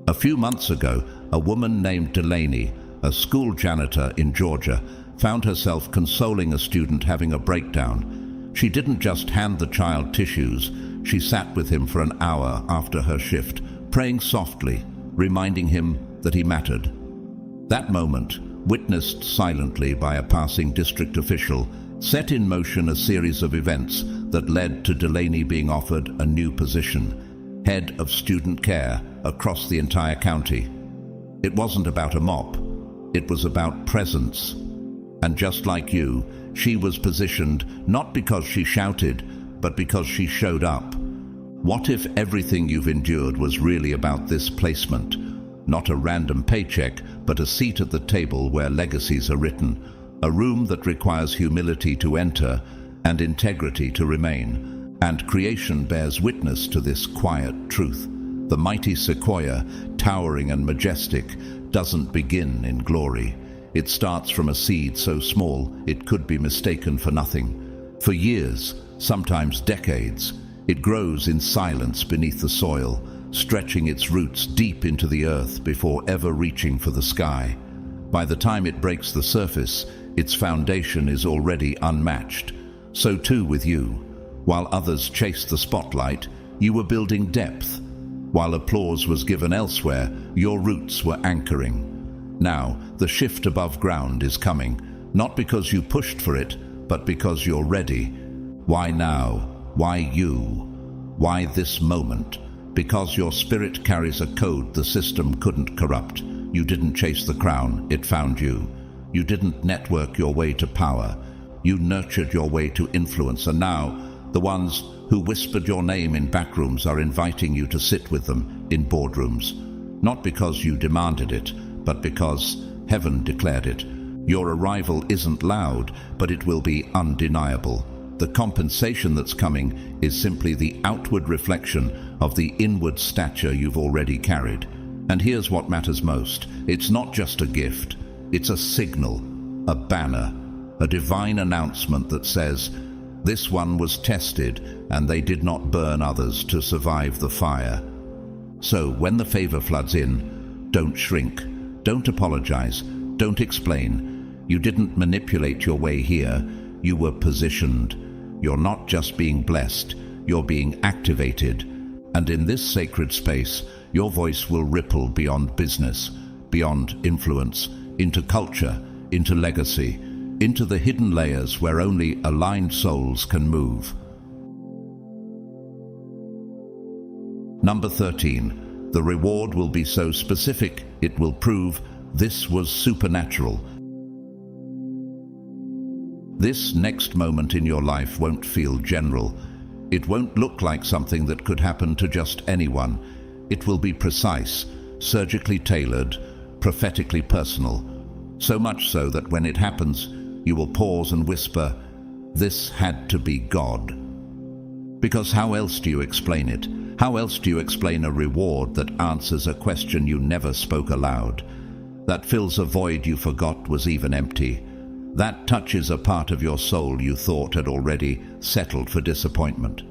A few months ago, a woman named Delaney, a school janitor in Georgia, found herself consoling a student having a breakdown. She didn't just hand the child tissues, she sat with him for an hour after her shift, praying softly, reminding him that he mattered. That moment, witnessed silently by a passing district official, set in motion a series of events that led to Delaney being offered a new position, head of student care across the entire county. It wasn't about a mop, it was about presence. And just like you, she was positioned not because she shouted, but because she showed up. What if everything you've endured was really about this placement? Not a random paycheck, but a seat at the table where legacies are written. A room that requires humility to enter and integrity to remain. And creation bears witness to this quiet truth. The mighty sequoia, towering and majestic, doesn't begin in glory. It starts from a seed so small it could be mistaken for nothing. For years, sometimes decades, it grows in silence beneath the soil, stretching its roots deep into the earth before ever reaching for the sky. By the time it breaks the surface, its foundation is already unmatched. So too with you. While others chased the spotlight, you were building depth. While applause was given elsewhere, your roots were anchoring. Now, the shift above ground is coming, not because you pushed for it, but because you're ready. Why now? Why you? Why this moment? Because your spirit carries a code the system couldn't corrupt. You didn't chase the crown, it found you. You didn't network your way to power. You nurtured your way to influence, and now the ones who whispered your name in backrooms are inviting you to sit with them in boardrooms. Not because you demanded it, but because heaven declared it. Your arrival isn't loud, but it will be undeniable. The compensation that's coming is simply the outward reflection of the inward stature you've already carried. And here's what matters most. It's not just a gift. It's a signal, a banner, a divine announcement that says, this one was tested and they did not burn others to survive the fire. So when the favor floods in, don't shrink, don't apologize, don't explain. You didn't manipulate your way here, you were positioned. You're not just being blessed, you're being activated. And in this sacred space, your voice will ripple beyond business, beyond influence, into culture, into legacy, into the hidden layers where only aligned souls can move. Number 13. The reward will be so specific, it will prove this was supernatural. This next moment in your life won't feel general. It won't look like something that could happen to just anyone. It will be precise, surgically tailored, prophetically personal. So much so that when it happens, you will pause and whisper, this had to be God. Because how else do you explain it? How else do you explain a reward that answers a question you never spoke aloud? That fills a void you forgot was even empty? That touches a part of your soul you thought had already settled for disappointment?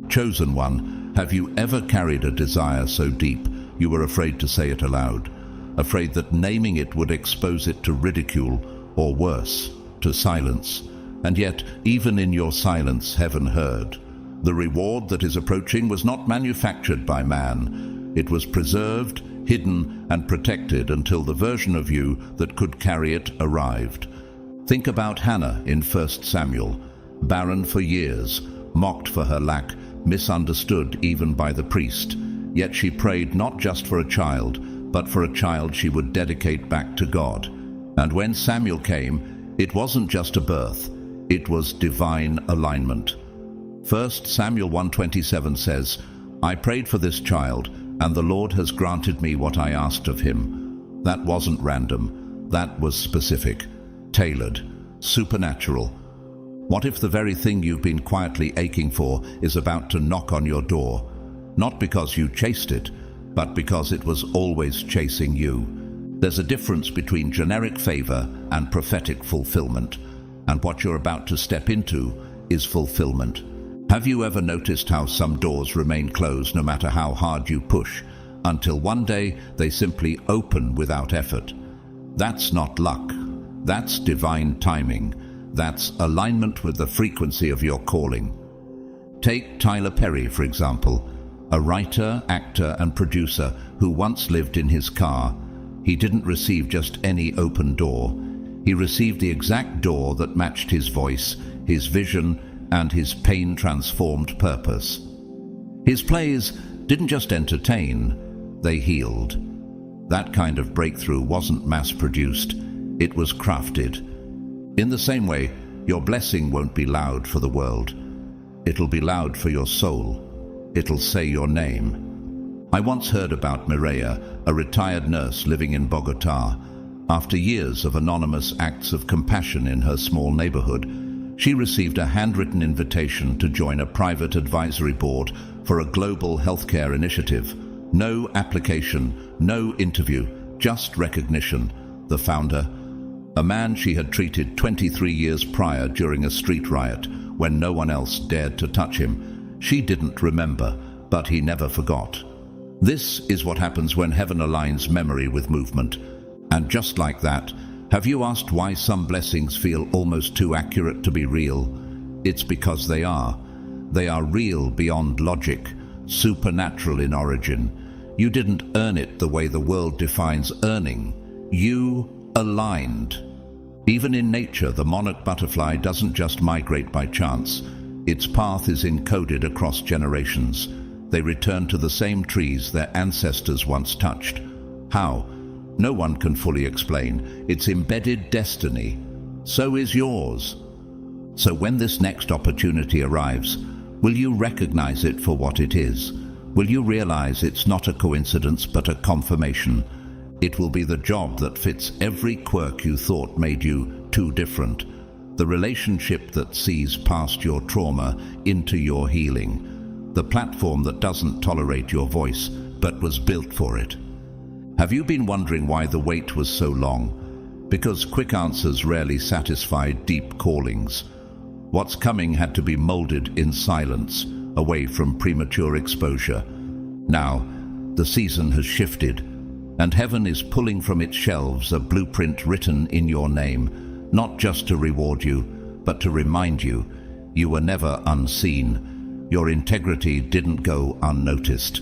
Chosen one, have you ever carried a desire so deep you were afraid to say it aloud? Afraid that naming it would expose it to ridicule, or worse, to silence? And yet, even in your silence, heaven heard. The reward that is approaching was not manufactured by man. It was preserved, hidden, and protected until the version of you that could carry it arrived. Think about Hannah in 1 Samuel, barren for years, mocked for her lack, misunderstood even by the priest. Yet she prayed not just for a child, but for a child she would dedicate back to God. And when Samuel came, it wasn't just a birth, it was divine alignment. 1 Samuel 1:27 says, "I prayed for this child, and the Lord has granted me what I asked of him." That wasn't random. That was specific, tailored, supernatural. What if the very thing you've been quietly aching for is about to knock on your door? Not because you chased it, but because it was always chasing you. There's a difference between generic favor and prophetic fulfillment, and what you're about to step into is fulfillment. Have you ever noticed how some doors remain closed no matter how hard you push, until one day they simply open without effort? That's not luck. That's divine timing. That's alignment with the frequency of your calling. Take Tyler Perry, for example, a writer, actor, and producer who once lived in his car. He didn't receive just any open door. He received the exact door that matched his voice, his vision, and his pain-transformed purpose. His plays didn't just entertain, they healed. That kind of breakthrough wasn't mass-produced, it was crafted. In the same way, your blessing won't be loud for the world. It'll be loud for your soul. It'll say your name. I once heard about Mireya, a retired nurse living in Bogota. After years of anonymous acts of compassion in her small neighborhood, she received a handwritten invitation to join a private advisory board for a global healthcare initiative. No application, no interview, just recognition. The founder, a man she had treated 23 years prior during a street riot when no one else dared to touch him. She didn't remember, but he never forgot. This is what happens when heaven aligns memory with movement. And just like that, have you asked why some blessings feel almost too accurate to be real? It's because they are. They are real beyond logic, supernatural in origin. You didn't earn it the way the world defines earning. You aligned. Even in nature, the monarch butterfly doesn't just migrate by chance. Its path is encoded across generations. They return to the same trees their ancestors once touched. How? No one can fully explain. It's embedded destiny. So is yours. So when this next opportunity arrives, will you recognize it for what it is? Will you realize it's not a coincidence but a confirmation? It will be the job that fits every quirk you thought made you too different. The relationship that sees past your trauma into your healing. The platform that doesn't tolerate your voice but was built for it. Have you been wondering why the wait was so long? Because quick answers rarely satisfy deep callings. What's coming had to be molded in silence, away from premature exposure. Now, the season has shifted, and heaven is pulling from its shelves a blueprint written in your name, not just to reward you, but to remind you, you were never unseen. Your integrity didn't go unnoticed.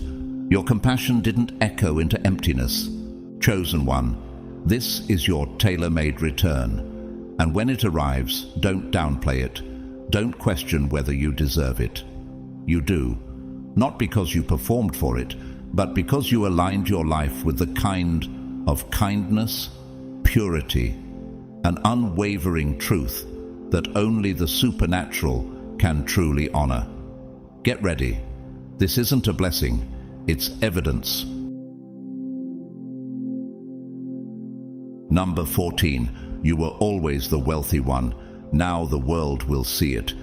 Your compassion didn't echo into emptiness. Chosen one, this is your tailor-made return. And when it arrives, don't downplay it. Don't question whether you deserve it. You do. Not because you performed for it, but because you aligned your life with the kind of kindness, purity, and unwavering truth that only the supernatural can truly honor. Get ready. This isn't a blessing, it's evidence. Number 14. You were always the wealthy one. Now the world will see it.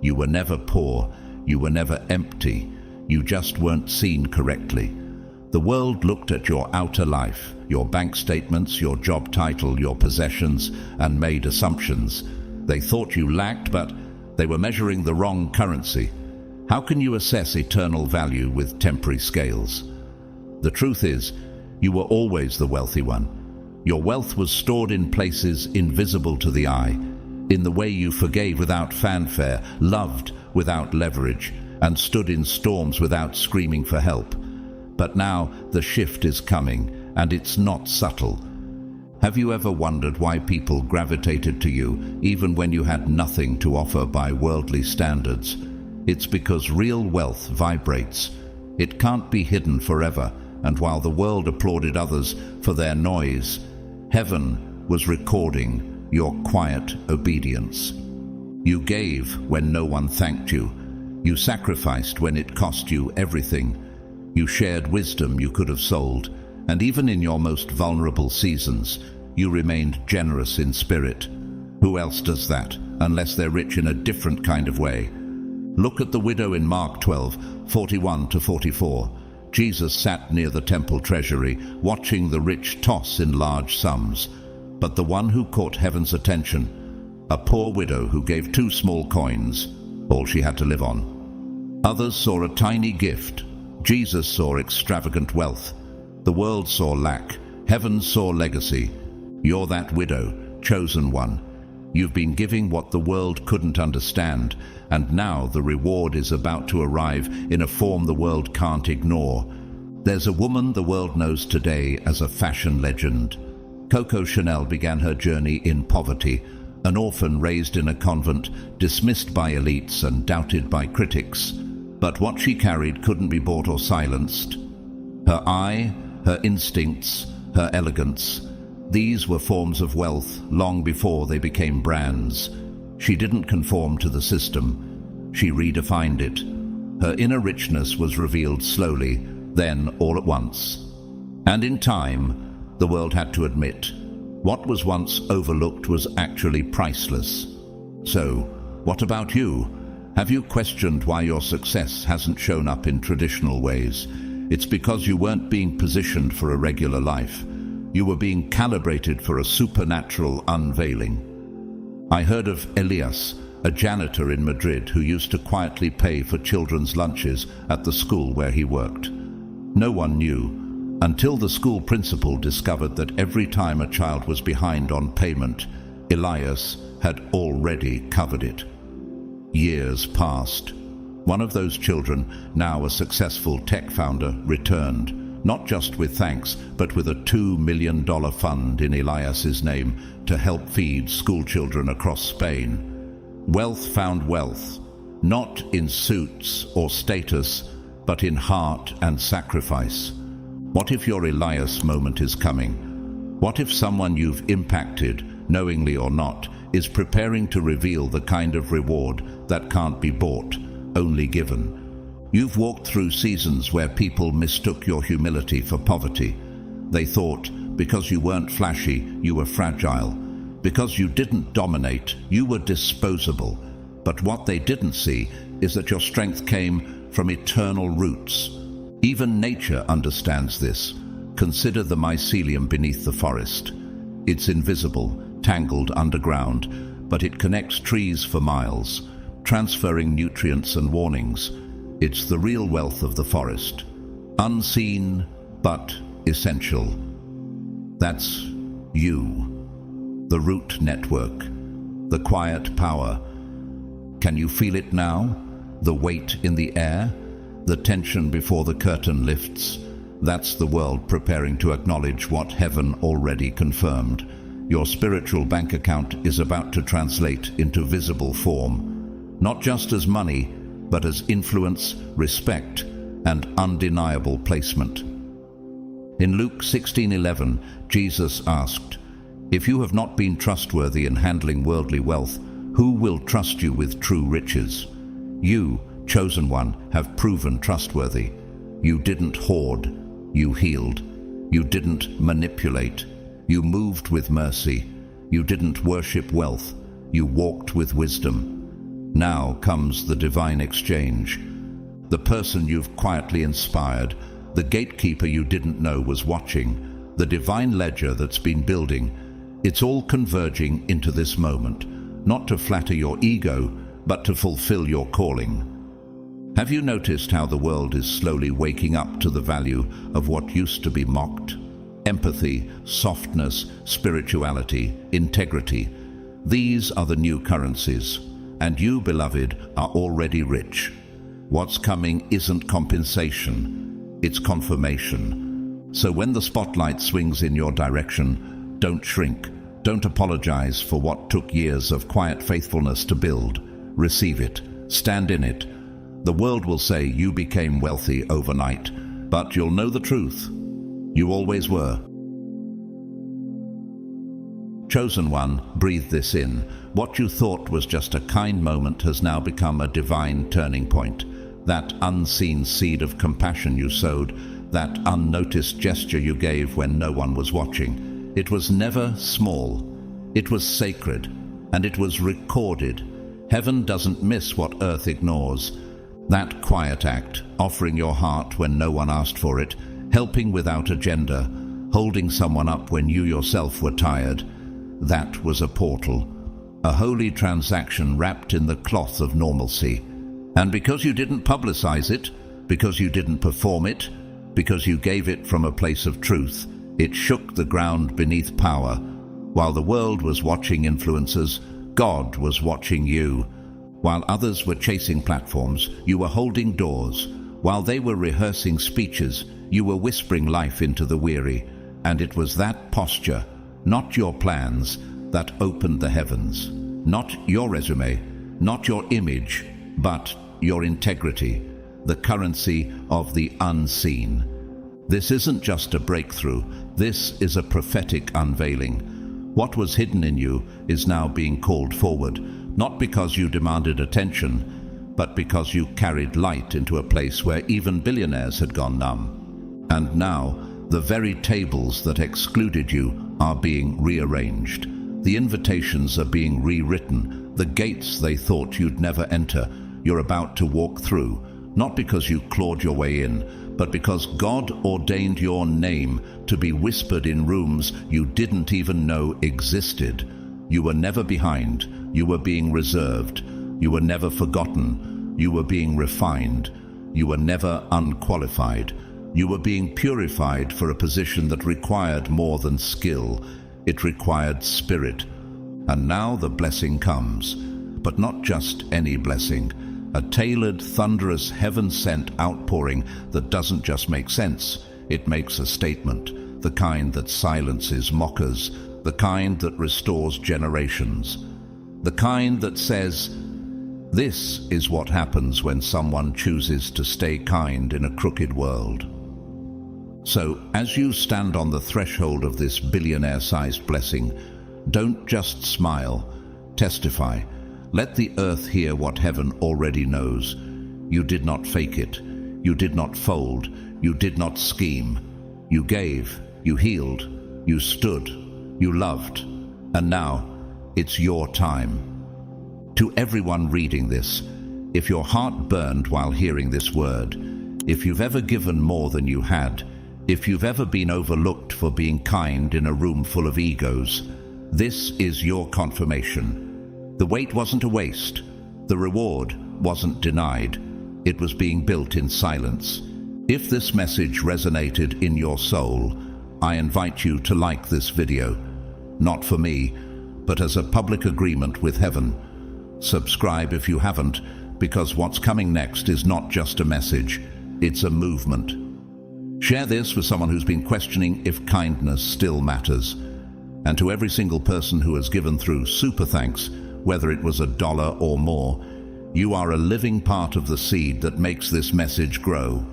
You were never poor. You were never empty. You just weren't seen correctly. The world looked at your outer life, your bank statements, your job title, your possessions, and made assumptions. They thought you lacked, but they were measuring the wrong currency. How can you assess eternal value with temporary scales? The truth is, you were always the wealthy one. Your wealth was stored in places invisible to the eye, in the way you forgave without fanfare, loved without leverage, and stood in storms without screaming for help. But now the shift is coming, and it's not subtle. Have you ever wondered why people gravitated to you even when you had nothing to offer by worldly standards? It's because real wealth vibrates. It can't be hidden forever, and while the world applauded others for their noise, heaven was recording your quiet obedience. You gave when no one thanked you. You sacrificed when it cost you everything. You shared wisdom you could have sold, and even in your most vulnerable seasons, you remained generous in spirit. Who else does that, unless they're rich in a different kind of way? Look at the widow in Mark 12:41-44. Jesus sat near the temple treasury, watching the rich toss in large sums. But the one who caught heaven's attention, a poor widow who gave 2 small coins, all she had to live on. Others saw a tiny gift. Jesus saw extravagant wealth. The world saw lack. Heaven saw legacy. You're that widow, chosen one. You've been giving what the world couldn't understand, and now the reward is about to arrive in a form the world can't ignore. There's a woman the world knows today as a fashion legend. Coco Chanel began her journey in poverty, an orphan raised in a convent, dismissed by elites and doubted by critics. But what she carried couldn't be bought or silenced. Her eye, her instincts, her elegance. These were forms of wealth long before they became brands. She didn't conform to the system. She redefined it. Her inner richness was revealed slowly, then all at once. And in time, the world had to admit, what was once overlooked was actually priceless. So, what about you? Have you questioned why your success hasn't shown up in traditional ways? It's because you weren't being positioned for a regular life. You were being calibrated for a supernatural unveiling. I heard of Elias, a janitor in Madrid who used to quietly pay for children's lunches at the school where he worked. No one knew, until the school principal discovered that every time a child was behind on payment, Elias had already covered it. Years passed. One of those children, now a successful tech founder, returned, not just with thanks, but with a $2 million fund in Elias's name to help feed school children across Spain. Wealth found wealth, not in suits or status, but in heart and sacrifice. What if your Elias moment is coming? What if someone you've impacted, knowingly or not, is preparing to reveal the kind of reward that can't be bought, only given? You've walked through seasons where people mistook your humility for poverty. They thought, because you weren't flashy, you were fragile. Because you didn't dominate, you were disposable. But what they didn't see is that your strength came from eternal roots. Even nature understands this. Consider the mycelium beneath the forest. It's invisible, tangled underground, but it connects trees for miles, transferring nutrients and warnings. It's the real wealth of the forest. Unseen, but essential. That's you. The root network. The quiet power. Can you feel it now? The weight in the air? The tension before the curtain lifts? That's the world preparing to acknowledge what heaven already confirmed. Your spiritual bank account is about to translate into visible form. Not just as money, but as influence, respect, and undeniable placement. In Luke 16:11, Jesus asked, "If you have not been trustworthy in handling worldly wealth, who will trust you with true riches?" You, chosen one, have proven trustworthy. You didn't hoard, you healed. You didn't manipulate, you moved with mercy. You didn't worship wealth, you walked with wisdom. Now comes the divine exchange. The person you've quietly inspired, the gatekeeper you didn't know was watching, the divine ledger that's been building. It's all converging into this moment, not to flatter your ego, but to fulfill your calling. Have you noticed how the world is slowly waking up to the value of what used to be mocked? Empathy, softness, spirituality, integrity. These are the new currencies. And you, beloved, are already rich. What's coming isn't compensation, it's confirmation. So when the spotlight swings in your direction, don't shrink. Don't apologize for what took years of quiet faithfulness to build. Receive it. Stand in it. The world will say you became wealthy overnight, but you'll know the truth. You always were. Chosen one, breathe this in. What you thought was just a kind moment has now become a divine turning point. That unseen seed of compassion you sowed, that unnoticed gesture you gave when no one was watching. It was never small. It was sacred, and it was recorded. Heaven doesn't miss what earth ignores. That quiet act, offering your heart when no one asked for it, helping without agenda, holding someone up when you yourself were tired, that was a portal. A holy transaction wrapped in the cloth of normalcy. And because you didn't publicize it, because you didn't perform it, because you gave it from a place of truth, it shook the ground beneath power. While the world was watching influencers, God was watching you. While others were chasing platforms, you were holding doors. While they were rehearsing speeches, you were whispering life into the weary. And it was that posture, not your plans, that opened the heavens. Not your resume, not your image, but your integrity, the currency of the unseen. This isn't just a breakthrough, this is a prophetic unveiling. What was hidden in you is now being called forward, not because you demanded attention, but because you carried light into a place where even billionaires had gone numb. And now, the very tables that excluded you are being rearranged. The invitations are being rewritten. The gates they thought you'd never enter, you're about to walk through, not because you clawed your way in, but because God ordained your name to be whispered in rooms you didn't even know existed. You were never behind. You were being reserved. You were never forgotten. You were being refined. You were never unqualified. You were being purified for a position that required more than skill. It required spirit. And now the blessing comes, but not just any blessing. A tailored, thunderous, heaven-sent outpouring that doesn't just make sense, it makes a statement, the kind that silences mockers, the kind that restores generations, the kind that says, this is what happens when someone chooses to stay kind in a crooked world. So, as you stand on the threshold of this billionaire-sized blessing, don't just smile, testify. Let the earth hear what heaven already knows. You did not fake it. You did not fold. You did not scheme. You gave. You healed. You stood. You loved. And now, it's your time. To everyone reading this, if your heart burned while hearing this word, if you've ever given more than you had, if you've ever been overlooked for being kind in a room full of egos, this is your confirmation. The wait wasn't a waste. The reward wasn't denied. It was being built in silence. If this message resonated in your soul, I invite you to like this video. Not for me, but as a public agreement with heaven. Subscribe if you haven't, because what's coming next is not just a message, it's a movement. Share this with someone who's been questioning if kindness still matters. And to every single person who has given through super thanks, whether it was $1 or more, you are a living part of the seed that makes this message grow.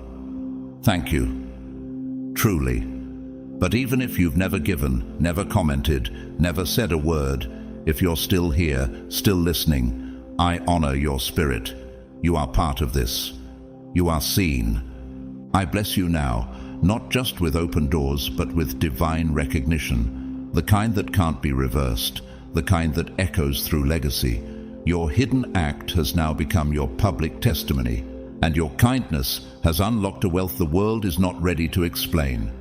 Thank you. Truly. But even if you've never given, never commented, never said a word, if you're still here, still listening, I honor your spirit. You are part of this. You are seen. I bless you now, not just with open doors, but with divine recognition, the kind that can't be reversed, the kind that echoes through legacy. Your hidden act has now become your public testimony, and your kindness has unlocked a wealth the world is not ready to explain.